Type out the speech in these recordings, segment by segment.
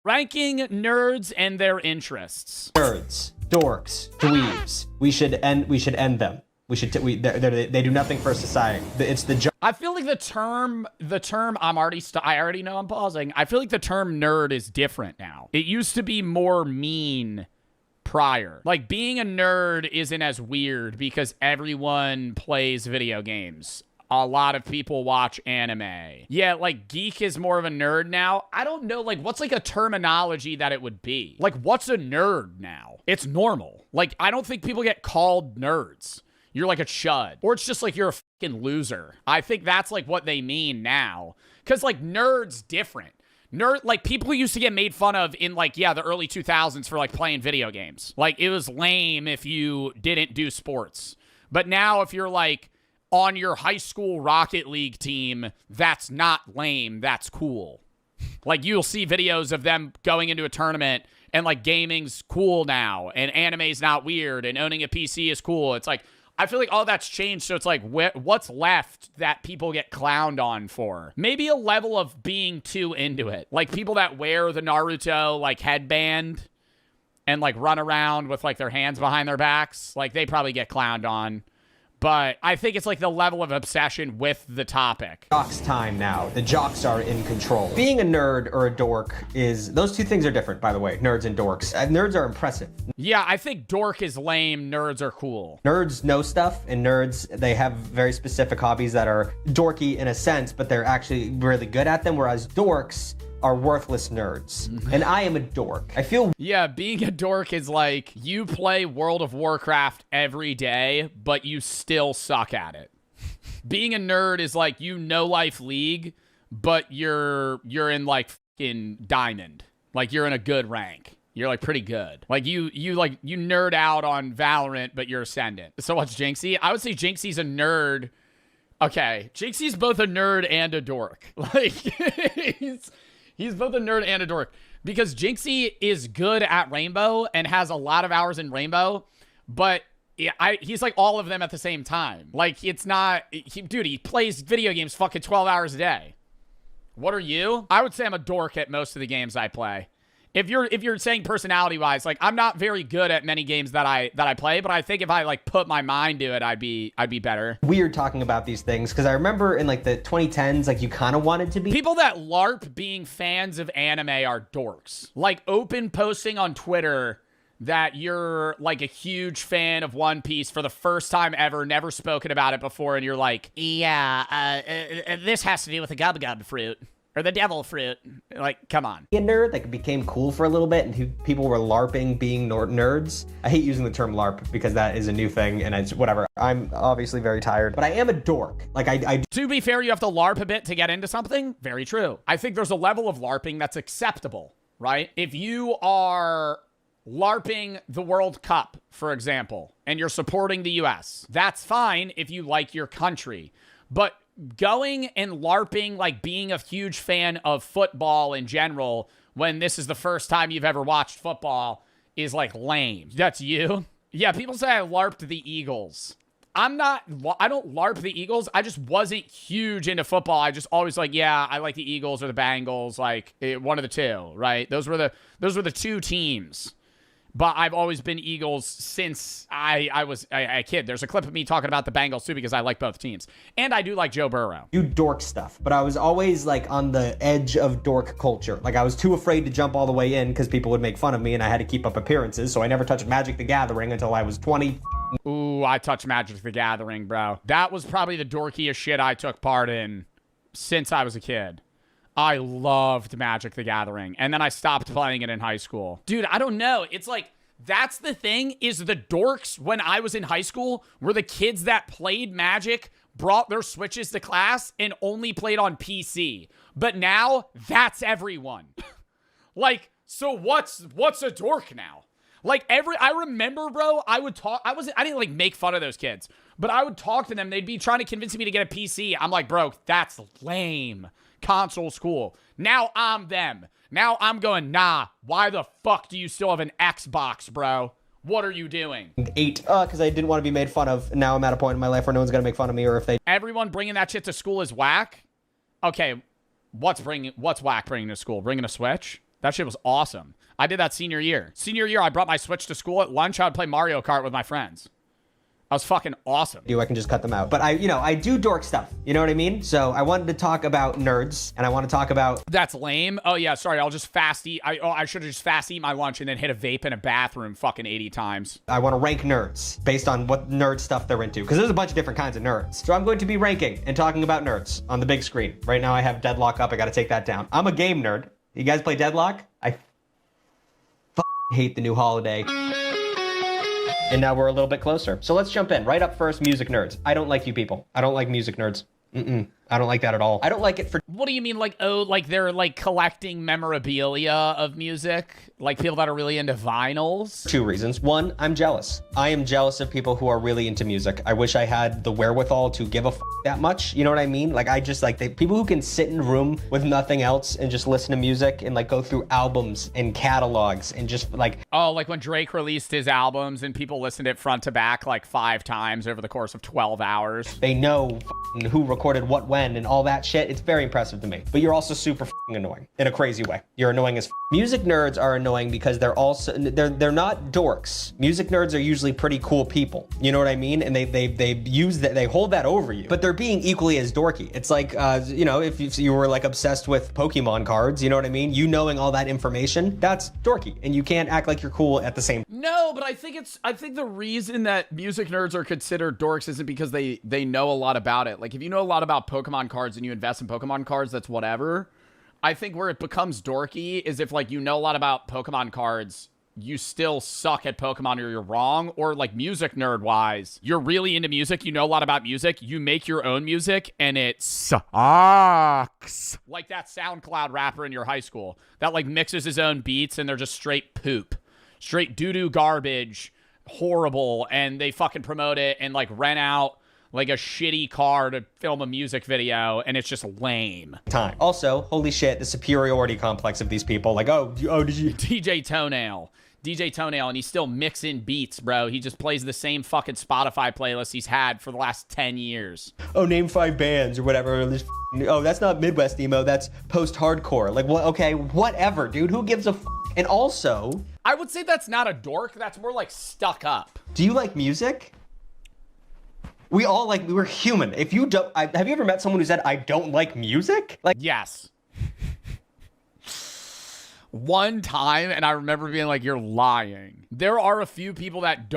Ranking nerds and their interests. Nerds, dorks, dweebs. We should end them. They do nothing for society. It's the I feel like the term I already know I'm pausing. I feel like the term nerd is different now. It used to be more mean prior. Like, being a nerd isn't as weird because everyone plays video games. A lot of people watch anime. Yeah, like, geek is more of a nerd now. I don't know, like, what's, like, a terminology that it would be? Like, what's a nerd now? It's normal. Like, I don't think people get called nerds. You're like a chud. Or it's just like you're a fucking loser. I think that's, like, what they mean now. Because, like, nerd's different. Like, people used to get made fun of in, like, yeah, the early 2000s for, like, playing video games. Like, it was lame if you didn't do sports. But now if you're, like, on your high school Rocket League team, that's not lame. That's cool. Like, you'll see videos of them going into a tournament and, like, gaming's cool now and anime's not weird and owning a PC is cool. It's like, I feel like all that's changed, so it's like, what's left that people get clowned on for? Maybe a level of being too into it. Like, people that wear the Naruto, like, headband and, like, run around with, like, their hands behind their backs. Like, they probably get clowned on. But I think it's like the level of obsession with the topic. Jocks time now. The jocks are in control. Being a nerd or a dork those two things are different, by the way, nerds and dorks. Nerds are impressive. Yeah, I think dork is lame, nerds are cool. Nerds know stuff, and nerds, they have very specific hobbies that are dorky in a sense, but they're actually really good at them, whereas dorks are worthless nerds. And I am a dork. I feel... Yeah, being a dork is like, you play World of Warcraft every day, but you still suck at it. Being a nerd is like, you know Life League, but you're in, like, fucking Diamond. Like, you're in a good rank. You're, like, pretty good. Like, you nerd out on Valorant, but you're Ascendant. So what's Jinxie? I would say Jinxie's a nerd. Okay, Jinxie's both a nerd and a dork. Like, He's both a nerd and a dork, because Jinxie is good at Rainbow and has a lot of hours in Rainbow, but he's like all of them at the same time. Like, it's not... Dude, he plays video games fucking 12 hours a day. What are you? I would say I'm a dork at most of the games I play. If you're saying personality-wise, like, I'm not very good at many games that I play, but I think if I, like, put my mind to it, I'd be better. Weird talking about these things, because I remember in, like, the 2010s, like, you kind of wanted to be... People that LARP being fans of anime are dorks. Like, open posting on Twitter that you're, like, a huge fan of One Piece for the first time ever, never spoken about it before, and you're like, yeah, this has to do with the Gubba Gubba fruit. Or the devil fruit. Like, come on. A nerd, like, became cool for a little bit, and people were LARPing being nerds. I hate using the term LARP because that is a new thing, and it's whatever. I'm obviously very tired, but I am a dork. Like, I To be fair, you have to LARP a bit to get into something. Very true. I think there's a level of LARPing that's acceptable, right? If you are LARPing the World Cup, for example, and you're supporting the US, that's fine if you like your country. But going and LARPing, like, being a huge fan of football in general, when this is the first time you've ever watched football, is, like, lame. That's you? Yeah, people say I LARPed the Eagles. I don't LARP the Eagles. I just wasn't huge into football. I just always, like, yeah, I like the Eagles or the Bengals, like, one of the two, right? Those were the two teams. But I've always been Eagles since I was a kid. There's a clip of me talking about the Bengals, too, because I like both teams. And I do like Joe Burrow. Do dork stuff, but I was always, like, on the edge of dork culture. Like, I was too afraid to jump all the way in because people would make fun of me, and I had to keep up appearances, so I never touched Magic the Gathering until I was 20. Ooh, I touched Magic the Gathering, bro. That was probably the dorkiest shit I took part in since I was a kid. I loved Magic the Gathering, and then I stopped playing it in high school. Dude, I don't know. It's like, that's the thing, is the dorks when I was in high school were the kids that played Magic, brought their Switches to class, and only played on PC. But now, that's everyone. Like, so what's a dork now? Like, I remember, bro, I didn't, like, make fun of those kids, but I would talk to them. They'd be trying to convince me to get a PC. I'm like, bro, that's lame. Console's cool. Now I'm them. Now I'm going, nah, why the fuck do you still have an Xbox, bro? What are you doing? 8, because I didn't want to be made fun of. Now I'm at a point in my life where no one's going to make fun of me, or if they... Everyone bringing that shit to school is whack? Okay, what's whack bringing to school? Bringing a Switch? That shit was awesome. I did that senior year. Senior year, I brought my Switch to school. At lunch, I would play Mario Kart with my friends. That was fucking awesome. I can just cut them out. But I do dork stuff. You know what I mean? So I wanted to talk about nerds, and I want to talk about... That's lame. Oh, yeah, sorry. I'll just fast eat. I should have just fast eat my lunch and then hit a vape in a bathroom fucking 80 times. I want to rank nerds based on what nerd stuff they're into, because there's a bunch of different kinds of nerds. So I'm going to be ranking and talking about nerds on the big screen. Right now I have Deadlock up. I got to take that down. I'm a game nerd. You guys play Deadlock? I hate the new holiday. And now we're a little bit closer. So let's jump in. Right up first, music nerds. I don't like you people. I don't like music nerds. I don't like that at all. I don't like it for... What do you mean, like, oh, like they're, like, collecting memorabilia of music? Like, people that are really into vinyls? 2 reasons. 1, I'm jealous. I am jealous of people who are really into music. I wish I had the wherewithal to give a that much. You know what I mean? Like, I just, like, people who can sit in a room with nothing else and just listen to music and, like, go through albums and catalogs and just, like... Oh, like when Drake released his albums and people listened to it front to back, like, 5 times over the course of 12 hours. They know who recorded what when and all that shit. It's very impressive to me. But you're also super annoying in a crazy way. You're annoying as Music nerds are annoying because they're also they're not dorks. Music nerds are usually pretty cool people. You know what I mean? And they use that, they hold that over you. But they're being equally as dorky. It's like you know, if you were like obsessed with Pokemon cards, you know what I mean? You knowing all that information, that's dorky. And you can't act like you're cool at the same. No, but I think the reason that music nerds are considered dorks isn't because they know a lot about it. Like if you know a lot about Pokemon cards and you invest in Pokemon cards, that's whatever. I think where it becomes dorky is if like you know a lot about Pokemon cards, you still suck at Pokemon or you're wrong, or like music nerd wise, you're really into music, you know a lot about music, you make your own music and it sucks. Like that SoundCloud rapper in your high school that like mixes his own beats and they're just straight poop. Straight doo-doo garbage, horrible, and they fucking promote it and like rent out like a shitty car to film a music video, and it's just lame. Time. Also, holy shit, the superiority complex of these people. Like, oh, did you... DJ Toenail, and he's still mixing beats, bro. He just plays the same fucking Spotify playlist he's had for the last 10 years. Oh, name 5 bands or whatever. Oh, that's not Midwest emo, that's post-hardcore. Like, what? Okay, whatever, dude. Who gives a And also... I would say that's not a dork. That's more like stuck up. Do you like music? We all like, we're human. If you don't, have you ever met someone who said, I don't like music? Like, yes. One time, and I remember being like, you're lying. There are a few people that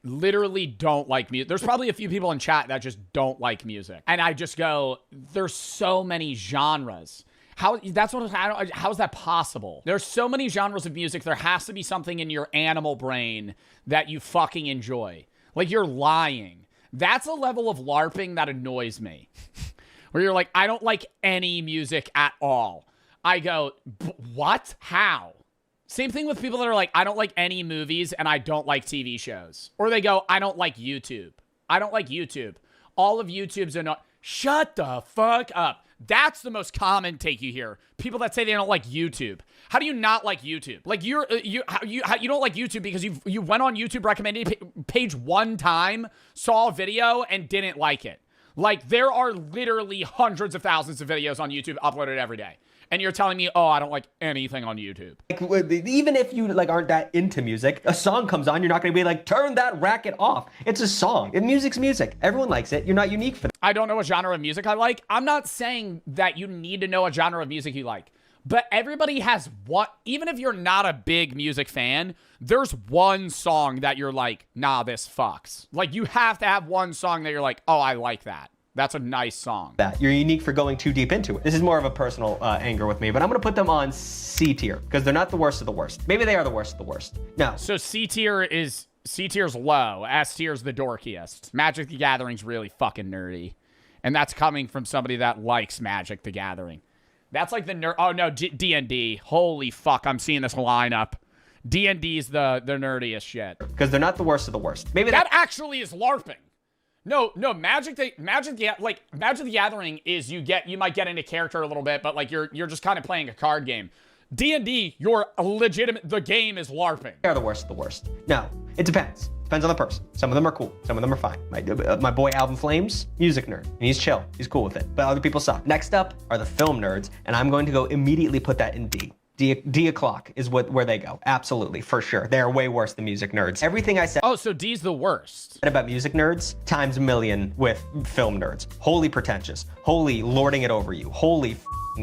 literally don't like music. There's probably a few people in chat that just don't like music. And I just go, there's so many genres. How's that possible? There's so many genres of music. There has to be something in your animal brain that you fucking enjoy. Like you're lying. That's a level of LARPing that annoys me. Where you're like, I don't like any music at all. I go, what? How? Same thing with people that are like, I don't like any movies and I don't like TV shows. Or they go, I don't like YouTube. I don't like YouTube. All of YouTube's not. Shut the fuck up. That's the most common take you hear. People that say they don't like YouTube. How do you not like YouTube? Like you don't like YouTube because you went on YouTube recommended page one time, saw a video and didn't like it. Like there are literally hundreds of thousands of videos on YouTube uploaded every day. And you're telling me, oh, I don't like anything on YouTube. Like, even if you like aren't that into music, a song comes on, you're not going to be like, turn that racket off. It's a song. Music's music. Everyone likes it. You're not unique for that. I don't know what genre of music I like. I'm not saying that you need to know a genre of music you like. But everybody has one, even if you're not a big music fan, there's one song that you're like, nah, this fucks. Like, you have to have one song that you're like, oh, I like that. That's a nice song. That you're unique for going too deep into it. This is more of a personal anger with me, but I'm gonna put them on C tier because they're not the worst of the worst. Maybe they are the worst of the worst. No. So C tier's low. S tier's the dorkiest. Magic the Gathering's really fucking nerdy, and that's coming from somebody that likes Magic the Gathering. That's like the nerd. Oh no, D&D. Holy fuck! I'm seeing this lineup. D&D's the nerdiest shit. Because they're not the worst of the worst. Maybe that actually is LARPing. No, Magic the Gathering is you might get into character a little bit, but like you're just kind of playing a card game. D&D, you're legitimate. The game is LARPing. They're the worst of the worst. No, it depends. Depends on the person. Some of them are cool. Some of them are fine. My boy Alvin Flames, music nerd, and he's chill. He's cool with it. But other people suck. Next up are the film nerds, and I'm going to go immediately put that in D. D o'clock is where they go. Absolutely, for sure. They're way worse than music nerds. Everything I said Oh, so D's the worst. about music nerds times a million with film nerds. Wholly pretentious. Wholly lording it over you. Holy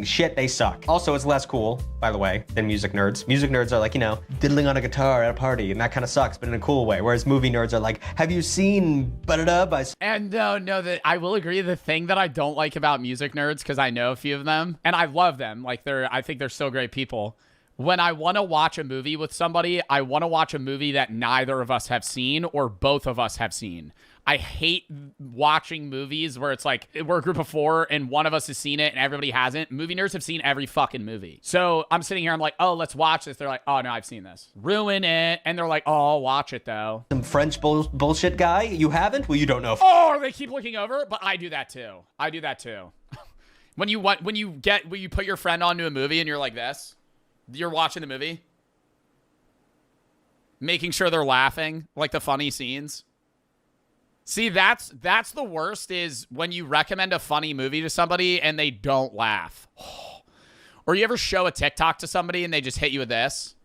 shit, they suck. Also, it's less cool, by the way, than music nerds. Music nerds are like, diddling on a guitar at a party, and that kind of sucks, but in a cool way. Whereas movie nerds are like, have you seen ba-da-da by... And no, that I will agree. The thing that I don't like about music nerds, because I know a few of them, and I love them. Like I think they're so great people. When I want to watch a movie with somebody, I want to watch a movie that neither of us have seen or both of us have seen. I hate watching movies where it's like, we're a group of 4 and one of us has seen it and everybody hasn't. Movie nerds have seen every fucking movie. So I'm sitting here, I'm like, oh, let's watch this. They're like, oh, no, I've seen this. Ruin it. And they're like, oh, I'll watch it, though. Some French bullshit guy? You haven't? Well, you don't know. Oh, they keep looking over? But I do that, too. When you put your friend onto a movie and you're like this, you're watching the movie, making sure they're laughing, like the funny scenes. See, that's the worst, is when you recommend a funny movie to somebody and they don't laugh. Or you ever show a TikTok to somebody and they just hit you with this?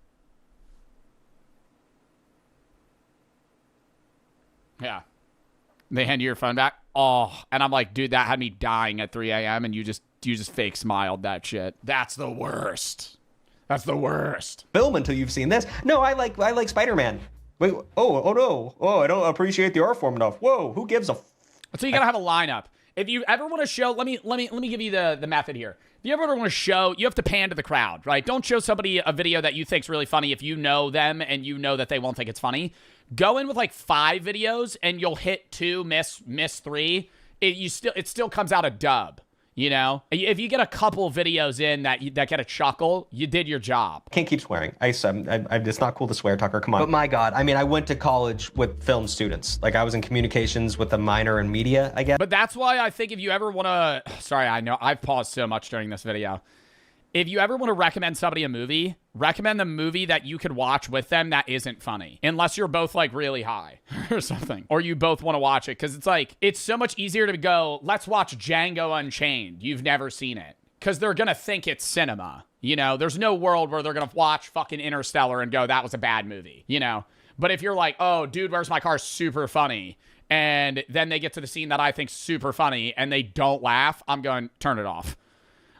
Yeah. They hand you your phone back. Oh, and I'm like, dude, that had me dying at 3 a.m. and you just fake smiled that shit. That's the worst. That's the worst. Film until you've seen this. No, I like Spider-Man. Wait, oh no. Oh, I don't appreciate the art form enough. Whoa, who gives a So you gotta have a lineup. If you ever want to show, let me give you the method here. If you ever want to show, you have to pan to the crowd, right? Don't show somebody a video that you think's really funny if you know them and you know that they won't think it's funny. Go in with like 5 videos and you'll hit 2, miss 3. It still comes out a dub. If you get a couple videos in that get a chuckle, you did your job. Can't keep swearing. It's not cool to swear, Tucker. Come on. But my God, I went to college with film students. Like I was in communications with a minor in media, I guess. But that's why I think if you ever want to, sorry, I know I've paused so much during this video. If you ever want to recommend somebody a movie, recommend the movie that you could watch with them that isn't funny. Unless you're both like really high or something. Or you both want to watch it. Because it's like, it's so much easier to go, let's watch Django Unchained. You've never seen it. Because they're going to think it's cinema. There's no world where they're going to watch fucking Interstellar and go, that was a bad movie. But if you're like, oh, dude, where's my car? Super funny. And then they get to the scene that I think's super funny and they don't laugh, I'm going, turn it off.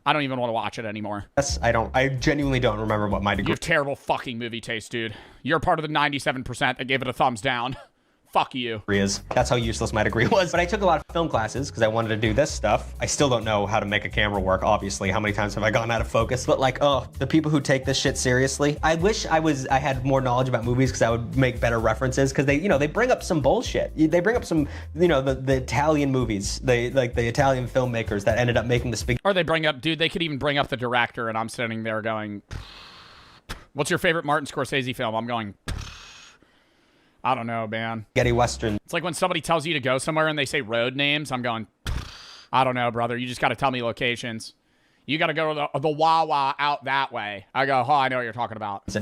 I don't even want to watch it anymore. Yes, I genuinely don't remember what my degree... You have terrible fucking movie taste, dude. You're part of the 97% that gave it a thumbs down. Fuck you. ...is. That's how useless my degree was. But I took a lot of film classes because I wanted to do this stuff. I still don't know how to make a camera work, obviously. How many times have I gone out of focus? But like, oh, the people who take this shit seriously. I wish I had more knowledge about movies because I would make better references because they bring up some bullshit. They bring up some, the Italian movies. The Italian filmmakers that ended up making this big... Or they bring up, dude, they could even bring up the director and I'm sitting there going, what's your favorite Martin Scorsese film? I'm going... I don't know, man. Spaghetti Western. It's like when somebody tells you to go somewhere and they say road names. I'm going, I don't know, brother. You just got to tell me locations. You got to go to the Wawa out that way. I go, oh, I know what you're talking about. No,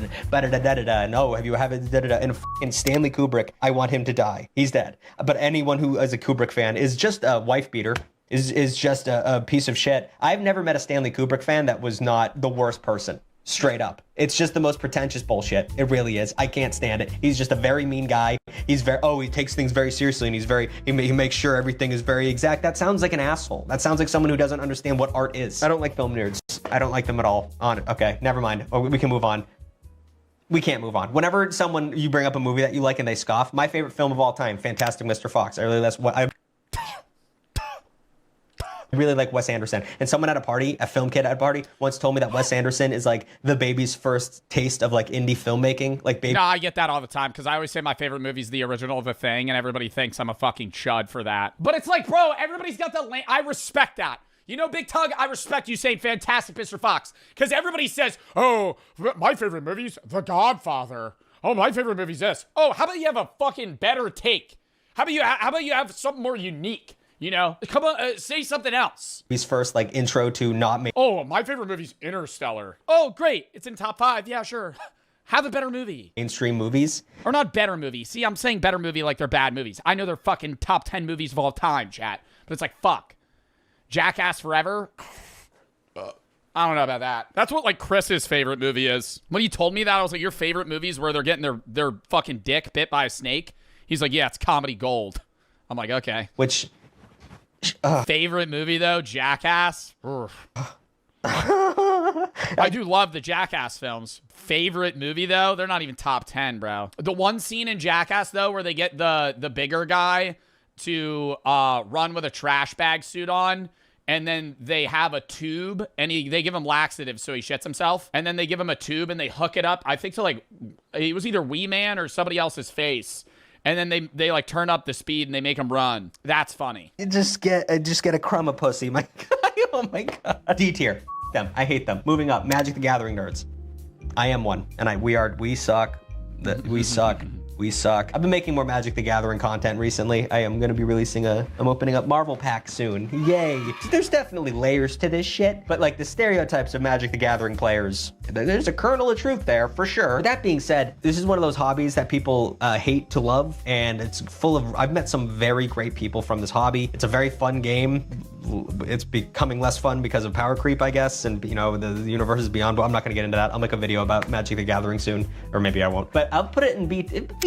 have you had da-da-da? And fucking Stanley Kubrick, I want him to die. He's dead. But anyone who is a Kubrick fan is just a wife beater. Is just a piece of shit. I've never met a Stanley Kubrick fan that was not the worst person. Straight up. It's just the most pretentious bullshit. It really is. I can't stand it. He's just a very mean guy. He takes things very seriously and he makes sure everything is very exact. That sounds like an asshole. That sounds like someone who doesn't understand what art is. I don't like film nerds. I don't like them at all. Okay, never mind. We can move on. We can't move on. Whenever you bring up a movie that you like and they scoff, my favorite film of all time, Fantastic Mr. Fox. I really like Wes Anderson. And someone at a party, a film kid at a party, once told me that Wes Anderson is like the baby's first taste of like indie filmmaking. No, I get that all the time because I always say my favorite movie is the original of The Thing and everybody thinks I'm a fucking chud for that. But it's like, bro, everybody's got the I respect that. Big Tug, I respect you saying Fantastic Mr. Fox because everybody says, oh, my favorite movie's The Godfather. Oh, my favorite movie's this. Oh, how about you have a fucking better take? How about you have something more unique? Come on, say something else. His first intro to not make. Oh, my favorite movie's Interstellar. Oh, great. It's in top 5. Yeah, sure. Have a better movie. Mainstream movies. Or not better movie. See, I'm saying better movie like they're bad movies. I know they're fucking top 10 movies of all time, chat. But it's like, fuck. Jackass Forever. I don't know about that. That's what like Chris's favorite movie is. When he told me that, I was like, your favorite movies where they're getting their fucking dick bit by a snake? He's like, yeah, it's comedy gold. I'm like, okay. Which favorite movie though, Jackass. I do love the Jackass films. Favorite movie though, they're not even top 10, bro. The one scene in Jackass though, where they get the bigger guy to run with a trash bag suit on, and then they have a tube, and they give him laxatives so he shits himself, and then they give him a tube and they hook it up, I think to like, it was either Wee Man or somebody else's face. And then they like turn up the speed and they make him run. That's funny. You just get a crumb of pussy. My God. Oh my God. D tier. Them. I hate them. Moving up. Magic the Gathering nerds. I am one. And we suck. We suck. We suck. I've been making more Magic the Gathering content recently. I am going to be releasing I'm opening up Marvel Pack soon. Yay. There's definitely layers to this shit, but like the stereotypes of Magic the Gathering players, there's a kernel of truth there for sure. That being said, this is one of those hobbies that people hate to love, and it's full of, I've met some very great people from this hobby. It's a very fun game. It's becoming less fun because of power creep, I guess, and you know, the universe is beyond, but I'm not going to get into that. I'll make a video about Magic the Gathering soon, or maybe I won't, but I'll put it in B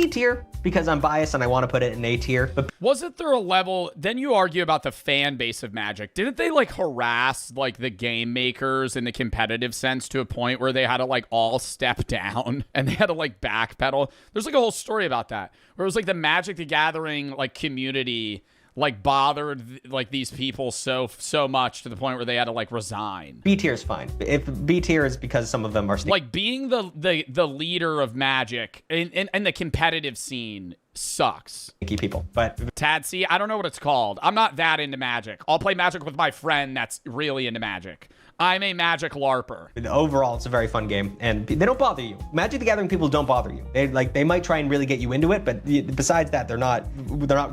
tier because I'm biased and I want to put it in A tier. But wasn't there a level, then you argue about the fan base of Magic, didn't they like harass like the game makers in the competitive sense to a point where they had to like all step down and they had to like backpedal? There's like a whole story about that where it was like the Magic the Gathering like community like bothered like these people so much to the point where they had to like resign. B tier is fine. If B tier is because some of them are like being the leader of Magic in the competitive scene sucks. Sneaky people, but Tadsy, I don't know what it's called. I'm not that into Magic. I'll play Magic with my friend that's really into Magic. I'm a Magic LARPer. Overall, it's a very fun game, and they don't bother you. Magic the Gathering people don't bother you. They might try and really get you into it, but besides that, they're not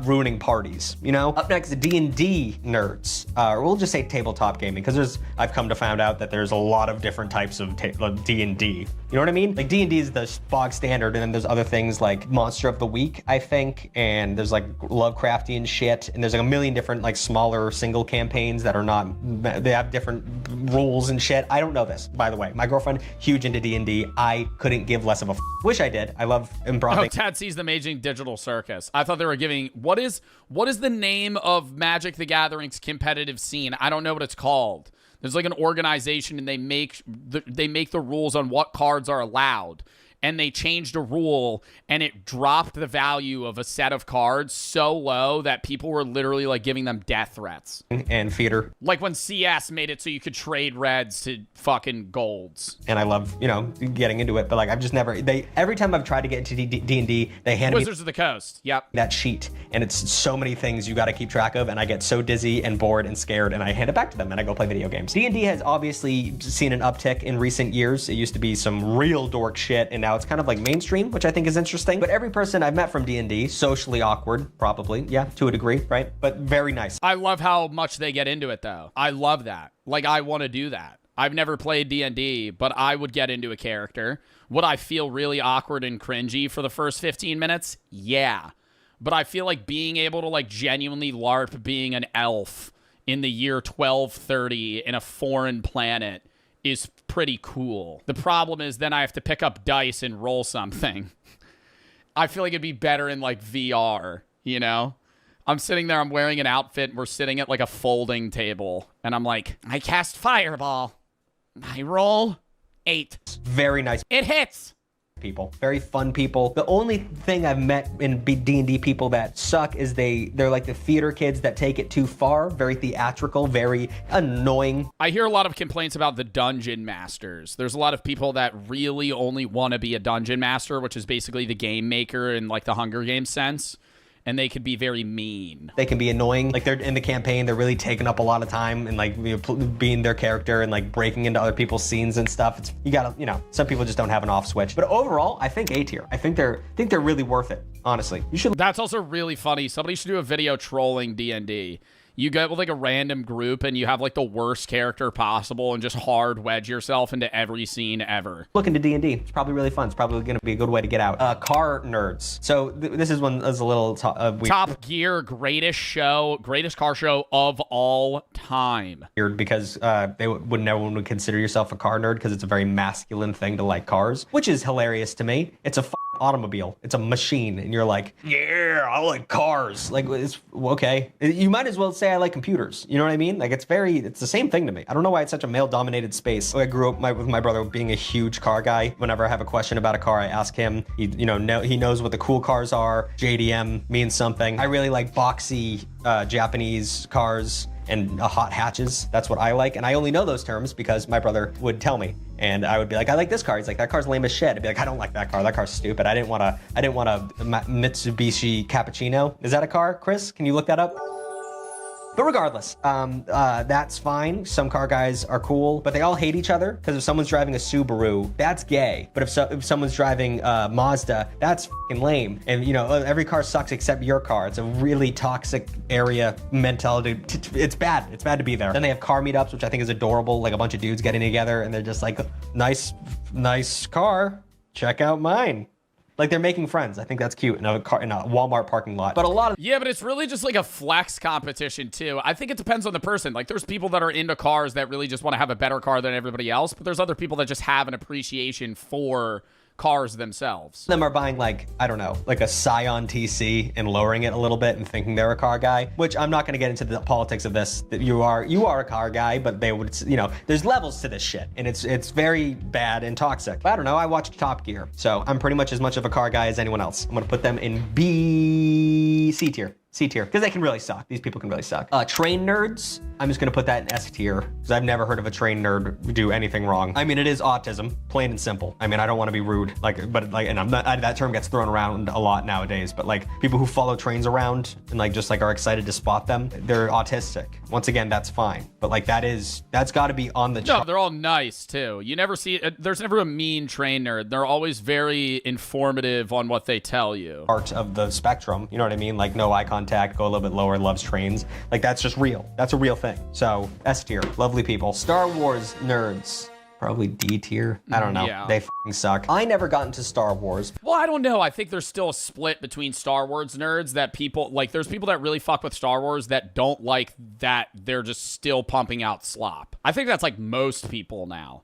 ruining parties. You know. Up next, the D&D nerds, or we'll just say tabletop gaming, because I've come to find out that there's a lot of different types of D&D. You know what I mean? Like D&D is the bog standard, and then there's other things like Monster of the Week, I think, and there's like Lovecraftian shit, and there's like a million different like smaller single campaigns that are not. They have different rules and shit. I don't know this, by the way. My girlfriend, huge into D&D. I couldn't give less of a wish I did. I love improv. Oh, Tad sees the Amazing Digital Circus. I thought they were giving, what is the name of Magic the Gathering's competitive scene? I don't know what it's called. There's like an organization and they make the rules on what cards are allowed. And they changed a rule and it dropped the value of a set of cards so low that people were literally like giving them death threats. And theater. Like when CS made it so you could trade reds to fucking golds. And I love, you know, getting into it, but like I've just never, every time I've tried to get into D&D, they hand me Wizards of the Coast, yep. that sheet. And it's so many things you got to keep track of, and I get so dizzy and bored and scared, and I hand it back to them and I go play video games. D&D has obviously seen an uptick in recent years. It used to be some real dork shit, and now it's kind of like mainstream, which I think is interesting. But every person I've met from D&D, socially awkward, probably, yeah, to a degree, right? But very nice. I love how much they get into it, though. I love that. Like, I want to do that. I've never played D&D, but I would get into a character. Would I feel really awkward and cringy for the first 15 minutes? Yeah. But I feel like being able to, like, genuinely LARP being an elf in the year 1230 in a foreign planet is pretty cool. The problem is then I have to pick up dice and roll something. I feel like it'd be better in like VR, you know? I'm sitting there, I'm wearing an outfit, and we're sitting at like a folding table, and I'm like, I cast Fireball. I roll 8. Very nice. It hits. People, very fun people. The only thing I've met in D&D people that suck is they're like the theater kids that take it too far, very theatrical, very annoying. I hear a lot of complaints about the dungeon masters. There's a lot of people that really only want to be a dungeon master, which is basically the game maker in like the Hunger Games sense. And they could be very mean. They can be annoying. Like they're in the campaign, they're really taking up a lot of time and like being their character and like breaking into other people's scenes and stuff. You gotta, you know, some people just don't have an off switch. But overall, I think A tier. I think they're really worth it. Honestly, you should. That's also really funny. Somebody should do a video trolling D&D. You get with like a random group and you have like the worst character possible and just hard wedge yourself into every scene ever. Look into D&D. It's probably really fun. It's probably going to be a good way to get out. Car nerds. So this is one that's a little weird. Top Gear, greatest car show of all time. Weird because no one would consider yourself a car nerd because it's a very masculine thing to like cars, which is hilarious to me. It's a automobile. It's a machine, and you're like, yeah, I like cars. Like, it's okay. You might as well say I like computers. You know what I mean? Like, it's the same thing to me. I don't know why it's such a male-dominated space. I grew up with my brother being a huge car guy. Whenever I have a question about a car, I ask him. He knows what the cool cars are. JDM means something. I really like boxy Japanese cars and hot hatches. That's what I like. And I only know those terms because my brother would tell me. And I would be like, I like this car. He's like, that car's lame as shit. I'd be like, I don't like that car. That car's stupid. I didn't want a Mitsubishi Cappuccino. Is that a car, Chris? Can you look that up? But regardless, that's fine. Some car guys are cool, but they all hate each other because if someone's driving a Subaru, that's gay. But if someone's driving Mazda, that's fucking lame. And every car sucks except your car. It's a really toxic area mentality. It's bad. It's bad to be there. Then they have car meetups, which I think is adorable. Like a bunch of dudes getting together and they're just like, nice car. Check out mine. Like they're making friends. I think that's cute in a Walmart parking lot. But but it's really just like a flex competition too. I think it depends on the person. Like there's people that are into cars that really just want to have a better car than everybody else, but there's other people that just have an appreciation for cars themselves. Them are buying like a Scion TC and lowering it a little bit and thinking they're a car guy, which I'm not going to get into the politics of this. That you are a car guy, but they would, there's levels to this shit and it's very bad and toxic. But I don't know. I watched Top Gear, so I'm pretty much as much of a car guy as anyone else. I'm going to put them in C tier, because they can really suck. These people can really suck. Train nerds, I'm just gonna put that in S tier, because I've never heard of a train nerd do anything wrong. I mean, it is autism, plain and simple. I mean, I don't want to be rude, and I'm not, that term gets thrown around a lot nowadays, but like people who follow trains around and are excited to spot them, they're autistic. Once again, that's fine. But like that's gotta be on the No, they're all nice too. You never see, there's never a mean train nerd. They're always very informative on what they tell you. Part of the spectrum, you know what I mean? Like no eye contact, go a little bit lower, loves trains. Like that's just real. That's a real thing. So S tier, lovely people. Star Wars nerds, probably D tier. I don't know. Yeah. They fucking suck. I never got into Star Wars. Well, I don't know. I think there's still a split between Star Wars nerds that people like. There's people that really fuck with Star Wars that don't like that they're just still pumping out slop. I think that's like most people now.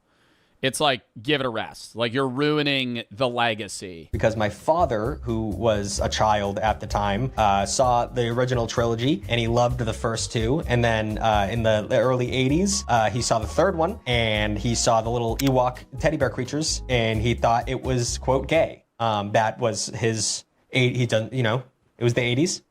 It's like, give it a rest. Like, you're ruining the legacy. Because my father, who was a child at the time, saw the original trilogy, and he loved the first two. And then in the early 80s, he saw the third one, and he saw the little Ewok teddy bear creatures, and he thought it was, quote, gay. That was his, it was the 80s.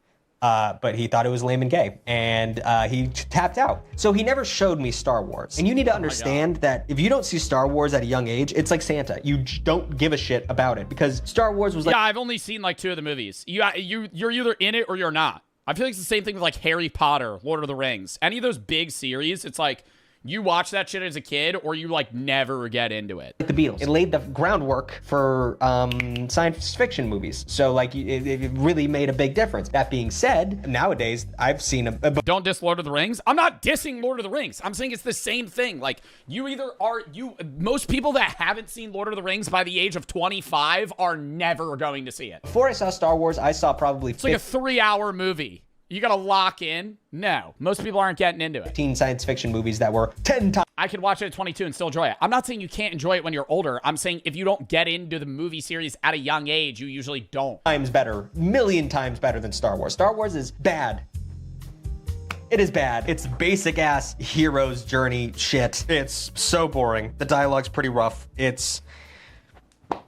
But he thought it was lame and gay, and he tapped out. So he never showed me Star Wars. And you need to understand that if you don't see Star Wars at a young age, it's like Santa. You don't give a shit about it because Star Wars was like... Yeah, I've only seen like 2 of the movies. You're either in it or you're not. I feel like it's the same thing with like Harry Potter, Lord of the Rings. Any of those big series, it's like... You watch that shit as a kid, or you like never get into it. The Beatles. It laid the groundwork for science fiction movies. So like it really made a big difference. That being said, nowadays I've seen Don't diss Lord of the Rings. I'm not dissing Lord of the Rings. I'm saying it's the same thing. Like most people that haven't seen Lord of the Rings by the age of 25 are never going to see it. Before I saw Star Wars, I saw probably it's like a 3-hour movie. You gotta lock in? No. Most people aren't getting into it. 15 science fiction movies that were 10 times. I could watch it at 22 and still enjoy it. I'm not saying you can't enjoy it when you're older. I'm saying if you don't get into the movie series at a young age, you usually don't. Times better. Million times better than Star Wars. Star Wars is bad. It is bad. It's basic ass hero's journey shit. It's so boring. The dialogue's pretty rough. It's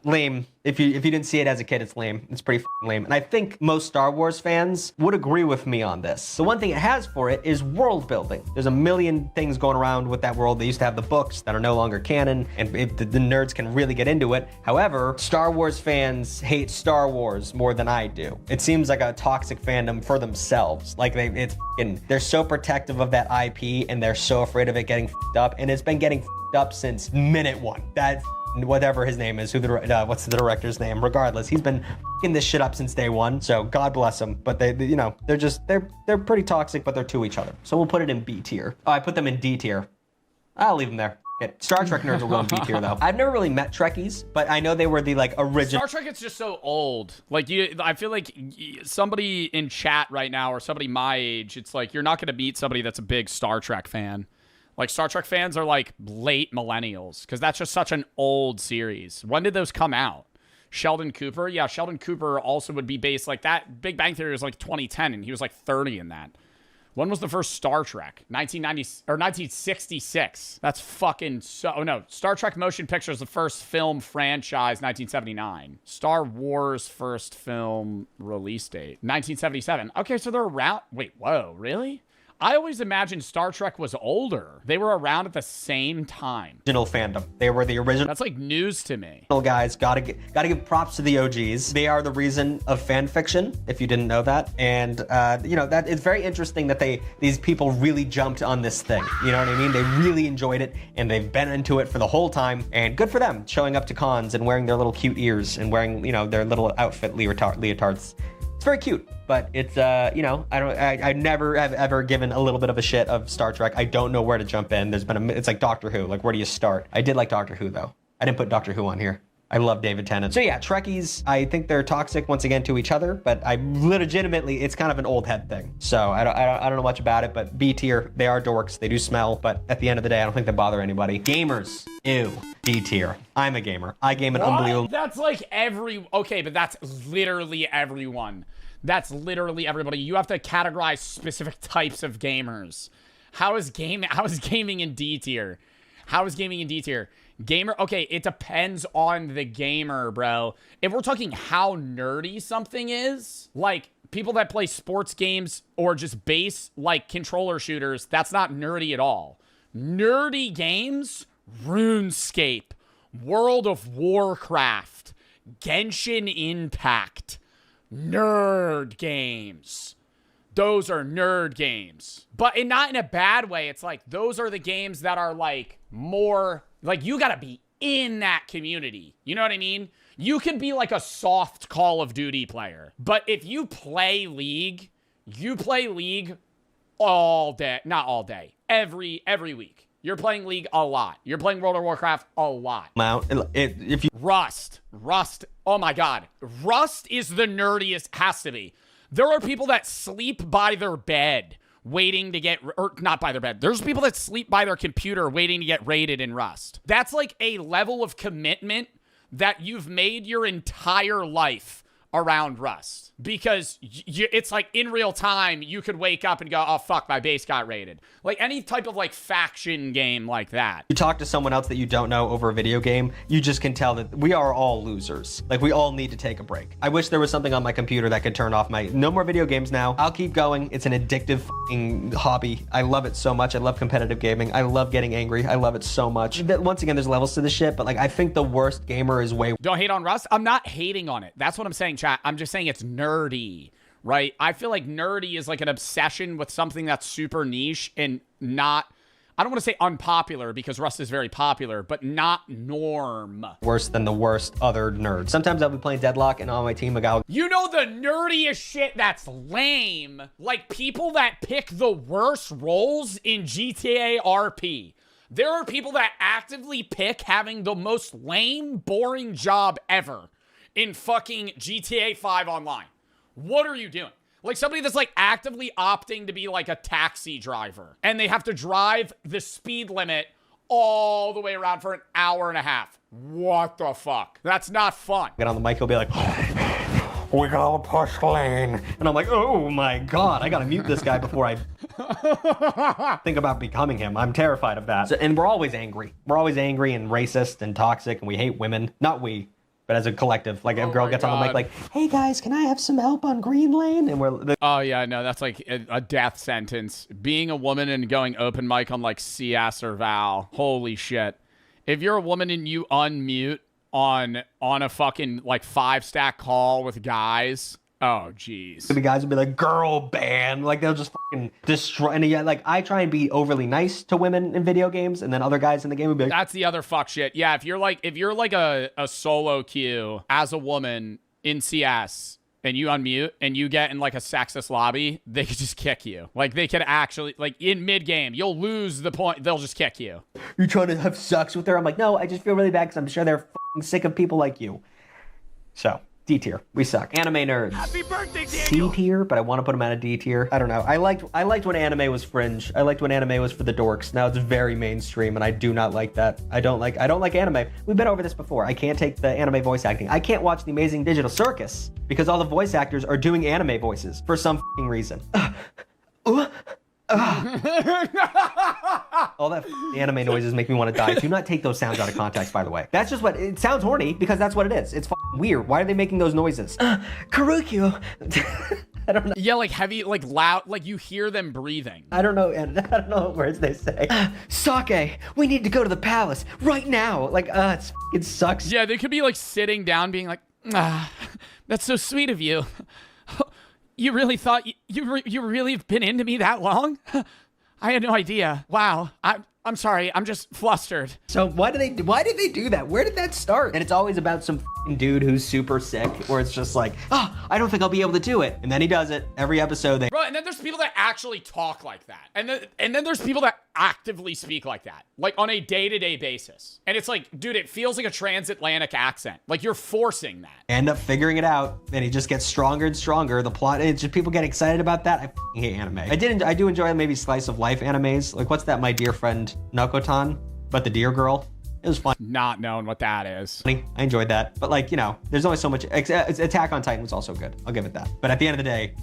lame. If you didn't see it as a kid, it's lame. It's pretty lame. And I think most Star Wars fans would agree with me on this. The one thing it has for it is world building. There's a million things going around with that world. They used to have the books that are no longer canon, and the nerds can really get into it. However, Star Wars fans hate Star Wars more than I do. It seems like a toxic fandom for themselves. Like they're so protective of that IP, and they're so afraid of it getting up, and it's been getting up since minute one. That whatever his name is, what's the director's name? Regardless, he's been f***ing this shit up since day one. So God bless him. But they're pretty toxic, but they're to each other. So we'll put it in B tier. Oh, I put them in D tier. I'll leave them there. Star Trek nerds will go in B tier though. I've never really met Trekkies, but I know they were the like original. Star Trek is just so old. Like I feel like somebody in chat right now or somebody my age, it's like you're not going to meet somebody that's a big Star Trek fan. Like Star Trek fans are like late millennials because that's just such an old series. When did those come out? Sheldon Cooper? Yeah, Sheldon Cooper also would be based like that. Big Bang Theory was like 2010 and he was like 30 in that. When was the first Star Trek? 1990 or 1966. That's fucking so. Oh no, Star Trek Motion Pictures, the first film franchise, 1979. Star Wars first film release date, 1977. Okay, so they're around. Wait, whoa, really? I always imagined Star Trek was older. They were around at the same time. Original fandom. They were the original. That's like news to me. Guys, gotta give props to the OGs. They are the reason of fan fiction, if you didn't know that. And that it's very interesting that these people really jumped on this thing. You know what I mean? They really enjoyed it and they've been into it for the whole time. And good for them, showing up to cons and wearing their little cute ears and wearing their little outfit leotards. It's very cute, but it's I never have ever given a little bit of a shit of Star Trek. I don't know where to jump in. It's like Doctor Who. Like, where do you start? I did like Doctor Who though. I didn't put Doctor Who on here. I love David Tennant. So yeah, Trekkies, I think they're toxic once again to each other, but legitimately, it's kind of an old head thing. So I don't know much about it, but B tier, they are dorks, they do smell, but at the end of the day, I don't think they bother anybody. Gamers, ew. D tier. I'm a gamer. I game an unbelievable. That's like okay, but that's literally everyone. That's literally everybody. You have to categorize specific types of gamers. How is gaming in D tier? How is gaming in D tier? Gamer, okay, it depends on the gamer, bro. If we're talking how nerdy something is, like people that play sports games or just base like controller shooters, that's not nerdy at all. Nerdy games, RuneScape, World of Warcraft, Genshin Impact, nerd games. Those are nerd games. But not in a bad way. It's like those are the games that are like more like you gotta be in that community. You know what I mean? You can be like a soft Call of Duty player. But if you play League all day. Not all day. Every week. You're playing League a lot. You're playing World of Warcraft a lot. Rust. Oh my God. Rust is the nerdiest, has to be. There are people that sleep by their bed waiting to get, or not by their bed. There's people that sleep by their computer waiting to get raided in Rust. That's like a level of commitment that you've made your entire life around Rust. Because it's like in real time, you could wake up and go, oh, fuck, my base got raided. Like any type of like faction game like that. You talk to someone else that you don't know over a video game, you just can tell that we are all losers. Like we all need to take a break. I wish there was something on my computer that could turn off no more video games now. I'll keep going. It's an addictive f***ing hobby. I love it so much. I love competitive gaming. I love getting angry. I love it so much. Once again, there's levels to this shit, but like I think the worst gamer is way. Don't hate on Rust. I'm not hating on it. That's what I'm saying, chat. I'm just saying it's nerdy, right? I feel like nerdy is like an obsession with something that's super niche and not, I don't want to say unpopular because Rust is very popular, but not norm. Worse than the worst other nerds. Sometimes I'll be playing Deadlock and on my team, you know the nerdiest shit that's lame? Like people that pick the worst roles in GTA RP. There are people that actively pick having the most lame, boring job ever in fucking GTA 5 online. What are you doing? Like somebody that's like actively opting to be like a taxi driver and they have to drive the speed limit all the way around for an hour and a half. What the fuck? That's not fun. Get on the mic, he'll be like, we gotta push lane. And I'm like, oh my God, I gotta mute this guy before I think about becoming him. I'm terrified of that. And we're always angry. We're always angry and racist and toxic and we hate women. Not we. But as a collective, like a girl gets on the mic like, hey guys, can I have some help on Green Lane? And oh yeah, no, that's like a death sentence. Being a woman and going open mic on like CS or Val. Holy shit. If you're a woman and you unmute on a fucking like 5-stack call with guys, oh jeez. The guys will be like, girl ban. Like they'll just destroy. And yeah, like I try and be overly nice to women in video games, and then other guys in the game would be like, that's the other fuck shit. Yeah, if you're like a solo queue as a woman in CS and you unmute and you get in like a sexist lobby, they could just kick you. Like they could actually, like in mid game, you'll lose the point. They'll just kick you. "You're trying to have sex with her?" I'm like, "No, I just feel really bad because I'm sure they're sick of people like you." So. D tier. We suck. Anime nerds. Happy birthday, Daniel! C tier, but I want to put them at a D tier. I don't know. I liked when anime was fringe. I liked when anime was for the dorks. Now it's very mainstream, and I do not like that. I don't like anime. We've been over this before. I can't take the anime voice acting. I can't watch The Amazing Digital Circus because all the voice actors are doing anime voices for some reason. All that anime noises make me want to die. Do not take those sounds out of context, by the way. That's just what it sounds horny because that's what it is. It's weird. Why are they making those noises? Karukyo. I don't know. Yeah, like heavy, like loud, like you hear them breathing. I don't know what words they say. Sake, we need to go to the palace right now. Like, it sucks. Yeah, they could be like sitting down being like, that's so sweet of you. You really thought you really have been into me that long? I had no idea. Wow. I'm sorry. I'm just flustered. So why did they do that? Where did that start? And it's always about some dude who's super sick, or it's just like, I don't think I'll be able to do it. And then he does it every episode. Bro, and then there's people that actually talk like that. And then there's people that actively speak like that, like on a day-to-day basis. And it's like, dude, it feels like a transatlantic accent. Like you're forcing that. End up figuring it out, and he just gets stronger and stronger. The plot, it's just people get excited about that. I hate anime. I do enjoy maybe slice of life animes. Like what's that, My Dear Friend Nakotan, but the deer girl? It was fun. Not knowing what that is. I enjoyed that. But like, you know, there's only so much. Attack on Titan was also good. I'll give it that. But at the end of the day,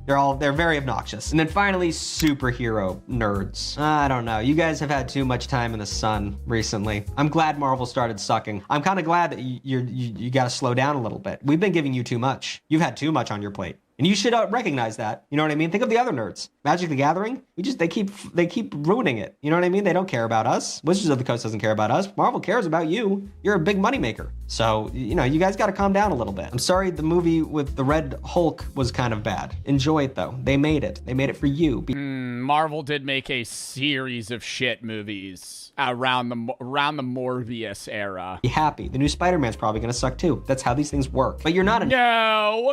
they're very obnoxious. And then finally, superhero nerds. I don't know. You guys have had too much time in the sun recently. I'm glad Marvel started sucking. I'm kind of glad that you got to slow down a little bit. We've been giving you too much. You've had too much on your plate. And you should recognize that. You know what I mean? Think of the other nerds. Magic the Gathering, they keep ruining it. You know what I mean? They don't care about us. Wizards of the Coast doesn't care about us. Marvel cares about you. You're a big moneymaker. So, you know, you guys got to calm down a little bit. I'm sorry the movie with the Red Hulk was kind of bad. Enjoy it, though. They made it. They made it for you. Marvel did make a series of shit movies around the Morbius era. Be happy. The new Spider-Man's probably going to suck, too. That's how these things work. But you're not a... No.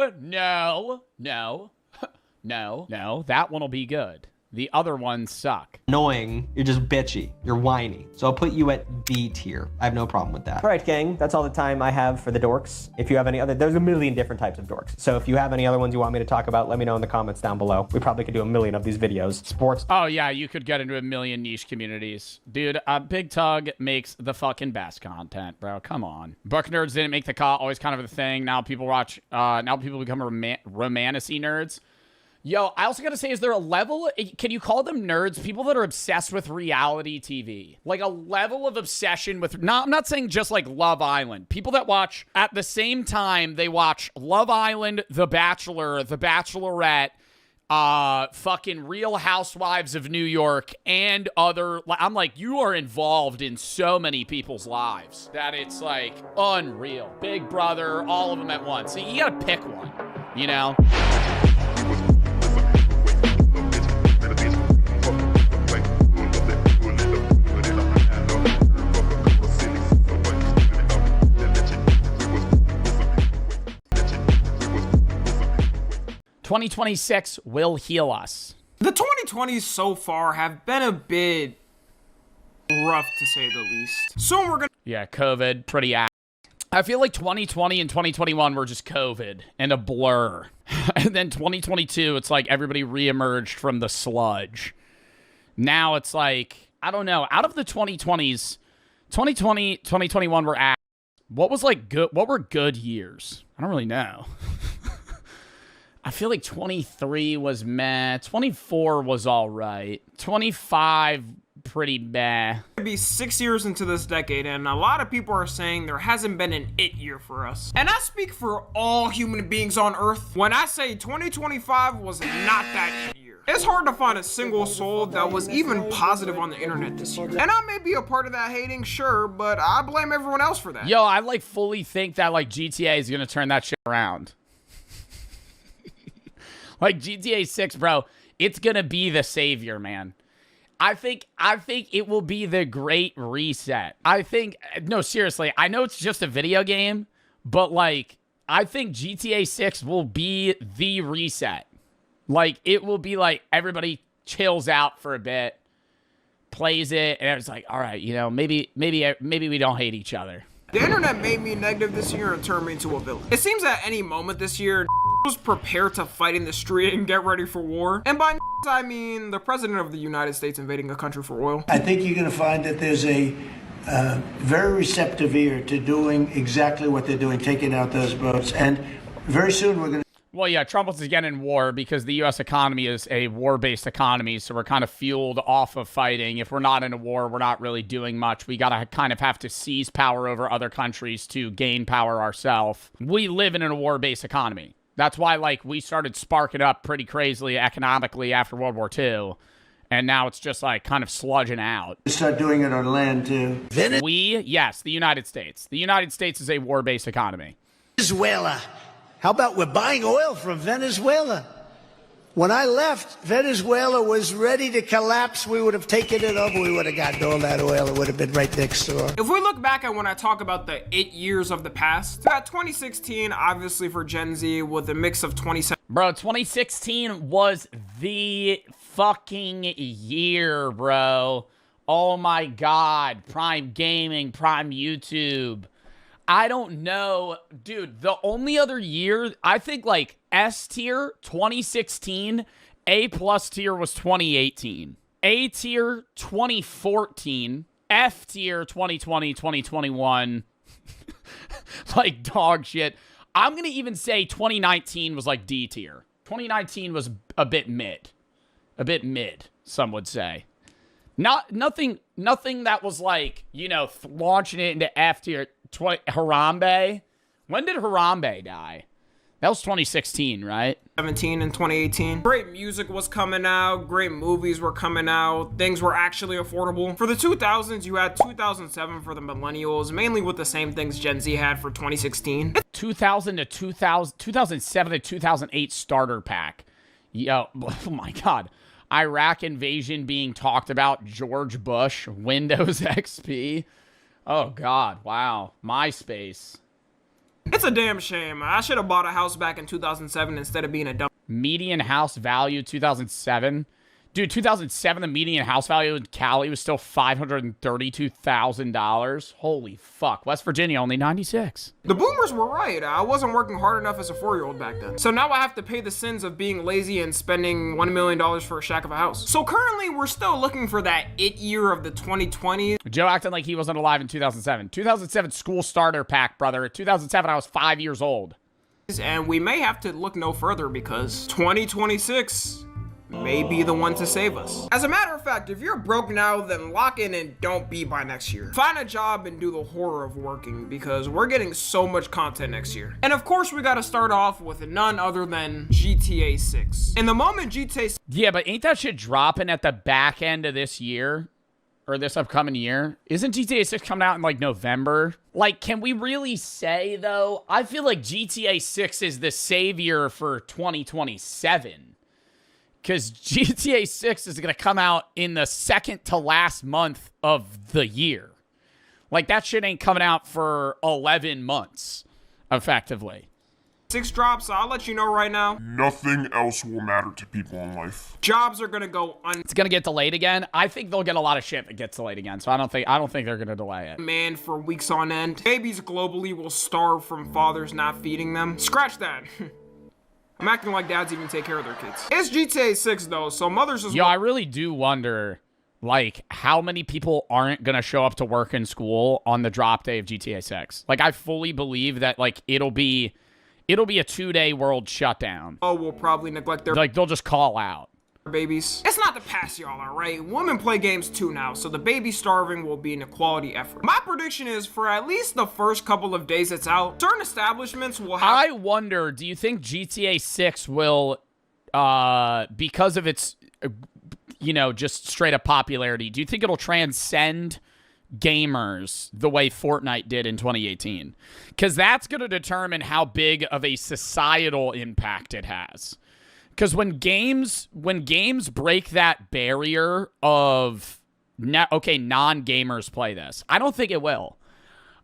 That one will be good. The other ones suck. Annoying. You're just bitchy. You're whiny. So I'll put you at B tier. I have no problem with that. All right, gang. That's all the time I have for the dorks. If you have any other, there's a million different types of dorks. So if you have any other ones you want me to talk about, let me know in the comments down below. We probably could do a million of these videos. Sports. Oh yeah, you could get into a million niche communities. Dude, Big Tug makes the fucking best content, bro. Come on. Book nerds didn't make the cut. Always kind of a thing. Now people watch, now people become romanticy nerds. Yo, I also gotta say, is there a level, can you call them nerds? People that are obsessed with reality TV. Like a level of obsession with, I'm not saying just like Love Island. People that watch, at the same time, they watch Love Island, The Bachelor, The Bachelorette, fucking Real Housewives of New York, and other, I'm like, you are involved in so many people's lives that it's like unreal. Big Brother, all of them at once. So you gotta pick one, you know? 2026 will heal us. The 2020s so far have been a bit rough, to say the least. Soon we're gonna... Yeah, COVID, pretty ass. I feel like 2020 and 2021 were just COVID and a blur. And then 2022, it's like everybody reemerged from the sludge. Now it's like, I don't know, out of the 2020s, 2020, 2021 were ass. What was like good? What were good years? I don't really know. I feel like 23 was meh. 24 was all right. 25, pretty meh. It'll be 6 years into this decade, and a lot of people are saying there hasn't been an it year for us. And I speak for all human beings on Earth when I say 2025 was not that it year. It's hard to find a single soul that was even positive on the internet this year. And I may be a part of that hating, sure, but I blame everyone else for that. Yo, I like fully think that like GTA is gonna turn that shit around. Like GTA 6, bro. It's going to be the savior, man. I think it will be the great reset. No, seriously, I know it's just a video game, but like, I think GTA 6 will be the reset. Like, it will be like everybody chills out for a bit, plays it, and it's like, all right, you know, maybe we don't hate each other. The internet made me negative this year and turned me into a villain. It seems at any moment this year, was prepared to fight in the street and get ready for war. And by I mean the president of the United States invading a country for oil. I think you're going to find that there's a very receptive ear to doing exactly what they're doing, taking out those boats. And very soon we're going to... Well, yeah, Trump was again in war because the U.S. economy is a war-based economy, so we're kind of fueled off of fighting. If we're not in a war, we're not really doing much. We got to kind of have to seize power over other countries to gain power ourselves. We live in a war-based economy. That's why, like, we started sparking up pretty crazily economically after World War II, and now it's just, like, kind of sludging out. Start doing it on land, too. Yes, the United States. The United States is a war-based economy. Venezuela. How about we're buying oil from Venezuela? When I left, Venezuela was ready to collapse. We would have taken it over. We would have gotten all that oil. It would have been right next door. If we look back at when I talk about the 8 years of the past, we got 2016, obviously for Gen Z, with a mix of 2017. Bro, 2016 was the fucking year, bro. Oh my God. Prime Gaming, Prime YouTube. I don't know. Dude, the only other year, I think like S tier, 2016, A plus tier was 2018. A tier, 2014. F tier, 2020, 2021. Like dog shit. I'm going to even say 2019 was like D tier. 2019 was a bit mid. A bit mid, some would say. Nothing that was like, you know, launching it into F tier. Harambe? When did Harambe die? That was 2016, right? 17 and 2018. Great music was coming out. Great movies were coming out. Things were actually affordable. For the 2000s, you had 2007 for the millennials, mainly with the same things Gen Z had for 2016. 2007 to 2008 starter pack. Yo, oh my God. Iraq invasion being talked about. George Bush. Windows XP. Oh, God. Wow. MySpace. It's a damn shame. I should have bought a house back in 2007 instead of being a dumb. Median house value 2007. Dude, 2007, the median house value in Cali was still $532,000. Holy fuck. West Virginia, only 96. The boomers were right. I wasn't working hard enough as a 4-year-old back then. So now I have to pay the sins of being lazy and spending $1 million for a shack of a house. So currently, we're still looking for that it year of the 2020s. Joe acting like he wasn't alive in 2007. 2007 school starter pack, brother. 2007, I was 5 years old. And we may have to look no further because 2026... may be the one to save us. As a matter of fact, if you're broke now, then lock in and don't be by next year. Find a job and do the horror of working because we're getting so much content next year. And of course, we gotta start off with none other than GTA 6. In the moment GTA... Yeah, but ain't that shit dropping at the back end of this year? Or this upcoming year? Isn't GTA 6 coming out in like November? Like, can we really say though? I feel like GTA 6 is the savior for 2027. Because GTA 6 is going to come out in the second to last month of the year. Like, that shit ain't coming out for 11 months, effectively. 6 drops, I'll let you know right now. Nothing else will matter to people in life. Jobs are going to go It's going to get delayed again. I think they'll get a lot of shit that gets delayed again, so I don't think they're going to delay it. Man, for weeks on end. Babies globally will starve from fathers not feeding them. Scratch that. I'm acting like dads even take care of their kids. It's GTA 6 though, so mothers as well. Yo, I really do wonder, like, how many people aren't gonna show up to work in school on the drop day of GTA 6. Like, I fully believe that, like, it'll be a 2-day world shutdown. Oh, we'll probably neglect their... Like, they'll just call out. Babies. It's not to pass y'all, alright? Women play games too now, so the baby starving will be an equality effort. My prediction is for at least the first couple of days it's out, certain establishments will have... I wonder, do you think GTA 6 will, because of its, you know, just straight up popularity, do you think it'll transcend gamers the way Fortnite did in 2018? Because that's going to determine how big of a societal impact it has. Because when games break that barrier of non-gamers play this, I don't think it will.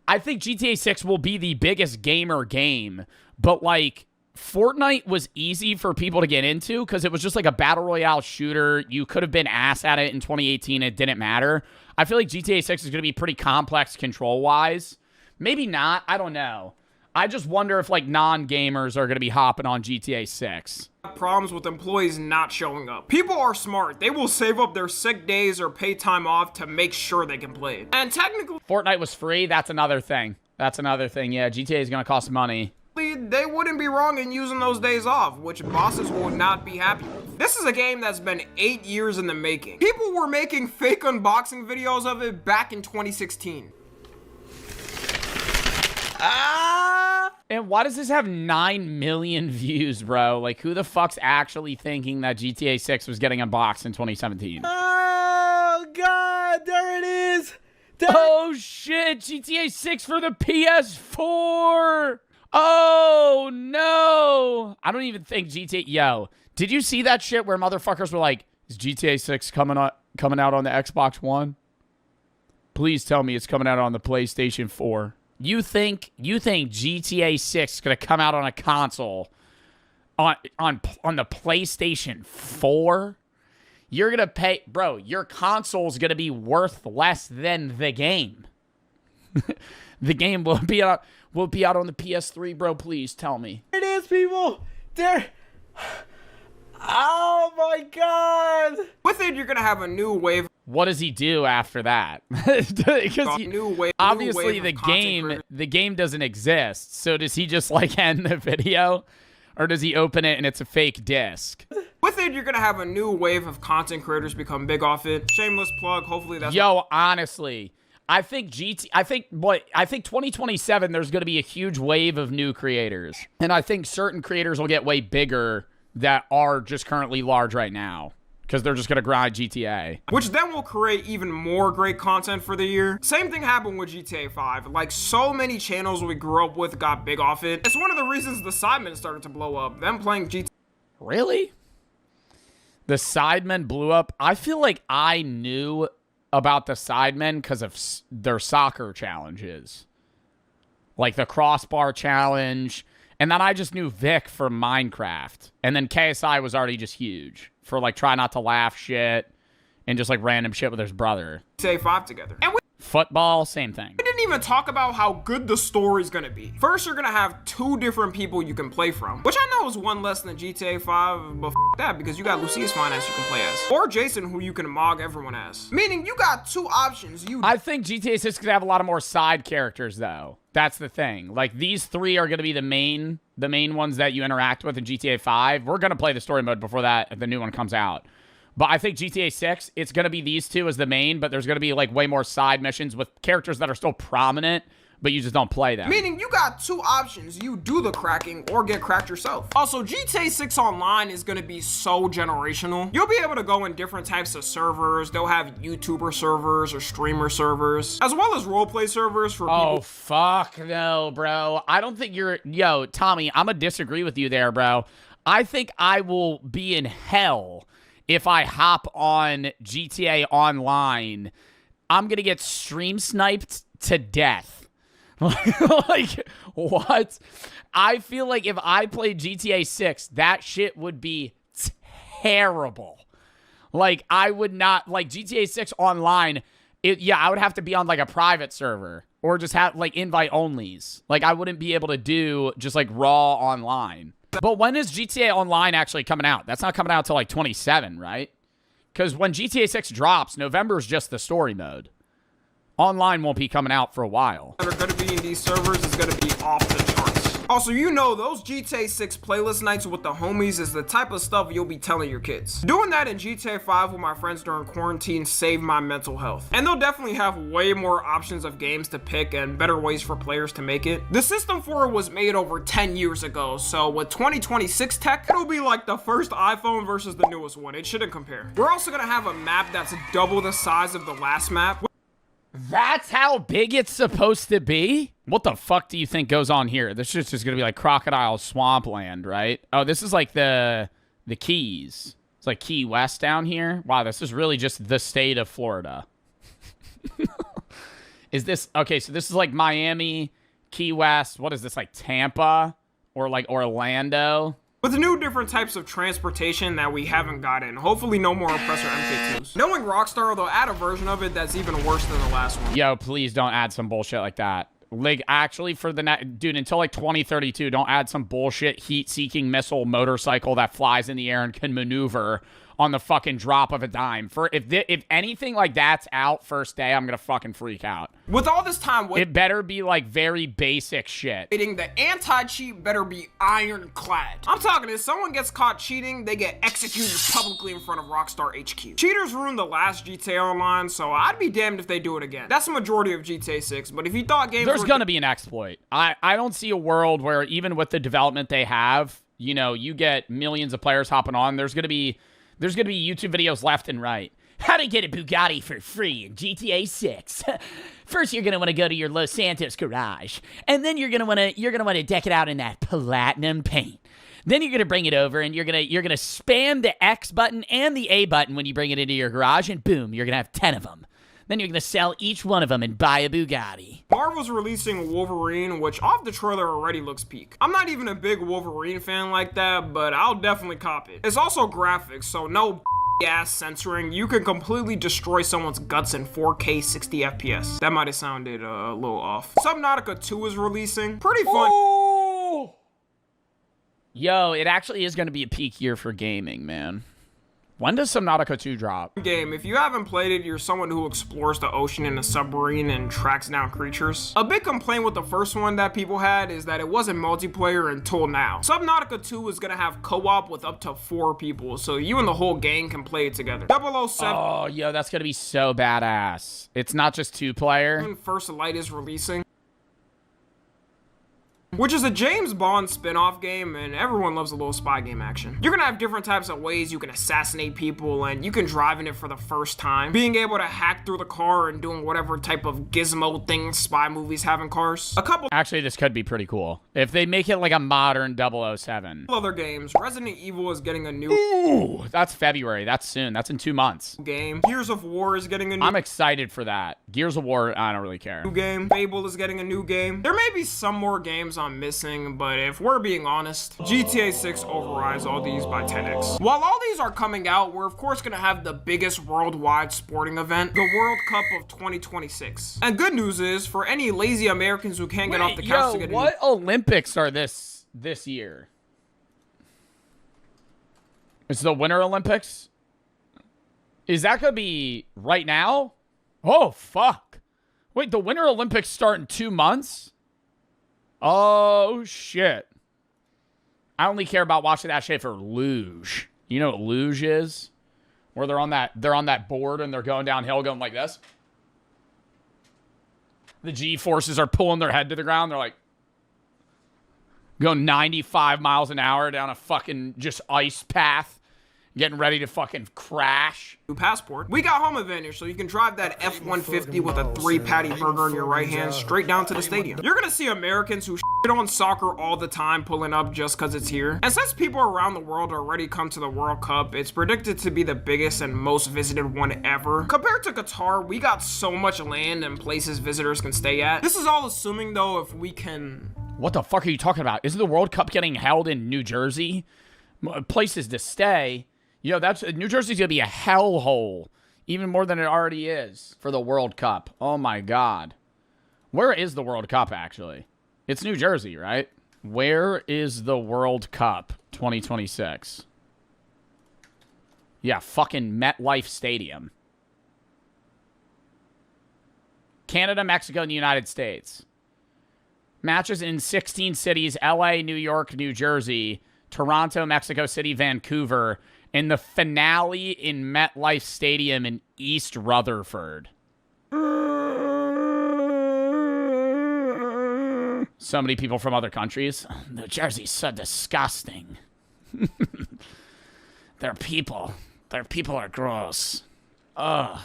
I think GTA 6 will be the biggest gamer game, but like Fortnite was easy for people to get into because it was just like a battle royale shooter. You could have been ass at it in 2018. It didn't matter. I feel like GTA 6 is going to be pretty complex control-wise. Maybe not. I don't know. I just wonder if like non-gamers are going to be hopping on GTA 6. Problems with employees not showing up. People are smart. They will save up their sick days or pay time off to make sure they can play it. And technically, Fortnite was free. That's another thing. Yeah, GTA is going to cost money. they wouldn't be wrong in using those days off, which bosses will not be happy with. This is a game that's been 8 years in the making. People were making fake unboxing videos of it back in 2016. And why does this have 9 million views, bro? Like, who the fuck's actually thinking that GTA 6 was getting unboxed in 2017? Oh, God, there it is. Oh, shit, GTA 6 for the PS4. Oh, no. I don't even think GTA... Yo, did you see that shit where motherfuckers were like, is GTA 6 coming out on the Xbox One? Please tell me it's coming out on the PlayStation 4. You think GTA 6 is going to come out on a console on the PlayStation 4? You're going to pay, bro, your console's going to be worth less than the game. The game will be out on the PS3, bro. Please tell me. There it is, people. There. Oh my God. With it, you're gonna have a new wave. What does he do after that? Because obviously the game doesn't exist. So does he just like end the video, or does he open it and it's a fake disc? With it, you're gonna have a new wave of content creators become big off it. Shameless plug. Hopefully that's. Yo, honestly, I think 2027 there's gonna be a huge wave of new creators, and I think certain creators will get way bigger that are just currently large right now. Because they're just going to grind GTA. Which then will create even more great content for the year. Same thing happened with GTA 5. Like, so many channels we grew up with got big off it. It's one of the reasons the Sidemen started to blow up. Them playing GTA. Really? The Sidemen blew up? I feel like I knew about the Sidemen because of their soccer challenges. Like the crossbar challenge. And then I just knew Vic from Minecraft. And then KSI was already just huge. For like try not to laugh shit and just like random shit with his brother. GTA 5 together. And football, same thing. We didn't even talk about how good the story's gonna be. First, you're gonna have 2 different people you can play from, which I know is one less than GTA 5, but that because you got Lucius Finance you can play as, or Jason who you can mog everyone as. Meaning you got 2 options. I think GTA 6 could have a lot of more side characters though. That's the thing. Like these 3 are gonna be the main ones that you interact with in GTA 5. We're gonna play the story mode before the new one comes out. But I think GTA 6, it's going to be these 2 as the main, but there's going to be like way more side missions with characters that are still prominent, but you just don't play them. Meaning you got 2 options. You do the cracking or get cracked yourself. Also, GTA 6 Online is going to be so generational. You'll be able to go in different types of servers. They'll have YouTuber servers or streamer servers, as well as roleplay servers for people. Oh, fuck no, bro. I don't think you're... Yo, Tommy, I'm going to disagree with you there, bro. I think I will be in hell if I hop on GTA Online. I'm going to get stream sniped to death. Like, what? I feel like if I played GTA 6, that shit would be terrible. Like, I would not... Like, GTA 6 Online, I would have to be on, like, a private server. Or just have, like, invite-onlys. Like, I wouldn't be able to do just, like, raw online. But when is GTA Online actually coming out? That's not coming out until like 27, right? Because when GTA 6 drops, November is just the story mode. Online won't be coming out for a while. That are going to be in these servers is going to be off the charts. Also, you know those GTA 6 playlist nights with the homies is the type of stuff you'll be telling your kids. Doing that in GTA 5 with my friends during quarantine saved my mental health. And they'll definitely have way more options of games to pick and better ways for players to make it. The system for it was made over 10 years ago, so with 2026 tech, it'll be like the first iPhone versus the newest one. It shouldn't compare. We're also going to have a map that's double the size of the last map. That's how big it's supposed to be? What the fuck do you think goes on here? This shit's just gonna be like Crocodile Swampland, right? Oh, this is like the The Keys. It's like Key West down here. Wow, this is really just the state of Florida. Is this... Okay, so this is like Miami, Key West. What is this, like Tampa? Or like Orlando? With the new different types of transportation that we haven't gotten, hopefully no more Oppressor MK2s. Knowing Rockstar, they'll add a version of it that's even worse than the last one. Yo, please don't add some bullshit like that. Like, actually, for the dude, until like 2032, don't add some bullshit heat-seeking missile motorcycle that flies in the air and can maneuver on the fucking drop of a dime. For if anything like that's out first day, I'm gonna fucking freak out. With all this time It better be like very basic shit. waiting, the anti-cheat better be ironclad. I'm talking, if someone gets caught cheating, they get executed publicly in front of Rockstar HQ. Cheaters ruined the last GTA Online, so I'd be damned if they do it again. That's the majority of GTA 6, but if you thought games There's were gonna be an exploit. I don't see a world where even with the development they have, you know, you get millions of players hopping on. There's gonna be YouTube videos left and right. How to get a Bugatti for free in GTA 6. First, you're gonna want to go to your Los Santos garage, and then you're gonna want to deck it out in that platinum paint. Then you're gonna bring it over, and you're gonna spam the X button and the A button when you bring it into your garage, and boom, you're gonna have 10 of them. Then you're gonna sell each one of them and buy a Bugatti. Marvel's releasing Wolverine, which off the trailer already looks peak. I'm not even a big Wolverine fan like that, but I'll definitely cop it. It's also graphics, so no ass censoring. You can completely destroy someone's guts in 4K 60 FPS. That might have sounded a little off. Subnautica 2 is releasing. Pretty fun. Oh! Yo, it actually is gonna be a peak year for gaming, man. When does Subnautica 2 drop? Game. If you haven't played it, you're someone who explores the ocean in a submarine and tracks down creatures. A big complaint with the first one that people had is that it wasn't multiplayer until now. Subnautica 2 is gonna have co-op with up to 4 people, so you and the whole gang can play it together. 007 Oh, yo, that's gonna be so badass. It's not just 2-player. First Light is releasing, which is a James Bond spin-off game, and everyone loves a little spy game action. You're gonna have different types of ways you can assassinate people, and you can drive in it for the first time. Being able to hack through the car and doing whatever type of gizmo thing spy movies have in cars. A couple Actually, this could be pretty cool. If they make it like a modern 007. other games. Resident Evil is getting a new Ooh, that's February. That's soon. That's in 2 months. game. Gears of War is getting a new I'm excited for that. Gears of War, I don't really care. game. Fable is getting a new game. There may be some more games I'm missing, but if we're being honest, GTA 6 overrides all these by 10x. While all these are coming out, we're of course gonna have the biggest worldwide sporting event, the World Cup of 2026. And good news is, for any lazy Americans who can't get off the couch to get what Olympics are this year? It's the Winter Olympics? Is that gonna be right now? Oh, fuck. Wait, the Winter Olympics start in 2 months? Oh, shit. I only care about watching that shit for luge. You know what luge is? Where they're on that board and they're going downhill going like this. The G-forces are pulling their head to the ground. They're like going 95 miles an hour down a fucking just ice path, getting ready to fucking crash. new passport. We got home advantage, so you can drive that F-150 with a 3-patty burger in your right hand straight down to the stadium. You're gonna see Americans who shit on soccer all the time pulling up just cause it's here. And since people around the world already come to the World Cup, it's predicted to be the biggest and most visited one ever. Compared to Qatar, we got so much land and places visitors can stay at. This is all assuming though if we can... What the fuck are you talking about? Isn't the World Cup getting held in New Jersey? Places to stay. Yo, New Jersey's gonna be a hellhole, even more than it already is for the World Cup. Oh my God. Where is the World Cup, actually? It's New Jersey, right? Where is the World Cup 2026? Yeah, fucking MetLife Stadium. Canada, Mexico, and the United States. Matches in 16 cities: LA, New York, New Jersey, Toronto, Mexico City, Vancouver, and the finale in MetLife Stadium in East Rutherford. So many people from other countries. New Jersey's so disgusting. Their people are gross. Ugh.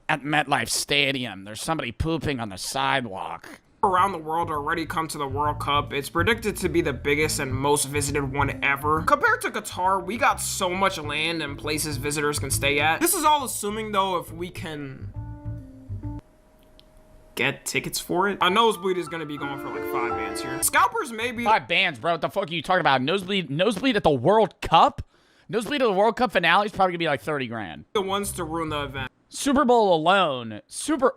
At MetLife Stadium, there's somebody pooping on the sidewalk. around the world already come to the World Cup. It's predicted to be the biggest and most visited one ever. Compared to Qatar, we got so much land and places visitors can stay at. This is all assuming though if we can get tickets for it. A nosebleed is gonna be going for like 5 bands here. Scalpers maybe 5 bands, bro. What the fuck are you talking about? Nosebleed at the World Cup? Nosebleed at the World Cup finale is probably gonna be like 30 grand. the ones to ruin the event. Super Bowl alone.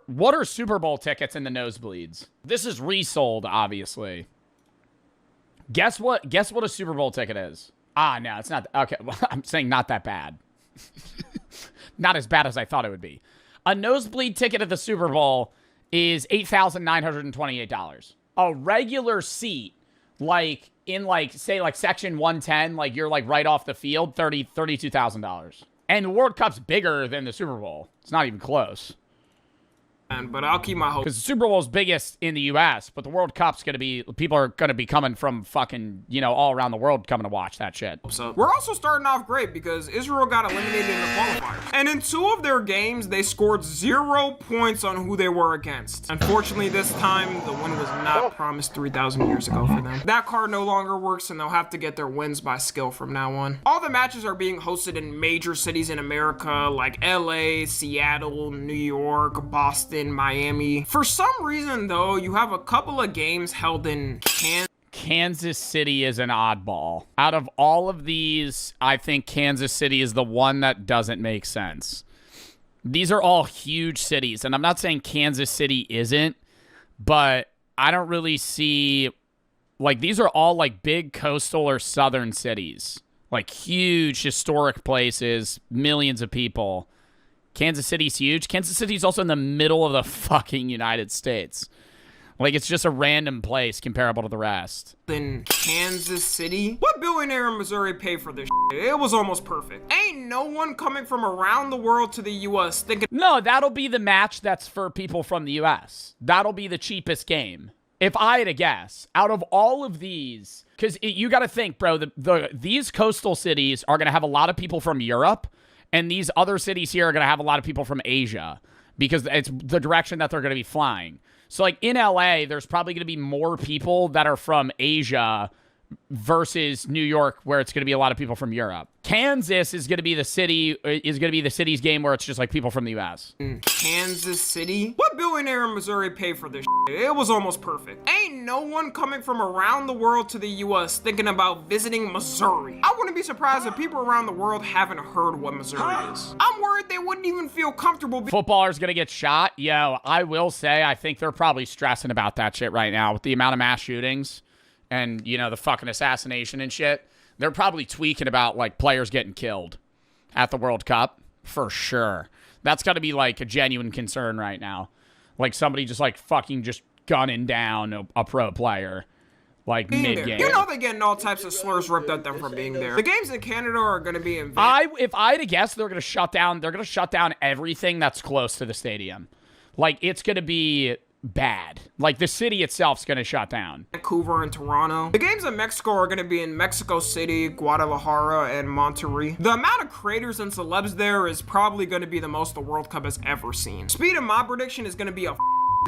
What are Super Bowl tickets in the nosebleeds? This is resold, obviously. Guess what a Super Bowl ticket is? Ah, no, it's not. Okay, well, I'm saying not that bad. Not as bad as I thought it would be. A nosebleed ticket at the Super Bowl is $8,928. A regular seat, like in like say like section 110, like you're like right off the field, $32,000. And the World Cup's bigger than the Super Bowl. It's not even close. But I'll keep my hopes Because the Super Bowl's biggest in the U.S., but the World Cup's going to be, people are going to be coming from fucking, you know, all around the world coming to watch that shit. up. We're also starting off great because Israel got eliminated in the qualifiers. And in 2 of their games, they scored 0 points on who they were against. Unfortunately, this time, the win was not promised 3,000 years ago for them. That card no longer works, and they'll have to get their wins by skill from now on. All the matches are being hosted in major cities in America, like LA, Seattle, New York, Boston, Miami. For some reason, though, you have a couple of games held in Kansas City is an oddball. Out of all of these, I think Kansas City is the one that doesn't make sense. These are all huge cities, and I'm not saying Kansas City isn't, but I don't really see, like, these are all like big coastal or southern cities, like huge historic places, millions of people. Kansas City's huge. Kansas City's also in the middle of the fucking United States. Like, it's just a random place comparable to the rest. in Kansas City. What billionaire in Missouri paid for this shit? It was almost perfect. Ain't no one coming from around the world to the U.S. thinking No, that'll be the match that's for people from the U.S. That'll be the cheapest game. If I had to guess, out of all of these, because you got to think, bro, these coastal cities are going to have a lot of people from Europe, and these other cities here are going to have a lot of people from Asia, because it's the direction that they're going to be flying. So, like, in LA, there's probably going to be more people that are from Asia versus New York, where it's going to be a lot of people from Europe. Kansas is going to be the city's game where it's just like people from the U.S. Kansas City. What billionaire in Missouri paid for this shit? It was almost perfect. Ain't no one coming from around the world to the U.S. thinking about visiting Missouri. I wouldn't be surprised if people around the world haven't heard what Missouri is. I'm worried they wouldn't even feel comfortable. Footballers going to get shot? Yo, I will say I think they're probably stressing about that shit right now with the amount of mass shootings and, you know, the fucking assassination and shit. They're probably tweaking about, like, players getting killed at the World Cup, for sure. That's got to be, like, a genuine concern right now. Like, somebody just, like, fucking just gunning down a pro player, like, mid-game. You know they're getting all types of slurs ripped at them for being there. The games in Canada are going to be in If I had to guess, they're going to shut down everything that's close to the stadium. Like, it's going to be bad. Like, the city itself's going to shut down. Vancouver and Toronto. The games in Mexico are going to be in Mexico City, Guadalajara, and Monterrey. The amount of creators and celebs there is probably going to be the most the World Cup has ever seen. Speed of my prediction is going to be a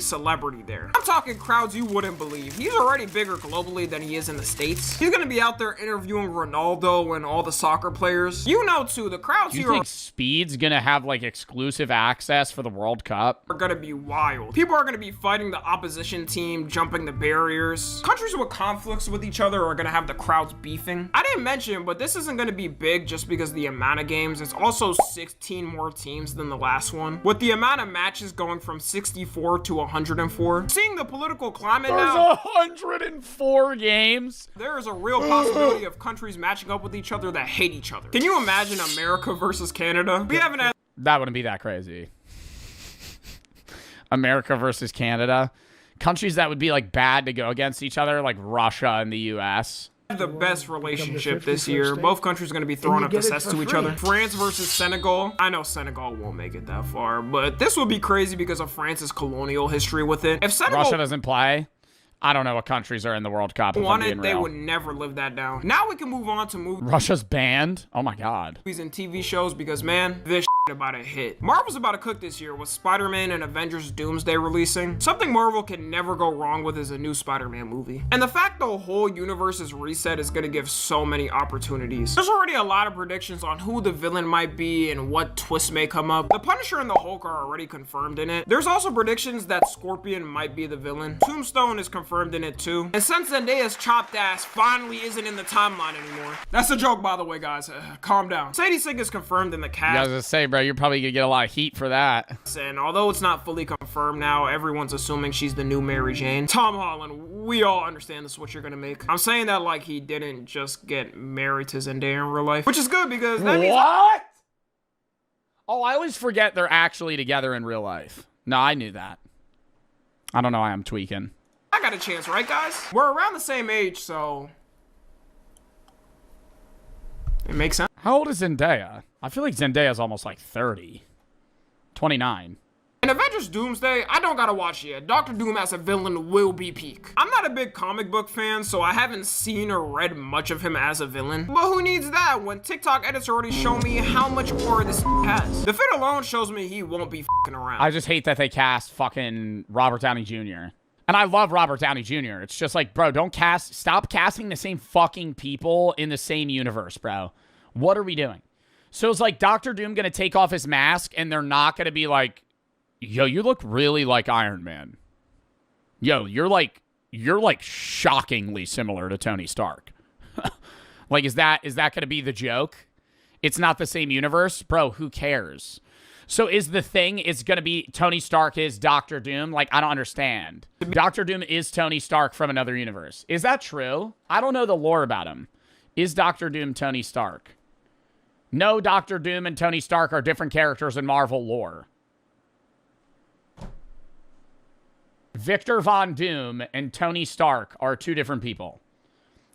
celebrity there. I'm talking crowds you wouldn't believe. He's already bigger globally than he is in the States. He's gonna be out there interviewing Ronaldo and all the soccer players. You know too, the crowds You here think Speed's gonna have, like, exclusive access for the World Cup? are gonna be wild. People are gonna be fighting the opposition team, jumping the barriers. Countries with conflicts with each other are gonna have the crowds beefing. I didn't mention, but this isn't gonna be big just because of the amount of games. It's also 16 more teams than the last one, with the amount of matches going from 64 to 104. Seeing the political climate There's now, 104 games. there is a real possibility of countries matching up with each other that hate each other. Can you imagine America versus Canada? We haven't had That wouldn't be that crazy. America versus Canada. Countries that would be, like, bad to go against each other, like Russia and the U.S. the best relationship this year. Both countries are going to be throwing up the sets to each other. France versus Senegal. I know Senegal won't make it that far, but this would be crazy because of France's colonial history with it. If Senegal Russia doesn't play, I don't know what countries are in the World Cup. If I'm won being it, they real. would never live that down. Now we can move on to movies Russia's banned? Oh my god. and TV shows because, man, this about a hit. Marvel's about to cook this year with Spider-Man and Avengers Doomsday releasing. Something Marvel can never go wrong with is a new Spider-Man movie. And the fact the whole universe's reset is gonna give so many opportunities. There's already a lot of predictions on who the villain might be and what twists may come up. The Punisher and the Hulk are already confirmed in it. There's also predictions that Scorpion might be the villain. Tombstone is confirmed in it too. And since Zendaya's chopped ass finally isn't in the timeline anymore. That's a joke, by the way, guys. Calm down. Sadie Sink is confirmed in the cast. Yeah, I was gonna say, bro, you're probably gonna get a lot of heat for that. And although it's not fully confirmed now, everyone's assuming she's the new Mary Jane. Tom Holland, we all understand this is what you're gonna make. I'm saying that like he didn't just get married to Zendaya in real life, which is good because that means— What? Oh, I always forget they're actually together in real life. No, I knew that. I don't know why I'm tweaking. I got a chance, right, guys? We're around the same age, so it makes sense. How old is Zendaya? I feel like Zendaya's almost like 30. 29. In Avengers Doomsday, I don't gotta watch it yet. Doctor Doom as a villain will be peak. I'm not a big comic book fan, so I haven't seen or read much of him as a villain. But who needs that when TikTok edits already show me how much more this has? The fit alone shows me he won't be f***ing around. I just hate that they cast fucking Robert Downey Jr. And I love Robert Downey Jr. It's just like, bro, stop casting the same fucking people in the same universe, bro. What are we doing? So it's like Doctor Doom gonna take off his mask and they're not gonna be like, yo, you look really like Iron Man. Yo, you're like shockingly similar to Tony Stark. Like, is that gonna be the joke? It's not the same universe? Bro, who cares? So is the thing, it's gonna be Tony Stark is Doctor Doom? Like, I don't understand. Doctor Doom is Tony Stark from another universe. Is that true? I don't know the lore about him. Is Doctor Doom Tony Stark? No, Doctor Doom and Tony Stark are different characters in Marvel lore. Victor Von Doom and Tony Stark are two different people.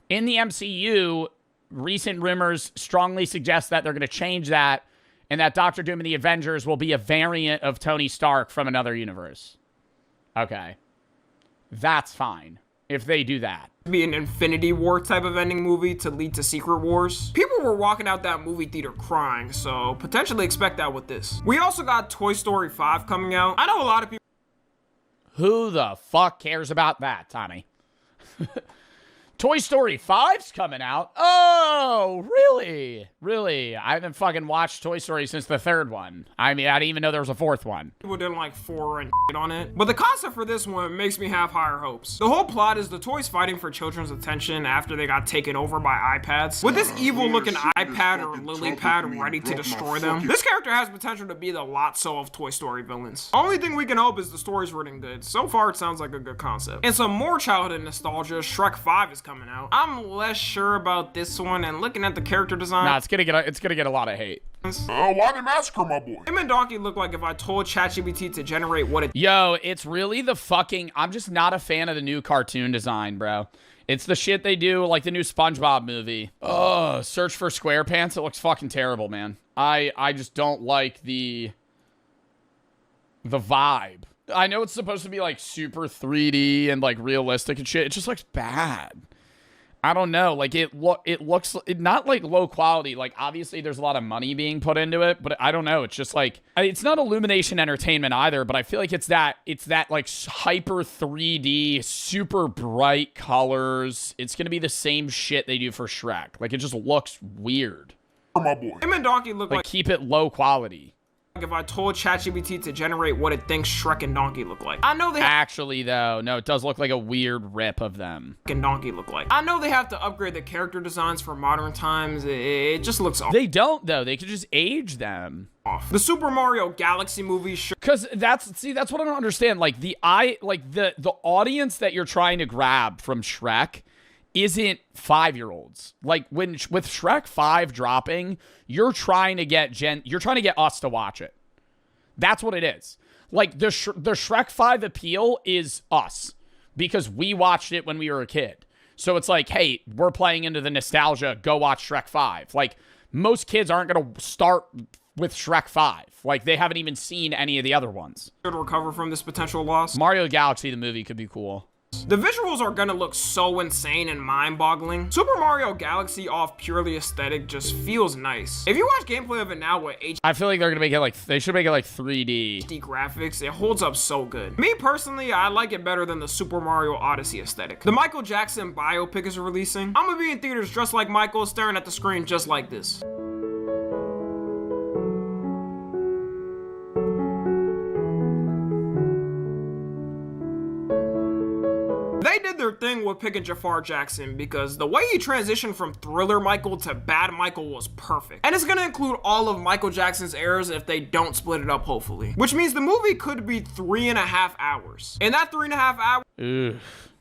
In the MCU, recent rumors strongly suggest that they're going to change that and that Doctor Doom and the Avengers will be a variant of Tony Stark from another universe. Okay. That's fine if they do that. Be an Infinity War type of ending movie to lead to Secret Wars. People were walking out that movie theater crying, so potentially expect that with this. We also got Toy Story 5 coming out. I know a lot of people— Who the fuck cares about that, Tommy? Toy Story 5's coming out? Oh, really? Really? I haven't fucking watched Toy Story since the third one. I mean, I didn't even know there was a fourth one. People didn't like 4 and on it. But the concept for this one makes me have higher hopes. The whole plot is the toys fighting for children's attention after they got taken over by iPads. With this evil looking iPad or lily pad ready to destroy them, this character has potential to be the Lotso of Toy Story villains. Only thing we can hope is the story's written good. So far, it sounds like a good concept. And some more childhood nostalgia, Shrek 5 is coming out. I'm less sure about this one, and looking at the character design— Nah, it's gonna get a lot of hate. Why they massacre my boy? Him and Donkey look like if I told ChatGPT to generate what it— Yo, it's really the fucking— I'm just not a fan of the new cartoon design, bro. It's the shit they do, like the new SpongeBob movie. Oh, Search for SquarePants. It looks fucking terrible, man. I just don't like the vibe. I know it's supposed to be like super 3D and like realistic and shit. It just looks bad. I don't know. Like it looks not like low quality. Like obviously there's a lot of money being put into it, but I don't know. It's just like, it's not Illumination Entertainment either, but I feel like it's that like hyper 3D, super bright colors. It's going to be the same shit they do for Shrek. Like it just looks weird. My boy. Him and Donkey look like keep it low quality. if I told ChatGPT to generate what it thinks Shrek and Donkey look like. I know they Actually, though, no, it does look like a weird rip of them. and Donkey look like. I know they have to upgrade the character designs for modern times. It just looks They don't, though. They could just age them. off. The Super Mario Galaxy movie Because that's what I don't understand. Like, the audience that you're trying to grab from Shrek isn't 5-year-olds. Like, with Shrek 5 dropping, you're trying to get us to watch it. That's what it is. Like, the Shrek 5 appeal is us, because we watched it when we were a kid. So it's like, hey, we're playing into the nostalgia, go watch Shrek 5. Like, most kids aren't going to start with Shrek 5. Like, they haven't even seen any of the other ones. should recover from this potential loss. Mario Galaxy, the movie, could be cool. The visuals are gonna look so insane and mind-boggling. Super Mario Galaxy off purely aesthetic just feels nice. If you watch gameplay of it now with I feel like they're gonna make it like, they should make it like 3D. HD graphics, it holds up so good. Me personally, I like it better than the Super Mario Odyssey aesthetic. The Michael Jackson biopic is releasing. I'm gonna be in theaters dressed like Michael, staring at the screen just like this. They did their thing with picking Jafar Jackson because the way he transitioned from Thriller Michael to Bad Michael was perfect. And it's gonna include all of Michael Jackson's eras if they don't split it up, hopefully. Which means the movie could be 3.5 hours. In that 3.5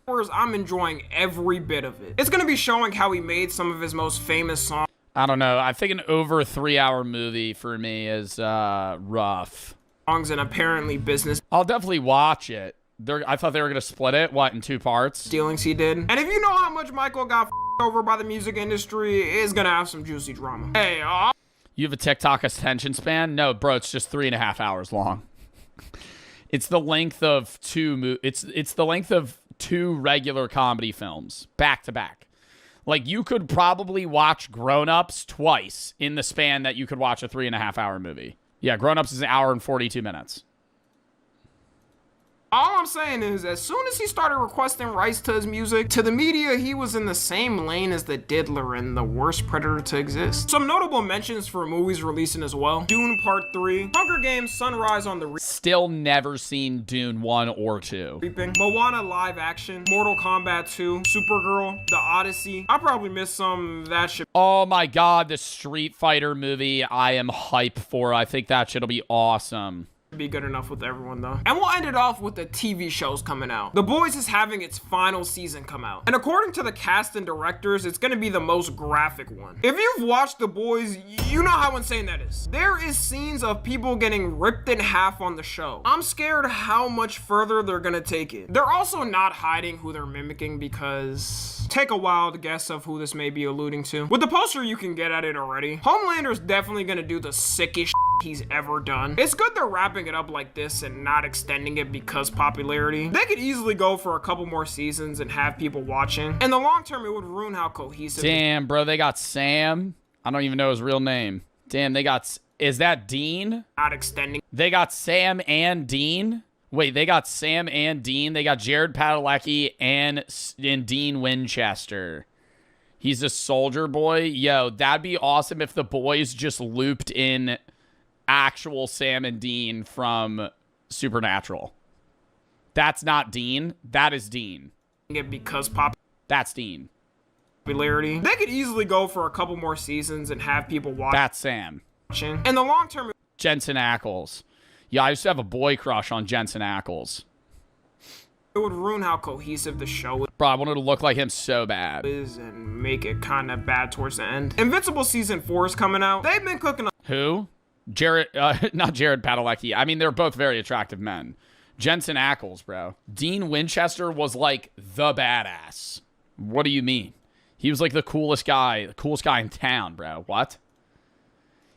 hours, I'm enjoying every bit of it. It's gonna be showing how he made some of his most famous songs. I don't know. I think an over 3-hour movie for me is rough. And apparently business I'll definitely watch it. I thought they were gonna split it, what, in 2 parts? dealings he did. And if you know how much Michael got over by the music industry, it's gonna have some juicy drama. Hey, You have a TikTok attention span? No, bro, it's just 3.5 hours long. It's the length of it's the length of 2 regular comedy films back to back. Like, you could probably watch Grown Ups twice in the span that you could watch a 3.5-hour movie. Yeah, Grown Ups is 1 hour and 42 minutes. all I'm saying is, as soon as he started requesting rights to his music, to the media, he was in the same lane as the Diddler and the worst predator to exist. Some notable mentions for movies releasing as well: Dune Part 3, Hunger Games Sunrise on the Still never seen Dune 1 or 2. Reaping, Moana live action, Mortal Kombat 2, Supergirl, The Odyssey. I probably missed some. That shit Oh my god, the Street Fighter movie I am hype for. I think that shit'll be awesome. be good enough with everyone though. And we'll end it off with the TV shows coming out. The Boys is having its final season come out. And according to the cast and directors, it's gonna be the most graphic one. If you've watched The Boys, you know how insane that is. There is scenes of people getting ripped in half on the show. I'm scared how much further they're gonna take it. They're also not hiding who they're mimicking because take a wild guess of who this may be alluding to. With the poster, you can get at it already. Homelander's definitely gonna do the sickest he's ever done. It's good they're wrapping it up like this and not extending it because popularity. They could easily go for a couple more seasons and have people watching. In the long term, it would ruin how cohesive. Damn, bro, they got Sam. I don't even know his real name. Damn, they got... Is that Dean? Not extending. They got Sam and Dean? Wait, they got Sam and Dean? They got Jared Padalecki and Dean Winchester. He's a soldier boy? Yo, that'd be awesome if the Boys just looped in actual Sam and Dean from Supernatural. That's not Dean. That is Dean. Because That's Dean. popularity. They could easily go for a couple more seasons and have people That's Sam. watching. In the long term, Jensen Ackles. Yeah, I used to have a boy crush on Jensen Ackles. it would ruin how cohesive the show Bro, I wanted to look like him so bad. is and make it kind of bad towards the end. Invincible Season 4 is coming out. They've been cooking Who? Jared, not Jared Padalecki. I mean, they're both very attractive men. Jensen Ackles, bro. Dean Winchester was like the badass. What do you mean? He was like the coolest guy in town, bro. What?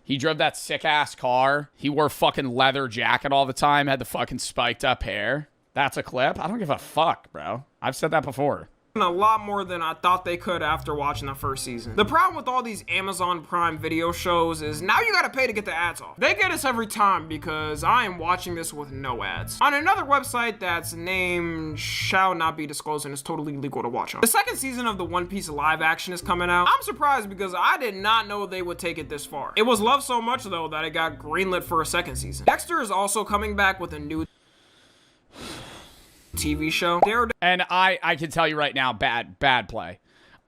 He drove that sick-ass car. He wore fucking leather jacket all the time, had the fucking spiked up hair. That's a clip? I don't give a fuck, bro. I've said that before. a lot more than I thought they could after watching the first season. The problem with all these Amazon Prime Video shows is now you gotta pay to get the ads off. They get us every time because I am watching this with no ads. On another website that's named shall not be disclosed and is totally legal to watch on. The second season of the One Piece live action is coming out. I'm surprised because I did not know they would take it this far. It was loved so much though that it got greenlit for a second season. Dexter is also coming back with a new TV show. And I can tell you right now, bad play.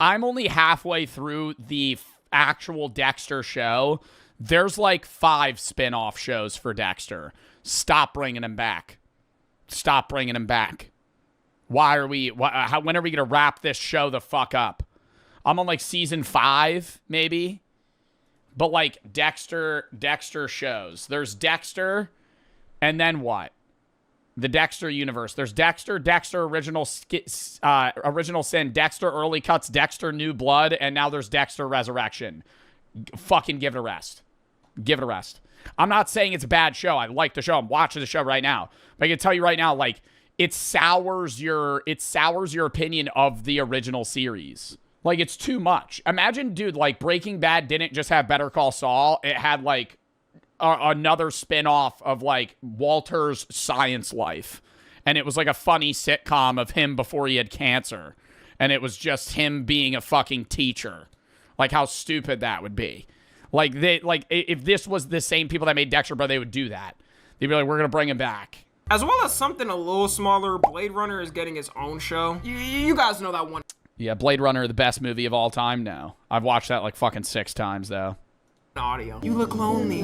I'm only halfway through the actual Dexter show. There's like 5 spin-off shows for Dexter. Stop bringing him back. Stop bringing him back. Why are we, when are we going to wrap this show the fuck up? I'm on like season 5, maybe. But like Dexter shows. There's Dexter, and then what? The Dexter universe. There's Dexter Original Sin, Dexter Early Cuts, Dexter New Blood, and now there's Dexter Resurrection. Fucking give it a rest. Give it a rest. I'm not saying it's a bad show. I like the show. I'm watching the show right now. But I can tell you right now, like, it sours your opinion of the original series. Like, it's too much. Imagine, dude, like, Breaking Bad didn't just have Better Call Saul. It had, like, another spin-off of, like, Walter's science life. And it was, like, a funny sitcom of him before he had cancer. And it was just him being a fucking teacher. Like, how stupid that would be. Like, if this was the same people that made Dexter, bro, they would do that. They'd be like, we're going to bring him back. As well as something a little smaller, Blade Runner is getting its own show. You guys know that one. Yeah, Blade Runner, the best movie of all time now. I've watched that like fucking 6 times, though. Audio. You look lonely.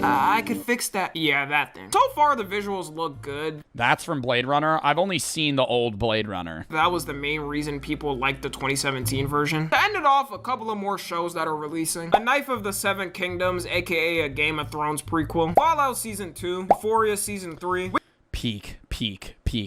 I could fix that. Yeah, that thing. So far, the visuals look good. That's from Blade Runner? I've only seen the old Blade Runner. That was the main reason people liked the 2017 version. To end it off, a couple of more shows that are releasing. A Knife of the Seven Kingdoms, aka a Game of Thrones prequel. Fallout Season 2. Euphoria Season 3. Peak.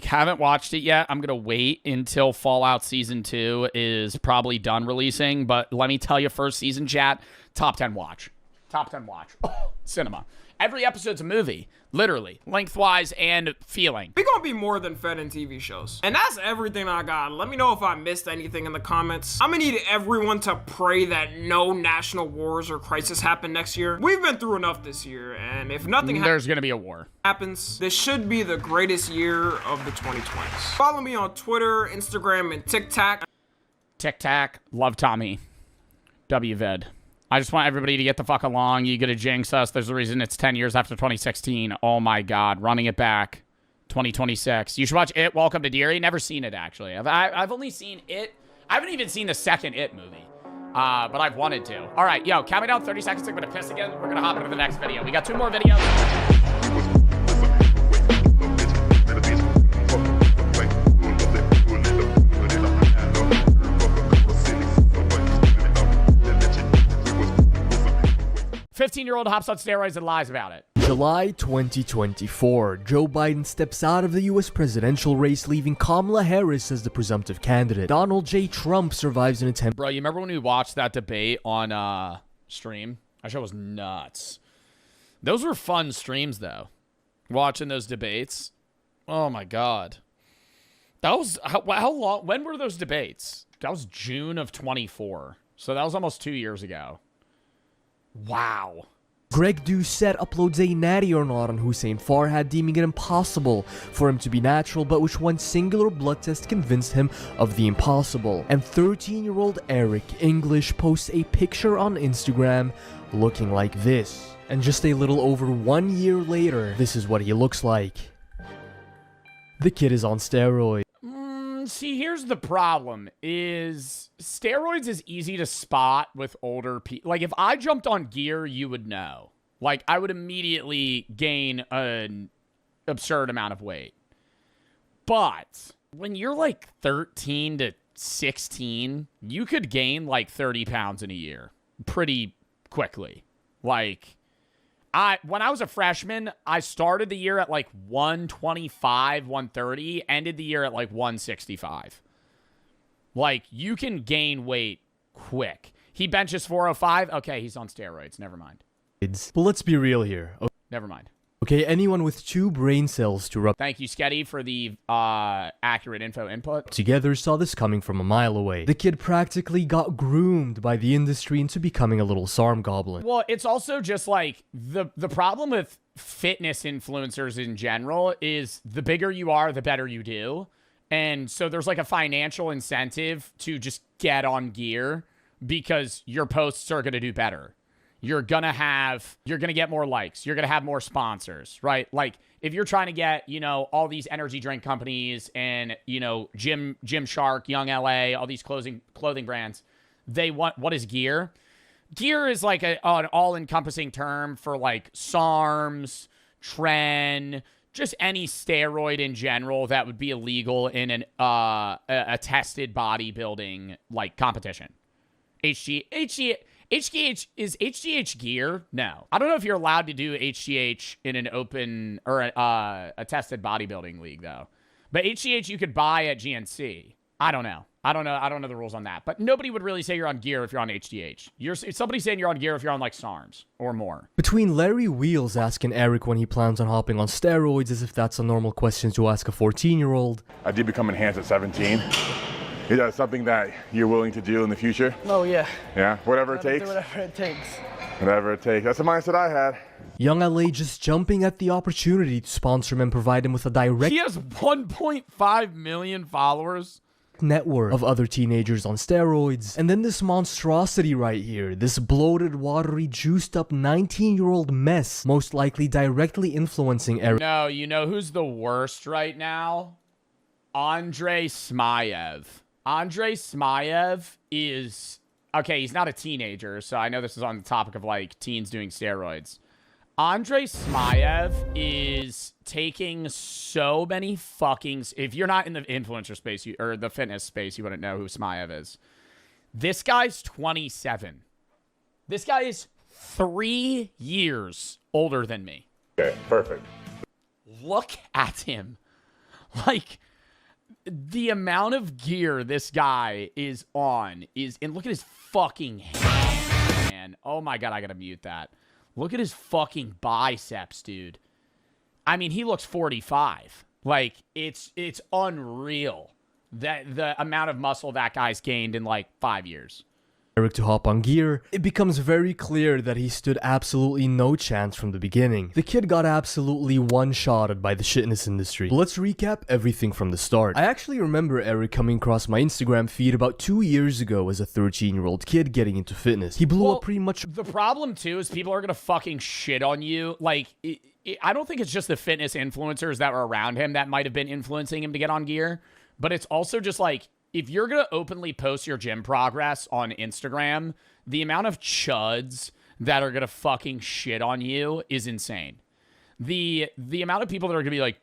Haven't watched it yet. I'm going to wait until Fallout Season 2 is probably done releasing. But let me tell you, first season chat, top 10 watch. Top 10 watch. Oh, cinema. Every episode's a movie. Literally. Lengthwise and feeling. We gonna be more than fed in TV shows. And that's everything I got. Let me know if I missed anything in the comments. I'm gonna need everyone to pray that no national wars or crisis happen next year. We've been through enough this year, and if nothing There's gonna be a war. happens, this should be the greatest year of the 2020s. Follow me on Twitter, Instagram, and TikTok. Tic-tac. Love Tommy. WVED. I just want everybody to get the fuck along. You gonna jinx us. There's a reason it's 10 years after 2016. Oh my God. Running it back. 2026. You should watch It, Welcome to Deary. Never seen it, actually. I've only seen It. I haven't even seen the second It movie. But I've wanted to. All right, yo, count me down 30 seconds. I'm gonna piss again. We're gonna hop into the next video. We got 2 more videos. A 15-year-old hops on steroids and lies about it. July 2024, Joe Biden steps out of the US presidential race, leaving Kamala Harris as the presumptive candidate. Donald J. Trump survives an attempt. Bro, you remember when we watched that debate on stream? That show was nuts. Those were fun streams, though. Watching those debates. Oh, my God. That was, how long, when were those debates? That was June of 24. So that was almost 2 years ago. Wow. Greg Doucette uploads a natty or not on Hussein Farhad, deeming it impossible for him to be natural, but which one singular blood test convinced him of the impossible. And 13-year-old Eric English posts a picture on Instagram looking like this. And just a little over 1 year later, this is what he looks like. The kid is on steroids. See, here's the problem, is steroids is easy to spot with older people. Like, if I jumped on gear, you would know. Like, I would immediately gain an absurd amount of weight. But when you're, like, 13 to 16, you could gain, like, 30 pounds in a year pretty quickly. Like, when I was a freshman, I started the year at like 125, 130, ended the year at like 165. Like, you can gain weight quick. He benches 405. Okay, he's on steroids. Never mind. But let's be real here. Never mind. Okay, anyone with 2 brain cells to rub Thank you, Sketty, for the accurate info input. together saw this coming from a mile away. The kid practically got groomed by the industry into becoming a little SARM goblin. Well, it's also just like the problem with fitness influencers in general is the bigger you are, the better you do. And so there's like a financial incentive to just get on gear because your posts are going to do better. You're going to get more likes. You're going to have more sponsors, right? Like, if you're trying to get, you know, all these energy drink companies and, you know, Gymshark, Young LA, all these clothing brands, they want, what is gear? Gear is like an all-encompassing term for like SARMs, Tren, just any steroid in general that would be illegal in an a tested bodybuilding like competition. HGH, is HGH gear? No. I don't know if you're allowed to do HGH in an open or a tested bodybuilding league, though. But HGH you could buy at GNC. I don't know. I don't know the rules on that. But nobody would really say you're on gear if you're on HGH. Somebody's saying you're on gear if you're on like SARMs or more. Between Larry Wheels asking Eric when he plans on hopping on steroids as if that's a normal question to ask a 14-year-old. I did become enhanced at 17. Is that something that you're willing to do in the future? Oh, yeah. Yeah, whatever it takes? Whatever it takes. Whatever it takes. That's the mindset I had. Young LA just jumping at the opportunity to sponsor him and provide him with a direct He has 1.5 million followers. network of other teenagers on steroids. And then this monstrosity right here, this bloated, watery, juiced up 19-year-old mess, most likely directly influencing Eric. No, you know who's the worst right now? Andrei Smayev. Andrei Smayev is... Okay, he's not a teenager, so I know this is on the topic of, like, teens doing steroids. Andrei Smayev is taking so many fucking... If you're not in the influencer space, or the fitness space, you wouldn't know who Smayev is. This guy's 27. This guy is 3 years older than me. Okay, perfect. Look at him. Like, the amount of gear this guy is on is... And look at his fucking hands, man. Oh my God, I gotta mute that. Look at his fucking biceps, dude. I mean, he looks 45. Like, it's unreal that the amount of muscle that guy's gained in like 5 years. Eric to hop on gear, it becomes very clear that he stood absolutely no chance from the beginning. The kid got absolutely one-shotted by the shitness industry. But let's recap everything from the start. I actually remember Eric coming across my Instagram feed about 2 years ago as a 13-year-old kid getting into fitness. He blew up pretty much... The problem, too, is people are gonna fucking shit on you. Like, I don't think it's just the fitness influencers that were around him that might have been influencing him to get on gear, but it's also just like... If you're going to openly post your gym progress on Instagram, the amount of chuds that are going to fucking shit on you is insane. The amount of people that are going to be like,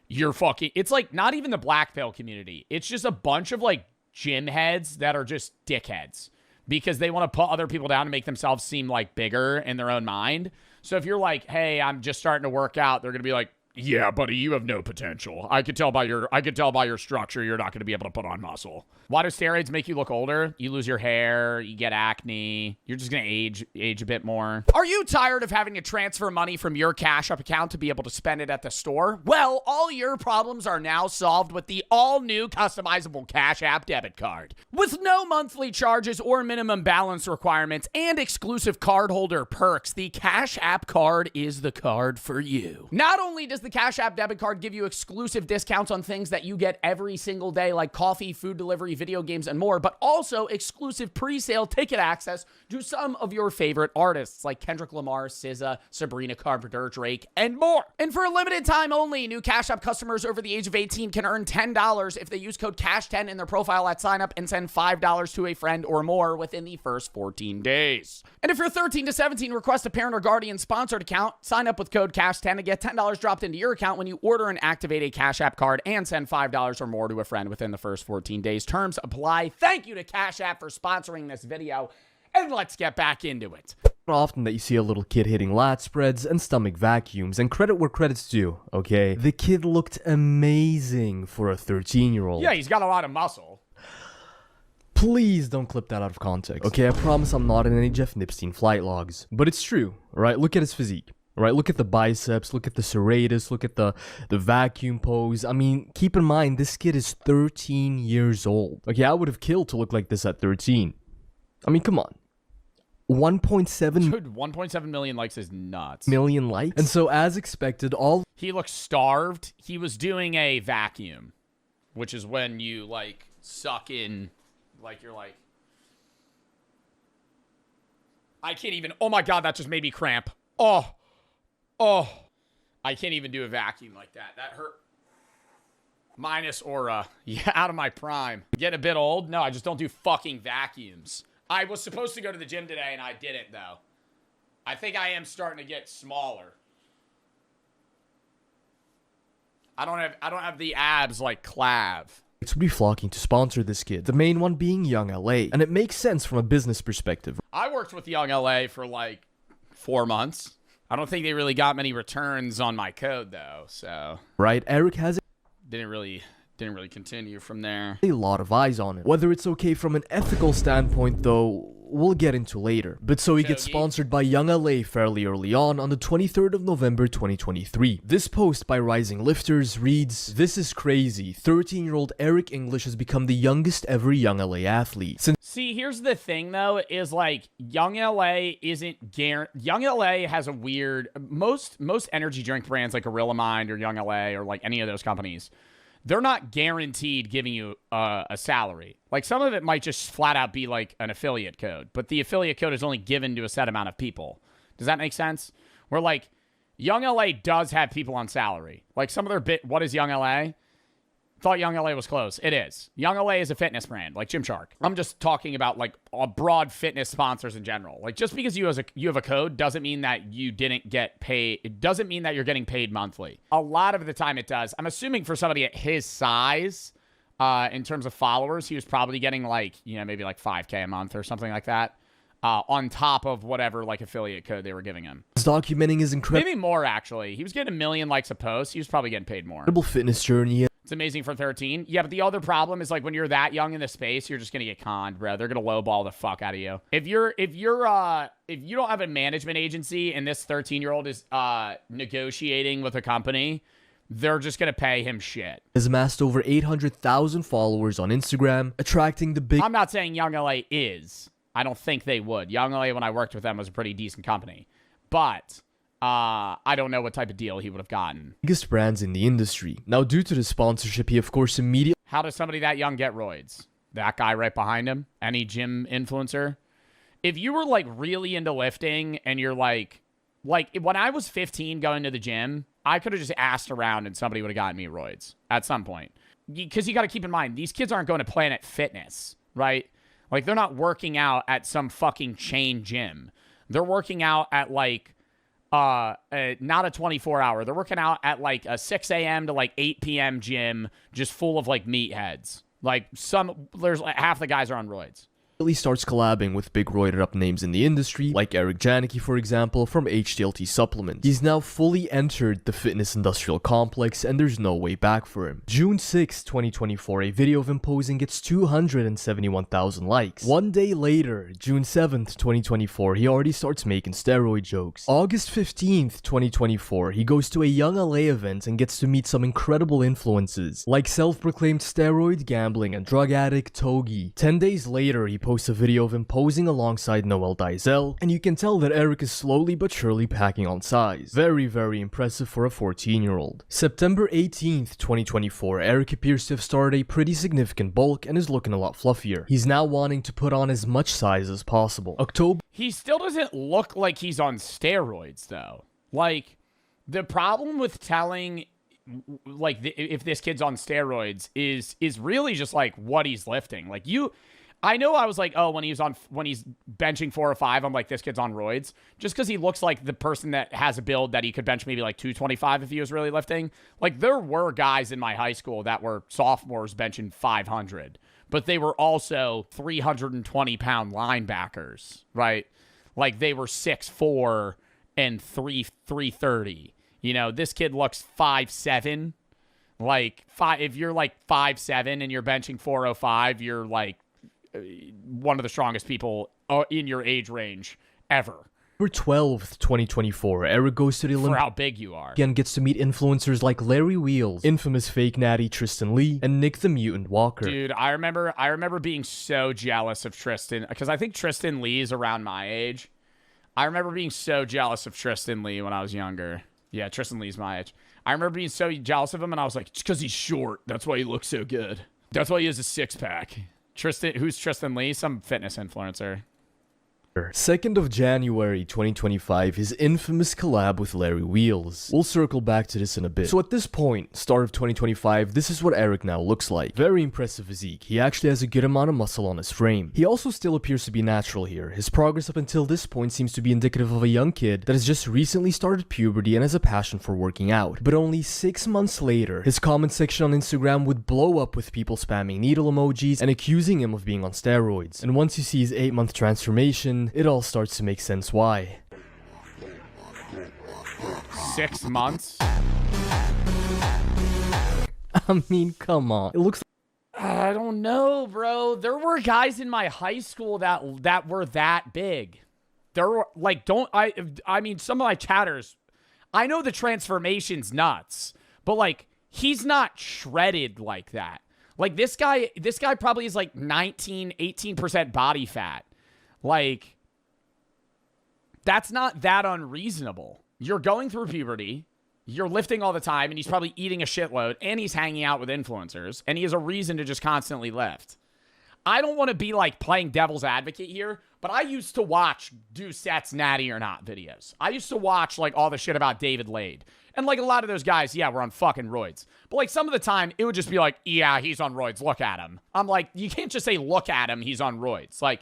you're fucking... It's like not even the black pill community. It's just a bunch of like gym heads that are just dickheads because they want to put other people down and make themselves seem like bigger in their own mind. So if you're like, hey, I'm just starting to work out, they're going to be like, yeah, buddy, you have no potential. I could tell by your structure you're not going to be able to put on muscle. Why do steroids make you look older? You lose your hair, you get acne, you're just going to age a bit more. Are you tired of having to transfer money from your Cash App account to be able to spend it at the store? Well, all your problems are now solved with the all-new customizable Cash App debit card. With no monthly charges or minimum balance requirements and exclusive cardholder perks, the Cash App card is the card for you. Not only does the Cash App debit card give you exclusive discounts on things that you get every single day, like coffee, food delivery, video games, and more, but also exclusive pre-sale ticket access to some of your favorite artists, like Kendrick Lamar, SZA, Sabrina Carpenter, Drake, and more. And for a limited time only, new Cash App customers over the age of 18 can earn $10 if they use code CASH10 in their profile at sign up and send $5 to a friend or more within the first 14 days. And if you're 13 to 17, request a parent or guardian sponsored account, sign up with code CASH10 to get $10 dropped into your account when you order and activate a Cash App card and send $5 or more to a friend within the first 14 days. Terms apply. Thank you to Cash App for sponsoring this video, and let's get back into it. Often that you see a little kid hitting lat spreads and stomach vacuums, and credit where credit's due, okay? The kid looked amazing for a 13-year-old. Yeah, he's got a lot of muscle. Please don't clip that out of context. Okay, I promise I'm not in any Jeff Nipstein flight logs. But it's true, right? Look at his physique. Right, look at the biceps, look at the serratus, look at the vacuum pose. I mean, keep in mind, this kid is 13 years old. Okay, I would have killed to look like this at 13. I mean, come on. 1.7 Dude, 1.7 million likes is nuts. million likes. And so, as expected, all... He looks starved. He was doing a vacuum, which is when you, like, suck in, like, you're like... I can't even... Oh my God, that just made me cramp. Oh, I can't even do a vacuum like that. That hurt. Minus aura. Yeah, out of my prime. Getting a bit old? No, I just don't do fucking vacuums. I was supposed to go to the gym today, and I didn't, though. I think I am starting to get smaller. I don't have the abs like Clav. It's be flocking to sponsor this kid, the main one being Young LA. And it makes sense from a business perspective. I worked with Young LA for like 4 months. I don't think they really got many returns on my code, though, so... Right, Eric has... Didn't really didn't really continue from there. A lot of eyes on him. Whether it's okay from an ethical standpoint, though, we'll get into later. But so he gets sponsored by Young LA fairly early on the 23rd of November 2023. This post by Rising Lifters reads, "This is crazy. 13-year-old Eric English has become the youngest ever Young LA athlete. See, here's the thing, though, is like Young LA isn't guaranteed. Young LA has a weird... Most energy drink brands like Gorilla Mind or Young LA or like any of those companies, they're not guaranteed giving you a salary. Like some of it might just flat out be like an affiliate code, but the affiliate code is only given to a set amount of people. Does that make sense? Where like Young LA does have people on salary. Like some of their what is Young LA? Thought Young LA was close. It is. Young LA is a fitness brand, like Gymshark. I'm just talking about like broad fitness sponsors in general. Like just because you have a code doesn't mean that you didn't get paid. It doesn't mean that you're getting paid monthly. A lot of the time it does. I'm assuming for somebody at his size, in terms of followers, he was probably getting like, maybe like $5K a month or something like that. On top of whatever like affiliate code they were giving him. Documenting his maybe more actually. He was getting 1 million likes a post. He was probably getting paid more. incredible fitness journey. It's amazing for 13. Yeah, but the other problem is like when you're that young in the space, you're just gonna get conned, bro. They're gonna lowball the fuck out of you. If you don't have a management agency and this 13-year-old is negotiating with a company, they're just gonna pay him shit. Has amassed over 800,000 followers on Instagram, attracting the big... I'm not saying Young LA is. I don't think they would. Young LA, when I worked with them, was a pretty decent company. But I don't know what type of deal he would have gotten. Biggest brands in the industry. Now, due to the sponsorship, he of course immediately... How does somebody that young get roids? That guy right behind him? Any gym influencer? If you were like really into lifting and you're like when I was 15 going to the gym, I could have just asked around and somebody would have gotten me roids at some point. Because you got to keep in mind, these kids aren't going to Planet Fitness, right? Like, they're not working out at some fucking chain gym. They're working out at, like, not a 24-hour. They're working out at, like, a 6 a.m. to, like, 8 p.m. gym just full of, like, meatheads. Like, there's half the guys are on roids. Starts collabing with big roided up names in the industry, like Eric Janicki, for example, from HTLT Supplements. He's now fully entered the fitness industrial complex, and there's no way back for him. June 6, 2024, a video of him posing gets 271,000 likes. One day later, June 7th, 2024, he already starts making steroid jokes. August 15th, 2024, he goes to a Young LA event and gets to meet some incredible influences, like self-proclaimed steroid, gambling, and drug addict Togi. 10 days later, he posts a video of him posing alongside Noel Dizel, and you can tell that Eric is slowly but surely packing on size. Very, very impressive for a 14-year-old. September 18th, 2024, Eric appears to have started a pretty significant bulk and is looking a lot fluffier. He's now wanting to put on as much size as possible. October. He still doesn't look like he's on steroids, though. Like, the problem with telling... like, if this kid's on steroids is really just, like, what he's lifting. Like, I know I was like, oh, when he's benching 405, I'm like, this kid's on roids. Just because he looks like the person that has a build that he could bench maybe like 225 if he was really lifting. Like, there were guys in my high school that were sophomores benching 500, but they were also 320-pound linebackers, right? Like, they were 6'4" and 330. You know, this kid looks 5'7". Like, if you're like 5'7" and you're benching 405, you're like one of the strongest people in your age range ever. October 12th, 2024, Eric goes to the Olympics. For how big you are. Again, gets to meet influencers like Larry Wheels, infamous fake natty Tristan Lee, and Nick the Mutant Walker. Dude, I remember being so jealous of Tristan, because I think Tristan Lee is around my age. I remember being so jealous of Tristan Lee when I was younger. Yeah, Tristan Lee's my age. I remember being so jealous of him, and I was like, it's because he's short. That's why he looks so good. That's why he has a six-pack. Who's Tristan Lee? Some fitness influencer. 2nd of January 2025, his infamous collab with Larry Wheels. We'll circle back to this in a bit. So at this point, start of 2025, this is what Eric now looks like. Very impressive physique. He actually has a good amount of muscle on his frame. He also still appears to be natural here. His progress up until this point seems to be indicative of a young kid that has just recently started puberty and has a passion for working out. But only 6 months later, his comment section on Instagram would blow up with people spamming needle emojis and accusing him of being on steroids. And once you see his 8-month transformation, it all starts to make sense why. 6 months? I mean, come on. It looks I don't know, bro. There were guys in my high school that were that big. There were like I mean some of my chatters, I know the transformation's nuts, but like he's not shredded like that. Like this guy probably is like 18% body fat. Like that's not that unreasonable. You're going through puberty. You're lifting all the time, and he's probably eating a shitload, and he's hanging out with influencers, and he has a reason to just constantly lift. I don't want to be, like, playing devil's advocate here, but I used to watch Doucette's Natty or Not videos. I used to watch, like, all the shit about David Lade. And, like, a lot of those guys, yeah, were on fucking roids. But, like, some of the time, it would just be like, yeah, he's on roids, look at him. I'm like, you can't just say, look at him, he's on roids. Like,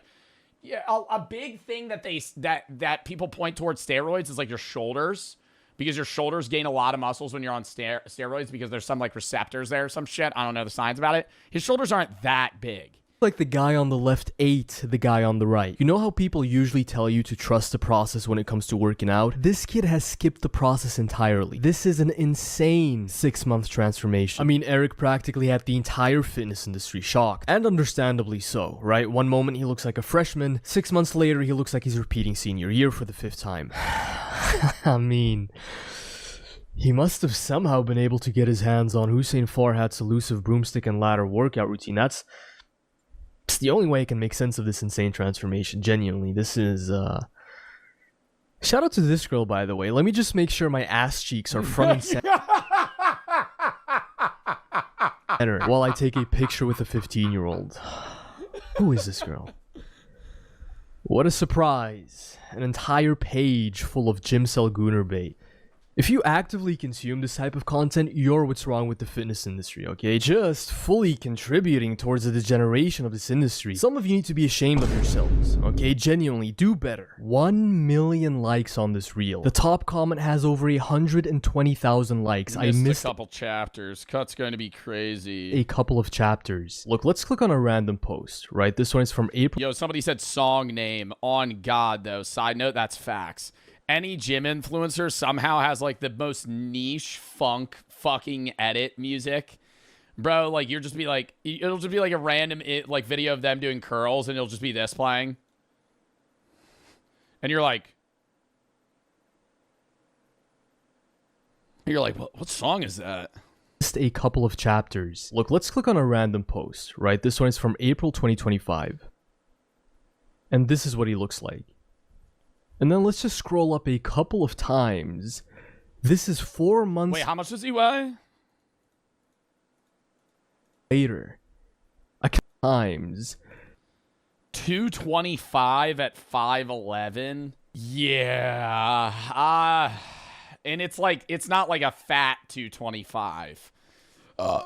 yeah, a big thing that people point towards steroids is, like, your shoulders. Because your shoulders gain a lot of muscles when you're on steroids because there's some, like, receptors there or some shit. I don't know the science about it. His shoulders aren't that big. like the guy on the left ate the guy on the right. You know how people usually tell you to trust the process when it comes to working out? This kid has skipped the process entirely. This is an insane 6-month transformation. I mean, Eric practically had the entire fitness industry shocked. And understandably so, right? One moment he looks like a freshman, 6 months later he looks like he's repeating senior year for the 5th time. I mean, he must have somehow been able to get his hands on Hussein Farhad's elusive broomstick and ladder workout routine. That's the only way I can make sense of this insane transformation. Genuinely, this is, shout out to this girl, by the way. Let me just make sure my ass cheeks are front and center while I take a picture with a 15-year-old. Who is this girl? What a surprise. An entire page full of gym cell gooner bait. If you actively consume this type of content, you're what's wrong with the fitness industry, okay? Just fully contributing towards the degeneration of this industry. Some of you need to be ashamed of yourselves, okay? Genuinely, do better. 1 million likes on this reel. The top comment has over 120,000 likes. I missed a couple chapters. Cut's going to be crazy. A couple of chapters. Look, let's click on a random post, right? This one is from April. Yo, somebody said song name. On God, though. Side note, that's facts. Any gym influencer somehow has like the most niche funk fucking edit music. Bro, like you'll just be like, it'll just be like a random like video of them doing curls and it'll just be this playing. And you're like, what song is that? Just a couple of chapters. Look, let's click on a random post, right? This one is from April 2025. And this is what he looks like. And then let's just scroll up a couple of times. This is 4 months. Wait, how much does he weigh? Later. Times. 225 at 5'11". Yeah. And it's like, it's not like a fat 225.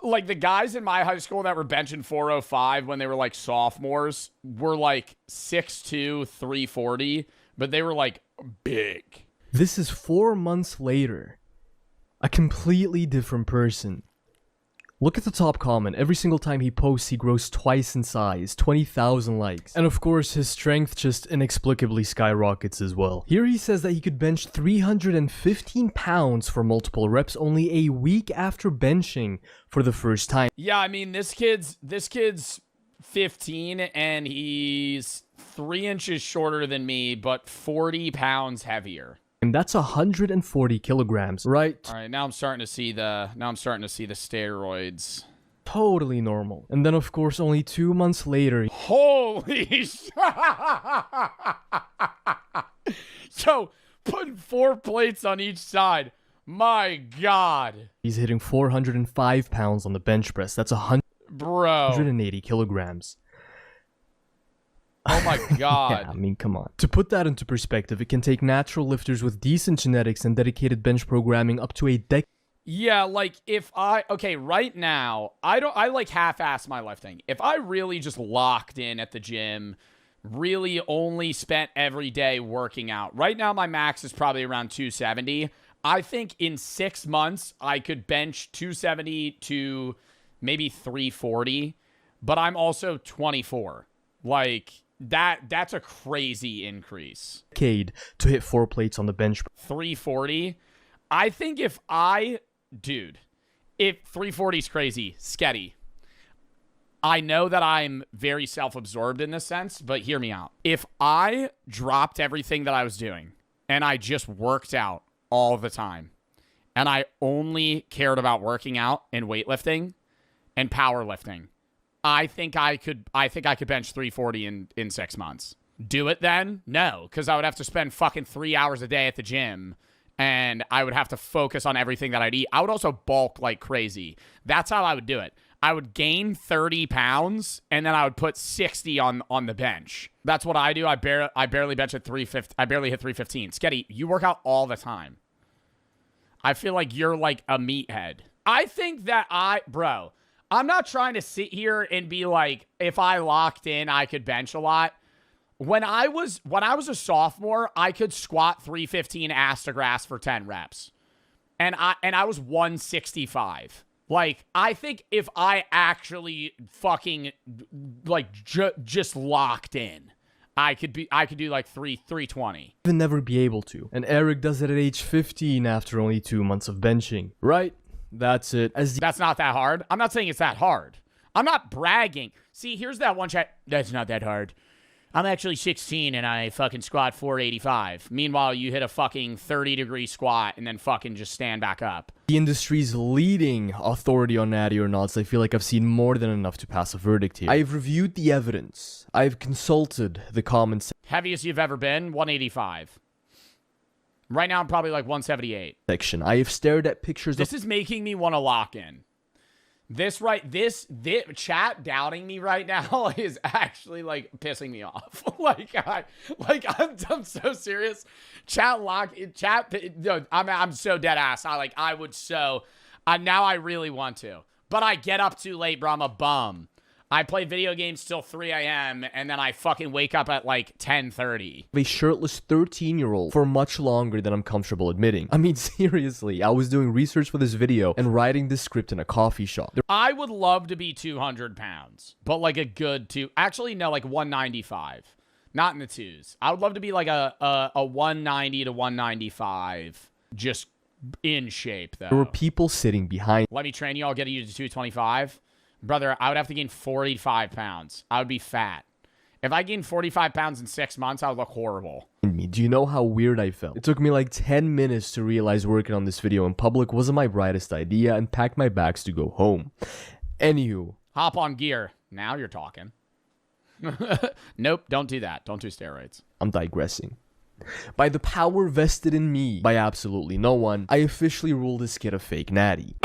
Like the guys in my high school that were benching 405 when they were like sophomores were like 6'2", 340. But they were, like, big. This is 4 months later. A completely different person. Look at the top comment. Every single time he posts, he grows twice in size. 20,000 likes. And of course, his strength just inexplicably skyrockets as well. Here he says that he could bench 315 pounds for multiple reps only a week after benching for the first time. Yeah, I mean, this kid's 15 and he's 3 inches shorter than me, but 40 pounds heavier. And that's 140 kilograms, right? All right, now I'm starting to see the steroids. Totally normal. And then of course, only 2 months later, holy shit! Yo, putting 4 plates on each side. My God. He's hitting 405 pounds on the bench press. That's 180 kilograms. Oh my God. Yeah, I mean, come on. To put that into perspective, it can take natural lifters with decent genetics and dedicated bench programming up to a decade. Yeah, like if right now, I like half-ass my lifting. If I really just locked in at the gym, really only spent every day working out. Right now, my max is probably around 270. I think in 6 months, I could bench 270 to maybe 340, but I'm also 24. Like, that's a crazy increase. To hit 4 plates on the bench. 340. I think if if 340 is crazy, sketty. I know that I'm very self-absorbed in this sense, but hear me out. If I dropped everything that I was doing and I just worked out all the time and I only cared about working out and weightlifting and powerlifting, I think I could bench 340 in 6 months. Do it then? No, because I would have to spend fucking 3 hours a day at the gym and I would have to focus on everything that I'd eat. I would also bulk like crazy. That's how I would do it. I would gain 30 pounds, and then I would put 60 on the bench. That's what I do. I barely bench at 350. I barely hit 315. Sketty, you work out all the time. I feel like you're like a meathead. I think that bro, I'm not trying to sit here and be like, if I locked in, I could bench a lot. When I was a sophomore, I could squat 315 ass to grass for 10 reps. And I was 165. Like, I think if I actually fucking, like, just locked in, I could do, like, 320. Even never be able to. And Eric does it at age 15 after only 2 months of benching. Right? That's it. That's not that hard. I'm not saying it's that hard. I'm not bragging. See, here's that one chat. That's not that hard. I'm actually 16 and I fucking squat 485. Meanwhile, you hit a fucking 30-degree squat and then fucking just stand back up. The industry's leading authority on natty or nots, I feel like I've seen more than enough to pass a verdict here. I've reviewed the evidence. I've consulted the comments. Heaviest you've ever been, 185. Right now, I'm probably like 178. Section. I have stared at pictures. This is making me want to lock in. This chat doubting me right now is actually like pissing me off. I'm so serious. I'm so dead ass. Now I really want to, but I get up too late, bro. I'm a bum. I play video games till 3 a.m. and then I fucking wake up at like 10:30. A shirtless 13-year-old for much longer than I'm comfortable admitting. I mean, seriously, I was doing research for this video and writing this script in a coffee shop. I would love to be 200 pounds, but like a good actually no, like 195. Not in the twos. I would love to be like a 190 to 195, just in shape though. There were people sitting behind. Let me train you, I'll get you to 225. Brother, I would have to gain 45 pounds. I would be fat. If I gained 45 pounds in 6 months, I would look horrible. Do you know how weird I felt? It took me like 10 minutes to realize working on this video in public wasn't my brightest idea and packed my bags to go home. Anywho. Hop on gear. Now you're talking. Nope, don't do that. Don't do steroids. I'm digressing. By the power vested in me by absolutely no one, I officially ruled this kid a fake natty.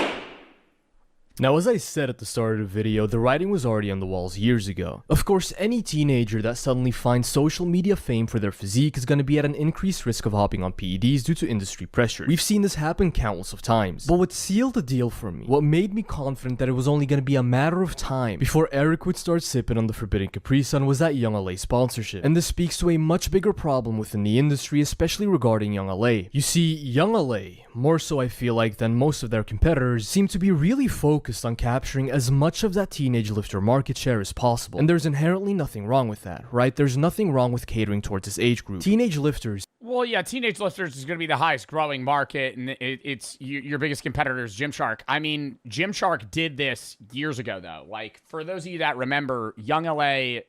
Now, as I said at the start of the video, the writing was already on the walls years ago. Of course, any teenager that suddenly finds social media fame for their physique is going to be at an increased risk of hopping on PEDs due to industry pressure. We've seen this happen countless of times. But what sealed the deal for me, what made me confident that it was only going to be a matter of time before Eric would start sipping on the forbidden Capri Sun was that Young LA sponsorship. And this speaks to a much bigger problem within the industry, especially regarding Young LA. You see, Young LA, more so I feel like than most of their competitors, seem to be really focused on capturing as much of that teenage lifter market share as possible. And there's inherently nothing wrong with that, right? There's nothing wrong with catering towards this age group. Teenage lifters. Well, yeah, teenage lifters is going to be the highest growing market, and it's your biggest competitor is Gymshark. I mean, Gymshark did this years ago, though. Like, for those of you that remember, Young LA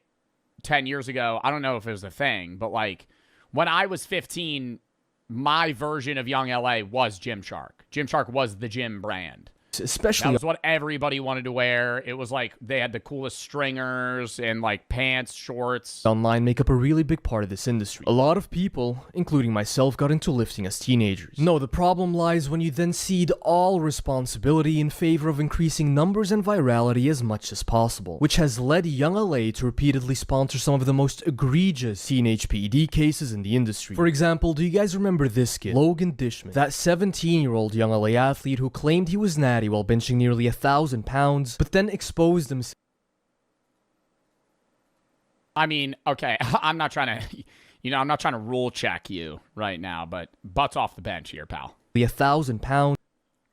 10 years ago, I don't know if it was a thing, but like, when I was 15, my version of Young LA was Gymshark. Gymshark was the gym brand. Especially that was what everybody wanted to wear. It was like they had the coolest stringers and like pants, shorts. Online make up a really big part of this industry. A lot of people, including myself, got into lifting as teenagers. No, the problem lies when you then cede all responsibility in favor of increasing numbers and virality as much as possible, which has led Young LA to repeatedly sponsor some of the most egregious teenage PED cases in the industry. For example, do you guys remember this kid, Logan Dishman, that 17-year-old Young LA athlete who claimed he was natty while benching nearly 1,000 pounds, but then exposed himself. I mean, okay, I'm not trying to rule check you right now, but butts off the bench here, pal. 1,000 pounds.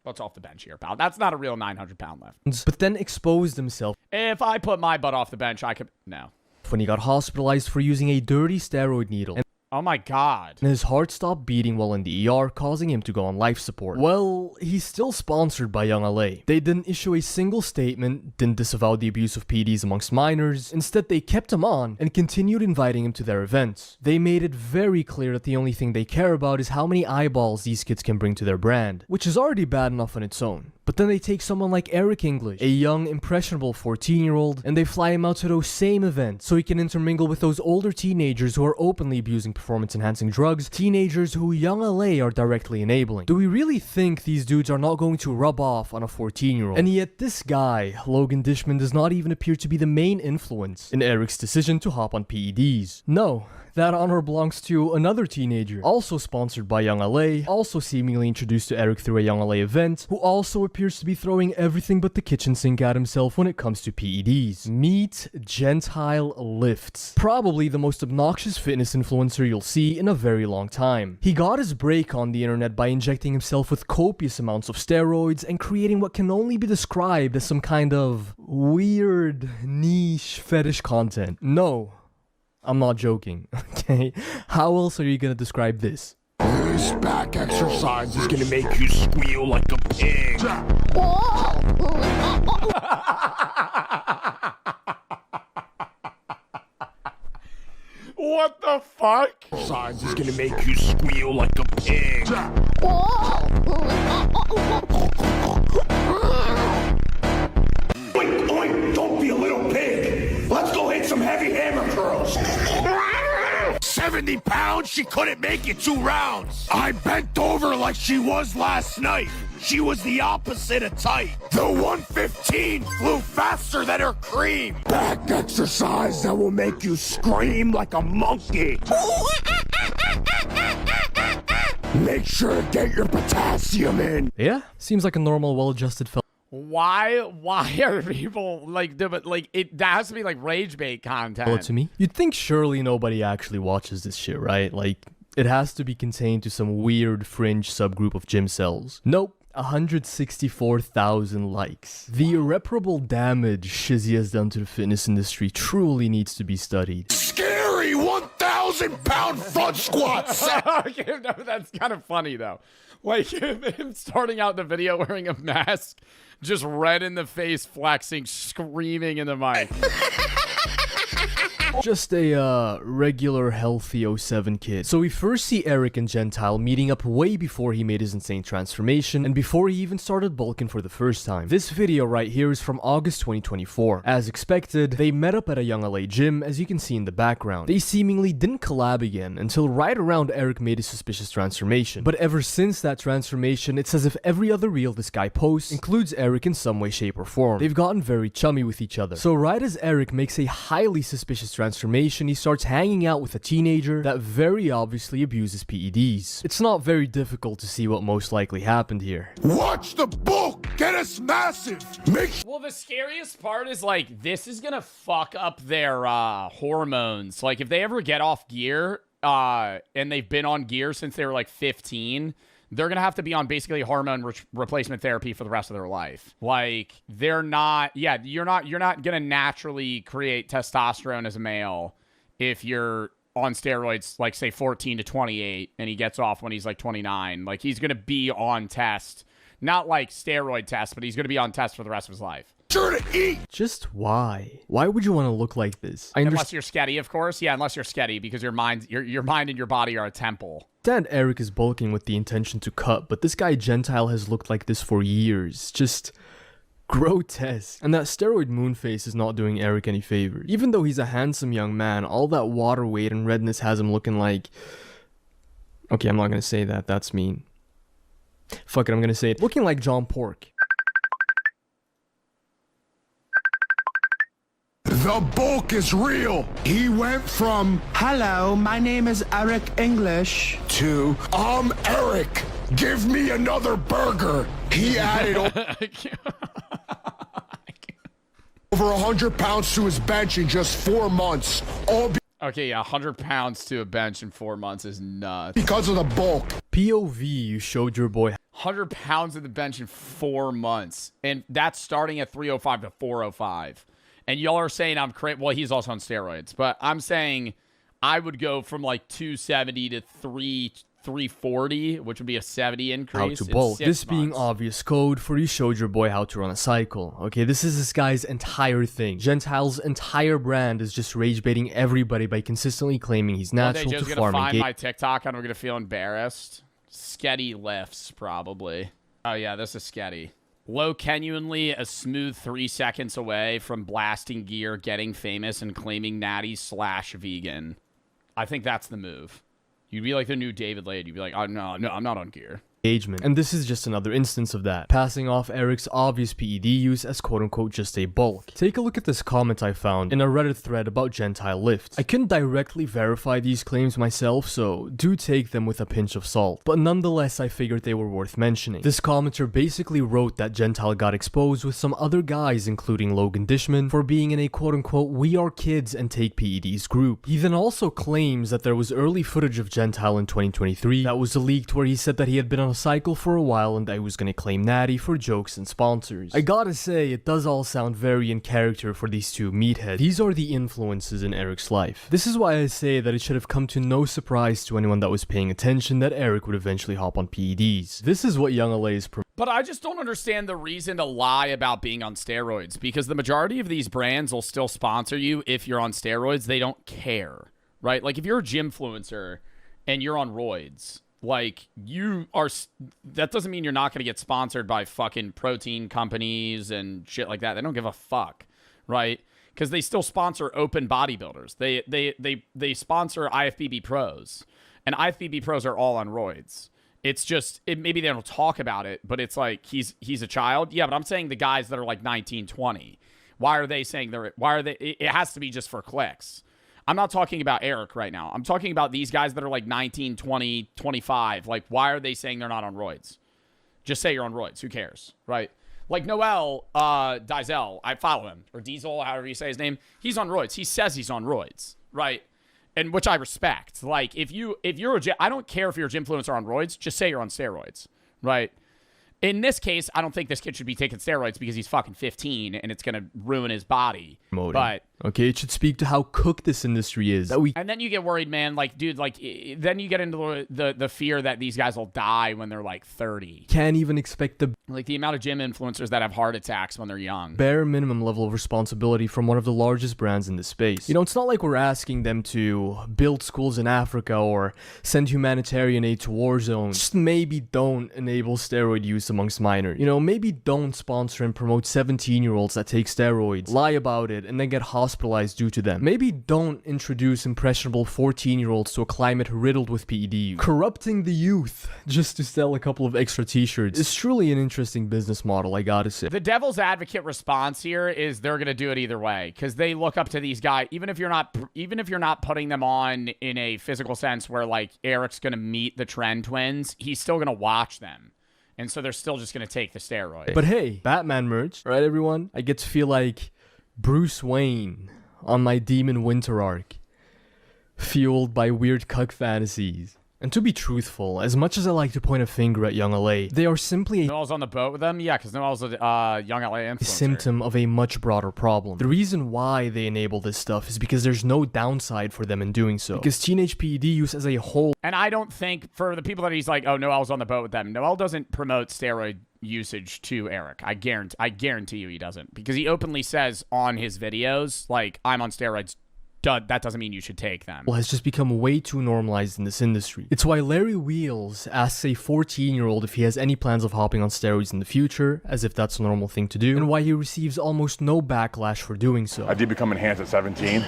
Butts off the bench here, pal. That's not a real 900-pound lift. But then exposed himself. If I put my butt off the bench, I could... No. When he got hospitalized for using a dirty steroid needle. Oh my god. And his heart stopped beating while in the ER, causing him to go on life support. Well, he's still sponsored by Young LA. They didn't issue a single statement, didn't disavow the abuse of PEDs amongst minors. Instead, they kept him on and continued inviting him to their events. They made it very clear that the only thing they care about is how many eyeballs these kids can bring to their brand, which is already bad enough on its own. But then they take someone like Eric English, a young, impressionable 14-year-old, and they fly him out to those same events so he can intermingle with those older teenagers who are openly abusing performance-enhancing drugs, teenagers who Young LA are directly enabling. Do we really think these dudes are not going to rub off on a 14-year-old? And yet this guy, Logan Dishman, does not even appear to be the main influence in Eric's decision to hop on PEDs. No. That honor belongs to another teenager, also sponsored by Young LA, also seemingly introduced to Eric through a Young LA event, who also appears to be throwing everything but the kitchen sink at himself when it comes to PEDs. Meet Gentile Lifts. Probably the most obnoxious fitness influencer you'll see in a very long time. He got his break on the internet by injecting himself with copious amounts of steroids and creating what can only be described as some kind of weird, niche fetish content. No. I'm not joking, okay? How else are you gonna describe this? This back exercise is gonna make you squeal like a pig. What the fuck? Exercise is gonna make you squeal like a pig. Oink, oink, don't be a little pig. Let's go hit some heavy hammer curls. 70 pounds, she couldn't make it 2 rounds. I bent over like she was last night. She was the opposite of tight. The 115 flew faster than her cream. Back exercise that will make you scream like a monkey. Make sure to get your potassium in. Yeah, seems like a normal, well-adjusted fella. Why are people like, but like it that has to be like rage bait content To me, you'd think surely nobody actually watches this shit, right? Like, it has to be contained to some weird fringe subgroup of gym cells. Nope. 164,000 likes. The irreparable damage Shizzy has done to the fitness industry truly needs to be studied. Scary 1,000-pound front squats. Okay, no, that's kind of funny though. Like him starting out the video wearing a mask, just red in the face, flexing, screaming in the mic. Just a regular healthy 07 kid. So we first see Eric and Gentile meeting up way before he made his insane transformation and before he even started bulking for the first time. This video right here is from August 2024. As expected, they met up at a Young LA gym, as you can see in the background. They seemingly didn't collab again until right around Eric made his suspicious transformation. But ever since that transformation, it's as if every other reel this guy posts includes Eric in some way, shape, or form. They've gotten very chummy with each other. So right as Eric makes a highly suspicious transformation, he starts hanging out with a teenager that very obviously abuses PEDs. It's not very difficult to see what most likely happened here. Watch the bulk get us massive. Well, the scariest part is like this is gonna fuck up their hormones. Like if they ever get off gear, and they've been on gear since they were like 15. They're going to have to be on basically hormone replacement therapy for the rest of their life. Like, they're not, yeah, you're not going to naturally create testosterone as a male if you're on steroids, like, say, 14 to 28, and he gets off when he's, like, 29. Like, he's going to be on test. Not, like, steroid test, but he's going to be on test for the rest of his life. Sure to eat. Just why? Why would you want to look like this? Unless you're sketty, of course. Yeah, unless you're sketty, because your mind and your body are a temple. Understand Eric is bulking with the intention to cut, but this guy Gentile has looked like this for years. Just grotesque. And that steroid moon face is not doing Eric any favors. Even though he's a handsome young man, all that water weight and redness has him looking like... Okay, I'm not gonna say that. That's mean. Fuck it, I'm gonna say it. Looking like John Pork. The bulk is real. He went from "Hello, my name is Eric English" to "I'm Eric. Give me another burger." He added over 100 pounds to his bench in just 4 months. Okay, yeah, 100 pounds to a bench in 4 months is nuts. Because of the bulk. POV, you showed your boy 100 pounds at the bench in 4 months. And that's starting at 305 to 405. And y'all are saying I'm crazy. Well, he's also on steroids. But I'm saying I would go from like 270 to 340, which would be a 70 increase. How to bulk. This being months. obvious code for you showed your boy how to run a cycle. Okay, this is this guy's entire thing. Gentile's entire brand is just rage baiting everybody by consistently claiming he's natural Are they to just farm gonna find and my TikTok and we're gonna feel embarrassed? Sketty lifts, probably. Oh yeah, this is Sketty. Low genuinely a smooth 3 seconds away from blasting gear, getting famous, and claiming natty/vegan. I think that's the move. You'd be like the new David Lade. You'd be like, oh, no, I'm not on gear. engagement. And this is just another instance of that, passing off Eric's obvious PED use as quote-unquote just a bulk. Take a look at this comment I found in a Reddit thread about Gentile lifts. I couldn't directly verify these claims myself, so do take them with a pinch of salt, but nonetheless I figured they were worth mentioning. This commenter basically wrote that Gentile got exposed with some other guys including Logan Dishman for being in a quote-unquote we are kids and take PEDs group. He then also claims that there was early footage of Gentile in 2023 that was leaked where he said that he had been on a cycle for a while and that he was gonna claim Natty for jokes and sponsors. I gotta say, it does all sound very in character for these two meatheads. These are the influences in Eric's life. This is why I say that it should have come to no surprise to anyone that was paying attention that Eric would eventually hop on PEDs. This is what Young LA is But I just don't understand the reason to lie about being on steroids, because the majority of these brands will still sponsor you if you're on steroids. They don't care, right? Like if you're a gymfluencer and you're on roids, like you are, that doesn't mean you're not going to get sponsored by fucking protein companies and shit like that. They don't give a fuck, right? Because they still sponsor open bodybuilders. They sponsor IFBB pros, and IFBB pros are all on roids. It's just, maybe they don't talk about it, but it's like, he's a child. Yeah, but I'm saying the guys that are like 19, 20. Why are they saying it has to be just for clicks. I'm not talking about Eric right now. I'm talking about these guys that are like 19, 20, 25. Like, why are they saying they're not on roids? Just say you're on roids. Who cares, right? Like Noel Diesel, I follow him, or Diesel, however you say his name. He's on roids. He says he's on roids, right? And which I respect. Like, if you're I don't care if you're a gymfluencer on roids, just say you're on steroids, right? In this case, I don't think this kid should be taking steroids because he's fucking 15 and it's going to ruin his body. But okay, it should speak to how cooked this industry is. And then you get worried, man. Like, dude, like, then you get into the fear that these guys will die when they're like 30. Can't even expect the amount of gym influencers that have heart attacks when they're young. Bare minimum level of responsibility from one of the largest brands in this space. You know, it's not like we're asking them to build schools in Africa or send humanitarian aid to war zones. Just maybe don't enable steroid use amongst minors. You know, maybe don't sponsor and promote 17-year-olds that take steroids, lie about it, and then get hospitalized due to them. Maybe don't introduce impressionable 14-year-olds to a climate riddled with PED use. Corrupting the youth just to sell a couple of extra t-shirts is truly an interesting business model, I gotta say. The devil's advocate response here is they're gonna do it either way, because they look up to these guys, even if you're not putting them on in a physical sense where like Eric's gonna meet the Trend twins, he's still gonna watch them. And so they're still just going to take the steroid. But hey, Batman merch, right everyone? I get to feel like Bruce Wayne on my Demon Winter arc, fueled by weird cuck fantasies. And to be truthful, as much as I like to point a finger at Young LA, they are simply a Noel's on the boat with them? Yeah, because Noel's a Young LA influencer. Symptom of a much broader problem. The reason why they enable this stuff is because there's no downside for them in doing so. Because teenage PED use as a whole... And I don't think, for the people that he's like, oh, Noel's on the boat with them, Noel doesn't promote steroid usage to Eric. I guarantee you he doesn't. Because he openly says on his videos, like, I'm on steroids. That doesn't mean you should take them. Has just become way too normalized in this industry. It's why Larry Wheels asks a 14-year-old if he has any plans of hopping on steroids in the future, as if that's a normal thing to do, and why he receives almost no backlash for doing so. I did become enhanced at 17.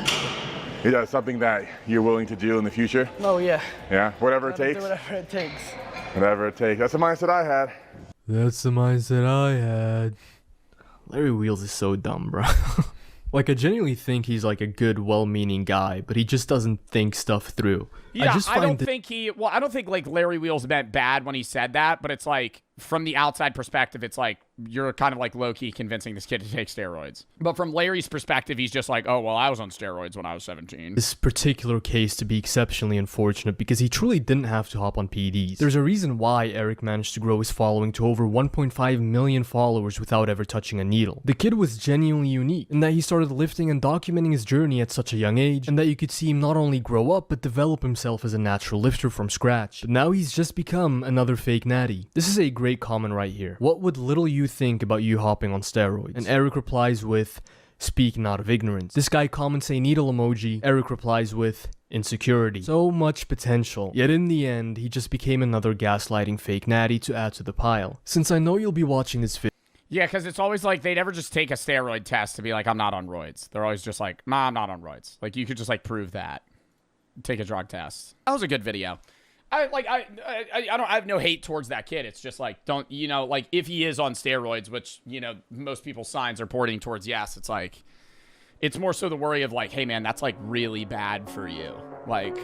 Is that something that you're willing to do in the future? Oh, yeah. Yeah? Whatever it takes? Whatever it takes. Whatever it takes. That's the mindset I had. That's the mindset I had. Larry Wheels is so dumb, bro. Like, I genuinely think he's like a good, well-meaning guy, but he just doesn't think stuff through. Yeah, I don't think like Larry Wheels meant bad when he said that, but it's like, from the outside perspective, it's like, you're kind of like low-key convincing this kid to take steroids. But from Larry's perspective, he's just like, oh, well, I was on steroids when I was 17. This particular case to be exceptionally unfortunate because he truly didn't have to hop on PEDs. There's a reason why Eric managed to grow his following to over 1.5 million followers without ever touching a needle. The kid was genuinely unique in that he started lifting and documenting his journey at such a young age, and that you could see him not only grow up but develop himself as a natural lifter from scratch. But now he's just become another fake natty. This is a great comment right here. What would little you think about you hopping on steroids? And Eric replies with, speaking out of ignorance. This guy comments a needle emoji. Eric replies with, insecurity. So much potential. Yet in the end, he just became another gaslighting fake natty to add to the pile. Since I know you'll be watching this video. Yeah, because it's always like they never just take a steroid test to be like, I'm not on roids. They're always just like, nah, I'm not on roids. Like, you could just like prove that. Take a drug test. That was a good video. I have no hate towards that kid. It's just like, don't, you know, like if he is on steroids, which, you know, most people's signs are pointing towards yes, it's like, it's more so the worry of like, hey man, that's like really bad for you. Like,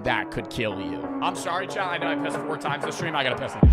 that could kill you. I'm sorry, chat. I know I pissed 4 times this stream. I gotta piss again.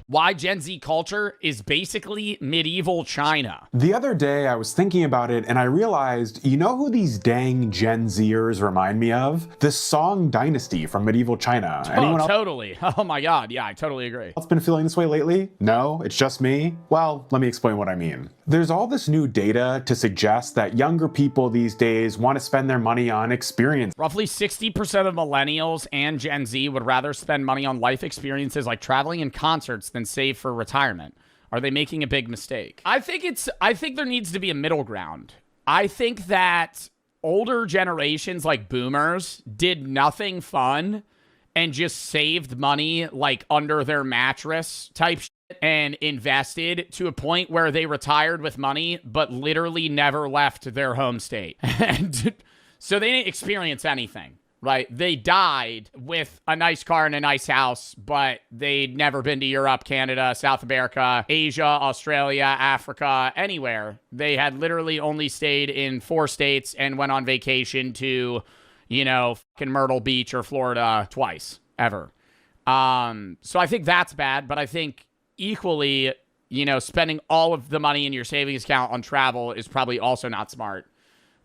Why Gen Z culture is basically medieval China. The other day I was thinking about it and I realized, you know who these dang Gen Zers remind me of? The Song Dynasty from medieval China. Anyone else? Totally. Oh my god, yeah, I totally agree. Else been feeling this way lately? No, it's just me? Well, let me explain what I mean. There's all this new data to suggest that younger people these days want to spend their money on experience. Roughly 60% of millennials and Gen Z would rather spend money on life experiences like traveling and concerts than save for retirement. Are they making a big mistake? I think there needs to be a middle ground. I think that older generations like boomers did nothing fun and just saved money like under their mattress type shit and invested to a point where they retired with money but literally never left their home state. And so they didn't experience anything. Right? They died with a nice car and a nice house, but they'd never been to Europe, Canada, South America, Asia, Australia, Africa, anywhere. They had literally only stayed in 4 states and went on vacation to, you know, fucking Myrtle Beach or Florida twice, ever. So I think that's bad, but I think equally, you know, spending all of the money in your savings account on travel is probably also not smart.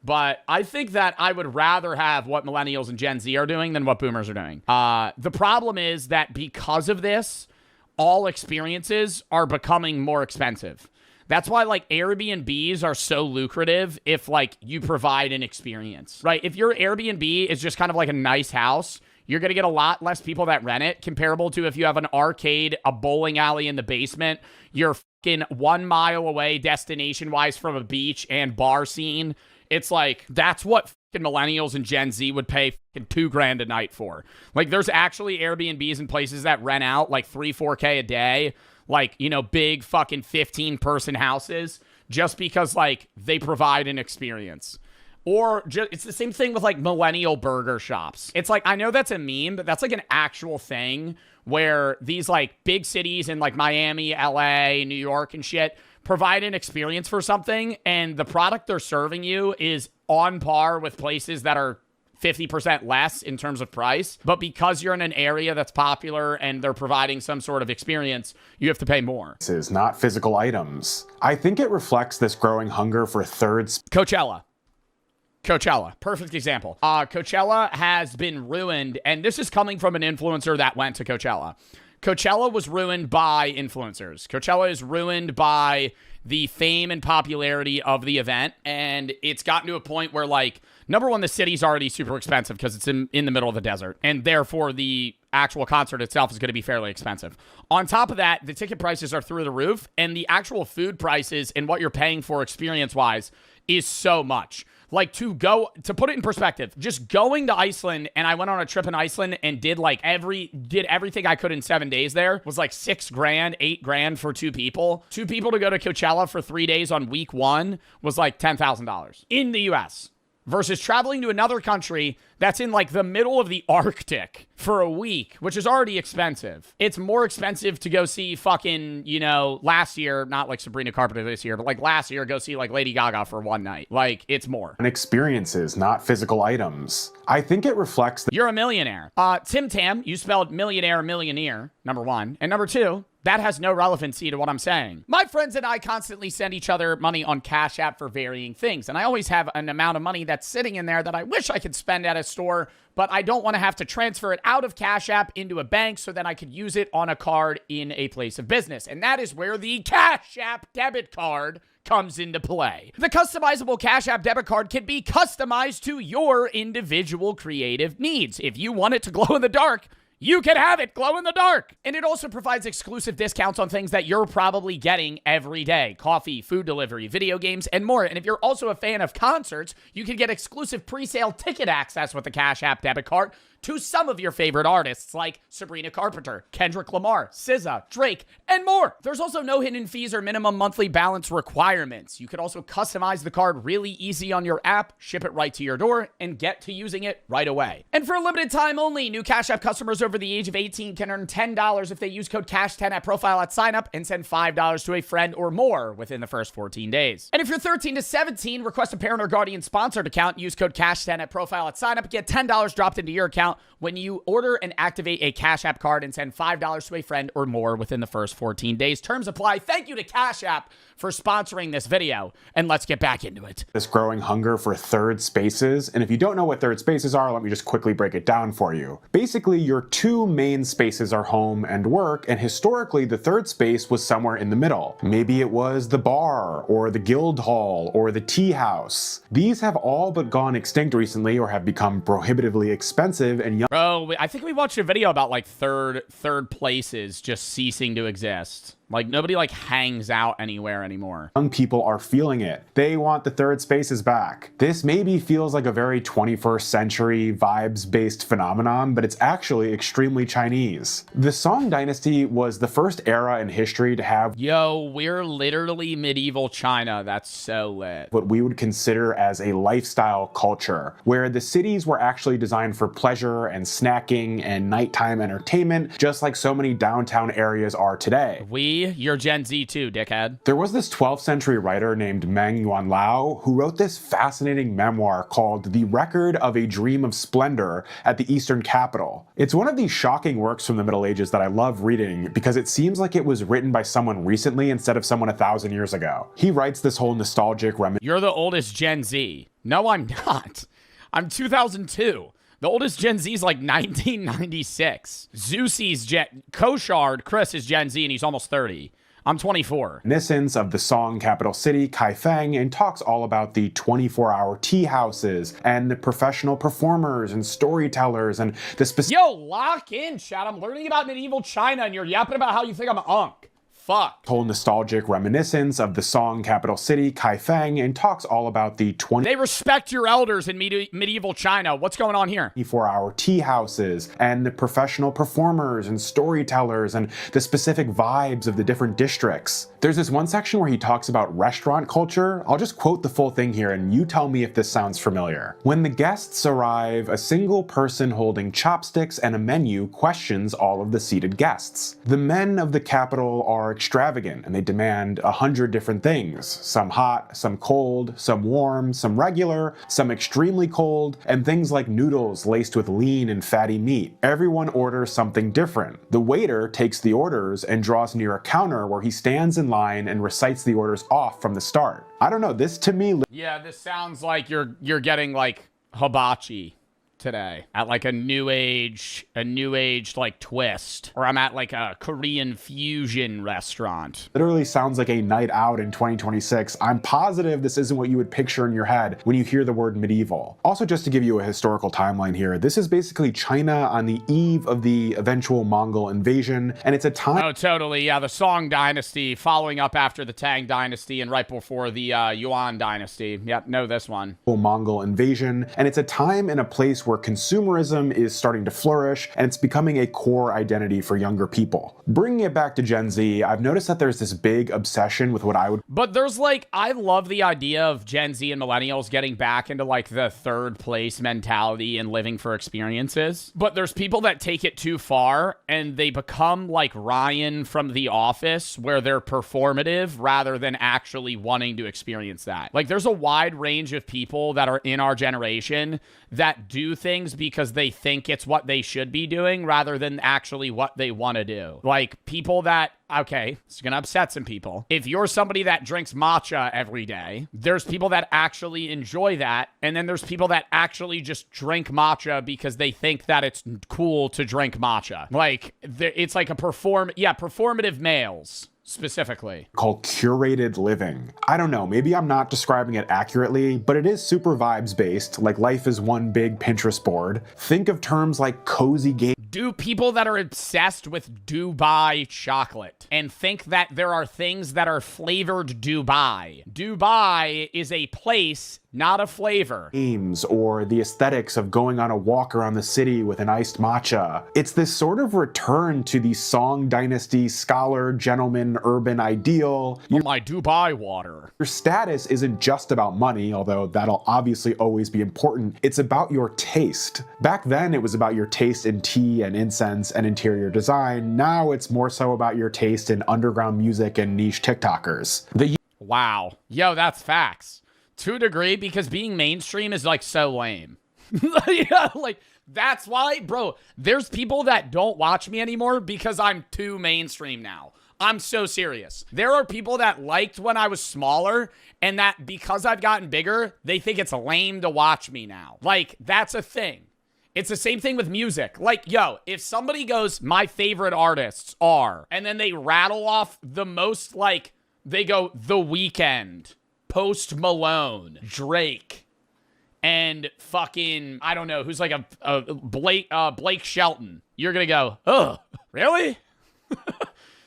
But I think that I would rather have what millennials and Gen Z are doing than what boomers are doing. The problem is that because of this, all experiences are becoming more expensive. That's why, like, Airbnbs are so lucrative if, like, you provide an experience, right? If your Airbnb is just kind of like a nice house, you're going to get a lot less people that rent it, comparable to if you have an arcade, a bowling alley in the basement, you're fucking 1 mile away destination-wise from a beach and bar scene. It's like, that's what fucking millennials and Gen Z would pay fucking $2,000 a night for. Like, there's actually Airbnbs in places that rent out like 3-4K a day, like, you know, big fucking 15-person houses, just because like they provide an experience. Or just, it's the same thing with like millennial burger shops. It's like, I know that's a meme, but that's like an actual thing where these like big cities in like Miami, LA, New York and shit provide an experience for something, and the product they're serving you is on par with places that are 50% less in terms of price. But because you're in an area that's popular and they're providing some sort of experience, you have to pay more. This is not physical items. I think it reflects this growing hunger for thirds. Coachella, perfect example. Coachella has been ruined, and this is coming from an influencer that went to Coachella. Coachella was ruined by influencers. Coachella is ruined by the fame and popularity of the event, and it's gotten to a point where, like, number one, the city's already super expensive because it's in the middle of the desert, and therefore the actual concert itself is going to be fairly expensive. On top of that, the ticket prices are through the roof, and the actual food prices and what you're paying for experience-wise is so much. Like, to put it in perspective, just going to Iceland, and I went on a trip in Iceland and did everything I could in 7 days there, was like $6,000, $8,000 for 2 people. 2 people to go to Coachella for 3 days on week 1 was like $10,000 in the US. Versus traveling to another country that's in like the middle of the Arctic for a week, which is already expensive. It's more expensive to go see fucking, you know, last year, not like Sabrina Carpenter this year, but like last year, go see like Lady Gaga for one night. Like, it's more. And experiences, not physical items. I think it reflects that you're a millionaire. Tim Tam, you spelled millionaire, number one. And number two, that has no relevancy to what I'm saying. My friends and I constantly send each other money on Cash App for varying things, and I always have an amount of money that's sitting in there that I wish I could spend at a store, but I don't want to have to transfer it out of Cash App into a bank so that I could use it on a card in a place of business. And that is where the Cash App debit card comes into play. The customizable Cash App debit card can be customized to your individual creative needs. If you want it to glow in the dark, you can have it glow in the dark. And it also provides exclusive discounts on things that you're probably getting every day. Coffee, food delivery, video games, and more. And if you're also a fan of concerts, you can get exclusive pre-sale ticket access with the Cash App debit card to some of your favorite artists like Sabrina Carpenter, Kendrick Lamar, SZA, Drake, and more. There's also no hidden fees or minimum monthly balance requirements. You could also customize the card really easy on your app, ship it right to your door, and get to using it right away. And for a limited time only, new Cash App customers over the age of 18 can earn $10 if they use code CASH10 at profile at sign up and send $5 to a friend or more within the first 14 days. And if you're 13 to 17, request a parent or guardian sponsored account, use code CASH10 at profile at sign up, get $10 dropped into your account when you order and activate a Cash App card and send $5 to a friend or more within the first 14 days. Terms apply. Thank you to Cash App for sponsoring this video, and let's get back into it. This growing hunger for third spaces, and if you don't know what third spaces are, let me just quickly break it down for you. Basically, your two main spaces are home and work, and historically, the third space was somewhere in the middle. Maybe it was the bar, or the guild hall, or the tea house. These have all but gone extinct recently, or have become prohibitively expensive, and Bro, I think we watched a video about like third places just ceasing to exist. Like, nobody, like, hangs out anywhere anymore. Young people are feeling it. They want the third spaces back. This maybe feels like a very 21st century vibes-based phenomenon, but it's actually extremely Chinese. The Song Dynasty was the first era in history to have Yo, we're literally medieval China. That's so lit. What we would consider as a lifestyle culture, where the cities were actually designed for pleasure and snacking and nighttime entertainment, just like so many downtown areas are today. You're Gen Z too, dickhead. There was this 12th century writer named Meng Yuanlao who wrote this fascinating memoir called The Record of a Dream of Splendor at the Eastern Capital. It's one of these shocking works from the Middle Ages that I love reading because it seems like it was written by someone recently instead of someone 1,000 years ago. He writes this whole nostalgic You're the oldest Gen Z. No, I'm not. I'm 2002. The oldest Gen Z is like 1996. Zeusi's Koshard, Chris is Gen Z and he's almost 30. I'm 24. Reminiscence of the Song capital city, Kaifeng, and talks all about the 24-hour tea houses and the professional performers and storytellers and the specific. Yo, lock in, chat. I'm learning about medieval China and you're yapping about how you think I'm an unk. Fuck. Whole nostalgic reminiscence of the Song capital city, Kaifeng, and talks all about the They respect your elders in medieval China. What's going on here? 24-hour tea houses and the professional performers and storytellers and the specific vibes of the different districts. There's this one section where he talks about restaurant culture. I'll just quote the full thing here and you tell me if this sounds familiar. When the guests arrive, a single person holding chopsticks and a menu questions all of the seated guests. The men of the capital are extravagant and they demand 100 different things. Some hot, some cold, some warm, some regular, some extremely cold, and things like noodles laced with lean and fatty meat. Everyone orders something different. The waiter takes the orders and draws near a counter where he stands in line and recites the orders off from the start. I don't know, this to me... Yeah, this sounds like you're getting like hibachi today at like a new age like twist, or I'm at like a Korean fusion restaurant. Literally sounds like a night out in 2026. I'm positive this isn't what you would picture in your head when you hear the word medieval. Also, just to give you a historical timeline here, this is basically China on the eve of the eventual Mongol invasion, and it's a time— Oh, totally, yeah, the Song dynasty following up after the Tang dynasty and right before the Yuan dynasty. Yep, know this one. Mongol invasion, and it's a time and a place where consumerism is starting to flourish and it's becoming a core identity for younger people. Bringing it back to Gen Z, I've noticed that there's this big obsession with what I would... But there's like, I love the idea of Gen Z and millennials getting back into like the third place mentality and living for experiences. But there's people that take it too far and they become like Ryan from The Office, where they're performative rather than actually wanting to experience that. Like, there's a wide range of people that are in our generation that do things because they think it's what they should be doing rather than actually what they want to do. Like, people that, okay, it's gonna upset some people. If you're somebody that drinks matcha every day, there's people that actually enjoy that, and then there's people that actually just drink matcha because they think that it's cool to drink matcha. Like, it's like a performative males. Specifically called curated living. I don't know, maybe I'm not describing it accurately, but it is super vibes based, like life is one big Pinterest board. Think of terms like cozy game. Do people that are obsessed with Dubai chocolate and think that there are things that are flavored Dubai. Dubai is a place, not a flavor. Games or the aesthetics of going on a walk around the city with an iced matcha. It's this sort of return to the Song Dynasty scholar, gentleman, urban ideal. My Dubai water. Your status isn't just about money, although that'll obviously always be important. It's about your taste. Back then, it was about your taste in tea and incense and interior design. Now it's more so about your taste in underground music and niche TikTokers. Wow. Yo, that's facts. To a degree, because being mainstream is like so lame. Yeah, like that's why, bro, there's people that don't watch me anymore because I'm too mainstream now. I'm so serious. There are people that liked when I was smaller, and that because I've gotten bigger, they think it's lame to watch me now. Like, that's a thing. It's the same thing with music. Like, yo, if somebody goes, my favorite artists are, and then they rattle off the most, like, they go, The Weeknd, Post Malone, Drake, and fucking, I don't know, who's like a Blake Shelton. You're gonna go, oh, really?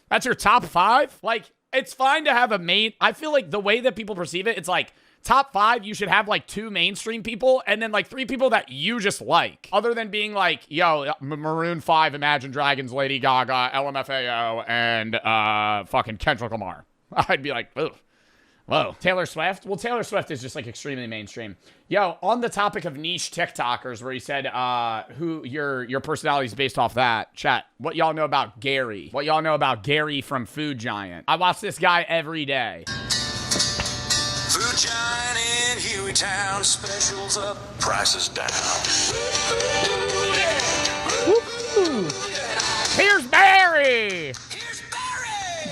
That's your top 5? Like, it's fine to have a main, I feel like the way that people perceive it, it's like, top 5, you should have like 2 mainstream people and then like 3 people that you just like. Other than being like, yo, Maroon 5, Imagine Dragons, Lady Gaga, LMFAO, and fucking Kendrick Lamar. I'd be like, ugh. Whoa. Taylor Swift? Well, Taylor Swift is just like extremely mainstream. Yo, on the topic of niche TikTokers, where you said who your personality is based off that, chat, what y'all know about Gary? What y'all know about Gary from Food Giant? I watch this guy every day. Food Giant in Hueytown, specials up, prices down. Here's Barry!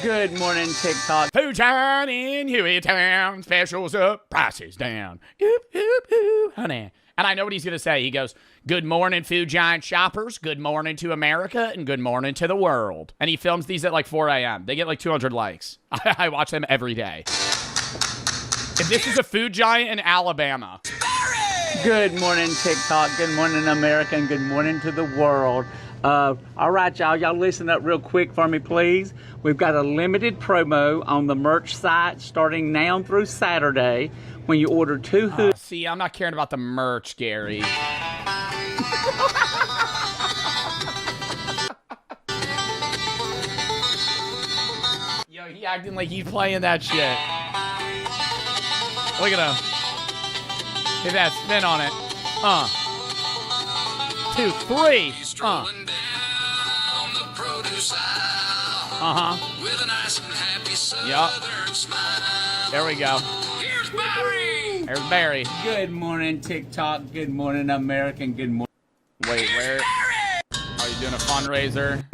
Good morning, TikTok. Food Giant in Hueytown, specials up, prices down. Oop, oop, oop, honey. And I know what he's going to say. He goes, good morning, Food Giant shoppers. Good morning to America and good morning to the world. And he films these at like 4 a.m. They get like 200 likes. I watch them every day. If this is a Food Giant in Alabama. Good morning, TikTok. Good morning, America, and good morning to the world. All right, y'all listen up real quick for me, please. We've got a limited promo on the merch site starting now through Saturday. When you order 2 hoodies. See, I'm not caring about the merch, Gary. Yo, he acting like he's playing that shit. Look at him. Hit that spin on it. 2, 3. With a nice and happy southern smile. There we go. Here's Barry. There's Barry. Good morning, TikTok. Good morning, America. And good morning. Wait, where? Are you doing a fundraiser?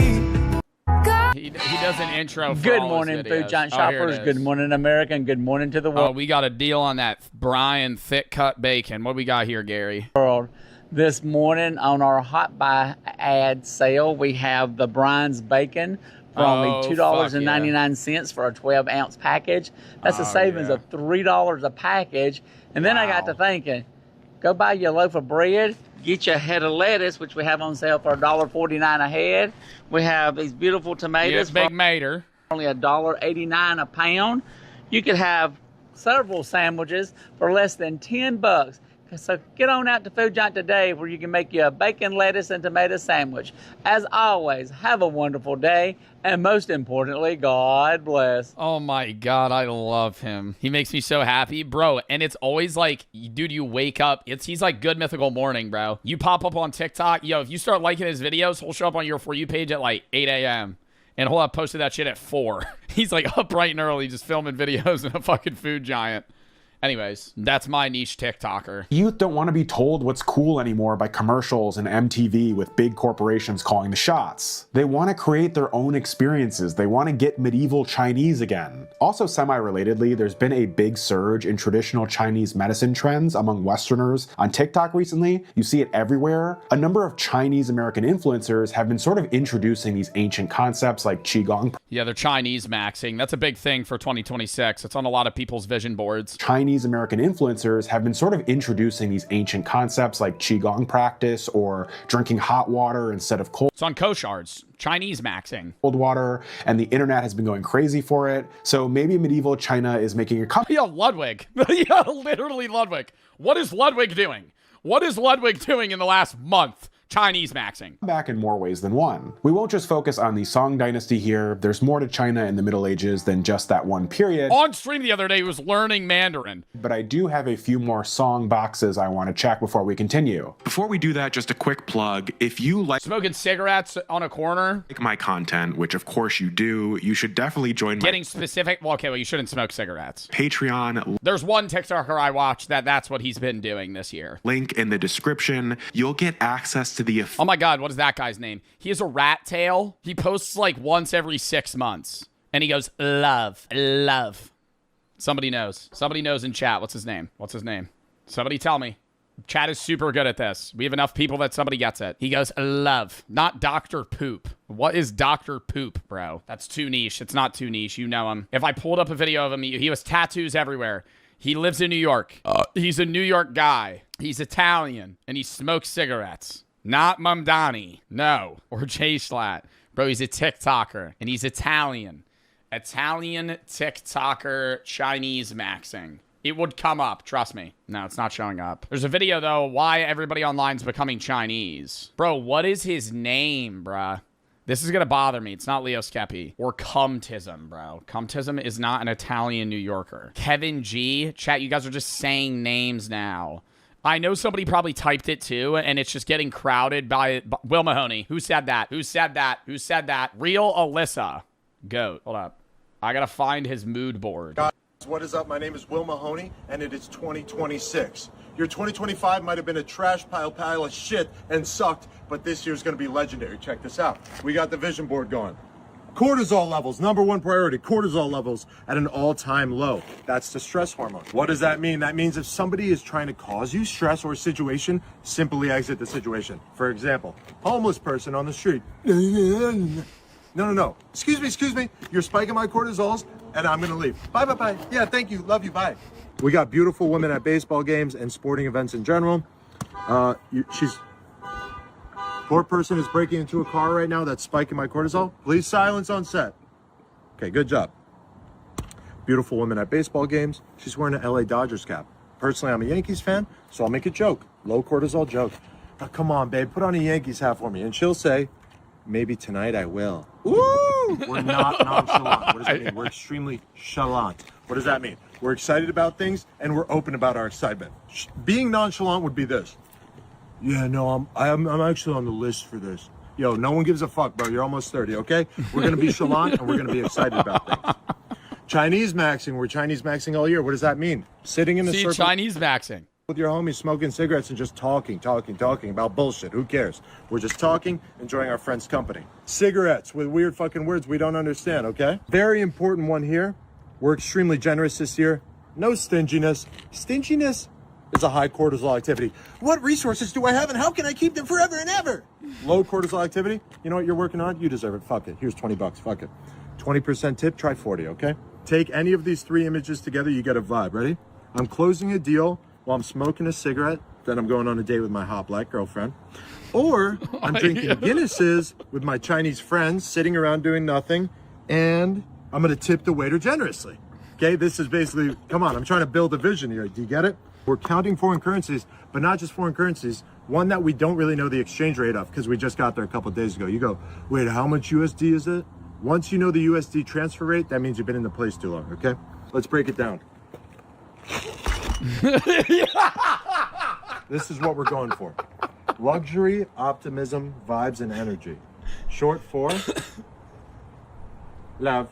He does an intro for Good all morning, his videos. Food Giant Here it shoppers. is. Good morning, America. And good morning to the Oh, world. we got a deal on that Brian thick cut bacon. What we got here, Gary? This morning on our Hot Buy ad sale, we have the Brian's Bacon for only $2.99 for a 12-ounce package. That's a savings of $3 a package. And then I got to thinking, go buy you a loaf of bread, get you a head of lettuce, which we have on sale for $1.49 a head. We have these beautiful tomatoes. Yes, big mater. Only $1.89 a pound. You could have several sandwiches for less than $10. So get on out to Food Giant today where you can make you a bacon, lettuce, and tomato sandwich. As always, have a wonderful day, and most importantly, God bless. Oh my God, I love him. He makes me so happy, bro. And it's always like, dude, you wake up. He's like Good Mythical Morning, bro. You pop up on TikTok. Yo, if you start liking his videos, he'll show up on your For You page at like 8 a.m. And he'll have posted that shit at 4. He's like up bright and early just filming videos in a fucking Food Giant. Anyways, that's my niche TikToker. Youth don't want to be told what's cool anymore by commercials and MTV with big corporations calling the shots. They want to create their own experiences. They want to get medieval Chinese again. Also, semi-relatedly, there's been a big surge in traditional Chinese medicine trends among Westerners on TikTok recently. You see it everywhere. A number of Chinese American influencers have been sort of introducing these ancient concepts like Qigong. Yeah, they're Chinese maxing. That's a big thing for 2026. It's on a lot of people's vision boards. Chinese American influencers have been sort of introducing these ancient concepts like Qigong practice or drinking hot water instead of cold. It's on Koshards. Chinese maxing. Cold water, and the internet has been going crazy for it. So maybe medieval China is making a comeback. Yeah, Ludwig. Yeah, literally Ludwig. What is Ludwig doing? What is Ludwig doing in the last month? Chinese maxing. Back in more ways than one. We won't just focus on the Song Dynasty here. There's more to China in the Middle Ages than just that one period. On stream the other day, he was learning Mandarin. But I do have a few more song boxes I want to check before we continue. Before we do that, just a quick plug. If you like smoking cigarettes on a corner, like my content, which of course you do, you should definitely join getting specific. Well, okay, well, you shouldn't smoke cigarettes. Patreon. There's one TikToker I watched that's what he's been doing this year. Link in the description. You'll get access to the... Oh my God, what is that guy's name? He has a rat tail. He posts like once every 6 months. And he goes, love, love. Somebody knows. Somebody knows in chat. What's his name? What's his name? Somebody tell me. Chat is super good at this. We have enough people that somebody gets it. He goes, love, not Dr. Poop. What is Dr. Poop, bro? That's too niche. It's not too niche. You know him. If I pulled up a video of him, he has tattoos everywhere. He lives in New York. He's a New York guy. He's Italian. And he smokes cigarettes. Not Mamdani. No. Or Jay Schlatt. Bro, he's a TikToker. And he's Italian. Italian TikToker Chinese maxing. It would come up. Trust me. No, it's not showing up. There's a video, though, why everybody online's becoming Chinese. Bro, what is his name, bruh? This is going to bother me. It's not Leo Skeppy. Or Cumtism, bro. Cumtism is not an Italian New Yorker. Kevin G. Chat, you guys are just saying names now. I know somebody probably typed it too, and it's just getting crowded by Will Mahoney. Who said that? Who said that? Who said that? Real Alyssa. Goat. Hold up. I got to find his mood board. Guys, what is up? My name is Will Mahoney, and it is 2026. Your 2025 might have been a trash pile of shit and sucked, but this year's going to be legendary. Check this out. We got the vision board going. Cortisol levels, #1 priority, cortisol levels at an all-time low. That's the stress hormone. What does that mean? That means if somebody is trying to cause you stress or situation, simply exit the situation. For example, homeless person on the street. No. Excuse me. You're spiking my cortisols, and I'm going to leave. Bye. Yeah, thank you. Love you. Bye. We got beautiful women at baseball games and sporting events in general. Poor person is breaking into a car right now that's spiking my cortisol. Please silence on set. Okay, good job. Beautiful woman at baseball games. She's wearing an LA Dodgers cap. Personally, I'm a Yankees fan, so I'll make a joke. Low cortisol joke. Oh, come on, babe, put on a Yankees hat for me. And she'll say, maybe tonight I will. Ooh! We're not nonchalant. What does that mean? We're extremely chalant. What does that mean? We're excited about things, and we're open about our excitement. Being nonchalant would be this. Yeah, no, I'm actually on the list for this. Yo, no one gives a fuck, bro. You're almost 30, okay? We're going to be chalant, and we're going to be excited about things. Chinese maxing. We're Chinese maxing all year. What does that mean? Sitting in a circle. Chinese maxing. With your homies, smoking cigarettes and just talking about bullshit. Who cares? We're just talking, enjoying our friends' company. Cigarettes with weird fucking words we don't understand, okay? Very important one here. We're extremely generous this year. No stinginess. Stinginess is a high cortisol activity. What resources do I have and how can I keep them forever and ever? Low cortisol activity. You know what you're working on? You deserve it. Fuck it. Here's $20. Fuck it. 20% tip. Try 40, okay? Take any of these 3 images together. You get a vibe. Ready? I'm closing a deal while I'm smoking a cigarette. Then I'm going on a date with my hot black girlfriend. Or I'm drinking Guinnesses with my Chinese friends, sitting around doing nothing. And I'm going to tip the waiter generously. Okay? This is basically, come on, I'm trying to build a vision here. Do you get it? We're counting foreign currencies, but not just foreign currencies, one that we don't really know the exchange rate of because we just got there a couple of days ago. You go, wait, how much USD is it? Once you know the USD transfer rate, that means you've been in the place too long, okay? Let's break it down. This is what we're going for. Luxury, optimism, vibes, and energy. Short for love.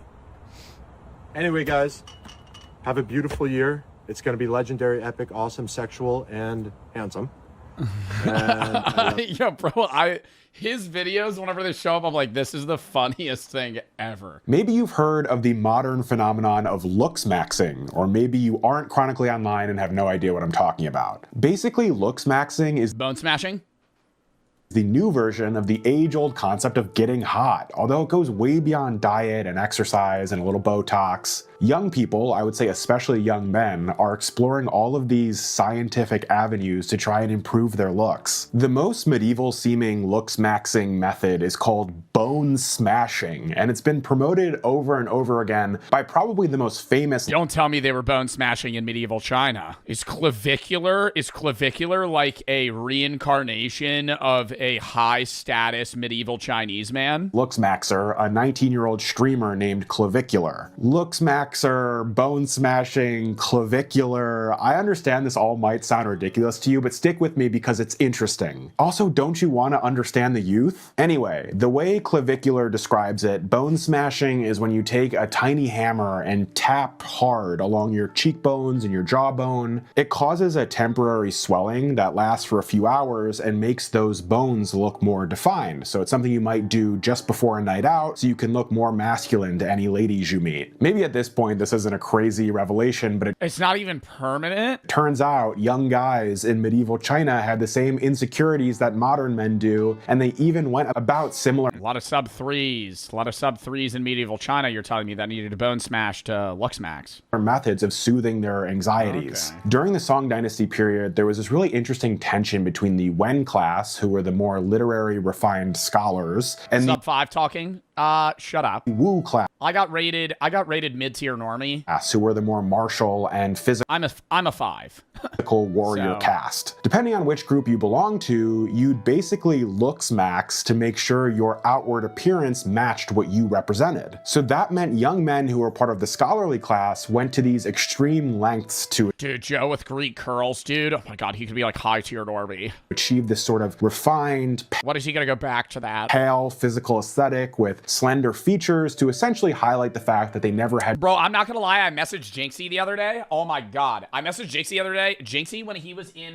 Anyway, guys, have a beautiful year. It's going to be legendary, epic, awesome, sexual, and handsome. Yo, bro, his videos, whenever they show up, I'm like, this is the funniest thing ever. Maybe you've heard of the modern phenomenon of looks maxing, or maybe you aren't chronically online and have no idea what I'm talking about. Basically, looks maxing is bone smashing. The new version of the age-old concept of getting hot, although it goes way beyond diet and exercise and a little Botox. Young people, I would say especially young men, are exploring all of these scientific avenues to try and improve their looks. The most medieval-seeming looks-maxing method is called bone smashing, and it's been promoted over and over again by probably the most famous— Don't tell me they were bone smashing in medieval China. Is clavicular like a reincarnation of a high-status medieval Chinese man? Looks maxer, a 19-year-old streamer named Clavicular. Looks maxer, bone smashing, clavicular. I understand this all might sound ridiculous to you, but stick with me because it's interesting. Also, don't you want to understand the youth? Anyway, the way Clavicular describes it, bone smashing is when you take a tiny hammer and tap hard along your cheekbones and your jawbone. It causes a temporary swelling that lasts for a few hours and makes those bones look more defined. So it's something you might do just before a night out so you can look more masculine to any ladies you meet. Maybe at this point this isn't a crazy revelation, but it's not even permanent? Turns out young guys in medieval China had the same insecurities that modern men do, and they even went about similar— A lot of sub threes in medieval China, you're telling me, that needed a bone smash to looks max. Methods of soothing their anxieties. Okay. During the Song Dynasty period, there was this really interesting tension between the Wen class, who were the more literary, refined scholars, and sub 5 talking? Shut up. Wu class. I got rated mid-tier normie. Who were the more martial and physical— I'm a 5. Physical warrior caste. Depending on which group you belong to, you'd basically looks max to make sure your outward appearance matched what you represented. So that meant young men who were part of the scholarly class went to these extreme lengths to— Dude, Joe with Greek curls, dude. Oh my god, he could be like high-tier normie. Achieve this sort of refined— What is he gonna go back to that? Pale physical aesthetic with slender features to essentially highlight the fact that they never had— Bro, I'm not gonna lie, I messaged Jinxie the other day. Oh my god. I messaged Jinxie the other day. Jinxie, when he was in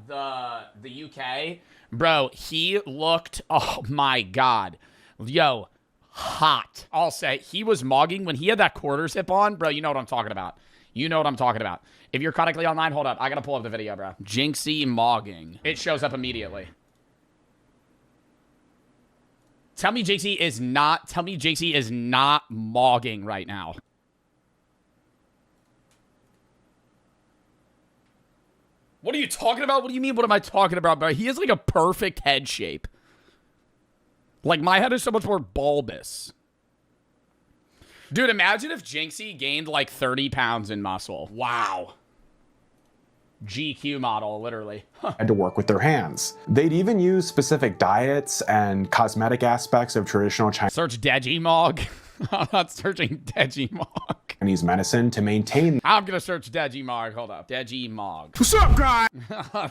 the UK, bro, he looked, oh my god. Yo, hot. I'll say, he was mogging when he had that quarter zip on. Bro, you know what I'm talking about. You know what I'm talking about. If you're chronically online, hold up. I gotta pull up the video, bro. Jinxie mogging. It shows up immediately. Tell me JC is not mogging right now. What are you talking about? What do you mean, what am I talking about, bro? He has like a perfect head shape. Like, my head is so much more bulbous. Dude, imagine if Jinxie gained like 30 pounds in muscle. Wow. GQ model, literally. Had to work with their hands. They'd even use specific diets and cosmetic aspects of traditional Chinese— Search Digimog. I'm not searching Digimog. Chinese medicine to maintain— I'm gonna search Digimog. Hold up. Digimog. What's up, guys?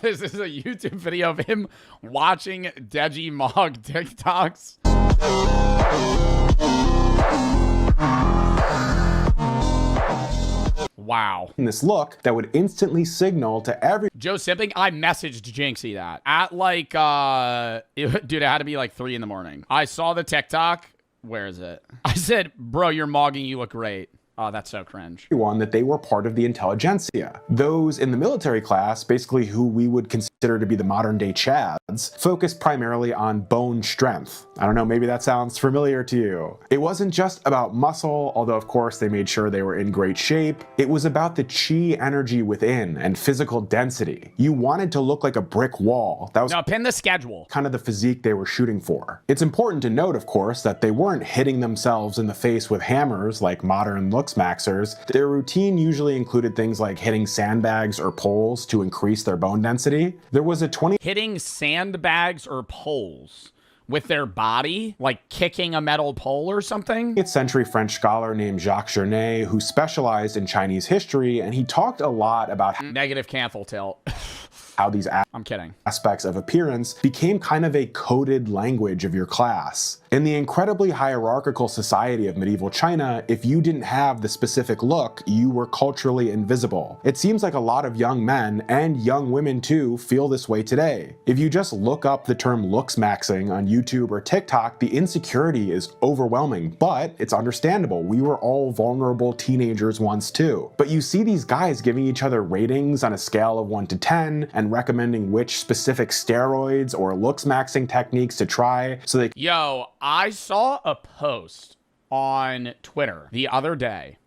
This is a YouTube video of him watching Digimog TikToks. Wow. This look that would instantly signal to every— Joe Simping, I messaged Jinxie that at like, dude, it had to be like 3 in the morning. I saw the TikTok. Where is it? I said, bro, you're mogging. You look great. Oh, that's so cringe. One that they were part of the intelligentsia. Those in the military class, basically who we would consider to be the modern day Chads, focused primarily on bone strength. I don't know, maybe that sounds familiar to you. It wasn't just about muscle, although of course they made sure they were in great shape. It was about the chi energy within and physical density. You wanted to look like a brick wall. That was— Now pin the schedule. Kind of the physique they were shooting for. It's important to note, of course, that they weren't hitting themselves in the face with hammers like modern look looks maxers, their routine usually included things like hitting sandbags or poles to increase their bone density. There was a hitting sandbags or poles with their body, like kicking a metal pole or something? 20th century French scholar named Jacques Journet who specialized in Chinese history, and he talked a lot about negative canthal tilt. how these I'm kidding. aspects of appearance became kind of a coded language of your class. In the incredibly hierarchical society of medieval China, if you didn't have the specific look, you were culturally invisible. It seems like a lot of young men, and young women too, feel this way today. If you just look up the term looks maxing on YouTube or TikTok, the insecurity is overwhelming, but it's understandable. We were all vulnerable teenagers once too. But you see these guys giving each other ratings on a scale of 1 to 10 and recommending which specific steroids or looks maxing techniques to try so they— Yo, I saw a post on Twitter the other day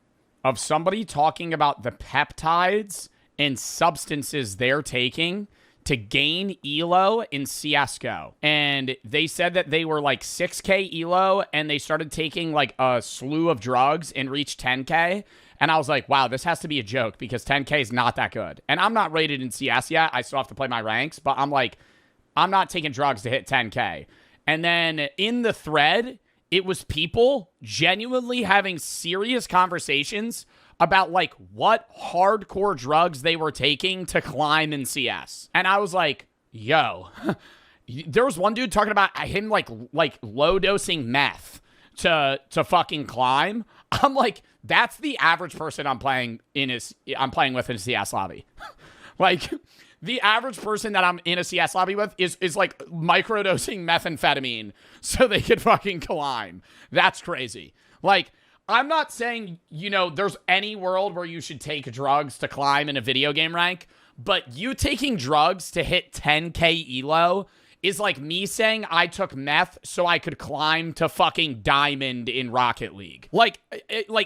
of somebody talking about the peptides and substances they're taking to gain ELO in CSGO. And they said that they were like 6K ELO and they started taking like a slew of drugs and reached 10K. And I was like, wow, this has to be a joke because 10K is not that good. And I'm not rated in CS yet. I still have to play my ranks, but I'm like, I'm not taking drugs to hit 10K. And then in the thread, it was people genuinely having serious conversations about like what hardcore drugs they were taking to climb in CS. And I was like, yo, there was one dude talking about him like low dosing meth to fucking climb. I'm like, that's the average person I'm playing with in a CS lobby. Like, the average person that I'm in a CS lobby with is like microdosing methamphetamine so they could fucking climb. That's crazy. Like, I'm not saying, you know, there's any world where you should take drugs to climb in a video game rank, but you taking drugs to hit 10K ELO is like me saying I took meth so I could climb to fucking diamond in Rocket League. Like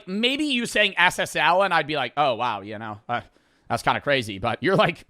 maybe you saying SSL and I'd be like, oh, wow, you know, that's kind of crazy. But you're like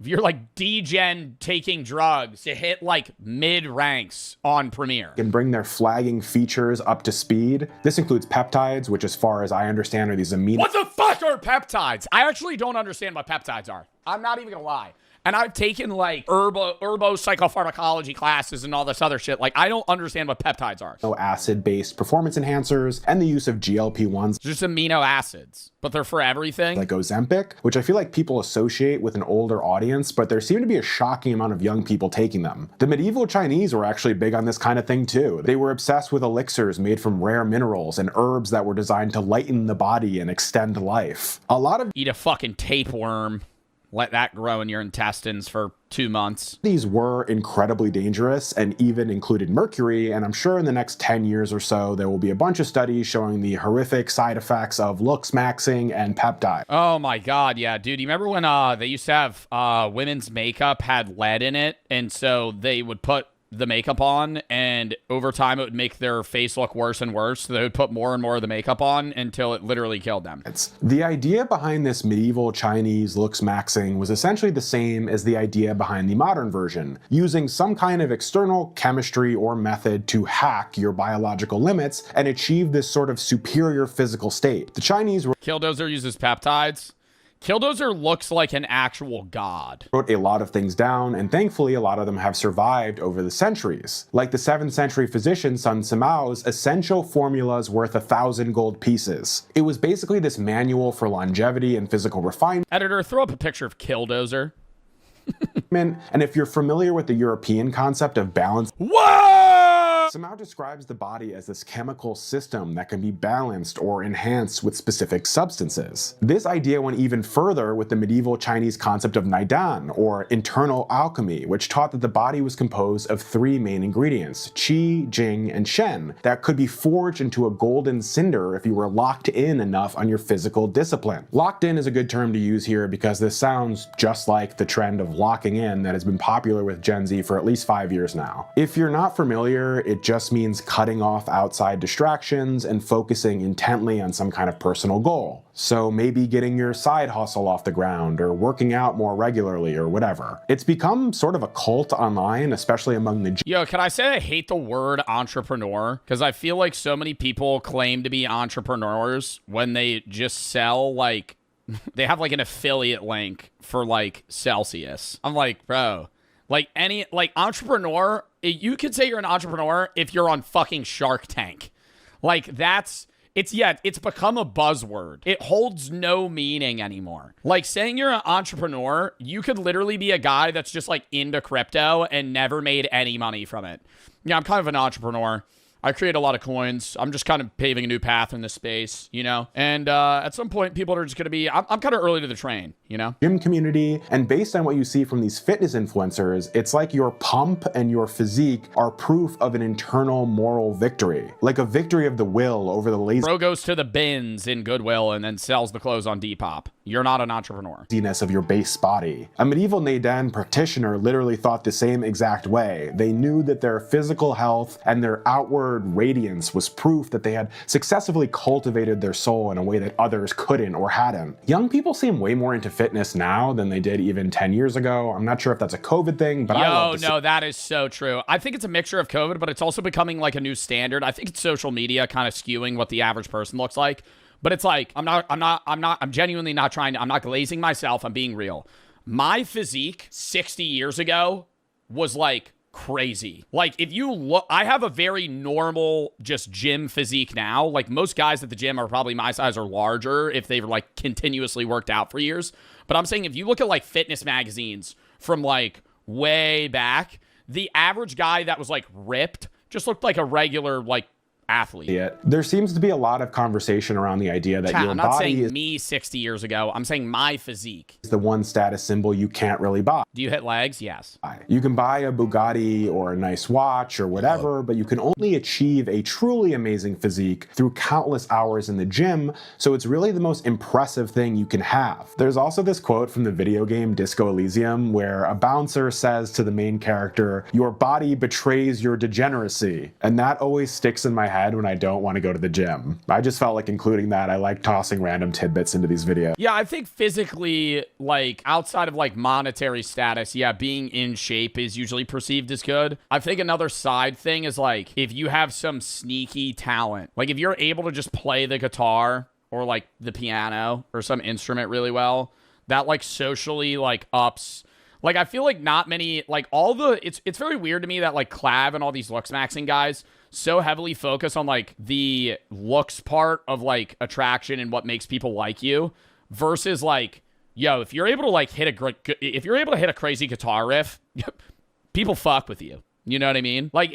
D-Gen taking drugs to hit like mid ranks on Premier. And bring their flagging features up to speed. This includes peptides, which as far as I understand are these amino— What the fuck are peptides? I actually don't understand what peptides are. I'm not even gonna lie. And I've taken like psychopharmacology classes and all this other shit. Like, I don't understand what peptides are. Acid-based performance enhancers and the use of GLP-1s. Just amino acids, but they're for everything. Like Ozempic, which I feel like people associate with an older audience, but there seem to be a shocking amount of young people taking them. The medieval Chinese were actually big on this kind of thing too. They were obsessed with elixirs made from rare minerals and herbs that were designed to lighten the body and extend life. A lot of— Eat a fucking tapeworm. Let that grow in your intestines for 2 months. These were incredibly dangerous and even included mercury, and I'm sure in the next 10 years or so there will be a bunch of studies showing the horrific side effects of looks maxing and peptide. Oh my god, yeah, dude. You remember when they used to have women's makeup had lead in it, and so they would put the makeup on, and over time it would make their face look worse and worse, so they would put more and more of the makeup on until it literally killed them. The idea behind this medieval Chinese looks maxing was essentially the same as the idea behind the modern version, using some kind of external chemistry or method to hack your biological limits and achieve this sort of superior physical state. The Chinese were— Killdozer uses peptides. Killdozer looks like an actual god. Wrote a lot of things down, and thankfully a lot of them have survived over the centuries. Like the 7th century physician Sun Simao's essential formulas worth 1,000 gold pieces. It was basically this manual for longevity and physical refinement. Editor, throw up a picture of Killdozer. And if you're familiar with the European concept of balance— Whoa! Simao describes the body as this chemical system that can be balanced or enhanced with specific substances. This idea went even further with the medieval Chinese concept of Naidan, or internal alchemy, which taught that the body was composed of 3 main ingredients, qi, jing, and shen, that could be forged into a golden cinder if you were locked in enough on your physical discipline. Locked in is a good term to use here because this sounds just like the trend of locking in that has been popular with Gen Z for at least 5 years now. If you're not familiar, it just means cutting off outside distractions and focusing intently on some kind of personal goal. So maybe getting your side hustle off the ground or working out more regularly or whatever. It's become sort of a cult online, especially among the... Yo, can I say I hate the word entrepreneur? Because I feel like so many people claim to be entrepreneurs when they just sell, like, they have, like, an affiliate link for, like, Celsius. I'm like, bro, like, entrepreneur, you could say you're an entrepreneur if you're on fucking Shark Tank. Like, it's become a buzzword. It holds no meaning anymore. Like, saying you're an entrepreneur, you could literally be a guy that's just, like, into crypto and never made any money from it. Yeah, I'm kind of an entrepreneur. I create a lot of coins. I'm just kind of paving a new path in this space, you know? And at some point, people are just going to be... I'm kind of early to the train, you know? Gym community, and based on what you see from these fitness influencers, it's like your pump and your physique are proof of an internal moral victory. Like a victory of the will over the lazy... Bro goes to the bins in Goodwill and then sells the clothes on Depop. You're not an entrepreneur. ...of your base body. A medieval Neidan practitioner literally thought the same exact way. They knew that their physical health and their outward radiance was proof that they had successfully cultivated their soul in a way that others couldn't or hadn't. Young people seem way more into fitness now than they did even 10 years ago. I'm not sure if that's a COVID thing, but no, that is so true. I think it's a mixture of COVID, but it's also becoming like a new standard. I think it's social media kind of skewing what the average person looks like. But it's like, I'm genuinely not trying to, I'm not glazing myself. I'm being real. My physique 60 years ago was like crazy. Like, if you look, I have a very normal just gym physique now. Like, most guys at the gym are probably my size or larger if they've like continuously worked out for years. But I'm saying if you look at like fitness magazines from like way back, the average guy that was like ripped just looked like a regular like athlete. There seems to be a lot of conversation around the idea that your I'm not body saying is me 60 years ago. I'm saying my physique. the one status symbol you can't really buy. Do you hit legs? Yes. You can buy a Bugatti or a nice watch or whatever, but you can only achieve a truly amazing physique through countless hours in the gym, so it's really the most impressive thing you can have. There's also this quote from the video game Disco Elysium where a bouncer says to the main character, "Your body betrays your degeneracy," and that always sticks in my head when I don't want to go to the gym. I just felt like including that. I like tossing random tidbits into these videos. Yeah, I think physically, like, outside of, like, monetary status, yeah, being in shape is usually perceived as good. I think another side thing is, like, if you have some sneaky talent, like, if you're able to just play the guitar or, like, the piano or some instrument really well, that, like, socially, like, ups... Like, I feel like not many, like, all the... It's very weird to me that, like, Clav and all these looks maxing guys so heavily focus on, like, the looks part of, like, attraction and what makes people like you versus, like, yo, if you're able to, like, hit a crazy guitar riff, people fuck with you. You know what I mean? Like,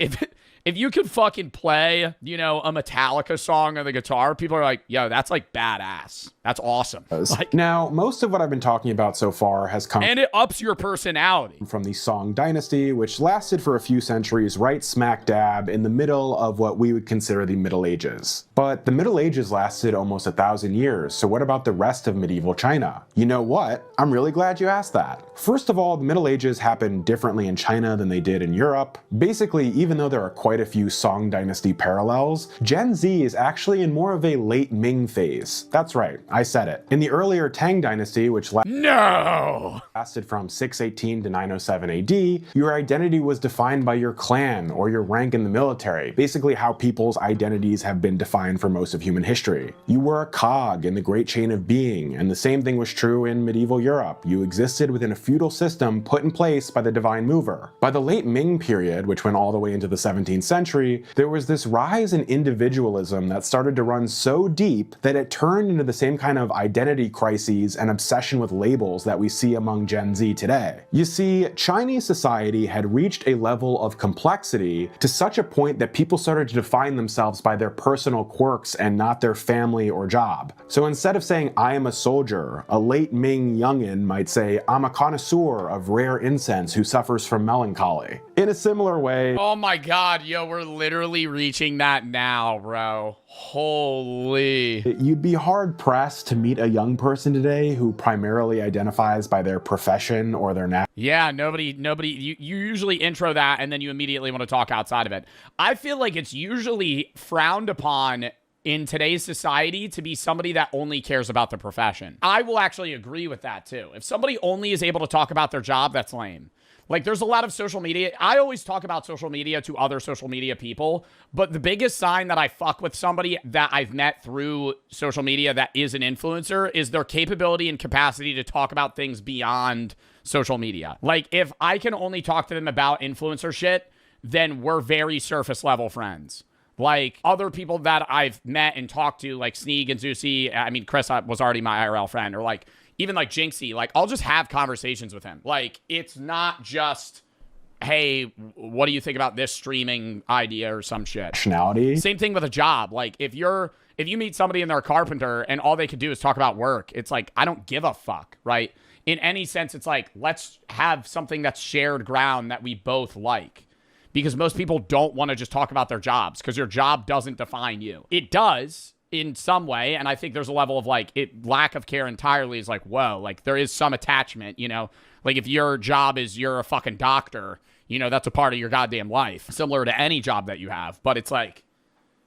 if you could fucking play, you know, a Metallica song on the guitar, people are like, yo, that's like badass. That's awesome. Like, now, most of what I've been talking about so far has come... And it ups your personality. ...from the Song Dynasty, which lasted for a few centuries right smack dab in the middle of what we would consider the Middle Ages. But the Middle Ages lasted almost 1,000 years, so what about the rest of medieval China? You know what? I'm really glad you asked that. First of all, the Middle Ages happened differently in China than they did in Europe. Basically, even though there are quite a few Song Dynasty parallels, Gen Z is actually in more of a late Ming phase. That's right, I said it. In the earlier Tang Dynasty, which lasted from 618 to 907 AD, your identity was defined by your clan or your rank in the military, basically how people's identities have been defined for most of human history. You were a cog in the great chain of being, and the same thing was true in medieval Europe. You existed within a feudal system put in place by the divine mover. By the late Ming period, which went all the way into the 17th century, there was this rise in individualism that started to run so deep that it turned into the same kind of identity crises and obsession with labels that we see among Gen Z today. You see, Chinese society had reached a level of complexity to such a point that people started to define themselves by their personal quirks and not their family or job. So instead of saying, "I am a soldier," a late Ming youngin might say, "I'm a connoisseur of rare incense who suffers from melancholy." In a similar way... Oh my god, yo, we're literally reaching that now, bro. Holy. You'd be hard pressed to meet a young person today who primarily identifies by their profession or their Yeah, nobody, you usually intro that and then you immediately want to talk outside of it. I feel like it's usually frowned upon in today's society to be somebody that only cares about their profession. I will actually agree with that too. If somebody only is able to talk about their job, that's lame. Like, there's a lot of social media. I always talk about social media to other social media people, but the biggest sign that I fuck with somebody that I've met through social media that is an influencer is their capability and capacity to talk about things beyond social media. Like, if I can only talk to them about influencer shit, then we're very surface level friends. Like, other people that I've met and talked to, like Sneeg and Zeusy, I mean, Chris was already my IRL friend, or like, even like Jinxie, like, I'll just have conversations with him. Like, it's not just, hey, what do you think about this streaming idea or some shit? Same thing with a job. Like, if you meet somebody and they're a carpenter and all they could do is talk about work, it's like, I don't give a fuck, right? In any sense, it's like, let's have something that's shared ground that we both like. Because most people don't want to just talk about their jobs because your job doesn't define you. It does in some way, and I think there's a level of like lack of care entirely is like, whoa, like there is some attachment, you know, like if your job is you're a fucking doctor, you know, that's a part of your goddamn life, similar to any job that you have, but it's like,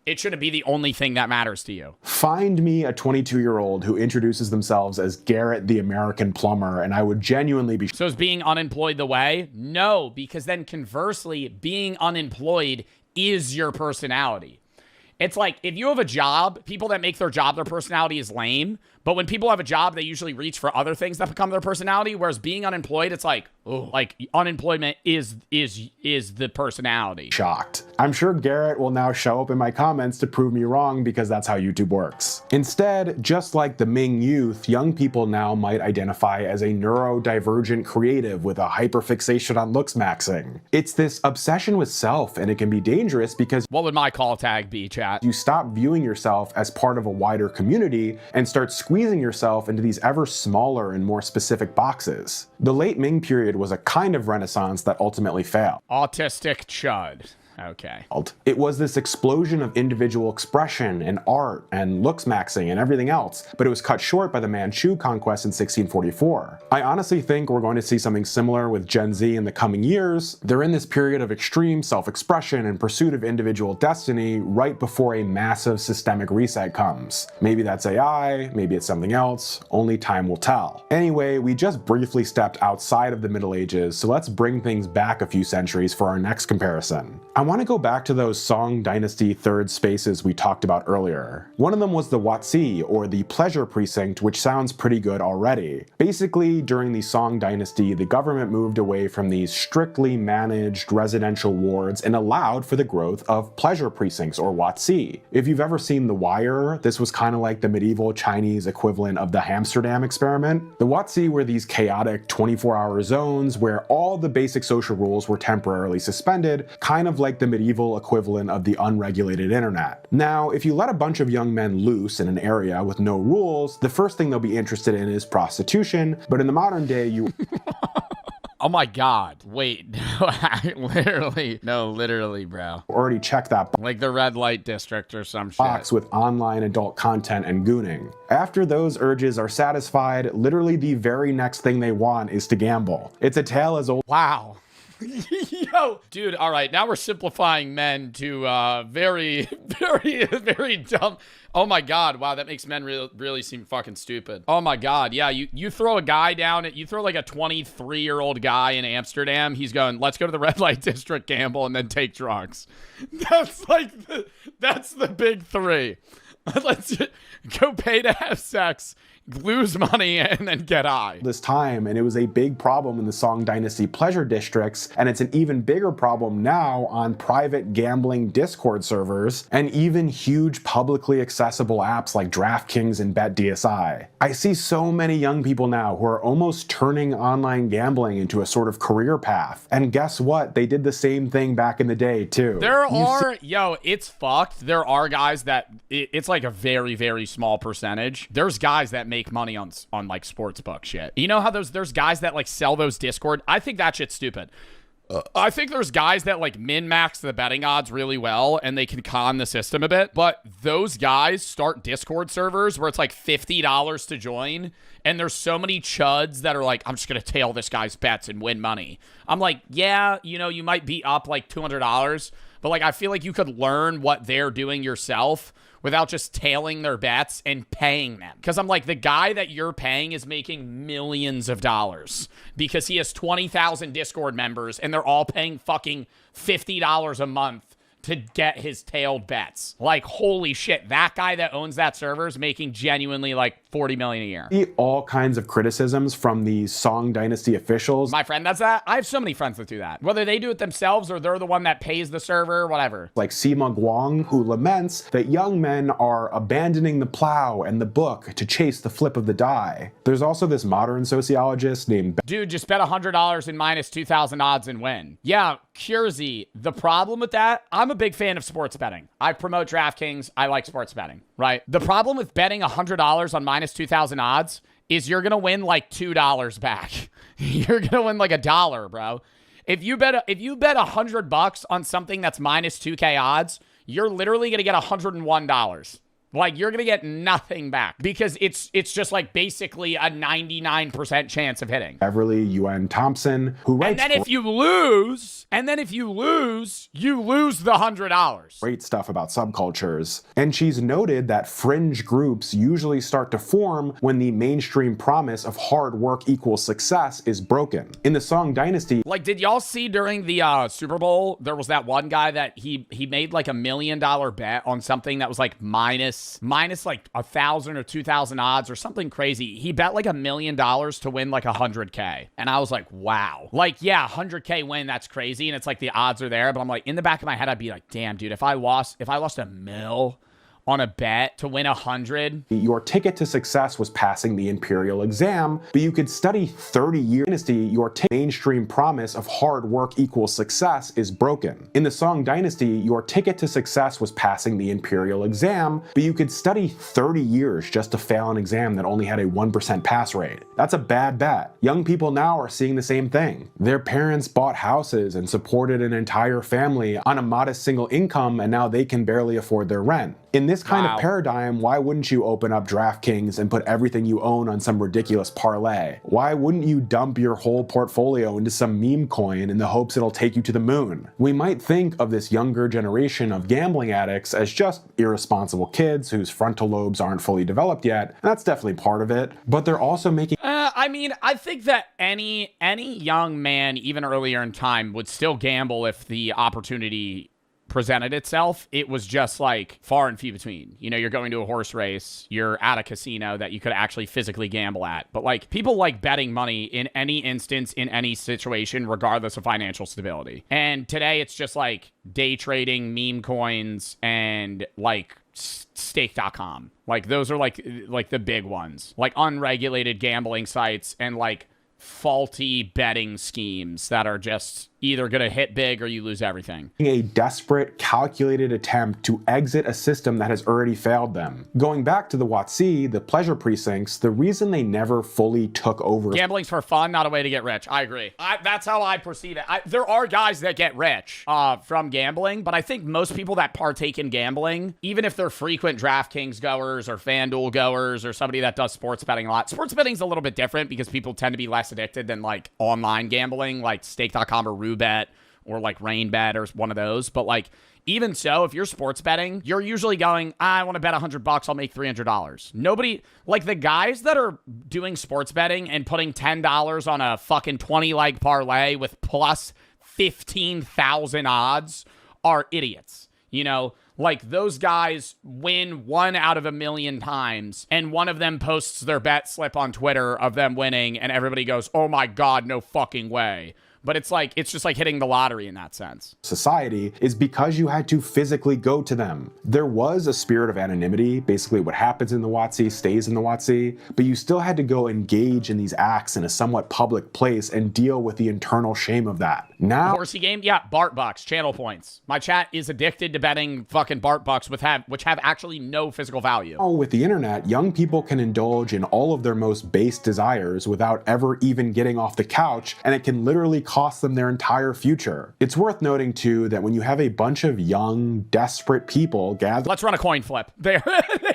it shouldn't be the only thing that matters to you. Find me a 22-year-old who introduces themselves as Garrett the American Plumber, and I would genuinely be... So is being unemployed the way? No, because then conversely, being unemployed is your personality. It's like, if you have a job, people that make their job their personality is lame. But when people have a job, they usually reach for other things that become their personality. Whereas being unemployed, it's like, oh, like unemployment is the personality. Shocked. I'm sure Garrett will now show up in my comments to prove me wrong because that's how YouTube works. Instead, just like the Ming youth, young people now might identify as a neurodivergent creative with a hyperfixation on looks maxing. It's this obsession with self, and it can be dangerous because... What would my call tag be, chat? You stop viewing yourself as part of a wider community and start squeezing yourself into these ever smaller and more specific boxes. The late Ming period was a kind of renaissance that ultimately failed. Autistic chud. Okay. It was this explosion of individual expression and art and looks maxing and everything else, but it was cut short by the Manchu conquest in 1644. I honestly think we're going to see something similar with Gen Z in the coming years. They're in this period of extreme self-expression and pursuit of individual destiny right before a massive systemic reset comes. Maybe that's AI, maybe it's something else, only time will tell. Anyway, we just briefly stepped outside of the Middle Ages, so let's bring things back a few centuries for our next comparison. I want to go back to those Song Dynasty third spaces we talked about earlier. One of them was the Watsi, or the Pleasure Precinct, which sounds pretty good already. Basically, during the Song Dynasty, the government moved away from these strictly managed residential wards and allowed for the growth of pleasure precincts, or Watsi. If you've ever seen The Wire, this was kind of like the medieval Chinese equivalent of the Amsterdam experiment. The Watsi were these chaotic 24-hour zones where all the basic social rules were temporarily suspended, kind of like the medieval equivalent of the unregulated internet. Now, if you let a bunch of young men loose in an area with no rules, the first thing they'll be interested in is prostitution, but in the modern day, you... Oh my god. Wait. Literally, bro. Already checked that like the red light district or some shit. Box with online adult content and gooning. After those urges are satisfied, literally the very next thing they want is to gamble. It's a tale as old... Wow. Yo, dude, all right, now we're simplifying men to very dumb. Oh my god, wow, that makes men really seem fucking stupid. Oh my god, yeah, you throw a guy down, you throw like a 23-year-old guy in Amsterdam, he's going, let's go to the red light district, gamble, and then take drugs. That's like, that's the big three. Let's go pay to have sex, lose money, and then get high. This time, and it was a big problem in the Song Dynasty pleasure districts, and it's an even bigger problem now on private gambling Discord servers, and even huge publicly accessible apps like DraftKings and BetDSI. I see so many young people now who are almost turning online gambling into a sort of career path, and guess what? They did the same thing back in the day, too. Yo, it's fucked. There are guys that, it's like a very small percentage. There's guys that make money on like sportsbook shit. You know how there's guys that like sell those Discord? I think that shit's stupid. I think there's guys that like min-max the betting odds really well and they can con the system a bit, but those guys start Discord servers where it's like $50 to join, and there's so many chuds that are like, I'm just gonna tail this guy's bets and win money. I'm like, yeah, you know, you might be up like $200, but like I feel like you could learn what they're doing yourself without just tailing their bets and paying them. Because I'm like, the guy that you're paying is making millions of dollars because he has 20,000 Discord members and they're all paying fucking $50 a month to get his tailed bets. Like, holy shit, that guy that owns that server is making genuinely like 40 million a year. All kinds of criticisms from the Song Dynasty officials. My friend does that. I have so many friends that do that. Whether they do it themselves or they're the one that pays the server, whatever. Like Sima Guang, who laments that young men are abandoning the plow and the book to chase the flip of the die. There's also this modern sociologist named... Dude, just bet $100 in minus 2,000 odds and win. Yeah, Curzy, the problem with that, I'm a big fan of sports betting. I promote DraftKings. I like sports betting, right? The problem with betting $100 on minus 2,000 odds is you're going to win like $2 back. You're going to win like $1, bro. If you bet $100 on something that's minus 2K odds, you're literally going to get $101. Like, you're going to get nothing back because it's just like basically a 99% chance of hitting. Beverly Yuen Thompson, who writes... And then if you lose, you lose the $100. Great stuff about subcultures. And she's noted that fringe groups usually start to form when the mainstream promise of hard work equals success is broken. In the Song Dynasty... Like, did y'all see during the Super Bowl, there was that one guy that he made like $1 million bet on something that was like minus like 1,000 or 2,000 odds or something crazy. He bet like $1 million to win like 100K. And I was like, wow. Like, yeah, 100K win, that's crazy. And it's like the odds are there. But I'm like, in the back of my head, I'd be like, damn, dude, if I lost $1 million on a bet to win 100. Your ticket to success was passing the Imperial exam, but you could study 30 years. Dynasty, your mainstream promise of hard work equals success is broken. In the Song Dynasty, your ticket to success was passing the Imperial exam, but you could study 30 years just to fail an exam that only had a 1% pass rate. That's a bad bet. Young people now are seeing the same thing. Their parents bought houses and supported an entire family on a modest single income, and now they can barely afford their rent. In this kind of paradigm, why wouldn't you open up DraftKings and put everything you own on some ridiculous parlay? Why wouldn't you dump your whole portfolio into some meme coin in the hopes it'll take you to the moon? We might think of this younger generation of gambling addicts as just irresponsible kids whose frontal lobes aren't fully developed yet. That's definitely part of it, but they're also making... I mean, I think that any young man, even earlier in time, would still gamble if the opportunity presented itself. It was just like far and few between. You know, you're going to a horse race, you're at a casino that you could actually physically gamble at. But like, people like betting money in any instance, in any situation, regardless of financial stability. And today it's just like day trading, meme coins, and like stake.com. Like, those are like the big ones. Like unregulated gambling sites and like faulty betting schemes that are just either going to hit big or you lose everything. A desperate, calculated attempt to exit a system that has already failed them. Going back to the WotC, the pleasure precincts, the reason they never fully took over... Gambling's for fun, not a way to get rich. I agree. That's how I perceive it. There are guys that get rich from gambling, but I think most people that partake in gambling, even if they're frequent DraftKings goers or FanDuel goers or somebody that does sports betting a lot, sports betting's a little bit different because people tend to be less addicted than like online gambling, like stake.com or Bet or like RainBet or one of those. But like, even so, if you're sports betting, you're usually going, I want to bet $100, I'll make $300. Nobody, like the guys that are doing sports betting and putting $10 on a fucking 20 leg parlay with plus 15,000 odds are idiots. You know, like those guys win 1 out of 1 million times, and one of them posts their bet slip on Twitter of them winning, and everybody goes, oh my God, no fucking way. But it's like, it's just like hitting the lottery in that sense. Society is because you had to physically go to them. There was a spirit of anonymity. Basically what happens in the WotC stays in the WotC, but you still had to go engage in these acts in a somewhat public place and deal with the internal shame of that. Now, horsey game, yeah, Bart Bucks, channel points. My chat is addicted to betting fucking Bart Bucks which have actually no physical value. With the internet, young people can indulge in all of their most base desires without ever even getting off the couch, and it can literally cost them their entire future. It's worth noting too that when you have a bunch of young, desperate people gather— Let's run a coin flip. They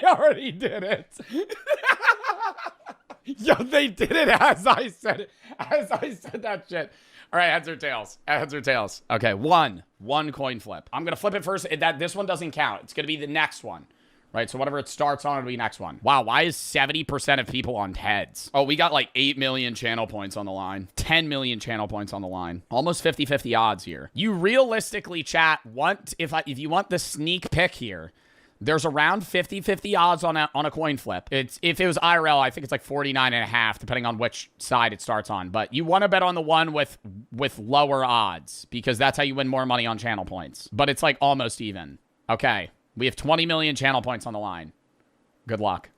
already did it. Yo, they did it as I said it. As I said that shit. All right, heads or tails? Heads or tails? Okay, one coin flip. I'm gonna flip it first. This one doesn't count. It's gonna be the next one. Right, so whatever it starts on, it'll be next one. Wow, why is 70% of people on heads? Oh, we got like 8 million channel points on the line. 10 million channel points on the line. Almost 50-50 odds here. You realistically, chat, if you want the sneak pick here, there's around 50-50 odds on a coin flip. If it was IRL, I think it's like 49.5, depending on which side it starts on. But you want to bet on the one with lower odds, because that's how you win more money on channel points. But it's like almost even. Okay. We have 20 million channel points on the line. Good luck.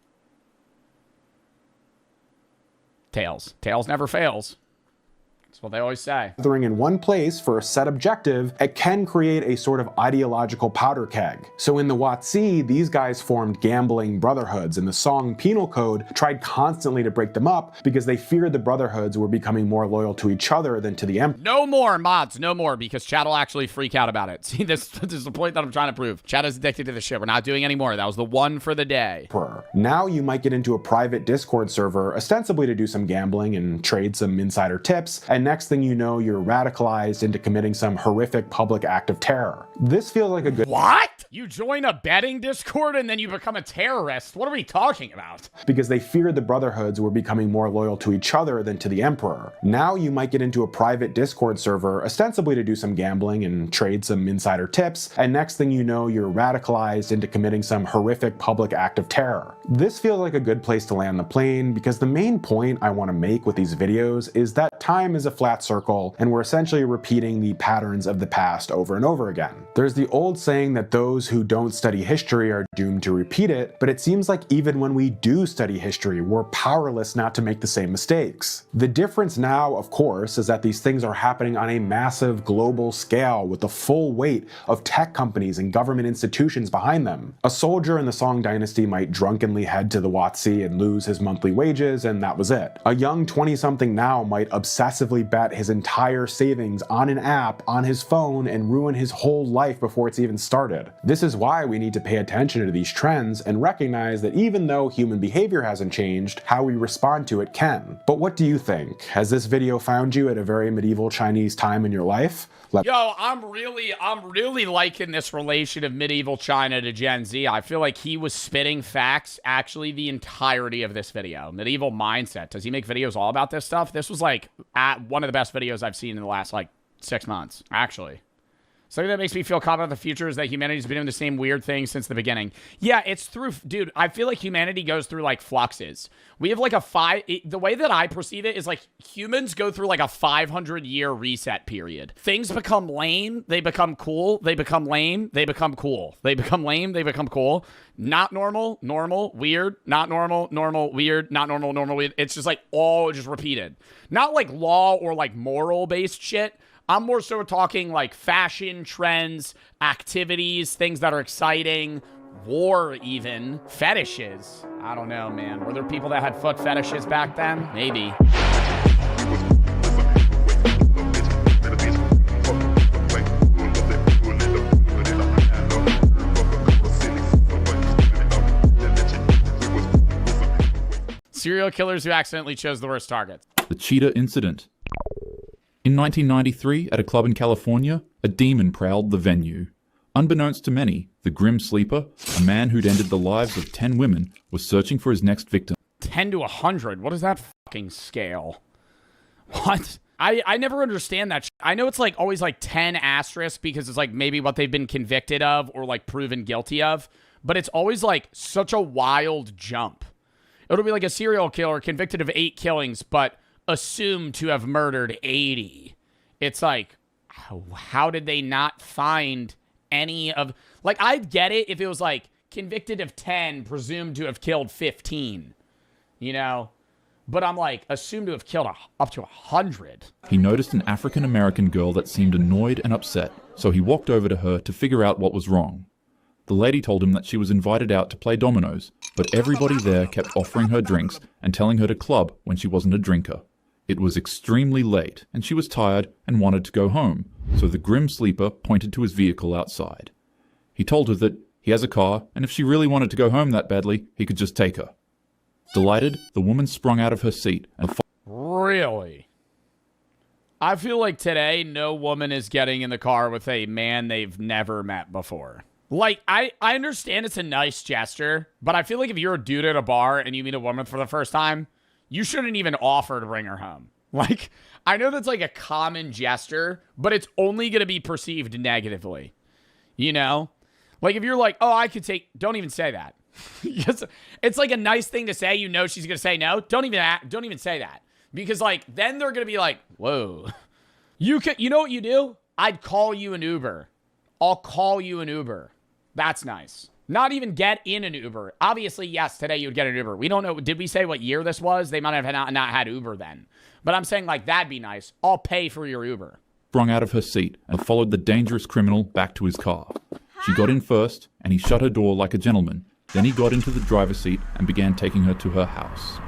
Tails. Tails never fails. That's what they always say. Gathering in one place for a set objective, it can create a sort of ideological powder keg. So in the WotC, these guys formed gambling brotherhoods, and the Song Penal Code tried constantly to break them up because they feared the brotherhoods were becoming more loyal to each other than to the Emperor. No more mods, no more, because chat will actually freak out about it. See, this is the point that I'm trying to prove. Chat is addicted to this shit. We're not doing any more. That was the one for the day. Now you might get into a private Discord server, ostensibly to do some gambling and trade some insider tips, and next thing you know, you're radicalized into committing some horrific public act of terror. This feels like a good— What? You join a betting Discord and then you become a terrorist? What are we talking about? Because they feared the brotherhoods were becoming more loyal to each other than to the Emperor. Now you might get into a private Discord server, ostensibly to do some gambling and trade some insider tips, and next thing you know, you're radicalized into committing some horrific public act of terror. This feels like a good place to land the plane, because the main point I want to make with these videos is that time is a flat circle, and we're essentially repeating the patterns of the past over and over again. There's the old saying that those who don't study history are doomed to repeat it, but it seems like even when we do study history, we're powerless not to make the same mistakes. The difference now, of course, is that these things are happening on a massive global scale with the full weight of tech companies and government institutions behind them. A soldier in the Song dynasty might drunkenly head to the WotC and lose his monthly wages, and that was it. A young 20-something now might obsessively bet his entire savings on an app on his phone and ruin his whole life before it's even started. This is why we need to pay attention to these trends and recognize that even though human behavior hasn't changed, how we respond to it can. But what do you think? Has this video found you at a very medieval Chinese time in your life? Yo, I'm really liking this relation of medieval China to Gen Z. I feel like he was spitting facts actually the entirety of this video. Medieval mindset. Does he make videos all about this stuff? This was like one of the best videos I've seen in the last like 6 months, actually. Something that makes me feel confident about the future is that humanity's been doing the same weird thing since the beginning. Yeah, it's through, dude, I feel like humanity goes through like fluxes. We have like the way that I perceive it is like humans go through like a 500-year reset period. Things become lame, they become cool, they become lame, they become cool. They become lame, they become cool. Not normal, normal, weird, not normal, normal, weird, not normal, normal, weird. It's just like all just repeated. Not like law or like moral-based shit. I'm more so talking like fashion, trends, activities, things that are exciting, war even, fetishes. I don't know, man. Were there people that had foot fetishes back then? Maybe. Serial killers who accidentally chose the worst targets. The cheetah incident. In 1993, at a club in California, a demon prowled the venue. Unbeknownst to many, the Grim Sleeper, a man who'd ended the lives of 10 women, was searching for his next victim. 10 to 100? What is that fucking scale? What? I never understand that. I know it's like always like 10 asterisk because it's like maybe what they've been convicted of or like proven guilty of, but it's always like such a wild jump. It'll be like a serial killer convicted of 8 killings, but assumed to have murdered 80. It's like, how did they not find any of... Like, I'd get it if it was like convicted of 10, presumed to have killed 15, you know? But I'm like, assumed to have killed up to 100. He noticed an African-American girl that seemed annoyed and upset, so he walked over to her to figure out what was wrong. The lady told him that she was invited out to play dominoes, but everybody there kept offering her drinks and telling her to club when she wasn't a drinker. It was extremely late, and she was tired and wanted to go home, so the grim sleeper pointed to his vehicle outside. He told her that he has a car, and if she really wanted to go home that badly, he could just take her. Delighted, the woman sprung out of her seat and... Really? I feel like today, no woman is getting in the car with a man they've never met before. Like, I understand it's a nice gesture, but I feel like if you're a dude at a bar and you meet a woman for the first time, you shouldn't even offer to bring her home. Like, I know that's like a common gesture, but it's only going to be perceived negatively. You know? Like, if you're like, oh, I could take... Don't even say that. It's like a nice thing to say. You know she's going to say no. Don't even say that. Because, like, then they're going to be like, whoa. You know what you do? I'd call you an Uber. I'll call you an Uber. That's nice. Not even get in an Uber. Obviously, yes, today you'd get an Uber. We don't know. Did we say what year this was? They might have not had Uber then. But I'm saying, like, that'd be nice. I'll pay for your Uber. Sprung out of her seat and followed the dangerous criminal back to his car. She got in first, and he shut her door like a gentleman. Then he got into the driver's seat and began taking her to her house.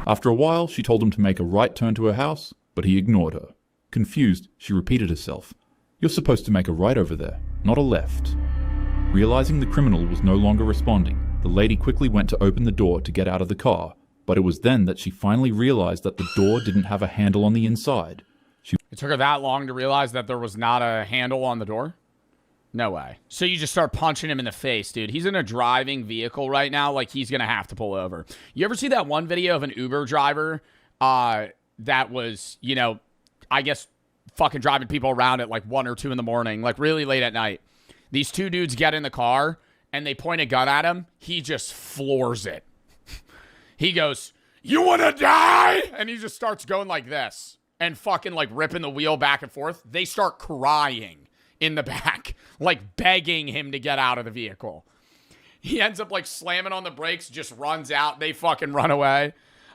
After a while, she told him to make a right turn to her house, but he ignored her. Confused, she repeated herself. You're supposed to make a right over there, not a left. Realizing the criminal was no longer responding, the lady quickly went to open the door to get out of the car, but it was then that she finally realized that the door didn't have a handle on the inside. It took her that long to realize that there was not a handle on the door? No way. So you just start punching him in the face, dude. He's in a driving vehicle right now, like he's going to have to pull over. You ever see that one video of an Uber driver that was, you know, I guess fucking driving people around at like 1 or 2 in the morning, like really late at night. These two dudes get in the car and they point a gun at him. He just floors it. He goes, you want to die? And he just starts going like this and fucking like ripping the wheel back and forth. They start crying in the back, like begging him to get out of the vehicle. He ends up like slamming on the brakes, just runs out. They fucking run away.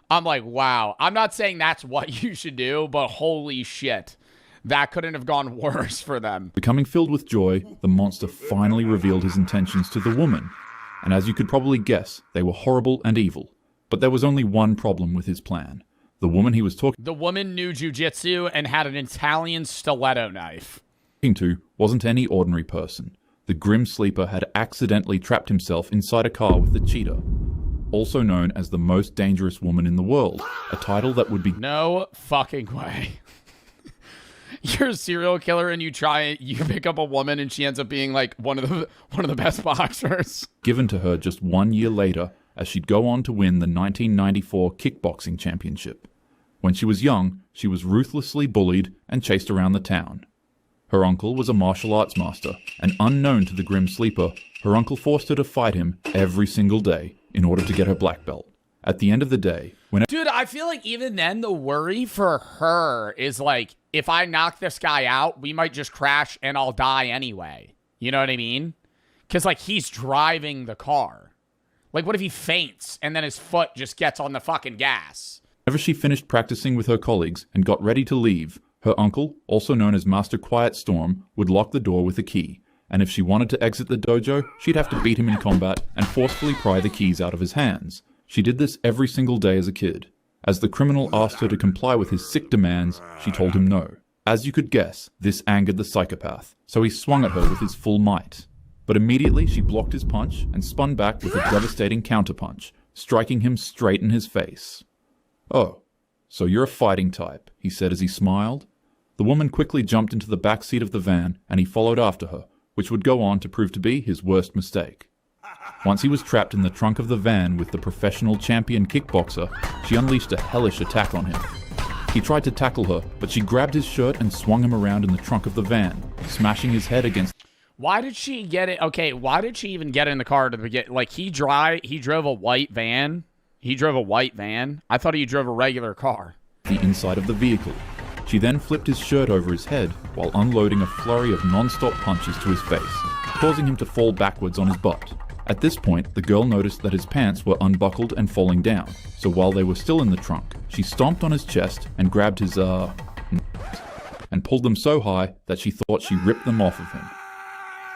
I'm like, wow. I'm not saying that's what you should do, but holy shit. That couldn't have gone worse for them. Becoming filled with joy, the monster finally revealed his intentions to the woman. And as you could probably guess, they were horrible and evil. But there was only one problem with his plan. The woman he was talking The woman knew jujitsu and had an Italian stiletto knife. To wasn't any ordinary person. The Grim Sleeper had accidentally trapped himself inside a car with the cheetah, also known as the most dangerous woman in the world, a title that would be... No fucking way. You're a serial killer and you pick up a woman and she ends up being like one of the best boxers. Given to her just 1 year later, as she'd go on to win the 1994 kickboxing championship. When she was young, she was ruthlessly bullied and chased around the town. Her uncle was a martial arts master, and unknown to the Grim Sleeper, her uncle forced her to fight him every single day in order to get her black belt. At the end of the day, Dude, I feel like even then the worry for her is like, if I knock this guy out, we might just crash and I'll die anyway. You know what I mean? Because like he's driving the car. Like what if he faints and then his foot just gets on the fucking gas? Whenever she finished practicing with her colleagues and got ready to leave, her uncle, also known as Master Quiet Storm, would lock the door with a key, and if she wanted to exit the dojo, she'd have to beat him in combat and forcefully pry the keys out of his hands. She did this every single day as a kid. As the criminal asked her to comply with his sick demands, she told him no. As you could guess, this angered the psychopath, so he swung at her with his full might. But immediately she blocked his punch and spun back with a devastating counterpunch, striking him straight in his face. "Oh, so you're a fighting type," he said as he smiled. The woman quickly jumped into the back seat of the van, and he followed after her, which would go on to prove to be his worst mistake. Once he was trapped in the trunk of the van with the professional champion kickboxer, she unleashed a hellish attack on him. He tried to tackle her, but she grabbed his shirt and swung him around in the trunk of the van, smashing his head against... Why did she get it? Okay, why did she even get in the car to begin? Like, he drove a white van? He drove a white van? I thought he drove a regular car. ...the inside of the vehicle. She then flipped his shirt over his head while unloading a flurry of non-stop punches to his face, causing him to fall backwards on his butt. At this point, the girl noticed that his pants were unbuckled and falling down, so while they were still in the trunk, she stomped on his chest and grabbed his, and pulled them so high that she thought she ripped them off of him.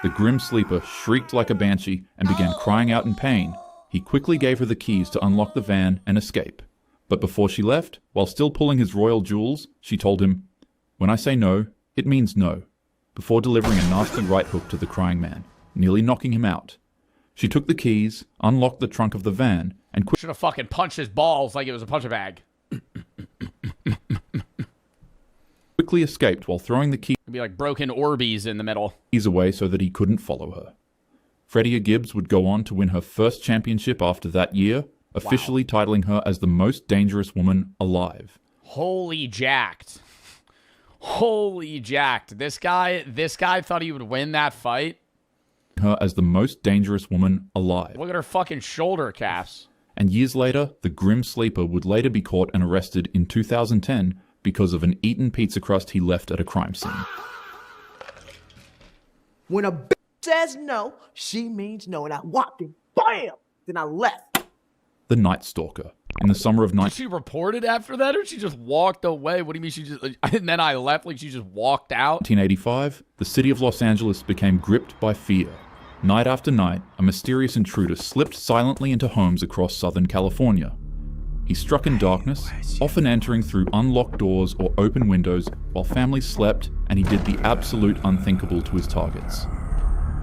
The Grim Sleeper shrieked like a banshee and began crying out in pain. He quickly gave her the keys to unlock the van and escape. But before she left, while still pulling his royal jewels, she told him, "When I say no, it means no," before delivering a nasty right hook to the crying man, nearly knocking him out. She took the keys, unlocked the trunk of the van, and Should have fucking punched his balls like it was a punch bag. quickly escaped while throwing the keys It'd be like broken Orbeez in the middle. away so that he couldn't follow her. Fredia Gibbs would go on to win her first championship after that year, officially titling her as the most dangerous woman alive. Holy jacked. Holy jacked. This guy thought he would win that fight. Her as the most dangerous woman alive. Look at her fucking shoulder caps. And years later, the Grim Sleeper would later be caught and arrested in 2010 because of an eaten pizza crust he left at a crime scene. When a bitch says no, she means no. And I walked in, bam! Then I left. The Night Stalker. In the summer of Did she report it after that, or she just walked away? What do you mean she just... And then I left like she just walked out? 1985, the city of Los Angeles became gripped by fear. Night after night, a mysterious intruder slipped silently into homes across Southern California. He struck in darkness, often entering through unlocked doors or open windows while families slept, and he did the absolute unthinkable to his targets.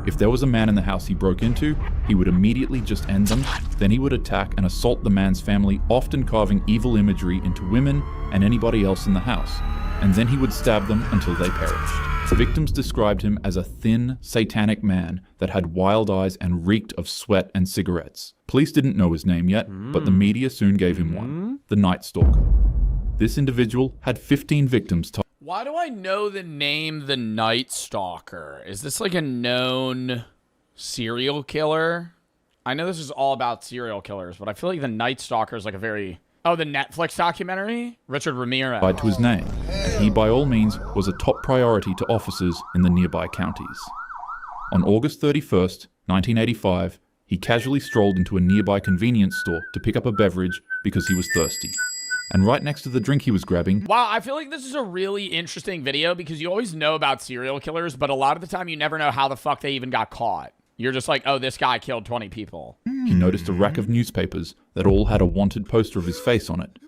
If there was a man in the house he broke into, he would immediately just end them, then he would attack and assault the man's family, often carving evil imagery into women and anybody else in the house, and then he would stab them until they perished. Victims described him as a thin, satanic man that had wild eyes and reeked of sweat and cigarettes. Police didn't know his name yet, but the media soon gave him one, the Night Stalker. This individual had 15 victims. Why do I know the name the Night Stalker? Is this like a known serial killer? I know this is all about serial killers, but I feel like the Night Stalker is like a very... Oh, the Netflix documentary? Richard Ramirez. Tied to his name. He, by all means, was a top priority to officers in the nearby counties. On August 31st, 1985, he casually strolled into a nearby convenience store to pick up a beverage because he was thirsty. And right next to the drink he was grabbing... Wow, I feel like this is a really interesting video because you always know about serial killers, but a lot of the time you never know how the fuck they even got caught. You're just like, oh, this guy killed 20 people. He noticed a rack of newspapers that all had a wanted poster of his face on it.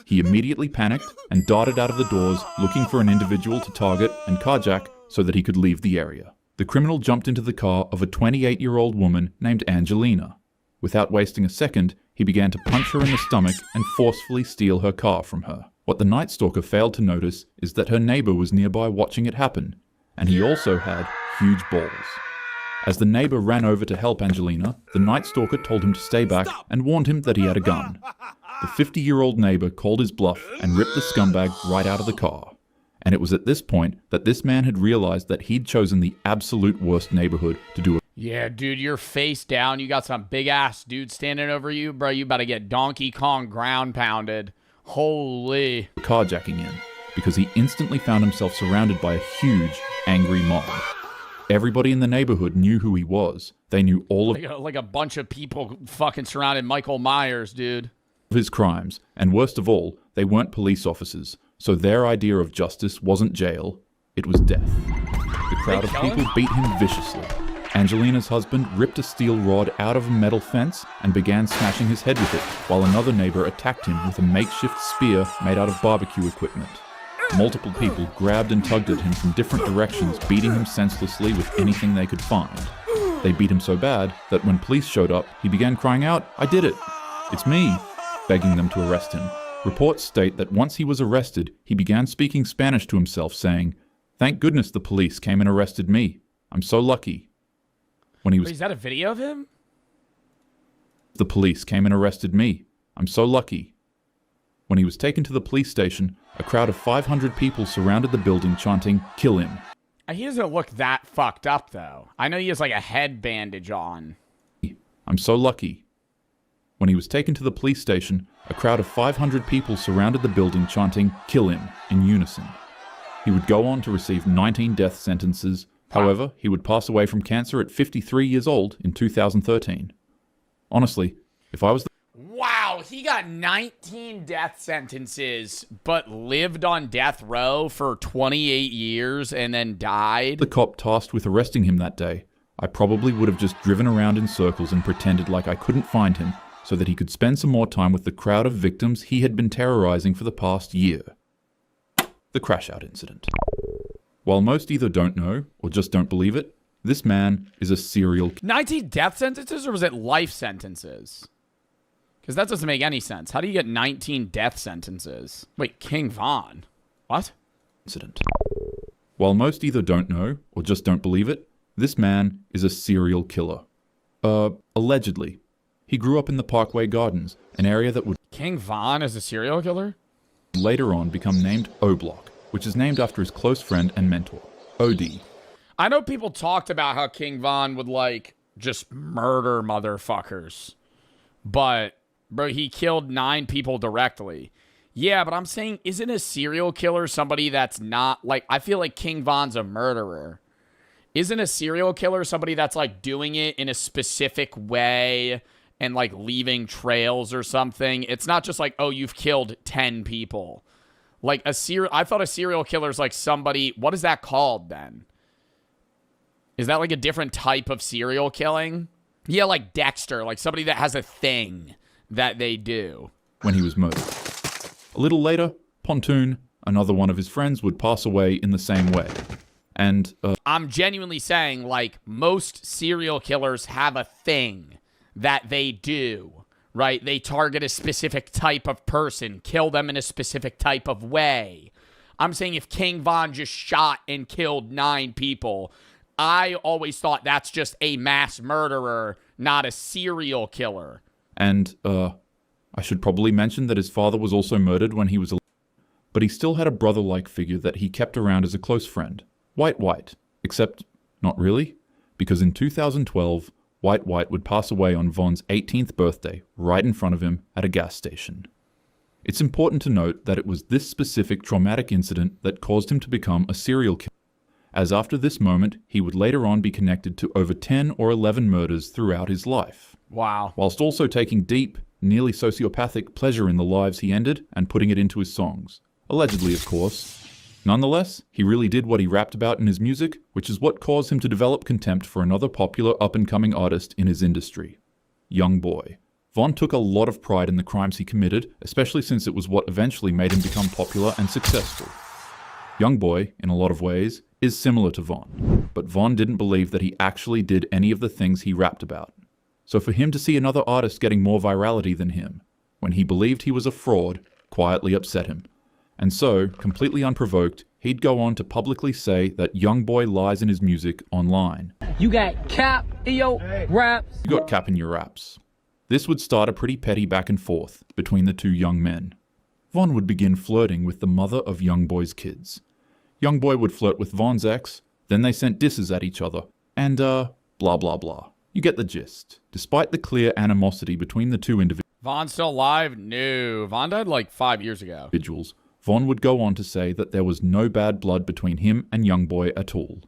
He immediately panicked and darted out of the doors looking for an individual to target and carjack so that he could leave the area. The criminal jumped into the car of a 28-year-old woman named Angelina. Without wasting a second, he began to punch her in the stomach and forcefully steal her car from her. What the Night Stalker failed to notice is that her neighbor was nearby watching it happen, and he also had huge balls. As the neighbor ran over to help Angelina, the Night Stalker told him to stay back and warned him that he had a gun. The 50-year-old neighbor called his bluff and ripped the scumbag right out of the car. And it was at this point that this man had realized that he'd chosen the absolute worst neighborhood to do a... Yeah, dude, you're face down. You got some big-ass dude standing over you. Bro, you about to get Donkey Kong ground pounded. Holy. ...carjacking in, because he instantly found himself surrounded by a huge, angry mob. Everybody in the neighborhood knew who he was. They knew all of... Like a bunch of people fucking surrounded Michael Myers, dude. ...his crimes, and worst of all, they weren't police officers, so their idea of justice wasn't jail, it was death. The crowd of people beat him viciously. Angelina's husband ripped a steel rod out of a metal fence and began smashing his head with it, while another neighbor attacked him with a makeshift spear made out of barbecue equipment. Multiple people grabbed and tugged at him from different directions, beating him senselessly with anything they could find. They beat him so bad that when police showed up, he began crying out, "I did it! It's me!" begging them to arrest him. Reports state that once he was arrested, he began speaking Spanish to himself, saying, "Thank goodness the police came and arrested me. I'm so lucky." When he was... Wait, is that a video of him? "The police came and arrested me. I'm so lucky." When he was taken to the police station, a crowd of 500 people surrounded the building chanting, "Kill him." He doesn't look that fucked up, though. I know he has like a head bandage on. "I'm so lucky." When he was taken to the police station, a crowd of 500 people surrounded the building chanting, "Kill him," in unison. He would go on to receive 19 death sentences. However, he would pass away from cancer at 53 years old in 2013. Honestly, if I was the... Wow, he got 19 death sentences, but lived on death row for 28 years and then died. The cop tasked with arresting him that day, I probably would have just driven around in circles and pretended like I couldn't find him so that he could spend some more time with the crowd of victims he had been terrorizing for the past year. The crash-out incident. While most either don't know or just don't believe it, this man is a serial 19 death sentences, or was it life sentences? Because that doesn't make any sense. How do you get 19 death sentences? Wait, King Von? What? Incident. While most either don't know or just don't believe it, this man is a serial killer. Allegedly. He grew up in the Parkway Gardens, an area that would King Von is a serial killer? later on become named O-Block, which is named after his close friend and mentor, OD. I know people talked about how King Von would, like, just murder motherfuckers. But, bro, he killed 9 people directly. Yeah, but I'm saying, isn't a serial killer somebody that's not, like, I feel like King Von's a murderer. Isn't a serial killer somebody that's, like, doing it in a specific way and, like, leaving trails or something? It's not just like, oh, you've killed 10 people. Like, I thought a serial killer is like somebody, what is that called then? Is that like a different type of serial killing? Yeah, like Dexter, like somebody that has a thing that they do. When he was murdered. A little later, Pontoon, another one of his friends, would pass away in the same way. And, I'm genuinely saying, like, most serial killers have a thing that they do, right? They target a specific type of person, kill them in a specific type of way. I'm saying if King Von just shot and killed 9 people, I always thought that's just a mass murderer, not a serial killer. And, I should probably mention that his father was also murdered when he was 11, but he still had a brother-like figure that he kept around as a close friend. White. Except, not really, because in 2012, White would pass away on Von's 18th birthday, right in front of him at a gas station. It's important to note that it was this specific traumatic incident that caused him to become a serial killer, as after this moment, he would later on be connected to over 10 or 11 murders throughout his life. Wow. Whilst also taking deep, nearly sociopathic pleasure in the lives he ended and putting it into his songs. Allegedly, of course. Nonetheless, he really did what he rapped about in his music, which is what caused him to develop contempt for another popular up-and-coming artist in his industry, Young Boy. Von took a lot of pride in the crimes he committed, especially since it was what eventually made him become popular and successful. Young Boy, in a lot of ways, is similar to Von, but Von didn't believe that he actually did any of the things he rapped about. So for him to see another artist getting more virality than him, when he believed he was a fraud, quietly upset him. And so, completely unprovoked, he'd go on to publicly say that Young Boy lies in his music online. You got cap in your raps. You got cap in your raps. This would start a pretty petty back and forth between the two young men. Von would begin flirting with the mother of Young Boy's kids. Young Boy would flirt with Von's ex, then they sent disses at each other, and blah blah blah. You get the gist. Despite the clear animosity between the two Von's still alive? No. Von died like 5 years ago. individuals, Von would go on to say that there was no bad blood between him and Young Boy at all,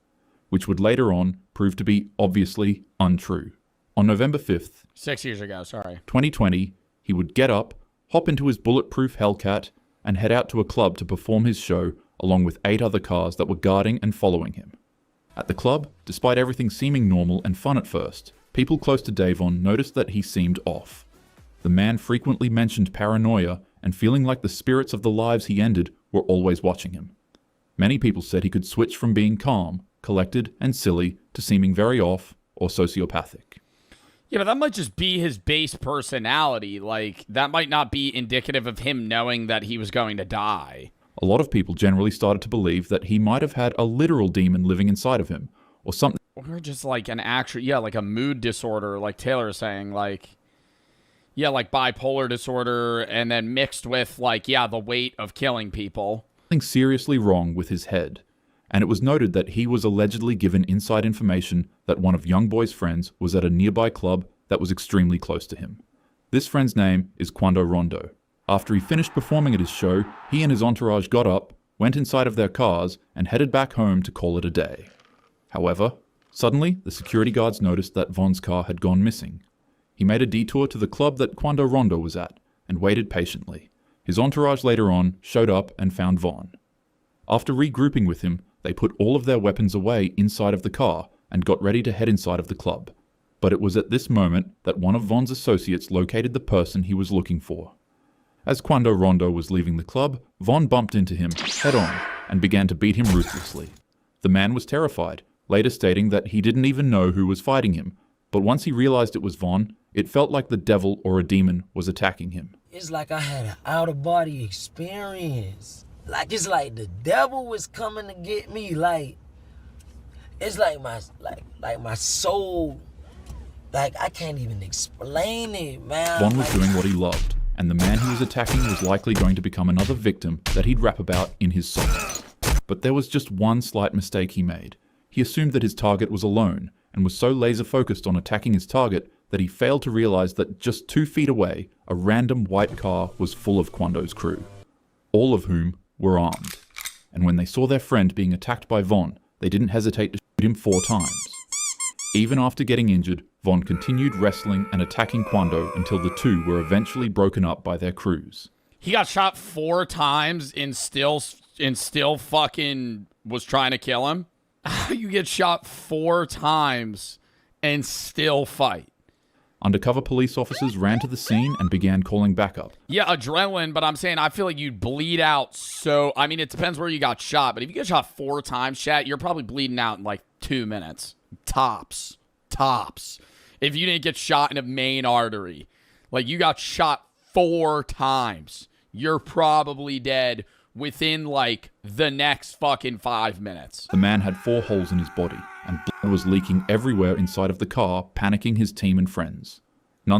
which would later on prove to be obviously untrue. On November 5th, 6 years ago, sorry. 2020, he would get up, hop into his bulletproof Hellcat, and head out to a club to perform his show along with 8 other cars that were guarding and following him. At the club, despite everything seeming normal and fun at first, people close to Davon noticed that he seemed off. The man frequently mentioned paranoia and feeling like the spirits of the lives he ended were always watching him. Many people said he could switch from being calm, collected, and silly to seeming very off or sociopathic. Yeah, but that might just be his base personality. Like, that might not be indicative of him knowing that he was going to die. A lot of people generally started to believe that he might have had a literal demon living inside of him, or something. Or just like an actual, yeah, like a mood disorder, like Taylor is saying, like, yeah, like bipolar disorder, and then mixed with, like, yeah, the weight of killing people. Something seriously wrong with his head, and it was noted that he was allegedly given inside information that one of Young Boy's friends was at a nearby club that was extremely close to him. This friend's name is Quando Rondo. After he finished performing at his show, he and his entourage got up, went inside of their cars, and headed back home to call it a day. However, suddenly, the security guards noticed that Von's car had gone missing. He made a detour to the club that Quando Rondo was at, and waited patiently. His entourage later on showed up and found Von. After regrouping with him, they put all of their weapons away inside of the car and got ready to head inside of the club. But it was at this moment that one of Von's associates located the person he was looking for. As Quando Rondo was leaving the club, Von bumped into him head on and began to beat him ruthlessly. The man was terrified, later stating that he didn't even know who was fighting him, but once he realized it was Von, it felt like the devil or a demon was attacking him. It's like I had an out-of-body experience. Like it's like the devil was coming to get me. Like it's like my soul. Like I can't even explain it, man. Von was doing what he loved, and the man he was attacking was likely going to become another victim that he'd rap about in his songs. But there was just one slight mistake he made. He assumed that his target was alone, and was so laser-focused on attacking his target that he failed to realize that just 2 feet away, a random white car was full of Quando's crew, all of whom were armed. And when they saw their friend being attacked by Von, they didn't hesitate to shoot him 4 times. Even after getting injured, Von continued wrestling and attacking Quando until the two were eventually broken up by their crews. He got shot 4 times and still fucking was trying to kill him. You get shot 4 times and still fight. Undercover police officers ran to the scene and began calling backup. Yeah, adrenaline, but I'm saying I feel like you'd bleed out so... I mean, it depends where you got shot, but if you get shot 4 times, chat, you're probably bleeding out in like 2 minutes. Tops. If you didn't get shot in a main artery. Like, you got shot 4 times. You're probably dead within, like, the next fucking 5 minutes. The man had 4 holes in his body, and blood was leaking everywhere inside of the car, panicking his team and friends.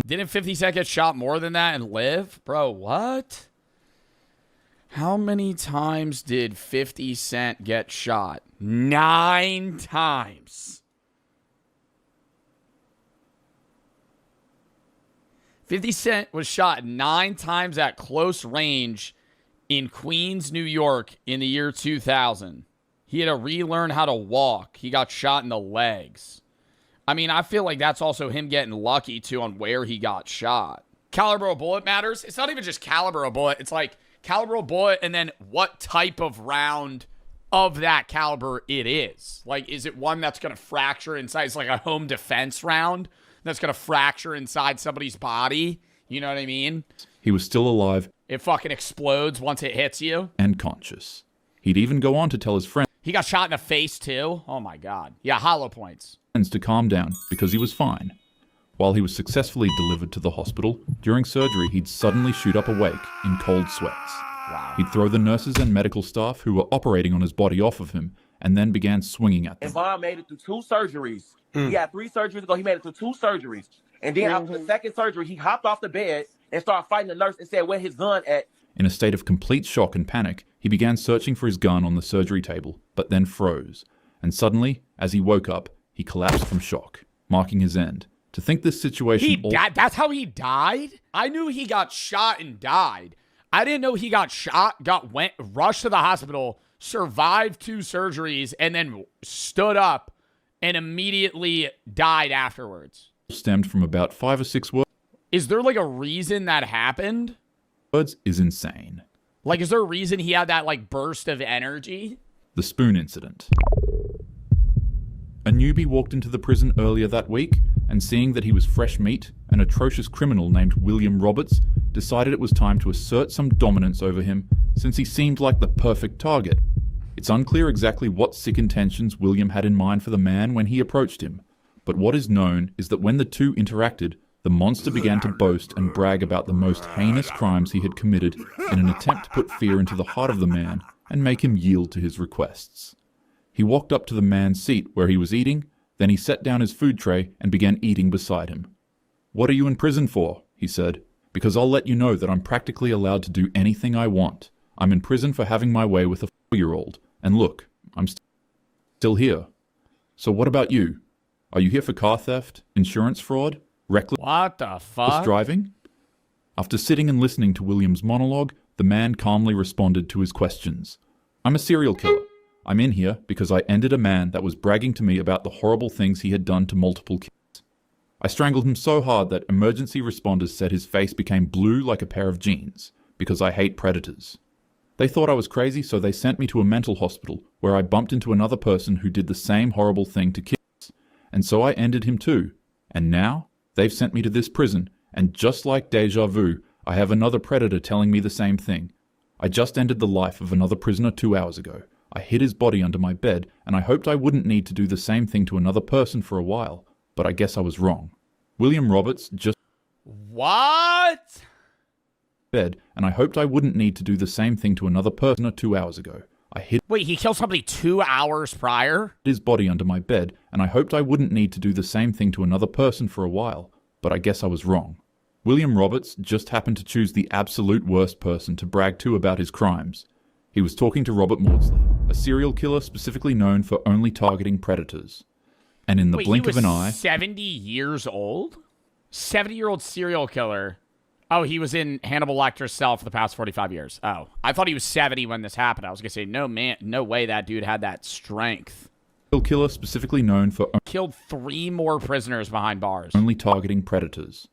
Didn't 50 Cent get shot more than that and live? Bro, what? How many times did 50 Cent get shot? 9 times. 50 Cent was shot 9 times at close range in Queens, New York in the year 2000. He had to relearn how to walk. He got shot in the legs. I mean, I feel like that's also him getting lucky, too, on where he got shot. Caliber of bullet matters. It's not even just caliber of bullet. It's like caliber of bullet and then what type of round of that caliber it is. Like, is it one that's going to fracture inside? It's like a home defense round that's going to fracture inside somebody's body. You know what I mean? He was still alive. It fucking explodes once it hits you. And conscious. He'd even go on to tell his friends. He got shot in the face, too? Oh, my God. Yeah, hollow points. To calm down because he was fine. While he was successfully delivered to the hospital, during surgery he'd suddenly shoot up awake in cold sweats. Wow. He'd throw the nurses and medical staff who were operating on his body off of him and then began swinging at them. And Von made it through 2 surgeries. He had 3 surgeries ago. He made it through 2 surgeries. And then after the second surgery, he hopped off the bed and started fighting the nurse and said, "Where his gun at?" In a state of complete shock and panic, he began searching for his gun on the surgery table, but then froze. And suddenly, as he woke up, he collapsed from shock, marking his end. To think this situation... That's how he died? I knew he got shot and died. I didn't know he got shot, rushed to the hospital, survived 2 surgeries, and then stood up and immediately died afterwards. Stemmed from about 5 or 6 words. Is there like a reason that happened? Words is insane. Like, is there a reason he had that like burst of energy? The spoon incident. A newbie walked into the prison earlier that week, and seeing that he was fresh meat, an atrocious criminal named William Roberts decided it was time to assert some dominance over him, since he seemed like the perfect target. It's unclear exactly what sick intentions William had in mind for the man when he approached him, but what is known is that when the two interacted, the monster began to boast and brag about the most heinous crimes he had committed in an attempt to put fear into the heart of the man and make him yield to his requests. He walked up to the man's seat where he was eating, then he set down his food tray and began eating beside him. "What are you in prison for?" he said. "Because I'll let you know that I'm practically allowed to do anything I want. I'm in prison for having my way with a 4-year-old. And look, I'm still here. So what about you? Are you here for car theft, insurance fraud, reckless what the fuck? Driving?" After sitting and listening to William's monologue, the man calmly responded to his questions. "I'm a serial killer. I'm in here because I ended a man that was bragging to me about the horrible things he had done to multiple kids. I strangled him so hard that emergency responders said his face became blue like a pair of jeans, because I hate predators. They thought I was crazy, so they sent me to a mental hospital, where I bumped into another person who did the same horrible thing to kids. And so I ended him too. And now, they've sent me to this prison, and just like deja vu, I have another predator telling me the same thing. I just ended the life of another prisoner 2 hours ago. I hid his body under my bed, and I hoped I wouldn't need to do the same thing to another person for a while, but I guess I was wrong. William Roberts just... What? Bed, and I hoped I wouldn't need to do the same thing to another person 2 hours ago. I hid... Wait, he killed somebody 2 hours prior? His body under my bed, and I hoped I wouldn't need to do the same thing to another person for a while, but I guess I was wrong. William Roberts just happened to choose the absolute worst person to brag to about his crimes. He was talking to Robert Maudsley, a serial killer specifically known for only targeting predators. And in the blink of an eye... 70 years old? 70-year-old serial killer. Oh, he was in Hannibal Lecter's cell for the past 45 years. Oh, I thought he was 70 when this happened. I was going to say, no, man, no way that dude had that strength. Serial killer specifically known for... Killed 3 more prisoners behind bars. Only targeting predators.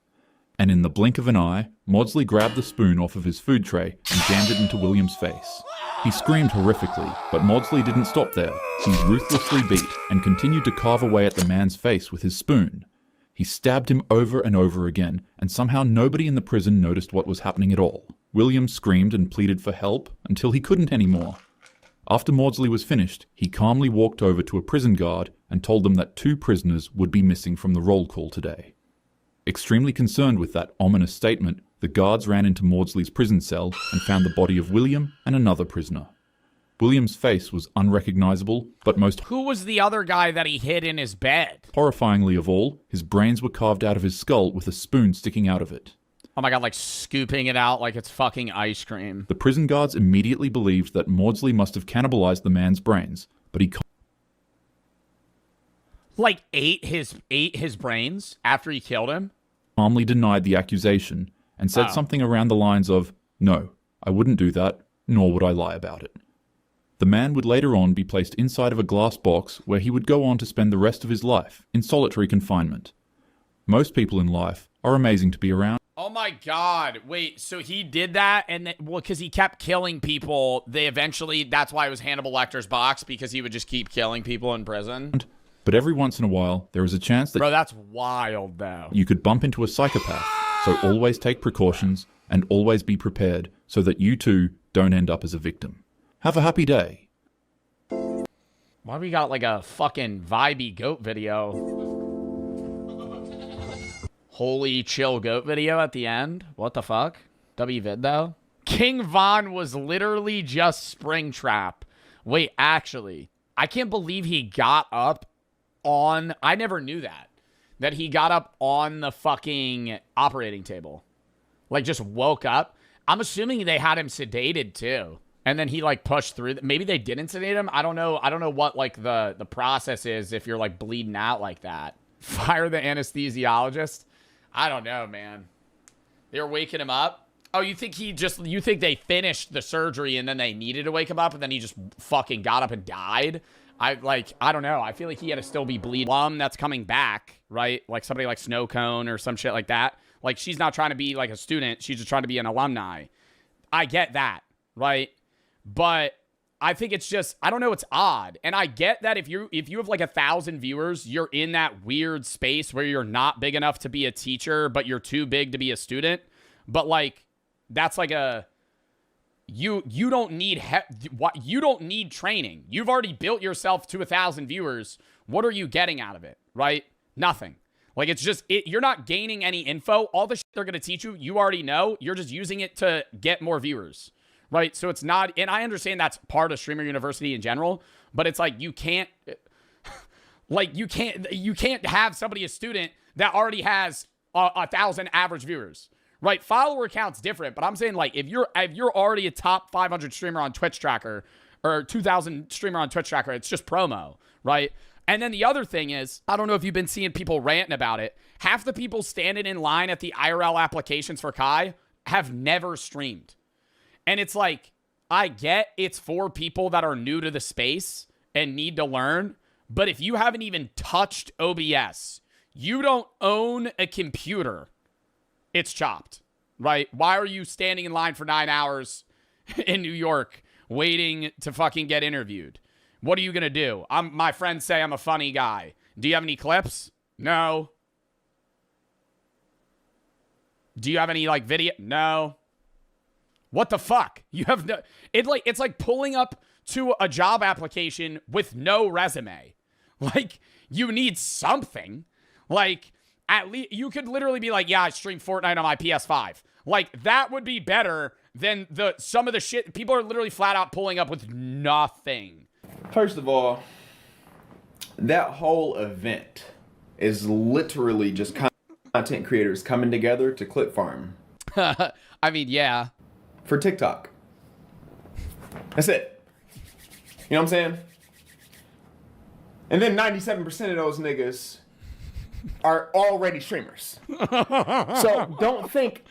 And in the blink of an eye, Maudsley grabbed the spoon off of his food tray and jammed it into William's face. He screamed horrifically, but Maudsley didn't stop there. He ruthlessly beat and continued to carve away at the man's face with his spoon. He stabbed him over and over again, and somehow nobody in the prison noticed what was happening at all. William screamed and pleaded for help until he couldn't anymore. After Maudsley was finished, he calmly walked over to a prison guard and told them that 2 prisoners would be missing from the roll call today. Extremely concerned with that ominous statement, the guards ran into Maudsley's prison cell and found the body of William and another prisoner. William's face was unrecognizable, but most... Who was the other guy that he hid in his bed? Horrifyingly of all, his brains were carved out of his skull with a spoon sticking out of it. Oh my god, like scooping it out like it's fucking ice cream. The prison guards immediately believed that Maudsley must have cannibalized the man's brains, but he... Like ate his brains after he killed him? Calmly denied the accusation and said something around the lines of, "No, I wouldn't do that, nor would I lie about it." The man would later on be placed inside of a glass box where he would go on to spend the rest of his life in solitary confinement. Most people in life are amazing to be around. Oh my god, wait, so he did that and then, well, because he kept killing people, they eventually, that's why it was Hannibal Lecter's box, because he would just keep killing people in prison? But every once in a while, there is a chance that... Bro, that's wild, though. You could bump into a psychopath, so always take precautions and always be prepared so that you too don't end up as a victim. Have a happy day. Why we got like a fucking vibey goat video? Holy chill goat video at the end? What the fuck? WVid though? King Von was literally just Springtrap. Wait, actually, I can't believe he got up on... I never knew that. That he got up on the fucking operating table. Like, just woke up. I'm assuming they had him sedated, too. And then he, like, pushed through. Maybe they didn't sedate him. I don't know. I don't know what, like, the process is if you're, like, bleeding out like that. Fire the anesthesiologist? I don't know, man. They were waking him up? Oh, you think you think they finished the surgery and then they needed to wake him up and then he just fucking got up and died? I don't know. I feel like he had to still be bleeding. That's coming back, right? Like somebody like Snow Cone or some shit like that. Like, she's not trying to be like a student. She's just trying to be an alumni. I get that, right? But I think it's just, I don't know, it's odd. And I get that if you have like 1,000 viewers, you're in that weird space where you're not big enough to be a teacher, but you're too big to be a student. But like, that's like a... You don't need you don't need training. You've already built yourself to 1,000 viewers. What are you getting out of it, right? Nothing. Like, it's just you're not gaining any info. All the shit they're gonna teach you, you already know. You're just using it to get more viewers, right? So it's not. And I understand that's part of Streamer University in general, but it's like you can't, like you can't have somebody a student that already has 1,000 average viewers. Right, follower count's different, but I'm saying, like, if you're already a top 500 streamer on Twitch Tracker or 2,000 streamer on Twitch Tracker, it's just promo, right? And then the other thing is, I don't know if you've been seeing people ranting about it. Half the people standing in line at the IRL applications for Kai have never streamed. And it's like, I get it's for people that are new to the space and need to learn, but if you haven't even touched OBS, you don't own a computer, it's chopped, right? Why are you standing in line for 9 hours in New York waiting to fucking get interviewed? What are you going to do? My friends say I'm a funny guy. Do you have any clips? No. Do you have any like video? No. What the fuck? You have no, it's like pulling up to a job application with no resume. Like, you need something. Like, at least you could literally be like, yeah, I stream Fortnite on my PS5. Like, that would be better than some of the shit people are literally flat out pulling up with nothing. First of all, that whole event is literally just content creators coming together to clip farm. I mean, yeah. For TikTok. That's it. You know what I'm saying? And then 97% of those niggas are already streamers. So don't think.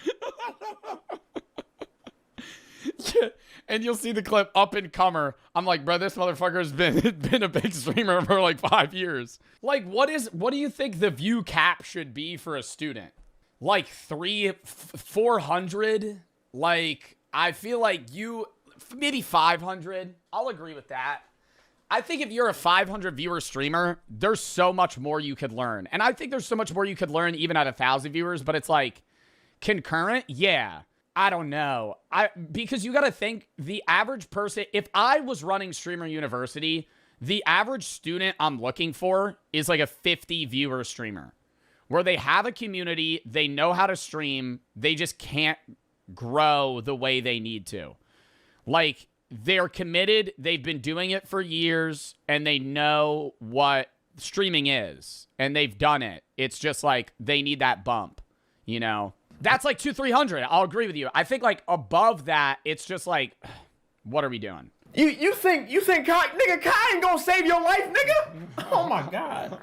Yeah. And you'll see the clip up and comer. I'm like, bro, this motherfucker's been a big streamer for like 5 years. Like, what do you think the view cap should be for a student? Like 400? Like, I feel like maybe 500. I'll agree with that. I think if you're a 500 viewer streamer, there's so much more you could learn. And I think there's so much more you could learn even at 1,000 viewers, but it's like concurrent. Yeah. I don't know. Because you got to think the average person, if I was running Streamer University, the average student I'm looking for is like a 50 viewer streamer where they have a community, they know how to stream, they just can't grow the way they need to. Like, they're committed, they've been doing it for years, and they know what streaming is, and they've done it. It's just like they need that bump, you know? That's like 200-300. I'll agree with you. I think like above that, it's just like, what are we doing? You think Kai, nigga, Kai ain't gonna save your life, nigga? Oh my God.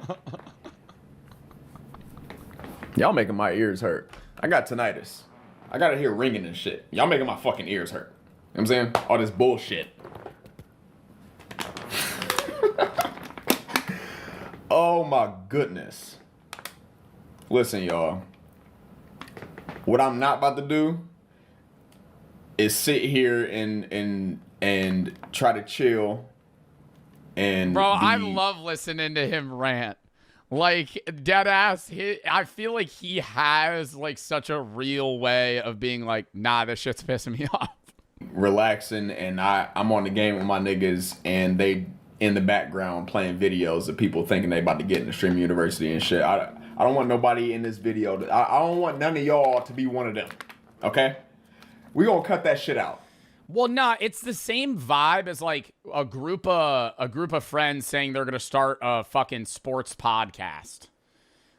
Y'all making my ears hurt. I got tinnitus. I gotta hear ringing and shit. Y'all making my fucking ears hurt. You know what I'm saying? All this bullshit. Oh my goodness. Listen, y'all. What I'm not about to do is sit here and try to chill and bro, I love listening to him rant. Like, dead ass, I feel like he has like such a real way of being like, nah, this shit's pissing me off. Relaxing, and I'm on the game with my niggas, and they in the background playing videos of people thinking they about to get into Stream University and shit. I don't want nobody in this video. I don't want none of y'all to be one of them. Okay? We gonna cut that shit out. Well, nah, it's the same vibe as like a group of friends saying they're gonna start a fucking sports podcast.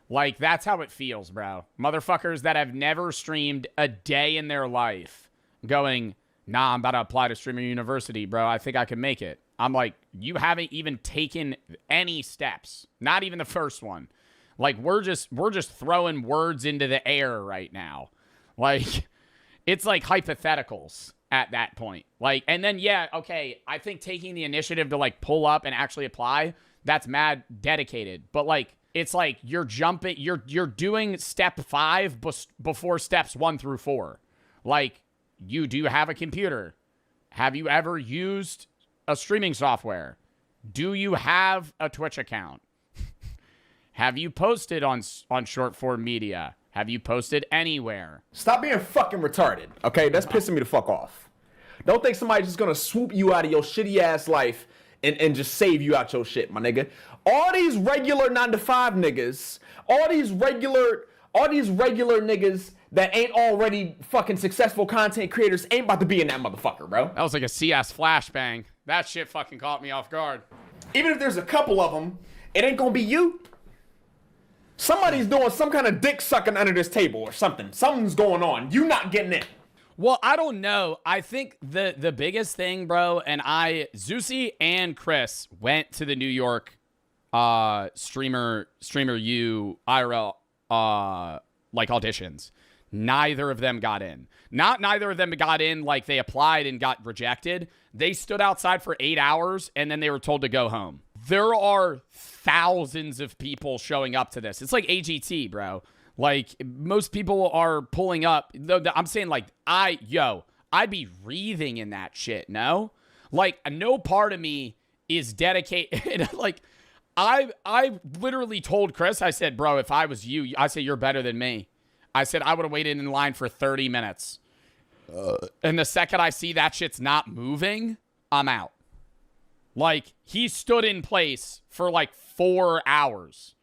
Like, that's how it feels, bro. Motherfuckers that have never streamed a day in their life going, nah, I'm about to apply to Streamer University, bro. I think I can make it. I'm like, you haven't even taken any steps. Not even the first one. Like, we're just throwing words into the air right now. Like, it's like hypotheticals at that point. Like, and then, yeah, okay, I think taking the initiative to, like, pull up and actually apply, that's mad dedicated. But, like, it's like you're jumping, you're doing step 5 before steps 1 through 4. Like, you do have a computer. Have you ever used a streaming software? Do you have a Twitch account? Have you posted on short form media? Have you posted anywhere? Stop being fucking retarded, okay? That's pissing me the fuck off. Don't think somebody's just gonna swoop you out of your shitty ass life and just save you out your shit, my nigga. All these regular 9-to-5 niggas, all these regular niggas that ain't already fucking successful content creators ain't about to be in that motherfucker, bro. That was like a CS flashbang. That shit fucking caught me off guard. Even if there's a couple of them, it ain't gonna be you. Somebody's doing some kind of dick sucking under this table or something. Something's going on. You not getting in. Well, I don't know. I think the biggest thing, bro, and Zeusy and Chris went to the New York Streamer U IRL like auditions. Neither of them got in. Neither of them got in like they applied and got rejected. They stood outside for 8 hours and then they were told to go home. There are thousands of people showing up to this. It's like AGT, bro. Like, most people are pulling up. I'm saying, like, I'd be breathing in that shit, no? Like, no part of me is dedicated. Like, I literally told Chris, I said, bro, if I was you, I say you're better than me. I said I would have waited in line for 30 minutes. And the second I see that shit's not moving, I'm out. Like, he stood in place for like 4 hours.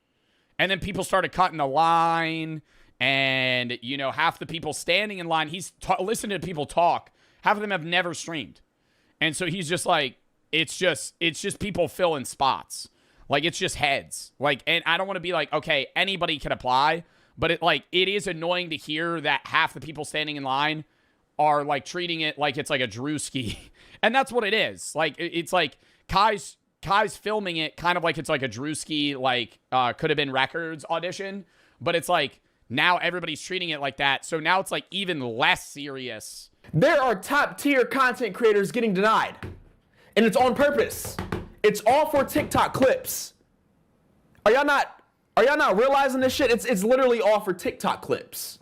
And then people started cutting the line. And, you know, half the people standing in line, he's listening to people talk. Half of them have never streamed. And so he's just like, it's just people filling spots. Like, it's just heads. Like, and I don't want to be like, okay, anybody can apply. But it is annoying to hear that half the people standing in line are like treating it like it's like a Drewski. And that's what it is. Like, it's like Kai's filming it kind of like it's like a Drewski, like, could have been records audition. But it's like, now everybody's treating it like that. So now it's like even less serious. There are top tier content creators getting denied. And it's on purpose. It's all for TikTok clips. Are y'all not realizing this shit? It's literally all for TikTok clips.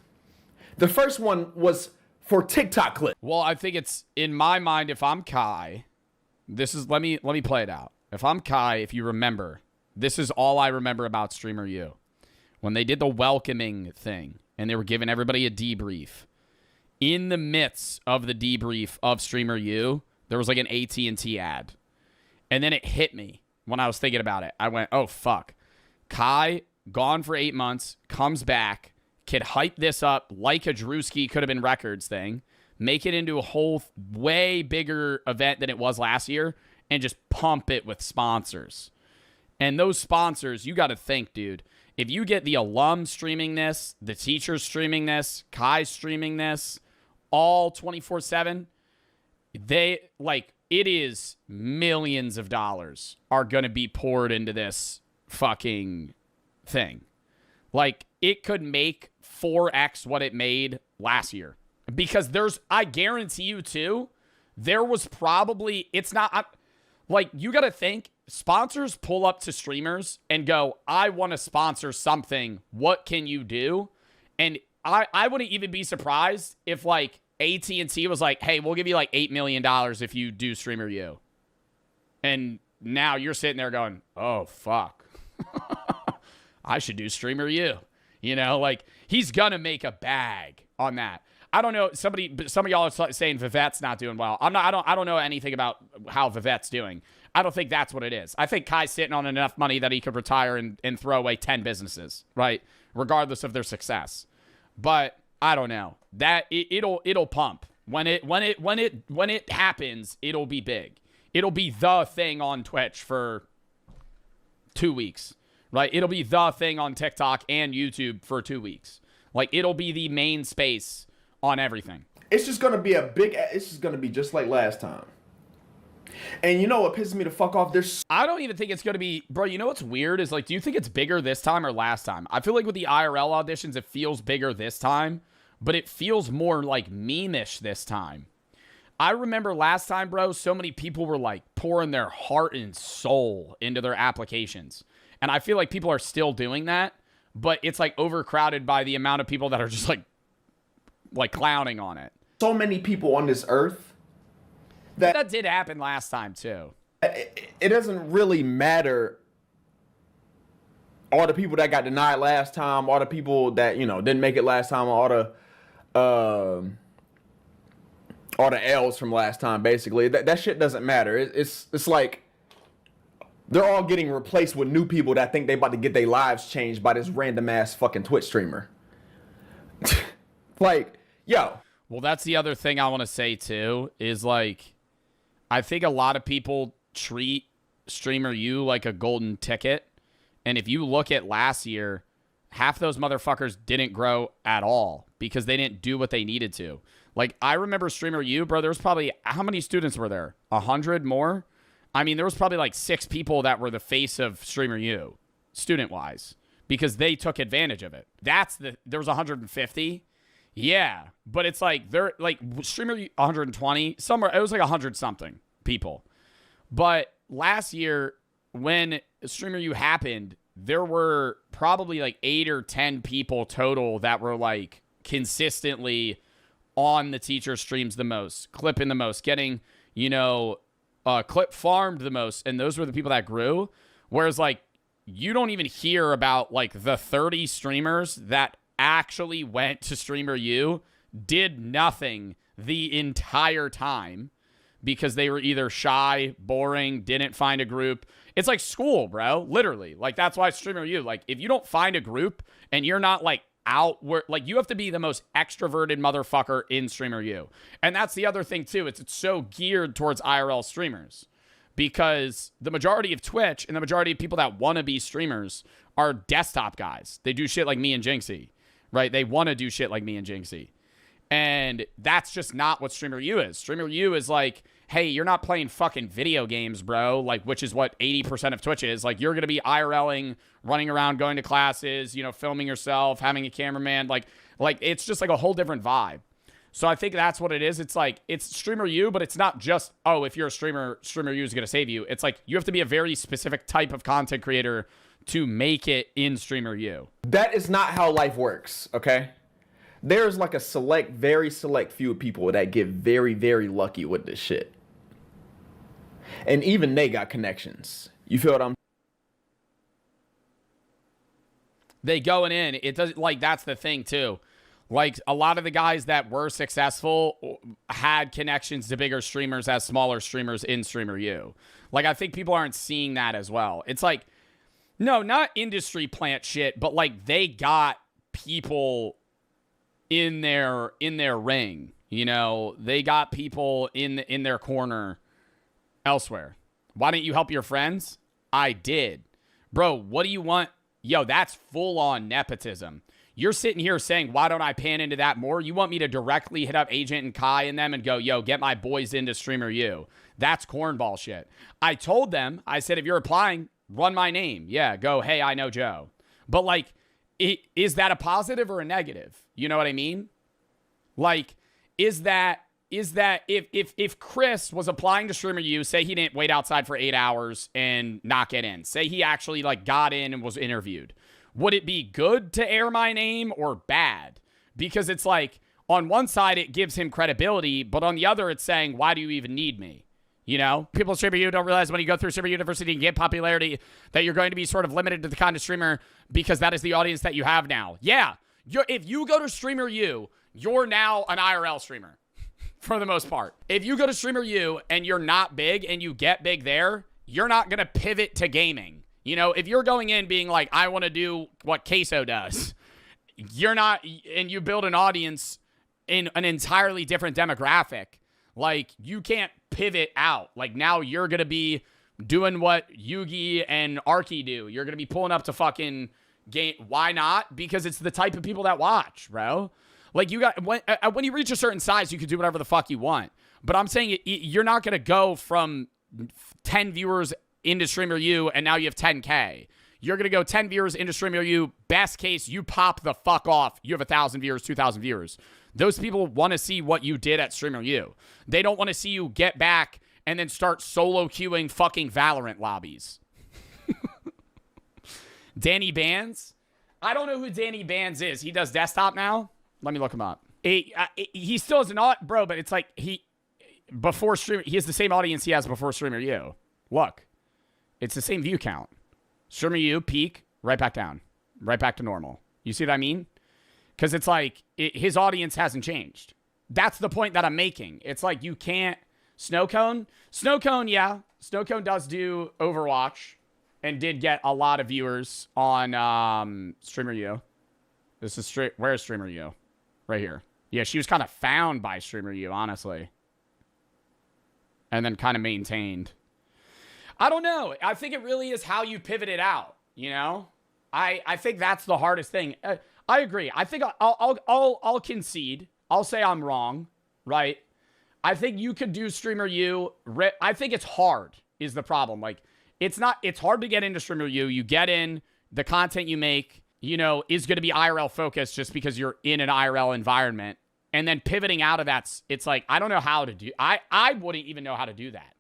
The first one was for TikTok clips. Well, I think it's, in my mind, if I'm Kai, this is, let me play it out. If I'm Kai, if you remember, this is all I remember about Streamer U. When they did the welcoming thing and they were giving everybody a debrief, in the midst of the debrief of Streamer U, there was like an AT&T ad. And then it hit me when I was thinking about it. I went, oh, fuck. Kai, gone for 8 months, comes back, could hype this up like a Drewski could have been records thing, make it into a whole way bigger event than it was last year, and just pump it with sponsors. And those sponsors, you got to think, dude. If you get the alum streaming this, the teachers streaming this, Kai streaming this, all 24/7, they, like, it is millions of dollars are going to be poured into this fucking thing. Like, it could make 4x what it made last year. Because I guarantee you, too, there was probably, it's not, like, you got to think, sponsors pull up to streamers and go, I want to sponsor something. What can you do? And I wouldn't even be surprised if, like, AT&T was like, hey, we'll give you, like, $8 million if you do Streamer U. And now you're sitting there going, oh, fuck. I should do Streamer U. You know, like, he's going to make a bag on that. I don't know. Some of y'all are saying Vivette's not doing well. I don't know anything about how Vivette's doing. I don't think that's what it is. I think Kai's sitting on enough money that he could retire and throw away 10 businesses, right? Regardless of their success. But I don't know. That it'll pump. When it happens, it'll be big. It'll be the thing on Twitch for 2 weeks, right? It'll be the thing on TikTok and YouTube for 2 weeks. Like, it'll be the main space on everything. It's just gonna be it's just gonna be just like last time. And you know what pisses me the fuck off? I don't even think it's gonna be, bro, you know what's weird is, like, do you think it's bigger this time or last time? I feel like with the IRL auditions, it feels bigger this time, but it feels more like meme-ish this time. I remember last time, bro, so many people were, like, pouring their heart and soul into their applications. And I feel like people are still doing that, but it's, like, overcrowded by the amount of people that are just, like clowning on it. So many people on this earth that did happen last time too. It doesn't really matter. All the people that got denied last time, all the people that, you know, didn't make it last time, all the L's from last time, basically. That shit doesn't matter. It's like they're all getting replaced with new people that think they about to get their lives changed by this random ass fucking Twitch streamer. Like, yo. Well, that's the other thing I want to say, too, is, like, I think a lot of people treat Streamer U like a golden ticket. And if you look at last year, half those motherfuckers didn't grow at all because they didn't do what they needed to. Like, I remember Streamer U, bro, there was probably, how many students were there? 100 more? I mean, there was probably, like, 6 people that were the face of Streamer U, student-wise, because they took advantage of it. There was 150. Yeah, but it's like, they're like Streamer 120, somewhere, it was like 100 something people. But last year, when Streamer U happened, there were probably like 8 or 10 people total that were like consistently on the teacher streams the most, clipping the most, getting, you know, clip farmed the most. And those were the people that grew. Whereas, like, you don't even hear about like the 30 streamers that actually went to Streamer U did nothing the entire time because they were either shy, boring, didn't find a group. It's like school, bro. Literally. Like, that's why Streamer U. Like, if you don't find a group and you're not, like, out where, like, you have to be the most extroverted motherfucker in Streamer U. And that's the other thing, too. It's so geared towards IRL streamers because the majority of Twitch and the majority of people that want to be streamers are desktop guys. They do shit like me and Jinxie, right? They want to do shit like me and Jinxie. And that's just not what Streamer U is. Streamer U is like, hey, you're not playing fucking video games, bro, like, which is what 80% of Twitch is. Like, you're going to be IRLing, running around, going to classes, you know, filming yourself, having a cameraman. Like it's just like a whole different vibe. So I think that's what it is. It's like, it's Streamer U, but it's not just, oh, if you're a streamer, Streamer U is going to save you. It's like, you have to be a very specific type of content creator to make it in Streamer U. That is not how life works, okay? There's like a very select few people that get very, very lucky with this shit. And even they got connections. You feel what I'm? They going in. It doesn't, like, that's the thing too. Like, a lot of the guys that were successful had connections to bigger streamers as smaller streamers in Streamer U. Like, I think people aren't seeing that as well. It's like, no, not industry plant shit, but like they got people in their ring. You know, they got people in their corner elsewhere. Why didn't you help your friends? I did. Bro, what do you want? Yo, that's full on nepotism. You're sitting here saying, why don't I pan into that more? You want me to directly hit up Agent and Kai and them and go, yo, get my boys into Streamer U. That's cornball shit. I told them, I said, if you're applying, run my name. Yeah, go, hey, I know Joe. But like, is that a positive or a negative? You know what I mean? Like, is that if Chris was applying to Streamer U, say he didn't wait outside for 8 hours and not get in, say he actually like got in and was interviewed, would it be good to air my name or bad? Because it's like, on one side, it gives him credibility, but on the other, it's saying, why do you even need me? You know, people at Streamer U don't realize when you go through Streamer University and get popularity that you're going to be sort of limited to the kind of streamer because that is the audience that you have now. Yeah, if you go to Streamer U, you're now an IRL streamer for the most part. If you go to Streamer U and you're not big and you get big there, you're not going to pivot to gaming. You know, if you're going in being like, I want to do what Queso does, you're not, and you build an audience in an entirely different demographic, like, you can't pivot out. Like, now you're going to be doing what Yugi and Arky do. You're going to be pulling up to fucking game. Why not? Because it's the type of people that watch, bro. Like, you got, when you reach a certain size, you can do whatever the fuck you want. But I'm saying you're not going to go from 10 viewers into Streamer U and now you have 10K. You're going to go 10 viewers into Streamer U. Best case, you pop the fuck off. You have 1,000 viewers, 2,000 viewers. Those people want to see what you did at Streamer U. They don't want to see you get back and then start solo queuing fucking Valorant lobbies. Danny Bands? I don't know who Danny Bands is. He does desktop now? Let me look him up. He still has an bro, but it's like he has the same audience he has before Streamer U. Look, it's the same view count. Streamer U, peak, right back down, right back to normal. You see what I mean? Because it's like his audience hasn't changed. That's the point that I'm making. It's like you can't. Snowcone, yeah. Snowcone does do Overwatch and did get a lot of viewers on Streamer U. This is where's Streamer U? Right here. Yeah, she was kind of found by Streamer U, honestly. And then kind of maintained. I don't know. I think it really is how you pivot it out, you know? I think that's the hardest thing. I agree. I think I'll concede. I'll say I'm wrong, right? I think you could do Streamer U. I think it's hard is the problem. Like, it's hard to get into Streamer U. You get in, the content you make, you know, is going to be IRL focused just because you're in an IRL environment. And then pivoting out of that, it's like, I don't know how to do. I wouldn't even know how to do that.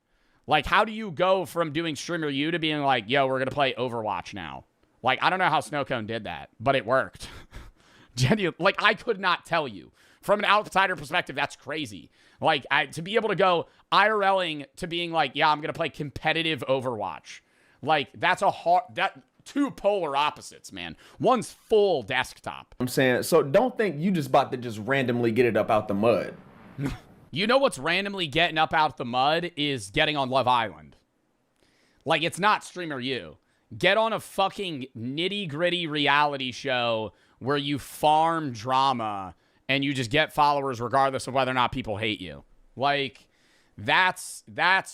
Like, how do you go from doing Streamer U to being like, yo, we're going to play Overwatch now? Like, I don't know how Snowcone did that, but it worked. Genuine. Like, I could not tell you. From an outsider perspective, that's crazy. Like, to be able to go IRLing to being like, yeah, I'm going to play competitive Overwatch. Like, that's a hard... two polar opposites, man. One's full desktop. I'm saying, so don't think you just about to just randomly get it up out the mud. You know what's randomly getting up out the mud is getting on Love Island. Like, it's not Streamer U. Get on a fucking nitty-gritty reality show where you farm drama and you just get followers regardless of whether or not people hate you. Like, that's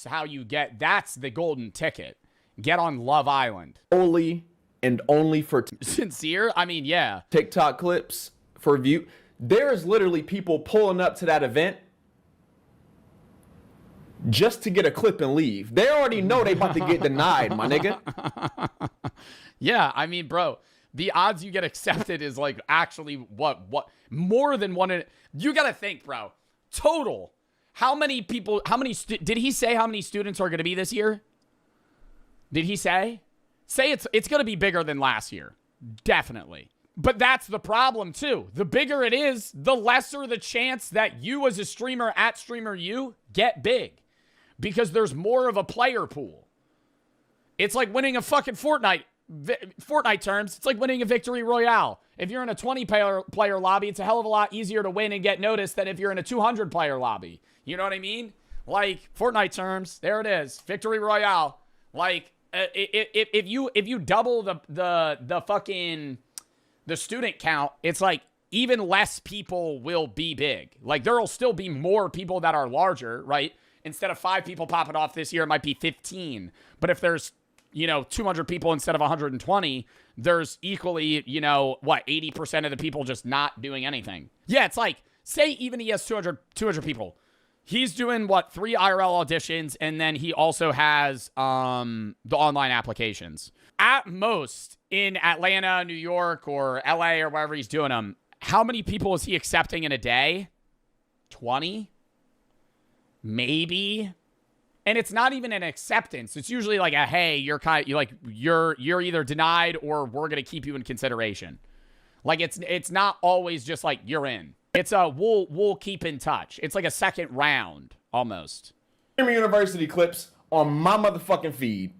how you get, that's the golden ticket. Get on Love Island. Only for sincere? I mean, yeah. TikTok clips for view. There's literally people pulling up to that event just to get a clip and leave. They already know they about to get denied, my nigga. Yeah, I mean, bro, the odds you get accepted is like actually what more than one. You got to think, bro. Total. How many people, did he say how many students are going to be this year? Did he say? Say it's going to be bigger than last year. Definitely. But that's the problem too. The bigger it is, the lesser the chance that you as a streamer at Streamer U get big. Because there's more of a player pool. It's like winning a fucking Fortnite terms. It's like winning a victory royale. If you're in a 20-player lobby, it's a hell of a lot easier to win and get noticed than if you're in a 200-player lobby. You know what I mean? Like, Fortnite terms, there it is. Victory royale. Like, if you double the fucking the student count, it's like even less people will be big. Like, there'll still be more people that are larger, right? Instead of 5 people popping off this year, it might be 15. But if there's, 200 people instead of 120, there's equally, 80% of the people just not doing anything. Yeah, it's like, say even he has 200 people. He's doing, 3 IRL auditions, and then he also has the online applications. At most, in Atlanta, New York, or LA, or wherever he's doing them, how many people is he accepting in a day? 20? Maybe. And it's not even an acceptance. It's usually like a, hey, you're either denied or we're going to keep you in consideration. Like, it's not always just like you're in. It's a we'll keep in touch. It's like a second round almost. University clips on my motherfucking feed.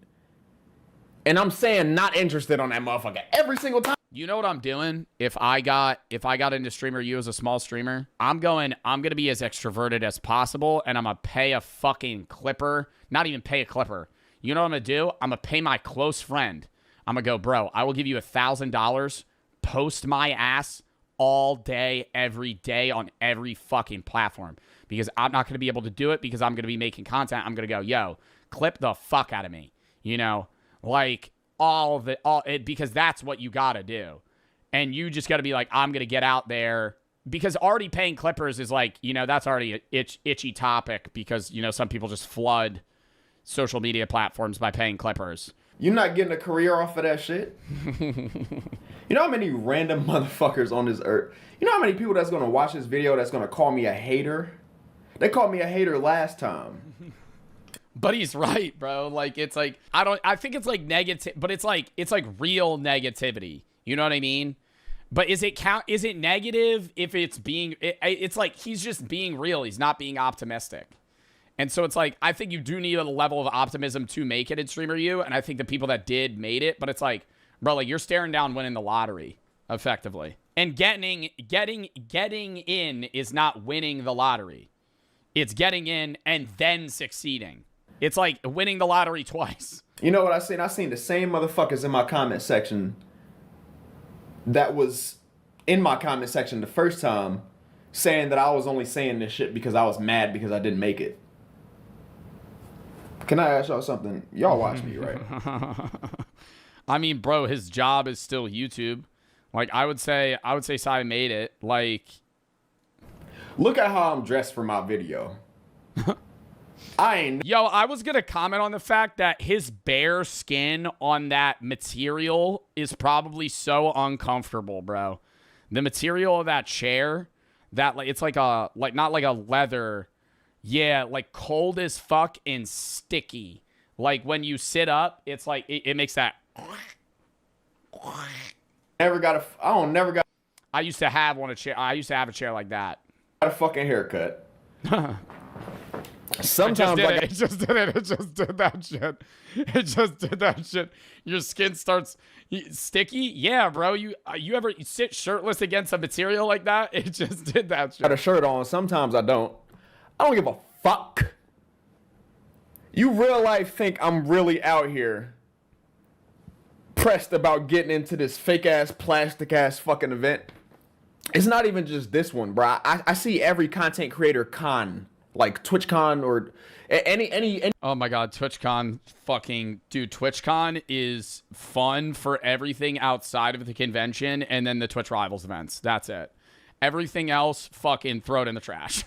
And I'm saying not interested on that motherfucker every single time. You know what I'm doing? If I got into Streamer U as a small streamer, I'm going to be as extroverted as possible, and I'm going to pay a fucking clipper. Not even pay a clipper. You know what I'm going to do? I'm going to pay my close friend. I'm going to go, bro, I will give you $1,000. Post my ass all day, every day on every fucking platform. Because I'm not going to be able to do it because I'm going to be making content. I'm going to go, yo, clip the fuck out of me. Like, because that's what you got to do. And you just got to be like, I'm going to get out there. Because already paying clippers is like, that's already an itchy topic because, some people just flood social media platforms by paying clippers. You're not getting a career off of that shit. You know how many random motherfuckers on this earth? You know how many people that's going to watch this video that's going to call me a hater? They called me a hater last time. But he's right, bro. Like, it's like, I think it's like negative, but it's like real negativity. You know what I mean? But is it negative if it's like he's just being real. He's not being optimistic. And so it's like, I think you do need a level of optimism to make it in Streamer U. And I think the people that did made it, but it's like, bro, like you're staring down winning the lottery effectively. And getting in is not winning the lottery. It's getting in and then succeeding. It's like winning the lottery twice. You know what I seen? I seen the same motherfuckers in my comment section that was in my comment section the first time saying that I was only saying this shit because I was mad because I didn't make it. Can I ask y'all something? Y'all watch me, right? I mean, bro, his job is still YouTube. Like, I would say Sai made it. Like, look at how I'm dressed for my video. Yo, I was going to comment on the fact that his bare skin on that material is probably so uncomfortable, bro. The material of that chair, it's like not like a leather. Yeah, like cold as fuck and sticky. Like when you sit up, it's like, it makes that. I used to have a chair like that. Got a fucking haircut. Sometimes it just did it. It just did that shit. It just did that shit. Your skin starts sticky. Yeah, bro. You ever sit shirtless against a material like that? It just did that shit. got a shirt on. Sometimes I don't. I don't give a fuck. You real life think I'm really out here pressed about getting into this fake ass, plastic ass fucking event? It's not even just this one, bro. I see every content creator con, like TwitchCon or any. Oh my god, TwitchCon, fucking dude. TwitchCon is fun for everything outside of the convention, and then the Twitch Rivals events. That's it. Everything else, fucking throw it in the trash.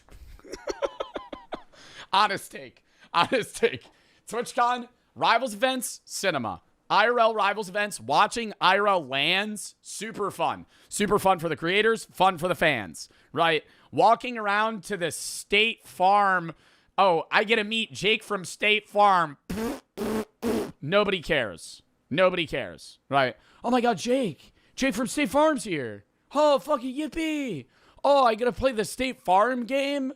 Honest take. TwitchCon, Rivals events, cinema. IRL Rivals events, watching IRL lands, super fun. Super fun for the creators, fun for the fans, right? Walking around to the State Farm. Oh, I get to meet Jake from State Farm. Nobody cares. Nobody cares, right? Oh my God, Jake. Jake from State Farm's here. Oh, fucking yippee. Oh, I get to play the State Farm game?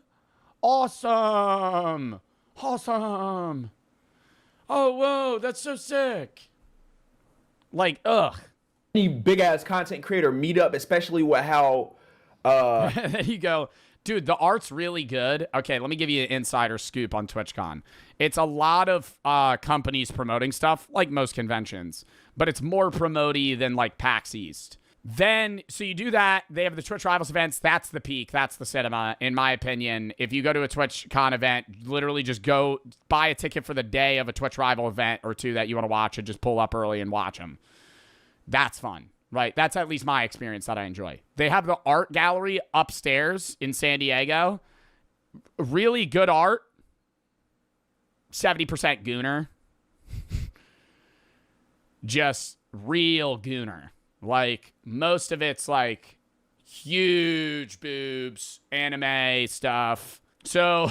Awesome. Awesome. Oh, whoa, that's so sick. Like, ugh. Any big ass content creator meetup, especially with how there you go. Dude, the art's really good. Okay, let me give you an insider scoop on TwitchCon. It's a lot of companies promoting stuff, like most conventions, but it's more promoty than like PAX East. Then, so you do that. They have the Twitch Rivals events. That's the peak. That's the cinema, in my opinion. If you go to a TwitchCon event, literally just go buy a ticket for the day of a Twitch Rival event or two that you want to watch and just pull up early and watch them. That's fun, right? That's at least my experience that I enjoy. They have the art gallery upstairs in San Diego. Really good art. 70% gooner. Just real gooner. Like, most of it's, like, huge boobs, anime stuff. So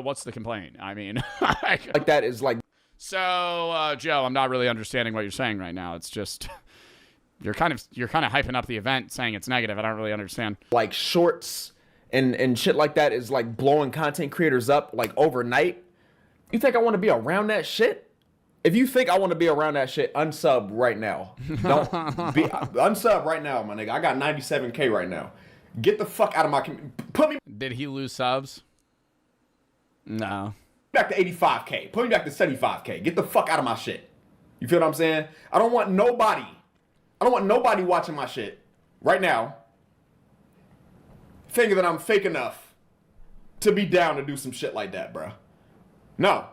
what's the complaint? I mean... like that is, like... So, Joe, I'm not really understanding what you're saying right now. It's just... You're kind of hyping up the event, saying it's negative. I don't really understand. Like, shorts and shit like that is, like, blowing content creators up, like, overnight. You think I want to be around that shit? If you think I want to be around that shit, unsub right now. Don't be unsub right now, my nigga. I got 97K right now. Get the fuck out of my put me. Did he lose subs? No. Back to 85K. Put me back to 75K. Get the fuck out of my shit. You feel what I'm saying? I don't want nobody watching my shit right now thinking that I'm fake enough to be down to do some shit like that, bro. No.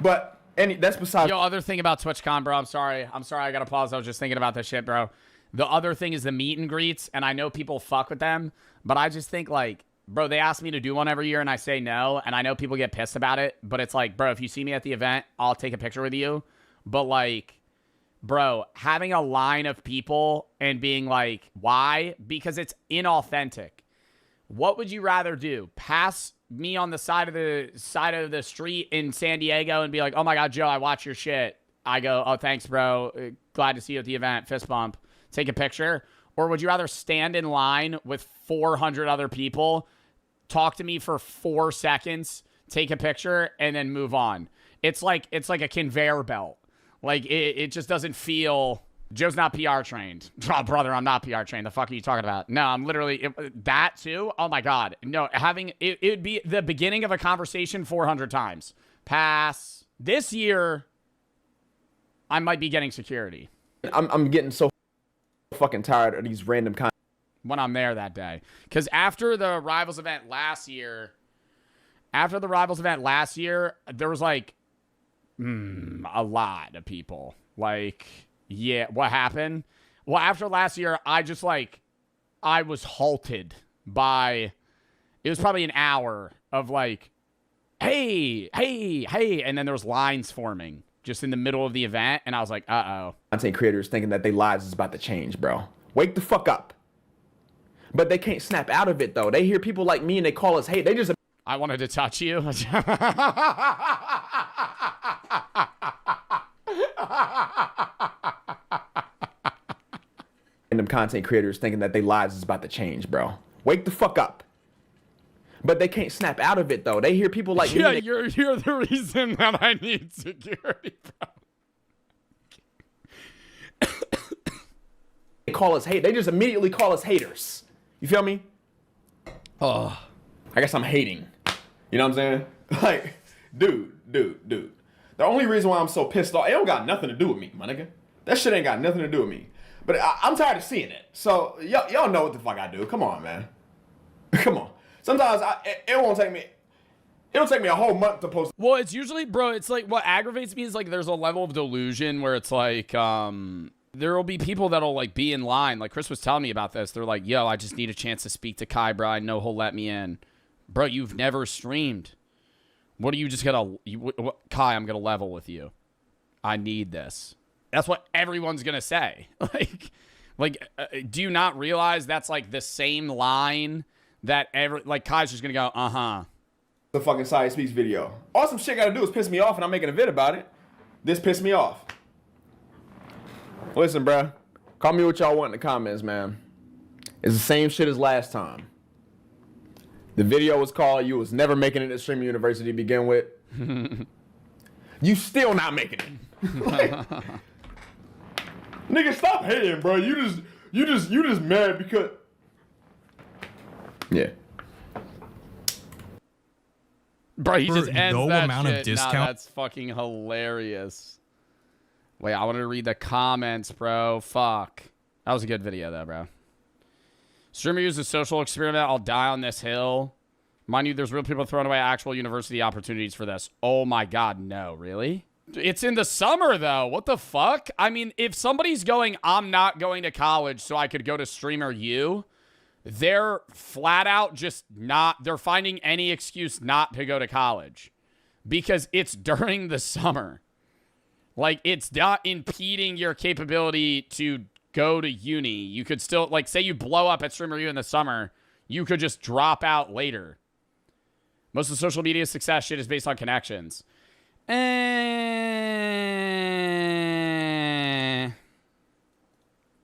But that's besides. Yo, other thing about TwitchCon, bro. I'm sorry. I gotta pause. I was just thinking about this shit, bro. The other thing is the meet and greets, and I know people fuck with them, but I just think, like, bro, they ask me to do one every year, and I say no, and I know people get pissed about it, but it's like, bro, if you see me at the event, I'll take a picture with you. But, like, bro, having a line of people and being like, why? Because it's inauthentic. What would you rather do? Pass me on the side of the street in San Diego and be like, oh my God, Joe, I watch your shit. I go, oh, thanks, bro. Glad to see you at the event. Fist bump. Take a picture. Or would you rather stand in line with 400 other people, talk to me for 4 seconds, take a picture, and then move on? It's like a conveyor belt. Like, it just doesn't feel... Joe's not PR trained. Oh, brother, I'm not PR trained. The fuck are you talking about? No, I'm literally... that, too? Oh, my God. No, it would be the beginning of a conversation 400 times. Pass. This year, I might be getting security. I'm getting so fucking tired of these random... when I'm there that day. Because after the Rivals event last year... there was, like... a lot of people. Like... yeah, what happened? Well, after last year, I was halted by, it was probably an hour of like, hey, and then there was lines forming just in the middle of the event, and I was like, uh-oh. Content creators thinking that their lives is about to change, bro. Wake the fuck up. But they can't snap out of it, though. They hear people like me, and they call us, hey, they just... I wanted to touch you. Random content creators thinking that their lives is about to change, bro. Wake the fuck up. But they can't snap out of it though. They hear people like yeah, me. you're the reason that I need security, bro. They call us hate. They just immediately call us haters. You feel me? Oh, I guess I'm hating. You know what I'm saying? Like, dude. The only reason why I'm so pissed off, it don't got nothing to do with me, my nigga. That shit ain't got nothing to do with me. But I'm tired of seeing it. So y'all know what the fuck I do. Come on, man. Come on. Sometimes it'll take me a whole month to post. Well, it's usually, bro, it's like what aggravates me is like there's a level of delusion where it's like there will be people that'll like be in line. Like Chris was telling me about this. They're like, yo, I just need a chance to speak to Kai, bro. I know he'll let me in. Bro, you've never streamed. What are you just gonna... Kai, I'm gonna level with you. I need this. That's what everyone's gonna say. Do you not realize that's like the same line that Kai's just gonna go, uh-huh. The fucking Side Speaks video. All some shit gotta do is piss me off and I'm making a vid about it. This pissed me off. Listen, bruh. Call me what y'all want in the comments, man. It's the same shit as last time. The video was called You Was Never Making It at Streamer University to begin with. You still not making it. Nigga, stop hating, bro. You just mad because... Yeah. Bro, he just ends no that amount shit. of discount. Nah, that's fucking hilarious. Wait, I want to read the comments, bro. Fuck. That was a good video, though, bro. Streamer use a social experiment. I'll die on this hill. Mind you, there's real people throwing away actual university opportunities for this. Oh my God, no, really? It's in the summer, though. What the fuck? I mean, if somebody's going, I'm not going to college so I could go to Streamer U, they're flat out just not, they're finding any excuse not to go to college because it's during the summer. Like, it's not impeding your capability to go to uni. You could still, like, say you blow up at Streamer U in the summer, you could just drop out later. Most of the social media success shit is based on connections.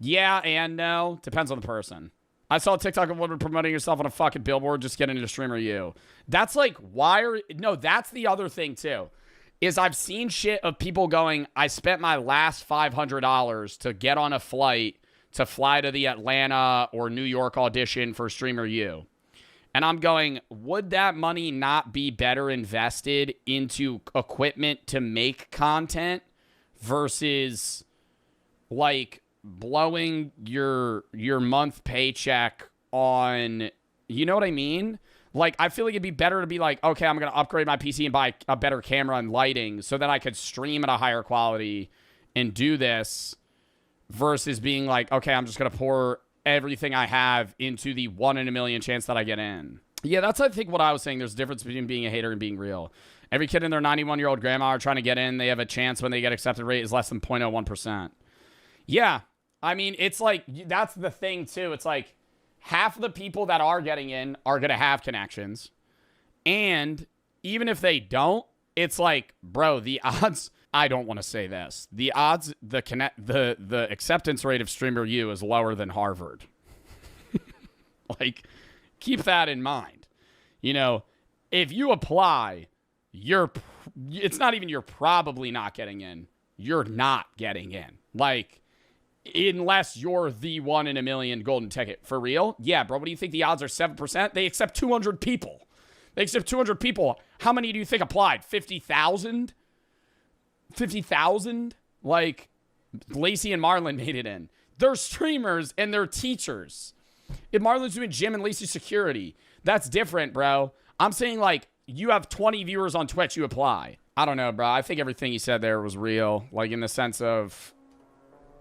Yeah and no. Depends on the person. I saw a TikTok of a woman promoting herself on a fucking billboard just getting into Streamer U. That's like, why are... No, that's the other thing, too. Is I've seen shit of people going, I spent my last $500 to get on a flight to fly to the Atlanta or New York audition for Streamer U. And I'm going, would that money not be better invested into equipment to make content versus like blowing your month paycheck on, you know what I mean? Like, I feel like it'd be better to be like, okay, I'm going to upgrade my PC and buy a better camera and lighting so that I could stream at a higher quality and do this versus being like, okay, I'm just going to pour everything I have into the 1 in a million chance that I get in. Yeah, that's, I think, what I was saying. There's a difference between being a hater and being real. Every kid and their 91-year-old grandma are trying to get in. They have a chance when they get accepted rate is less than 0.01%. Yeah, I mean, it's like, that's the thing, too. It's like, half of the people that are getting in are going to have connections. And even if they don't, it's like, bro, the odds, I don't want to say this. The odds, the acceptance rate of Streamer U is lower than Harvard. Like, keep that in mind. You know, if you apply, it's not even you're probably not getting in. You're not getting in. Like, unless you're the 1 in a million golden ticket. For real? Yeah, bro, what do you think the odds are? 7%? They accept 200 people. They accept 200 people. How many do you think applied? 50,000? 50,000? Like, Lacey and Marlon made it in. They're streamers and they're teachers. If Marlon's doing gym and Lacey's security, that's different, bro. I'm saying, like, you have 20 viewers on Twitch, you apply. I don't know, bro. I think everything he said there was real. Like, in the sense of,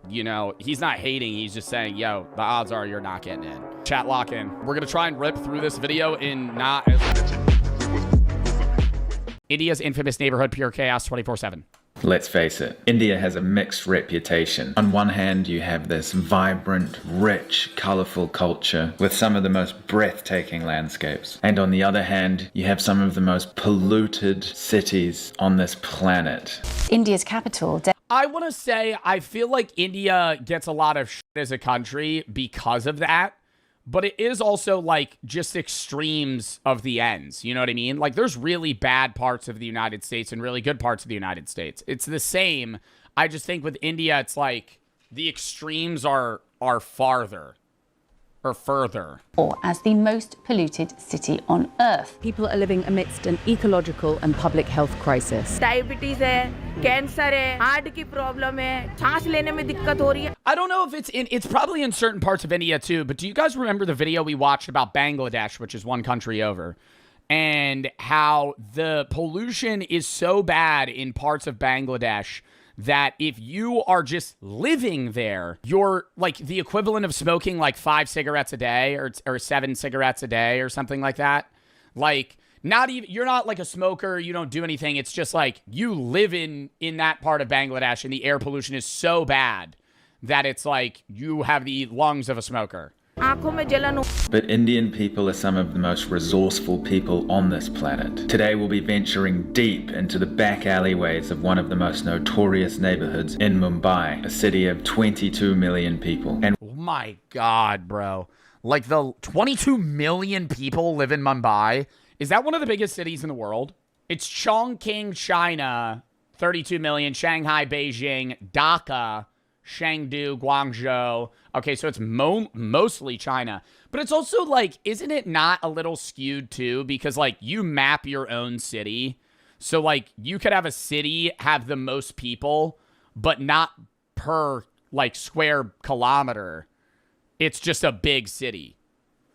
you know, he's not hating. He's just saying, yo, the odds are you're not getting in. Chat lock in. We're going to try and rip through this video in not as... India's infamous neighborhood, pure chaos 24/7. Let's face it, India has a mixed reputation. On one hand, you have this vibrant, rich, colourful culture with some of the most breathtaking landscapes. And on the other hand, you have some of the most polluted cities on this planet. India's capital. I want to say, I feel like India gets a lot of shit as a country because of that. but it is also like just extremes of the ends. You know what I mean? Like there's really bad parts of the United States and really good parts of the United States. It's the same. I just think with India, it's like the extremes are farther or further. Or as the most polluted city on Earth. People are living amidst an ecological and public health crisis. Diabetes hai, cancer hai, heart ki problem hai, सांस लेने में दिक्कत हो रही है. I don't know if it's probably in certain parts of India too, but do you guys remember the video we watched about Bangladesh, which is one country over, and how the pollution is so bad in parts of Bangladesh that if you are just living there, you're like the equivalent of smoking like 5 cigarettes a day or 7 cigarettes a day or something like that. Like not even, you're not like a smoker, you don't do anything. It's just like you live in that part of Bangladesh and the air pollution is so bad that it's like you have the lungs of a smoker. But Indian people are some of the most resourceful people on this planet. Today we'll be venturing deep into the back alleyways of one of the most notorious neighborhoods in Mumbai, a city of 22 million people. And oh my God, bro. Like the 22 million people live in Mumbai. Is that one of the biggest cities in the world? It's Chongqing, China, 32 million, Shanghai, Beijing, Dhaka, Chengdu, Guangzhou. Okay, so it's mostly China. But it's also like, isn't it not a little skewed too? Because like you map your own city. So like you could have a city have the most people, but not per like square kilometer. It's just a big city.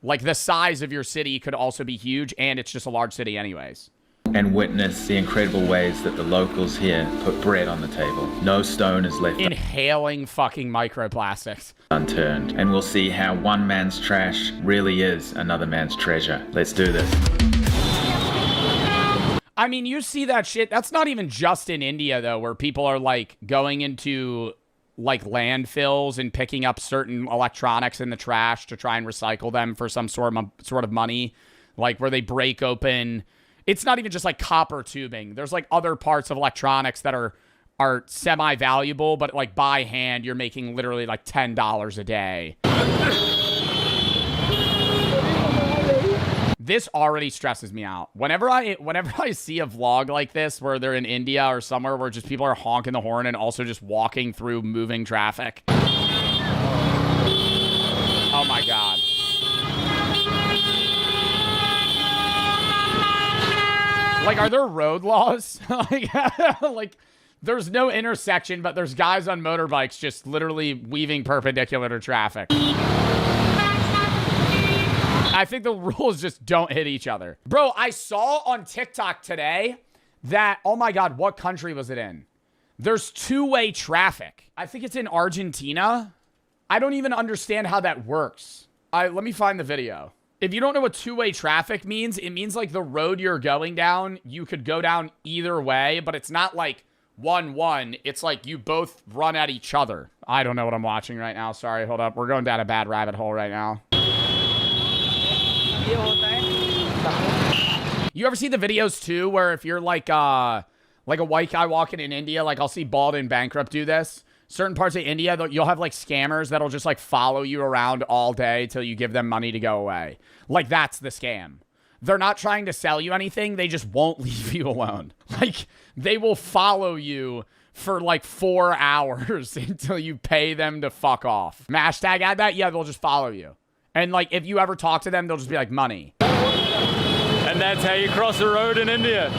Like the size of your city could also be huge, and it's just a large city anyways. And witness the incredible ways that the locals here put bread on the table. No stone is left inhaling fucking microplastics unturned. And we'll see how one man's trash really is another man's treasure. Let's do this. I mean, you see that shit. That's not even just in India, though, where people are like going into like landfills and picking up certain electronics in the trash to try and recycle them for some sort of money. Like where they break open. It's not even just like copper tubing. There's like other parts of electronics that are semi-valuable, but like by hand, you're making literally like $10 a day. This already stresses me out. Whenever I see a vlog like this where they're in India or somewhere where just people are honking the horn and also just walking through moving traffic. Oh my God. Like, are there road laws? like, there's no intersection, but there's guys on motorbikes just literally weaving perpendicular to traffic. I think the rule is just don't hit each other. Bro, I saw on TikTok today that, oh my God, what country was it in? There's two-way traffic. I think it's in Argentina. I don't even understand how that works. Let me find the video. If you don't know what two-way traffic means, it means like the road you're going down, you could go down either way, but it's not like 1-1. It's like you both run at each other. I don't know what I'm watching right now. Sorry, hold up. We're going down a bad rabbit hole right now. You ever see the videos too where if you're like a white guy walking in India, like I'll see Bald and Bankrupt do this. Certain parts of India, you'll have like scammers that'll just like follow you around all day till you give them money to go away. Like that's the scam. They're not trying to sell you anything. They just won't leave you alone. Like they will follow you for like 4 hours until you pay them to fuck off. Hashtag add that. Yeah, they'll just follow you. And like if you ever talk to them, they'll just be like money. And that's how you cross the road in India.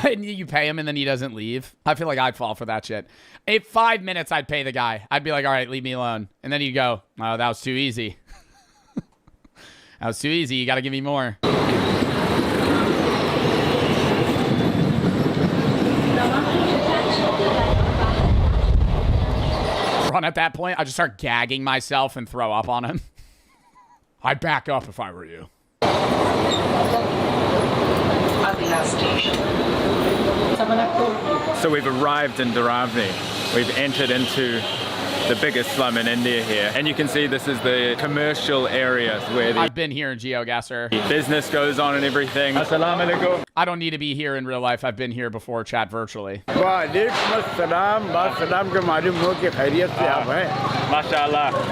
And you pay him and then he doesn't leave. I feel like I'd fall for that shit. In 5 minutes, I'd pay the guy. I'd be like, all right, leave me alone. And then he'd go, oh, that was too easy. That was too easy. You got to give me more. Run at that point, I just start gagging myself and throw up on him. I'd back up if I were you. So we've arrived in Dharavni. We've entered into the biggest slum in India here. And you can see this is the commercial area where the I've been here in GeoGuessr. business goes on and everything. Assalamu alaikum. I don't need to be here in real life. I've been here before, chat virtually. Mashallah.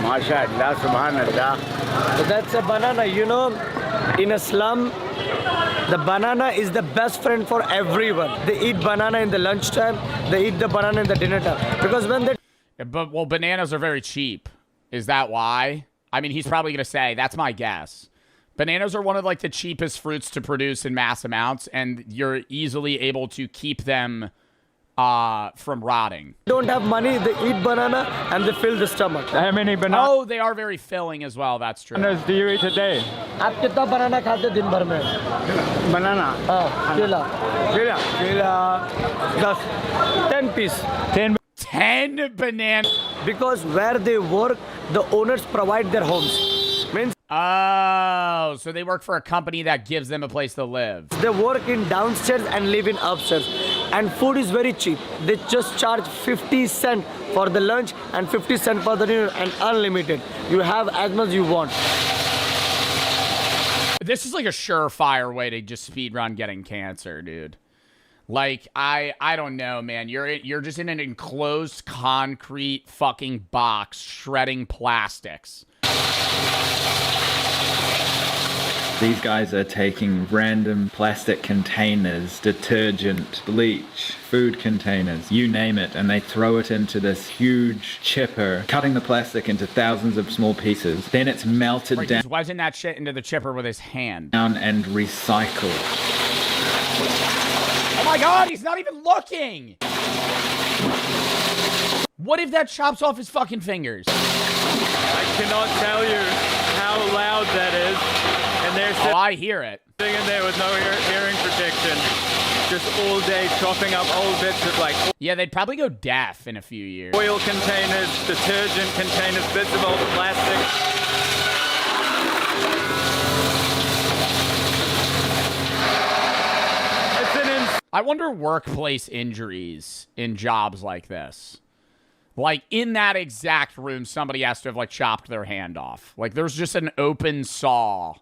Mashallah, subhanallah. So that's a banana. You know, in a slum, the banana is the best friend for everyone. They eat banana in the lunchtime. They eat the banana in the dinner time. Because when they... Well, bananas are very cheap. Is that why? I mean, he's probably going to say, that's my guess. Bananas are one of, like, the cheapest fruits to produce in mass amounts, and you're easily able to keep them from rotting. don't have money, they eat banana and they fill the stomach. How many bananas? Oh, they are very filling as well. That's true. Bananas do you eat a day? आप कितना banana खाते दिन भर में? Banana. हाँ, केला 10 piece. 10 bananas. Because where they work, the owners provide their homes. Means oh, so they work for a company that gives them a place to live. they work in downstairs and live in upstairs. And food is very cheap. They just charge 50 cents for the lunch and 50 cents for the dinner and unlimited. You have as much as you want. This is like a surefire way to just speedrun getting cancer, dude. Like, I don't know, man. You're just in an enclosed concrete fucking box shredding plastics. These guys are taking random plastic containers, detergent, bleach, food containers, you name it, and they throw it into this huge chipper, cutting the plastic into thousands of small pieces. Then it's melted down. He's wedging that shit into the chipper with his hand. Down and recycled. Oh my god, he's not even looking! What if that chops off his fucking fingers? I cannot tell you how loud that is. And they're I hear it. Sitting in there with no hearing protection, just all day chopping up old bits of like... Yeah, they'd probably go deaf in a few years. Oil containers, detergent containers, bits of old plastic. I wonder workplace injuries in jobs like this. Like, in that exact room, somebody has to have, like, chopped their hand off. Like, there's just an open saw,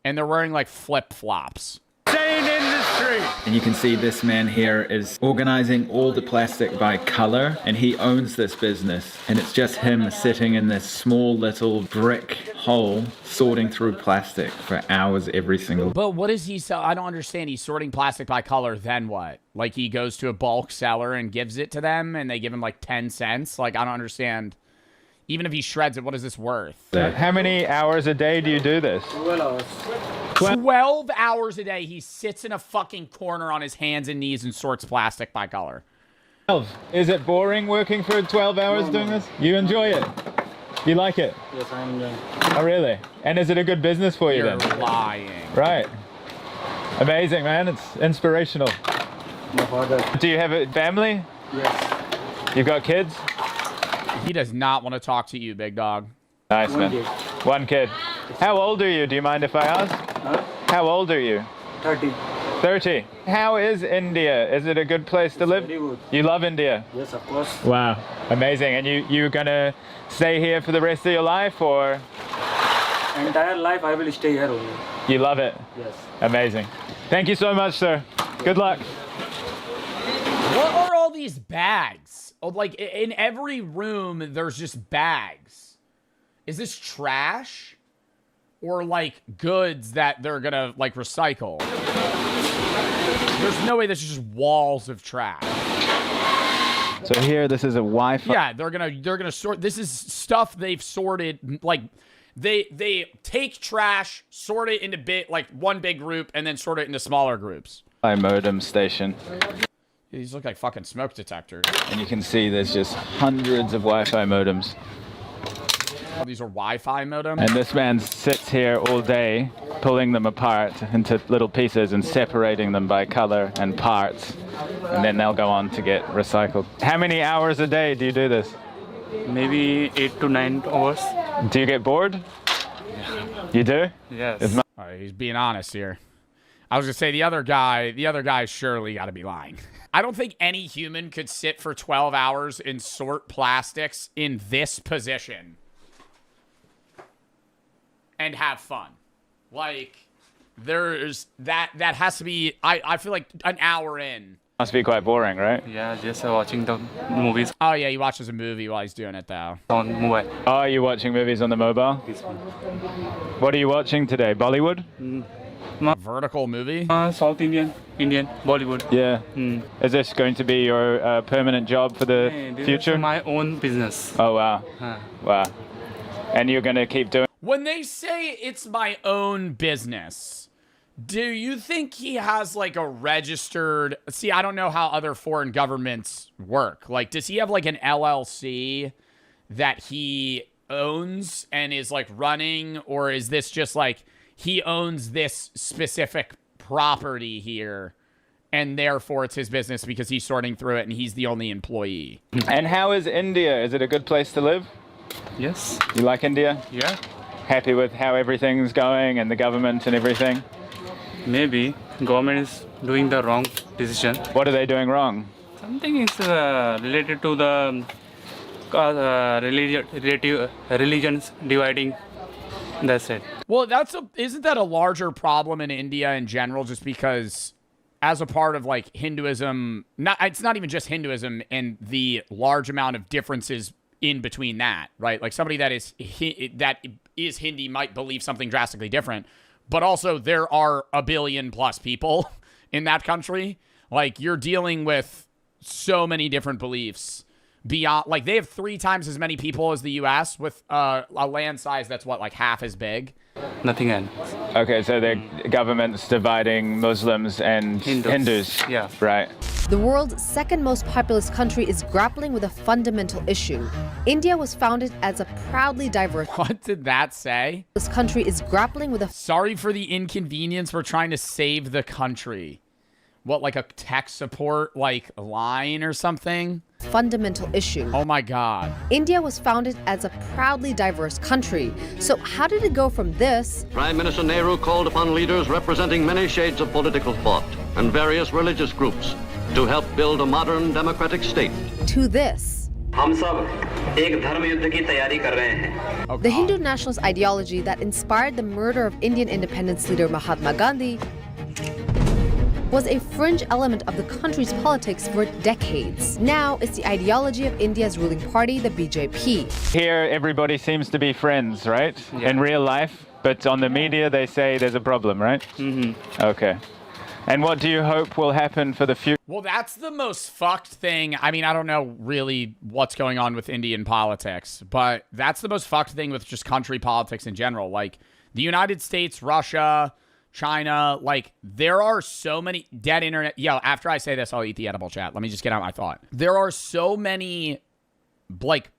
and they're wearing, like, flip-flops. Insane industry! And you can see this man here is organizing all the plastic by color, and he owns this business. And it's just him sitting in this small little brick hole, sorting through plastic for hours every single day. But what does he sell? I don't understand. He's sorting plastic by color, then what? Like, he goes to a bulk seller and gives it to them, and they give him, like, 10 cents? Like, I don't understand. Even if he shreds it, what is this worth? How many hours a day do you do this? 12 hours. 12 hours a day, he sits in a fucking corner on his hands and knees and sorts plastic by color. 12. Is it boring working for 12 hours doing this? You enjoy it? You like it? Yes, I enjoy. Oh, really? And is it a good business for you then? You're lying. Right. Amazing, man. It's inspirational. My father. Do you have a family? Yes. You've got kids? He does not want to talk to you, big dog. Nice, man. One kid. How old are you? Do you mind if I ask? Huh? How old are you? 30. 30. How is India? Is it a good place to live? Very good. You love India? Yes, of course. Wow. Amazing. And you gonna stay here for the rest of your life, or? Entire life I will stay here only. You love it? Yes. Amazing. Thank you so much, sir. Good luck. What are all these bags? Oh, like, in every room, there's just bags. Is this trash? Or, like, goods that they're gonna, like, recycle? There's no way this is just walls of trash. So here, this is a Wi-Fi. Yeah, they're gonna sort. This is stuff they've sorted. Like, they take trash, sort it into one big group, and then sort it into smaller groups. Modem station. These look like fucking smoke detectors. And you can see there's just hundreds of Wi-Fi modems. Oh, these are Wi-Fi modems? And this man sits here all day, pulling them apart into little pieces and separating them by color and parts. And then they'll go on to get recycled. How many hours a day do you do this? Maybe 8 to 9 hours. Do you get bored? You do? Yes. All right, he's being honest here. I was gonna say the other guy surely got to be lying. I don't think any human could sit for 12 hours and sort plastics in this position and have fun. Like, there's that has to be, I feel like an hour in. Must be quite boring, right? Yeah, just watching the movies Oh yeah, he watches a movie while he's doing it though. on mobile. Oh, are you watching movies on the mobile? This one. What are you watching today? Bollywood? Vertical movie? South Indian, Bollywood. Yeah. Is this going to be your permanent job for the This future? is my own business. Oh, wow. Wow. And you're going to keep doing... When they say it's my own business, do you think he has like a registered... See, I don't know how other foreign governments work. Like, does he have like an LLC that he owns and is like running? Or is this just like he owns this specific property here and therefore it's his business because he's sorting through it and he's the only employee? And how is India? Is it a good place to live? Yes. You like India? Yeah. Happy with how everything's going and the government and everything? Maybe government is doing the wrong decision. What are they doing wrong? Something is related to the religions dividing. That's it. Well, isn't that a larger problem in India in general? Just because, as a part of like Hinduism, it's not even just Hinduism and the large amount of differences in between that, right? Like somebody that is Hindi might believe something drastically different, but also there are 1 billion plus people in that country. Like you're dealing with so many different beliefs. Beyond, like they have 3 times as many people as the U.S. with a land size that's what, like half as big. Nothing else. Okay, so the government's dividing Muslims and Hindus. Yeah. Right. The world's second most populous country is grappling with a fundamental issue. India was founded as a proudly diverse... What did that say? This country is grappling with a... Sorry for the inconvenience. We're trying to save the country. What, like a tech support, like, line or something? Fundamental issue. Oh my God. India was founded as a proudly diverse country. So how did it go from this... Prime Minister Nehru called upon leaders representing many shades of political thought and various religious groups to help build a modern democratic state. ...to this. The Hindu nationalist ideology that inspired the murder of Indian independence leader Mahatma Gandhi was a fringe element of the country's politics for decades. Now it's the ideology of India's ruling party, the BJP. Here, everybody seems to be friends, right? Yeah. In real life, but on the media, they say there's a problem, right? Mm-hmm. Okay. And what do you hope will happen for the future? Well, that's the most fucked thing. I mean, I don't know really what's going on with Indian politics, but that's the most fucked thing with just country politics in general. Like, the United States, Russia, China, like, there are so many dead internet... Yo, after I say this, I'll eat the edible, chat. Let me just get out my thought. There are so many, like,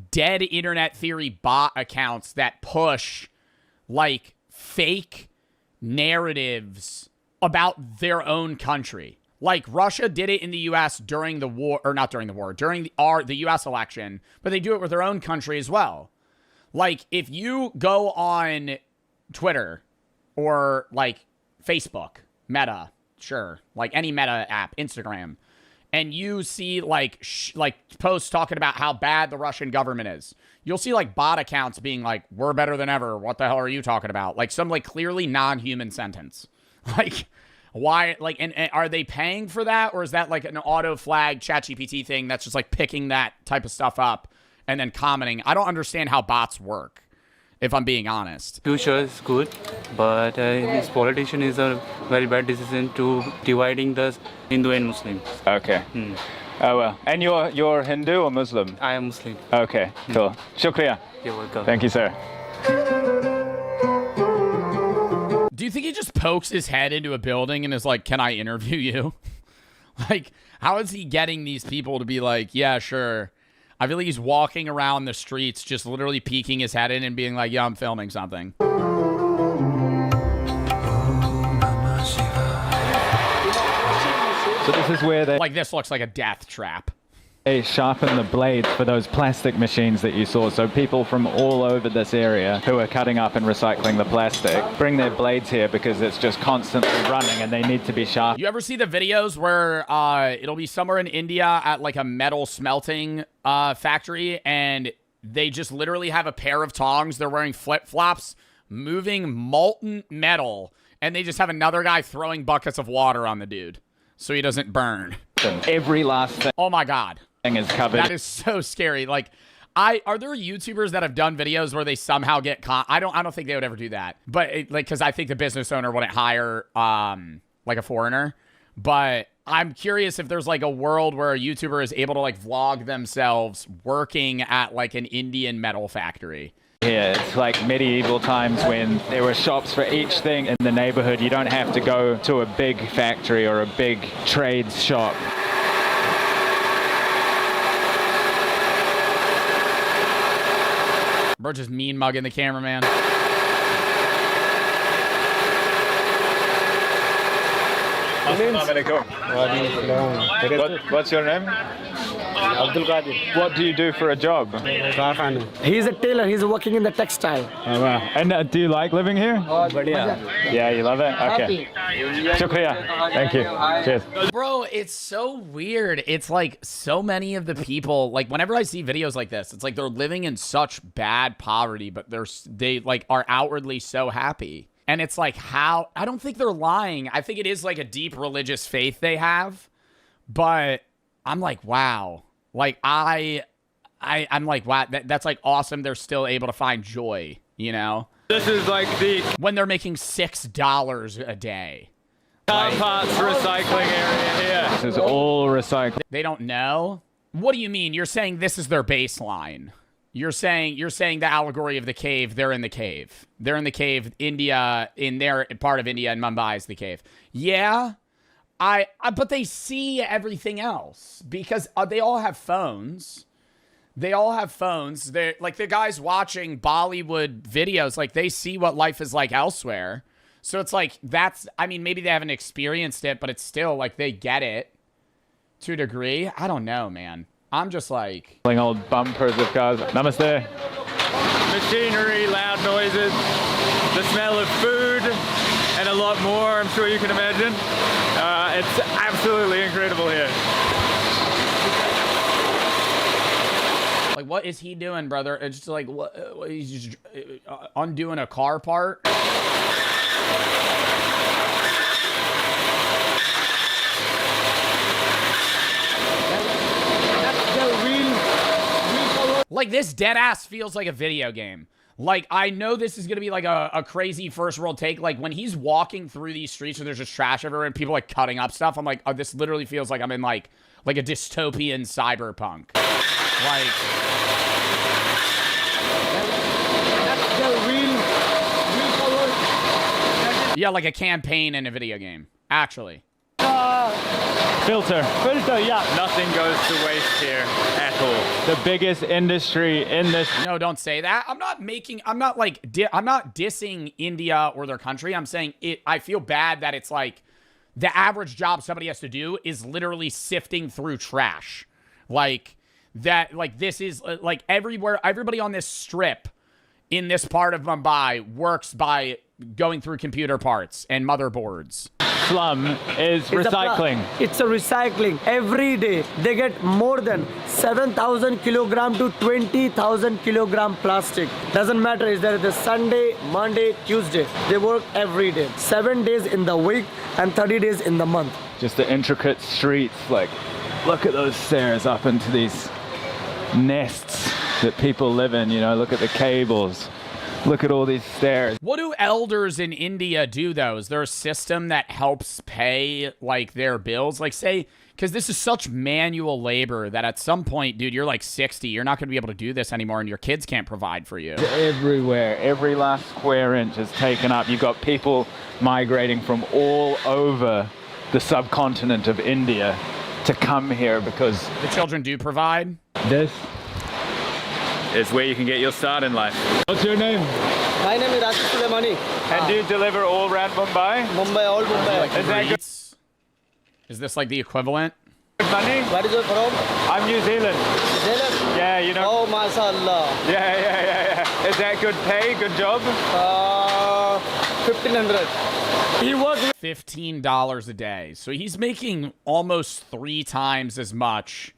dead internet theory bot accounts that push, like, fake narratives about their own country. Like, Russia did it in the U.S. during the war, or not during the war, during the U.S. election, but they do it with their own country as well. Like, if you go on Twitter or, like, Facebook, Meta, sure, like any Meta app, Instagram, and you see, like, posts talking about how bad the Russian government is, you'll see, like, bot accounts being like, we're better than ever, what the hell are you talking about? Like, some, like, clearly non-human sentence. Like, why, like, and are they paying for that? Or is that like an auto-flag ChatGPT thing that's just like picking that type of stuff up and then commenting? I don't understand how bots work, if I'm being honest. Future is good, but this politician is a very bad decision to dividing the Hindu and Muslim. Okay. Oh, well. And you're Hindu or Muslim? I am Muslim. Okay, cool. Shukriya. You're welcome. Thank you, sir. Do you think he just pokes his head into a building and is like, can I interview you? Like, how is he getting these people to be like, yeah, sure. I feel like he's walking around the streets just literally peeking his head in and being like, yeah, I'm filming something. So this is where they... Like, this looks like a death trap. They sharpen the blades for those plastic machines that you saw. So people from all over this area who are cutting up and recycling the plastic bring their blades here because it's just constantly running and they need to be sharp. You ever see the videos where it'll be somewhere in India at like a metal smelting factory, and they just literally have a pair of tongs, they're wearing flip-flops, moving molten metal, and they just have another guy throwing buckets of water on the dude so he doesn't burn. Every last thing. Oh my God. Is covered. That is so scary. Like, are there YouTubers that have done videos where they somehow get caught? I don't think they would ever do that. But because I think the business owner wouldn't hire like a foreigner. But I'm curious if there's like a world where a YouTuber is able to like vlog themselves working at like an Indian metal factory. Yeah, it's like medieval times when there were shops for each thing in the neighborhood. You don't have to go to a big factory or a big trades shop. Bro, just mean mugging the cameraman. What's your name? Abdul Qadir. What do you do for a job? He's a tailor. He's working in the textile. Oh, wow. And do you like living here? Yeah, you love it? Okay. Shukriya. Thank you. Cheers. Bro, it's so weird. It's like so many of the people, like whenever I see videos like this, it's like they're living in such bad poverty, but they like are outwardly so happy. And it's like how, I don't think they're lying. I think it is like a deep religious faith they have, but I'm like, wow. Like I'm like, wow, that's like awesome. They're still able to find joy, you know? This is like the... When they're making $6 a day. Car parts recycling area here. This is all recycling. They don't know? What do you mean? You're saying this is their baseline. You're saying the allegory of the cave, they're in the cave. They're in the cave, India, in their part of India, and Mumbai is the cave. Yeah, but they see everything else because they all have phones. They all have phones. They're like the guys watching Bollywood videos, like they see what life is like elsewhere. So it's like I mean, maybe they haven't experienced it, but it's still like they get it to a degree. I don't know, man. I'm just like... Old bumpers of cars. Namaste. Machinery, loud noises, the smell of food, and a lot more, I'm sure you can imagine. It's absolutely incredible here. Like, what is he doing, brother? It's just like, what? He's just undoing a car part? Like, this deadass feels like a video game. Like, I know this is going to be like a crazy first world take. Like, when he's walking through these streets where there's just trash everywhere and people like cutting up stuff, I'm like, oh, this literally feels like I'm in like a dystopian cyberpunk. Like... Yeah, like a campaign in a video game, actually. Filter, yeah. Nothing goes to waste here at all. The biggest industry in this... No, don't say that. I'm not dissing India or their country. I'm saying I feel bad that it's like the average job somebody has to do is literally sifting through trash. Like that, like this is like everywhere, everybody on this strip in this part of Mumbai works by going through computer parts and motherboards. Slum is recycling. It's a recycling. Every day they get more than 7,000 kilogram to 20,000 kilogram plastic. Doesn't matter, is there the Sunday, Monday, Tuesday. They work every day. 7 days in the week and 30 days in the month. Just the intricate streets, like look at those stairs up into these nests that people live in, you know, look at the cables. Look at all these stairs. What do elders in India do, though? Is there a system that helps pay, like, their bills? Like, say, because this is such manual labor that at some point, dude, you're like 60. You're not going to be able to do this anymore, and your kids can't provide for you. Everywhere. Every last square inch is taken up. You've got people migrating from all over the subcontinent of India to come here because... The children do provide? This is where you can get your start in life. What's your name? My name is Rajesh Suleimani. And do you deliver all around Mumbai? Mumbai, all Mumbai. Like is this like the equivalent? Money? Where is you from? I'm New Zealand. New Zealand? Yeah, you know. Oh, mashallah. Yeah. Is that good pay? Good job? 1,500. He works $15 a day. So he's making almost 3 times as much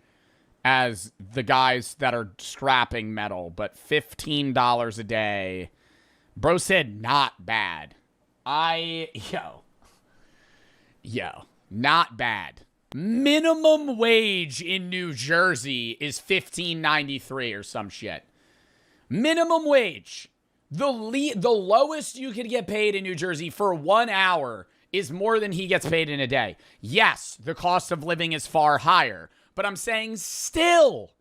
as the guys that are scrapping metal, but $15 a day. Bro said not bad. Yo, not bad. Minimum wage in New Jersey is $15.93 or some shit. Minimum wage. The lowest you could get paid in New Jersey for 1 hour is more than he gets paid in a day. Yes, the cost of living is far higher, but I'm saying still,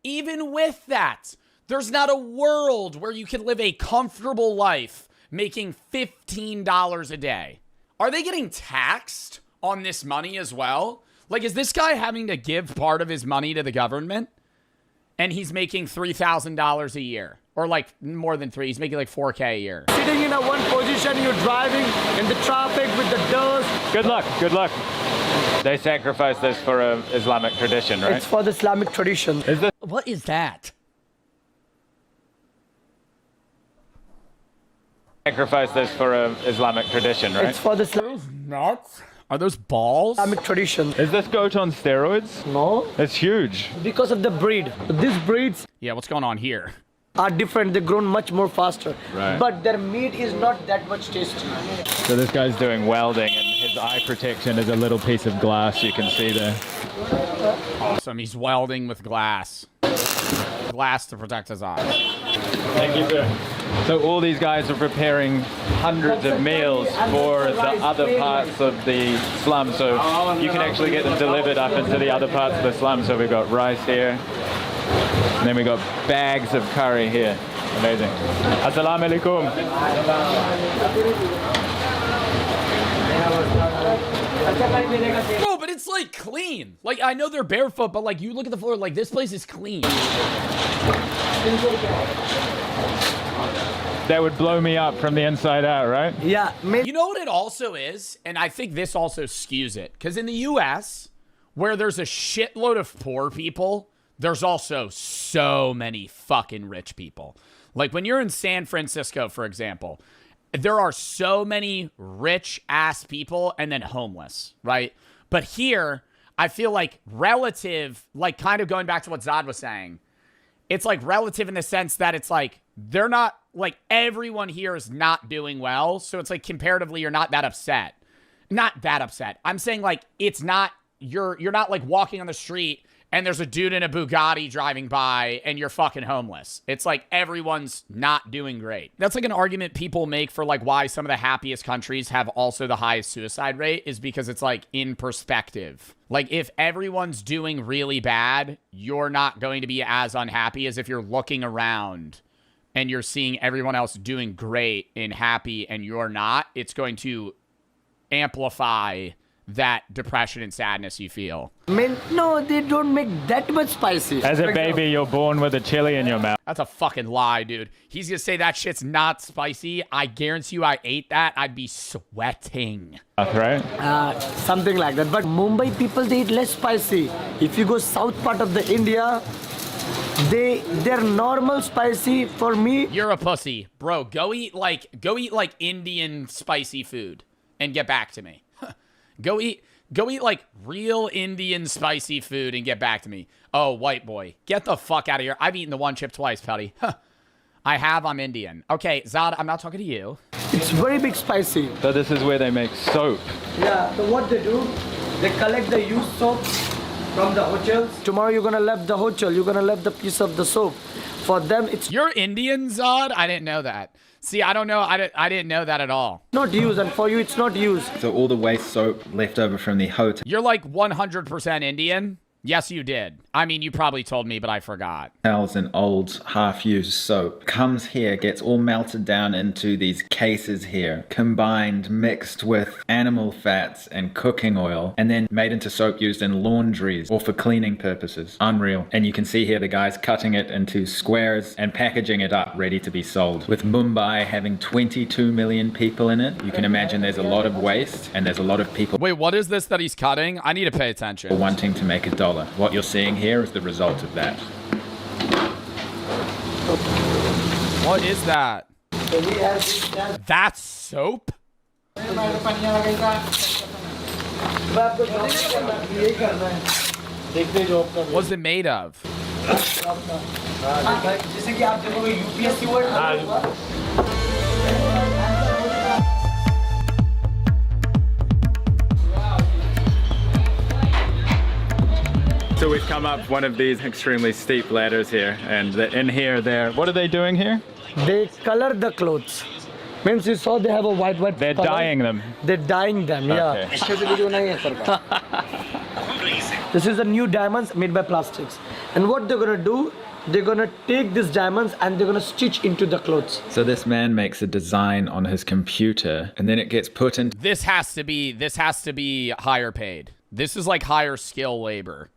even with that, there's not a world where you can live a comfortable life making $15 a day. Are they getting taxed on this money as well? Like, is this guy having to give part of his money to the government? And he's making $3,000 a year. Or like more than 3. He's making like $4K a year. sitting in a one position, you're driving in the traffic with the dust. Good luck. They sacrifice this for an Islamic tradition, right? It's for the Islamic tradition. What is that? Sacrifice this for an Islamic tradition, right? It's for the nuts. Are those balls? Islamic tradition. Is this goat on steroids? No. It's huge. Because of the breed. These breeds Yeah, what's going on here? are different. They grown much more faster. Right. But their meat is not that much tasty. So this guy's doing welding, and his eye protection is a little piece of glass you can see there. Awesome. He's welding with glass. Glass to protect his eyes. Thank you, sir. So all these guys are preparing hundreds of meals for the other parts of the slum. So you can actually get them delivered up into the other parts of the slum. So we've got rice here. And then we got bags of curry here. Amazing. Assalamu alaikum. No, but it's like clean. Like, I know they're barefoot, but like you look at the floor, like this place is clean. That would blow me up from the inside out, right? Yeah. You know what it also is? And I think this also skews it. Because in the US, where there's a shitload of poor people, there's also so many fucking rich people. Like when you're in San Francisco, for example, there are so many rich ass people and then homeless, right? But here, I feel like relative, like kind of going back to what Zad was saying, it's like relative in the sense that it's like, they're not, like everyone here is not doing well. So it's like comparatively, you're not that upset. Not that upset. I'm saying like, it's not, you're not like walking on the street and there's a dude in a Bugatti driving by and you're fucking homeless. It's like everyone's not doing great. That's like an argument people make for like why some of the happiest countries have also the highest suicide rate is because it's like in perspective. Like if everyone's doing really bad, you're not going to be as unhappy as if you're looking around and you're seeing everyone else doing great and happy and you're not. It's going to amplify that depression and sadness you feel. Man, no, they don't make that much spicy. As a baby, you're born with a chili in your mouth. That's a fucking lie, dude. He's gonna say that shit's not spicy. I guarantee you I ate that, I'd be sweating. Right? Something like that. But Mumbai people, they eat less spicy. If you go south part of the India, they're normal spicy. For me, you're a pussy. Bro, go eat like Indian spicy food and get back to me. Go eat like real Indian spicy food and get back to me. Oh, white boy. Get the fuck out of here. I've eaten the one chip twice, Petty. I have, I'm Indian. Okay, Zad, I'm not talking to you. It's very big spicy. So this is where they make soap. Yeah, so what they do, they collect the used soap from the hotels. Tomorrow you're gonna left the hotel, you're gonna left the piece of the soap. For them, it's... You're Indian, Zad? I didn't know that. See, I don't know. I didn't know that at all. Not used, and for you, it's not used. So all the waste soap left over from the hotel. You're like 100% Indian? Yes, you did. I mean, you probably told me, but I forgot. Tells an old half-used soap comes here, gets all melted down into these cases here, combined, mixed with animal fats and cooking oil, and then made into soap used in laundries or for cleaning purposes. Unreal. And you can see here the guys cutting it into squares and packaging it up ready to be sold. With Mumbai having 22 million people in it, you can imagine there's a lot of waste and there's a lot of people. Wait, what is this that he's cutting? I need to pay attention. Wanting to make a dollar. What you're seeing here is the result of that. What is that? That's soap? What's it made of? So we've come up one of these extremely steep ladders here, and in here what are they doing here? They color the clothes. Means you saw they have a white They're color. dyeing them. They're dyeing them, yeah. This is a new diamonds made by plastics. And what they're gonna do, they're gonna take these diamonds and they're gonna stitch into the clothes. So this man makes a design on his computer, and then it gets put into... This has to be higher paid. This is like higher skill labor.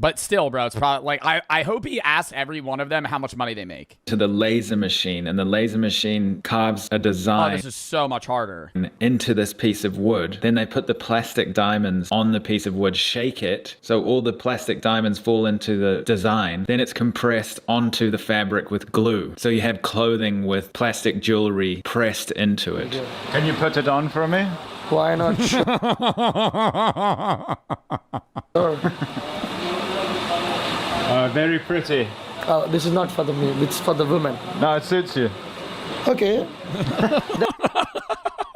But still, bro, it's probably like, I hope he asks every one of them how much money they make. To the laser machine, and the laser machine carves a design. Oh, this is so much harder. Into this piece of wood. Then they put the plastic diamonds on the piece of wood, shake it, so all the plastic diamonds fall into the design. Then it's compressed onto the fabric with glue. So you have clothing with plastic jewelry pressed into it. Can you put it on for me? Why not? Very pretty. This is not for the me, it's for the women. No, it suits you. Okay.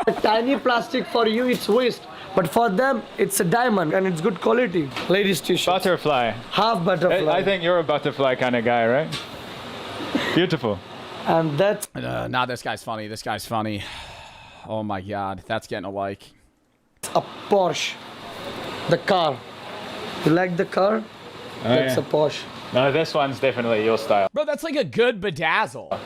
The tiny plastic for you, it's waste. But for them, it's a diamond and it's good quality. Ladies t-shirts. Butterfly. Half butterfly. I think you're a butterfly kind of guy, right? Beautiful. And that's... Nah, this guy's funny. This guy's funny. Oh my God, that's getting a like. A Porsche. The car. You like the car? That's a Porsche. No, this one's definitely your style. Bro, that's like a good bedazzle.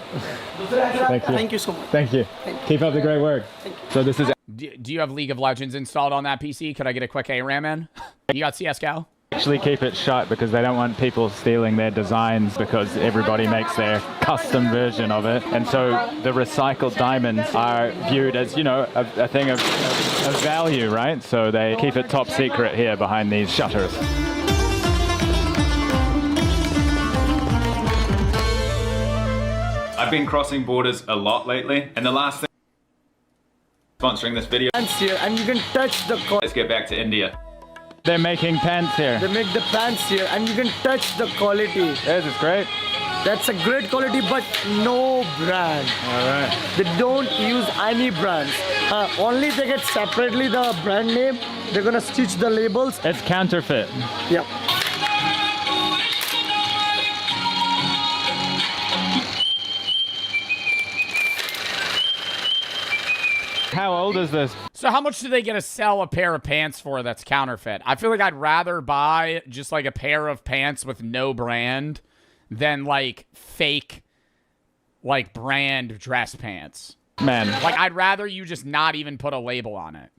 Thank you. Thank you so much. Thank you. Keep up the great work. So this is... Do you have League of Legends installed on that PC? Could I get a quick ARAM in? You got CSGO? Actually keep it shut because they don't want people stealing their designs because everybody makes their custom version of it. And so the recycled diamonds are viewed as, you know, a thing of value, right? So they keep it top secret here behind these shutters. I've been crossing borders a lot lately, and the last thing sponsoring this video. Pants here, and you can touch the... Let's get back to India. They're making pants here. They make the pants here, and you can touch the quality. Yes, it's great. That's a great quality, but no brand. All right. They don't use any brands. Only they get separately the brand name. They're gonna stitch the labels. It's counterfeit. Yep. How old is this? So how much do they get to sell a pair of pants for that's counterfeit? I feel like I'd rather buy just like a pair of pants with no brand than like fake like brand dress pants. Man. Like I'd rather you just not even put a label on it.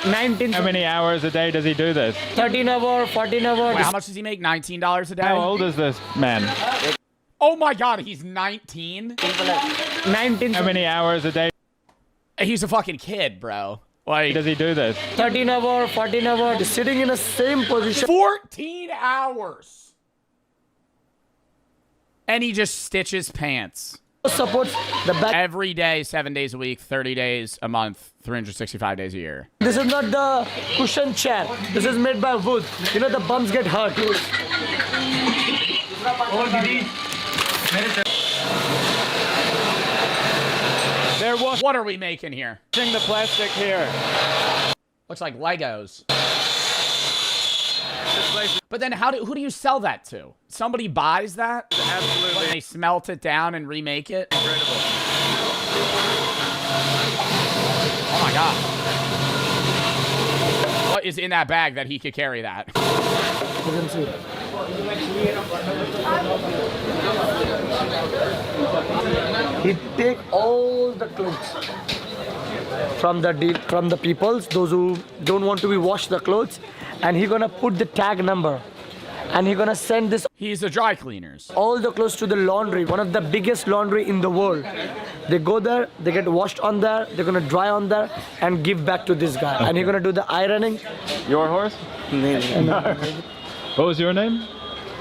19. How many hours a day does he do this? 13 hours, 14 hours. Wait, how much does he make? $19 a day? How old is this man? Oh my God, he's 19? 19. How many hours a day? He's a fucking kid, bro. Like, does he do this? 13 hours, 14 hours. He's sitting in the same position. 14 hours. And he just stitches pants. Supports the back. Every day, 7 days a week, 30 days a month, 365 days a year. This is not the cushion chair. This is made by wood. You know the bums get hurt. What are we making here? Using the plastic here. Looks like Legos. But then who do you sell that to? Somebody buys that? Absolutely. When they smelt it down and remake it? Incredible. Oh my God. What is in that bag that he could carry that? You can see. He take all the clothes from the peoples, those who don't want to be washed the clothes, and he gonna put the tag number, and he gonna send this. He's a dry cleaners. All the clothes to the laundry, one of the biggest laundry in the world. They go there, they get washed on there, they're gonna dry on there, and give back to this guy, and he's gonna do the ironing. Your horse? No. What was your name?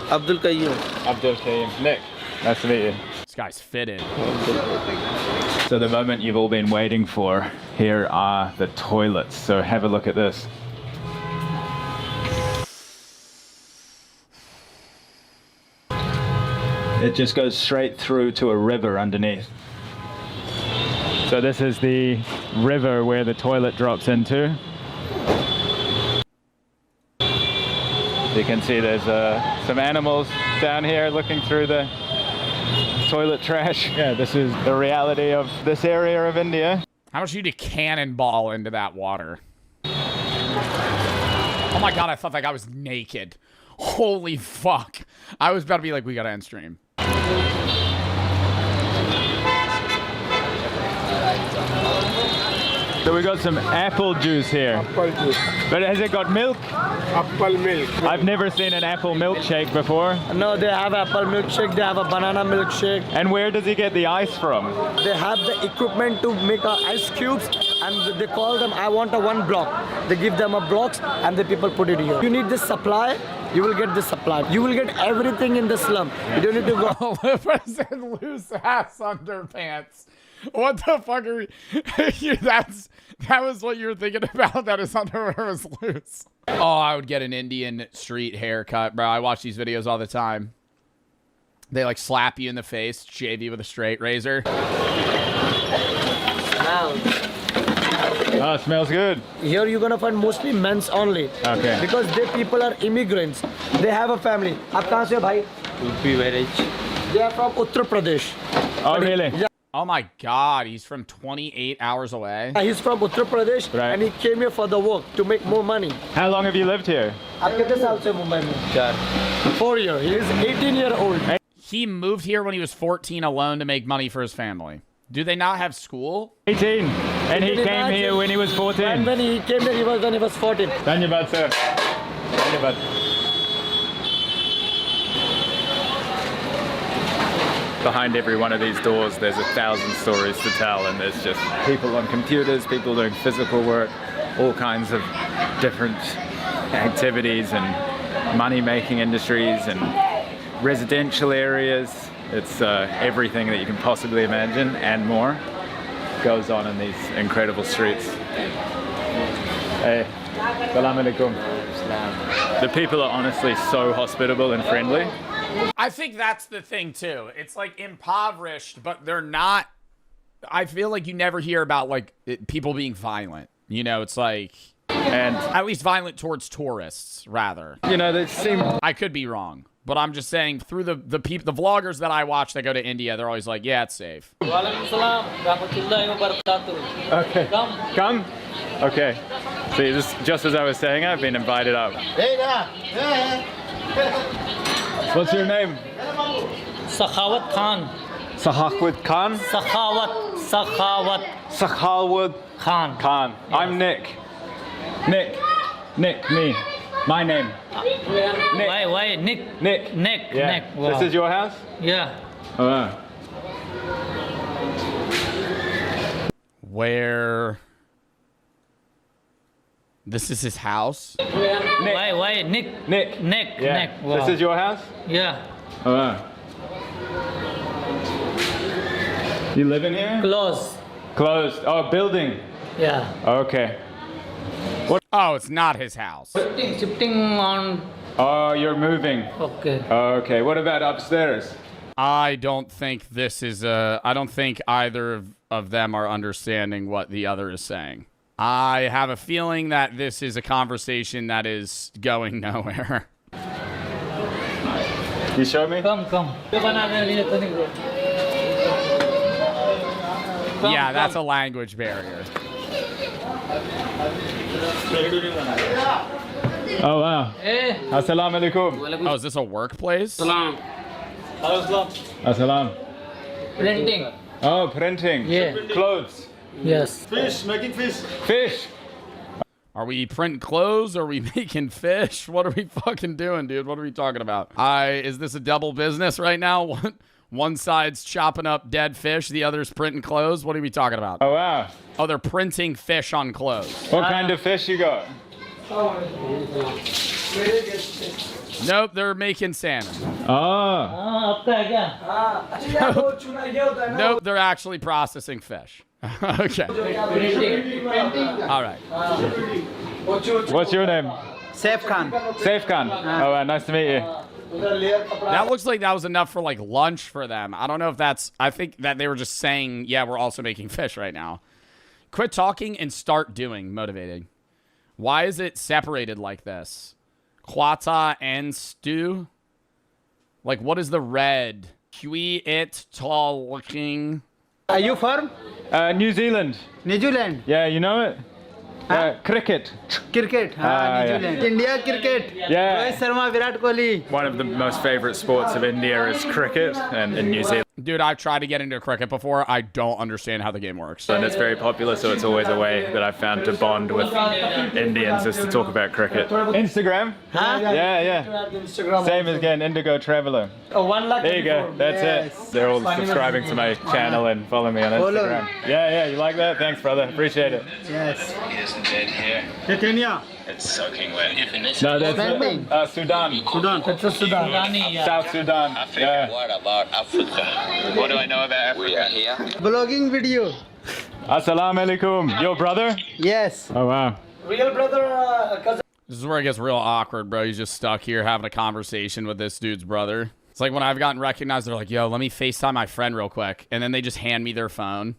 Abdul Qayyum. Abdul Qayyum. Nick, nice to meet you. This guy's fitted. So the moment you've all been waiting for, here are the toilets. So have a look at this. It just goes straight through to a river underneath. So this is the river where the toilet drops into. You can see there's some animals down here looking through the toilet trash. Yeah, this is the reality of this area of India. How much you need to cannonball into that water? Oh my god, I thought that guy was naked. Holy fuck. I was about to be like, we gotta end stream. So we got some apple juice here. Apple juice. But has it got milk? Apple milk. I've never seen an apple milkshake before. No, they have apple milkshake, they have a banana milkshake. And where does he get the ice from? They have the equipment to make ice cubes, and they call them, I want a 1 block. They give them a blocks, and the people put it here. You need this supply, you will get this supply. You will get everything in the slum. You don't need to go. Listen, loose ass underpants. What the fuck are we? That was what you were thinking about, that his underwear was loose. Oh, I would get an Indian street haircut, bro. I watch these videos all the time. They like slap you in the face, shave you with a straight razor. Oh, it smells good. Here you're gonna find mostly men's only. Okay. Because they people are immigrants. They have a family. Aap kahan se ho, bhai? UP village. They are from Uttar Pradesh. Oh, really? Yeah. Oh my god, he's from 28 hours away. He's from Uttar Pradesh, right, and he came here for the work to make more money. How long have you lived here? Aap kitne saal se Mumbai mein? 4 years. He is 18-year-old. He moved here when he was 14 alone to make money for his family. Do they not have school? 18. And he came here when he was 14. And when he came here, when he was 14. Dhanyabad, sir. Dhanyabad. Behind every one of these doors, there's 1,000 stories to tell, and there's just people on computers, people doing physical work, all kinds of different activities and money-making industries and residential areas. It's everything that you can possibly imagine and more goes on in these incredible streets. Hey, salam alaikum. The people are honestly so hospitable and friendly. I think that's the thing too. It's like impoverished, but they're not. I feel like you never hear about like people being violent. You know, it's like, and at least violent towards tourists, rather. You know, they seem. I could be wrong, but I'm just saying through the vloggers that I watch that go to India, they're always like, yeah, it's safe. Okay. Come. Okay. See, just as I was saying, I've been invited up. What's your name? Sakhawat Khan. Sakhawat Khan? Sakhawat Khan. Khan. I'm Nick. Nick, me. My name. Nick. Why? Nick. Yeah. Nick. Wow. This is your house? Yeah. Oh, wow. Where? This is his house? Why? Nick. Yeah. Wow. This is your house? Yeah. Oh, wow. You live in here? Closed. Oh, building. Yeah. Okay. What? Oh, it's not his house. Shifting on. Oh, you're moving. Okay. Okay. What about upstairs? I don't think this is I don't think either of them are understanding what the other is saying. I have a feeling that this is a conversation that is going nowhere. You show me? Come. Yeah, that's a language barrier. Oh wow. Assalamu alaikum. Oh, is this a workplace? Salam. Assalam. Printing. Oh, printing. Yeah. Clothes. Yes. Fish, making fish. Fish. Are we printing clothes? Are we making fish? What are we fucking doing, dude? What are we talking about? Is this a double business right now? One side's chopping up dead fish, the other's printing clothes. What are we talking about? Oh wow. Oh, they're printing fish on clothes. What kind of fish you got? Nope, they're making salmon. Oh. Nope, they're actually processing fish. Okay. All right. What's your name? Saif Khan. Saif Khan. Oh, nice to meet you. That looks like that was enough for like lunch for them. I don't know if that's, I think that they were just saying, yeah, we're also making fish right now. Quit talking and start doing, motivating. Why is it separated like this? Quata and stew? Like, what is the red? Hui it talking. Are you from? New Zealand. New Zealand. Yeah, you know it? Cricket. Cricket. New Zealand. India cricket. Yeah. Rohit Sharma, Virat Kohli. One of the most favorite sports of India is cricket, and in New Zealand. Dude, I've tried to get into cricket before. I don't understand how the game works. And it's very popular, so it's always a way that I've found to bond with Indians is to talk about cricket. Instagram? Huh? Yeah. Instagram. Same as again, Indigo Traveler. Oh, 1 lakh. There you go. That's it. They're all subscribing to my channel and follow me on Instagram. Yeah. You like that? Thanks, brother. Appreciate it. Yes. Isn't it here? Kenya. It's soaking wet. No, that's Sudan. Sudan. That's a Sudan. South Sudan. Africa. What about Africa? What do I know about Africa? We are here. Vlogging video. Assalamu alaikum. Your brother? Yes. Oh, wow. Real brother, cousin. This is where it gets real awkward, bro. He's just stuck here having a conversation with this dude's brother. It's like when I've gotten recognized, they're like, yo, let me FaceTime my friend real quick. And then they just hand me their phone.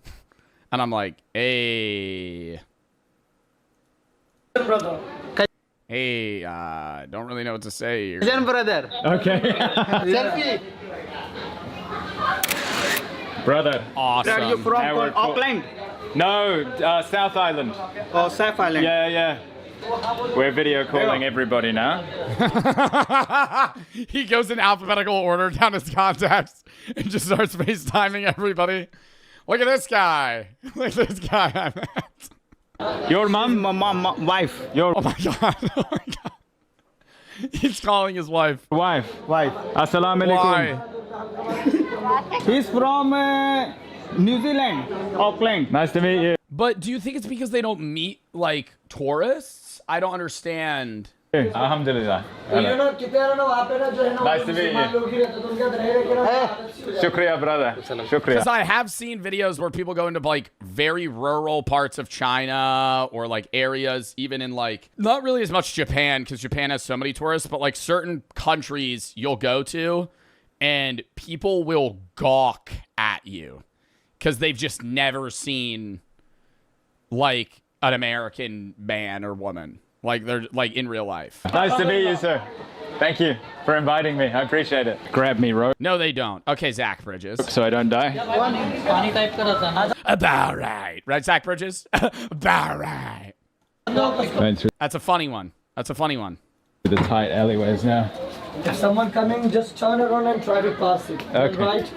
And I'm like, hey. Brother. Hey, don't really know what to say here. Cousin brother. Okay. Selfie. Brother. Awesome. Where are you from? Auckland? No, South Island. Oh, South Island. Yeah. We're video calling everybody now. He goes in alphabetical order down his contacts and just starts FaceTiming everybody. Look at this guy. Look at this guy I met. Your mom? Wife. Your Oh my god. Oh my god. He's calling his wife. Wife. Assalamu alaikum. Why? He's from New Zealand, Auckland. Nice to meet you. But do you think it's because they don't meet like tourists? I don't understand. Alhamdulillah. Nice to meet you. Shukriya, brother. Shukriya. Because I have seen videos where people go into like very rural parts of China or like areas even in like, not really as much Japan because Japan has so many tourists, but like certain countries you'll go to and people will gawk at you because they've just never seen like an American man or woman. Like they're like in real life. Nice to meet you, sir. Thank you for inviting me. I appreciate it. Grab me, bro. No, they don't. Okay, Zach Bridges. So I don't die. About right. Right, Zach Bridges? About right. That's a funny one. That's a funny one. The tight alleyways now. If someone coming, just turn around and try to pass it. Okay. Right.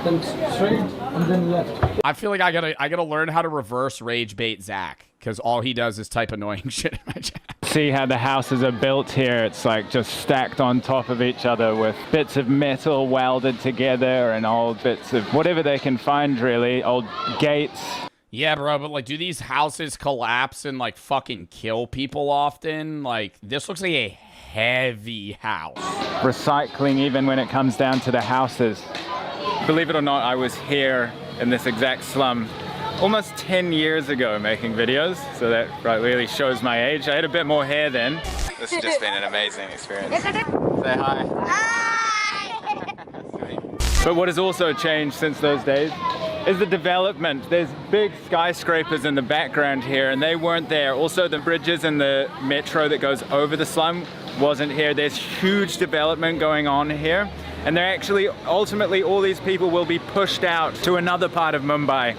Then straight and then left. I feel like I gotta learn how to reverse rage bait Zach because all he does is type annoying shit in my chat. See how the houses are built here? It's like just stacked on top of each other with bits of metal welded together and old bits of whatever they can find, really. Old gates. Yeah, bro, but like, do these houses collapse and like fucking kill people often? Like, this looks like a heavy house. Recycling even when it comes down to the houses. Believe it or not, I was here in this exact slum almost 10 years ago making videos, so that really shows my age. I had a bit more hair then. This has just been an amazing experience. Say hi. But what has also changed since those days is the development. There's big skyscrapers in the background here, and they weren't there. Also, the bridges and the metro that goes over the slum wasn't here. There's huge development going on here. And they're actually, ultimately, all these people will be pushed out to another part of Mumbai.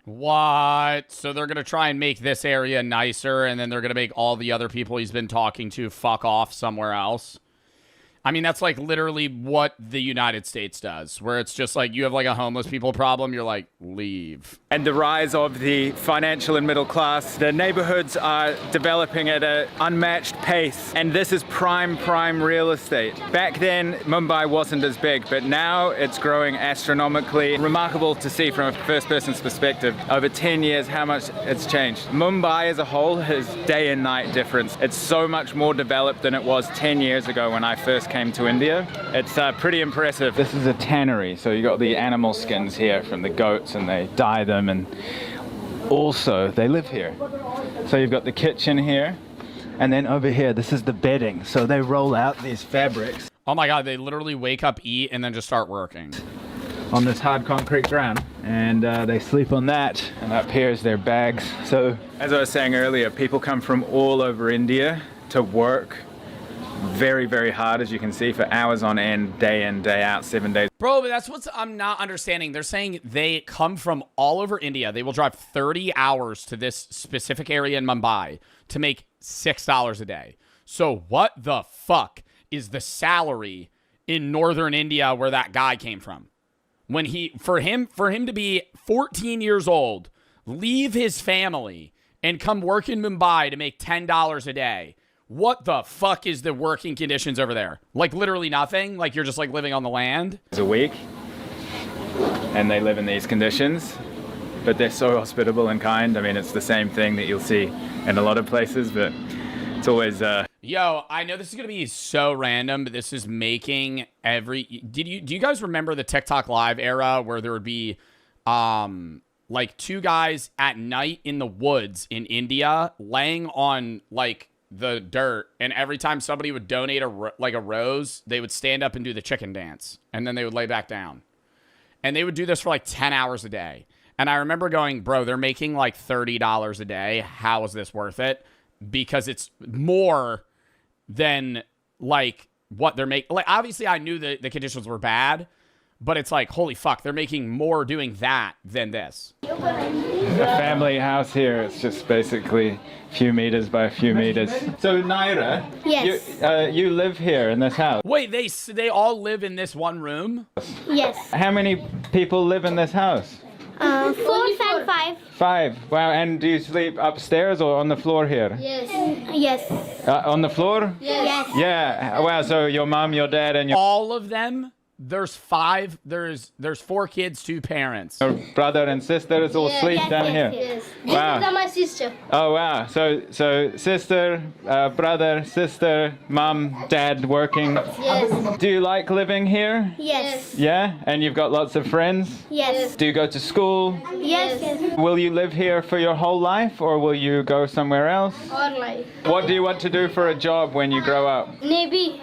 What? So they're going to try and make this area nicer, and then they're going to make all the other people he's been talking to fuck off somewhere else? I mean, that's like literally what the United States does, where it's just like you have like a homeless people problem, you're like, leave. And the rise of the financial and middle class, the neighborhoods are developing at an unmatched pace. And this is prime real estate. Back then, Mumbai wasn't as big, but now it's growing astronomically. Remarkable to see from a first person's perspective, over 10 years, how much it's changed. Mumbai as a whole has day and night difference. It's so much more developed than it was 10 years ago when I first came to India. It's pretty impressive. This is a tannery, so you got the animal skins here from the goats and they dye them, and also they live here. So you've got the kitchen here, and then over here, this is the bedding. So they roll out these fabrics. Oh my God, they literally wake up, eat, and then just start working. On this hard concrete ground, and they sleep on that, and up here is their bags. So as I was saying earlier, people come from all over India to work very hard, as you can see, for hours on end, day in, day out, 7 days. Bro, but that's what I'm not understanding. They're saying they come from all over India. They will drive 30 hours to this specific area in Mumbai to make $6 a day. So what the fuck is the salary in northern India where that guy came from? When for him to be 14 years old, leave his family and come work in Mumbai to make $10 a day. What the fuck is the working conditions over there? Like literally nothing? Like you're just like living on the land? A week, and they live in these conditions, but they're so hospitable and kind. I mean, it's the same thing that you'll see in a lot of places, but it's always... Yo, I know this is going to be so random, but this is making do you guys remember the TikTok live era where there would be like two guys at night in the woods in India laying on like the dirt, and every time somebody would donate a rose, they would stand up and do the chicken dance, and then they would lay back down, and they would do this for like 10 hours a day. And I remember going, bro, they're making like $30 a day. How is this worth it? Because it's more than like what they're making. Like obviously I knew that the conditions were bad, but it's like, holy fuck, they're making more doing that than this. A family house here, it's just basically a few meters by a few meters. So Naira, yes, you live here in this house? Wait, they all live in this one room? Yes. How many people live in this house? 4 and 5. 5. Wow, and do you sleep upstairs or on the floor here? Yes. Yes. On the floor? Yes. Yeah. Wow, so your mom, your dad, and your... All of them? There's 5, there's 4 kids, 2 parents. Your brother and sisters all sleep down here? Yes. Wow. This is my sister. Oh, wow. So sister, brother, sister, mom, dad working. Yes. Do you like living here? Yes. Yeah? And you've got lots of friends? Yes. Do you go to school? Yes. Will you live here for your whole life, or will you go somewhere else? All life. What do you want to do for a job when you grow up? Navy.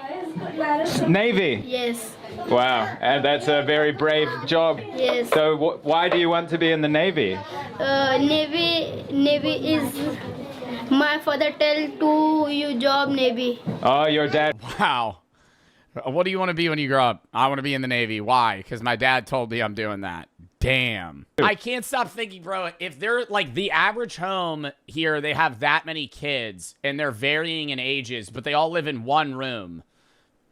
Navy? Yes. Wow, and that's a very brave job. Yes. So why do you want to be in the Navy? Navy is my father tell to you job Navy. Oh, your dad. Wow. What do you want to be when you grow up? I want to be in the Navy. Why? Because my dad told me I'm doing that. Damn. I can't stop thinking, bro, if they're like the average home here, they have that many kids and they're varying in ages, but they all live in one room.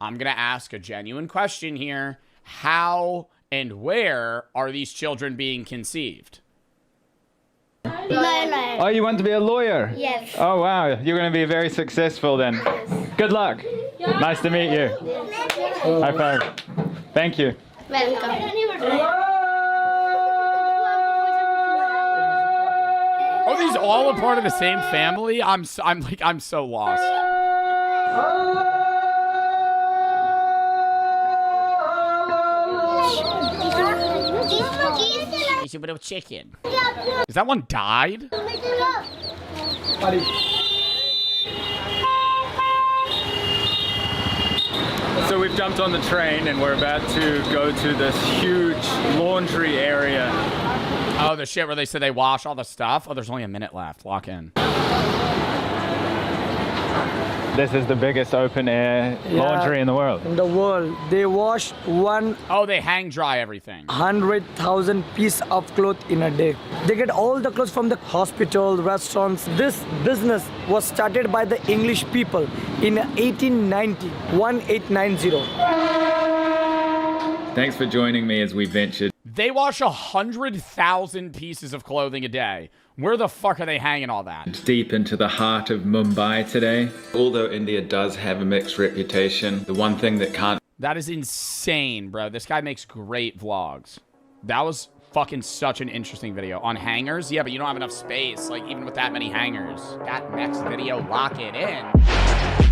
I'm going to ask a genuine question here. How and where are these children being conceived? Lawyer. Oh, you want to be a lawyer? Yes. Oh, wow. You're going to be very successful then. Yes. Good luck. Nice to meet you. High five. Thank you. Welcome. Are these all a part of the same family? I'm so lost. It's a bit of chicken. Is that one died? So we've jumped on the train and we're about to go to this huge laundry area. Oh, the shit where they said they wash all the stuff? Oh, there's only a minute left. Lock in. This is the biggest open air laundry in the world. In the world, they wash Oh, they hang dry everything. 100,000 pieces of clothes in a day. They get all the clothes from the hospital, restaurants. This business was started by the English people in 1890. Thanks for joining me as we ventured. They wash 100,000 pieces of clothing a day. Where the fuck are they hanging all that? Deep into the heart of Mumbai today. Although India does have a mixed reputation, the one thing that can't... That is insane, bro. This guy makes great vlogs. That was fucking such an interesting video. On hangers? Yeah, but you don't have enough space, like, even with that many hangers. That next video, lock it in.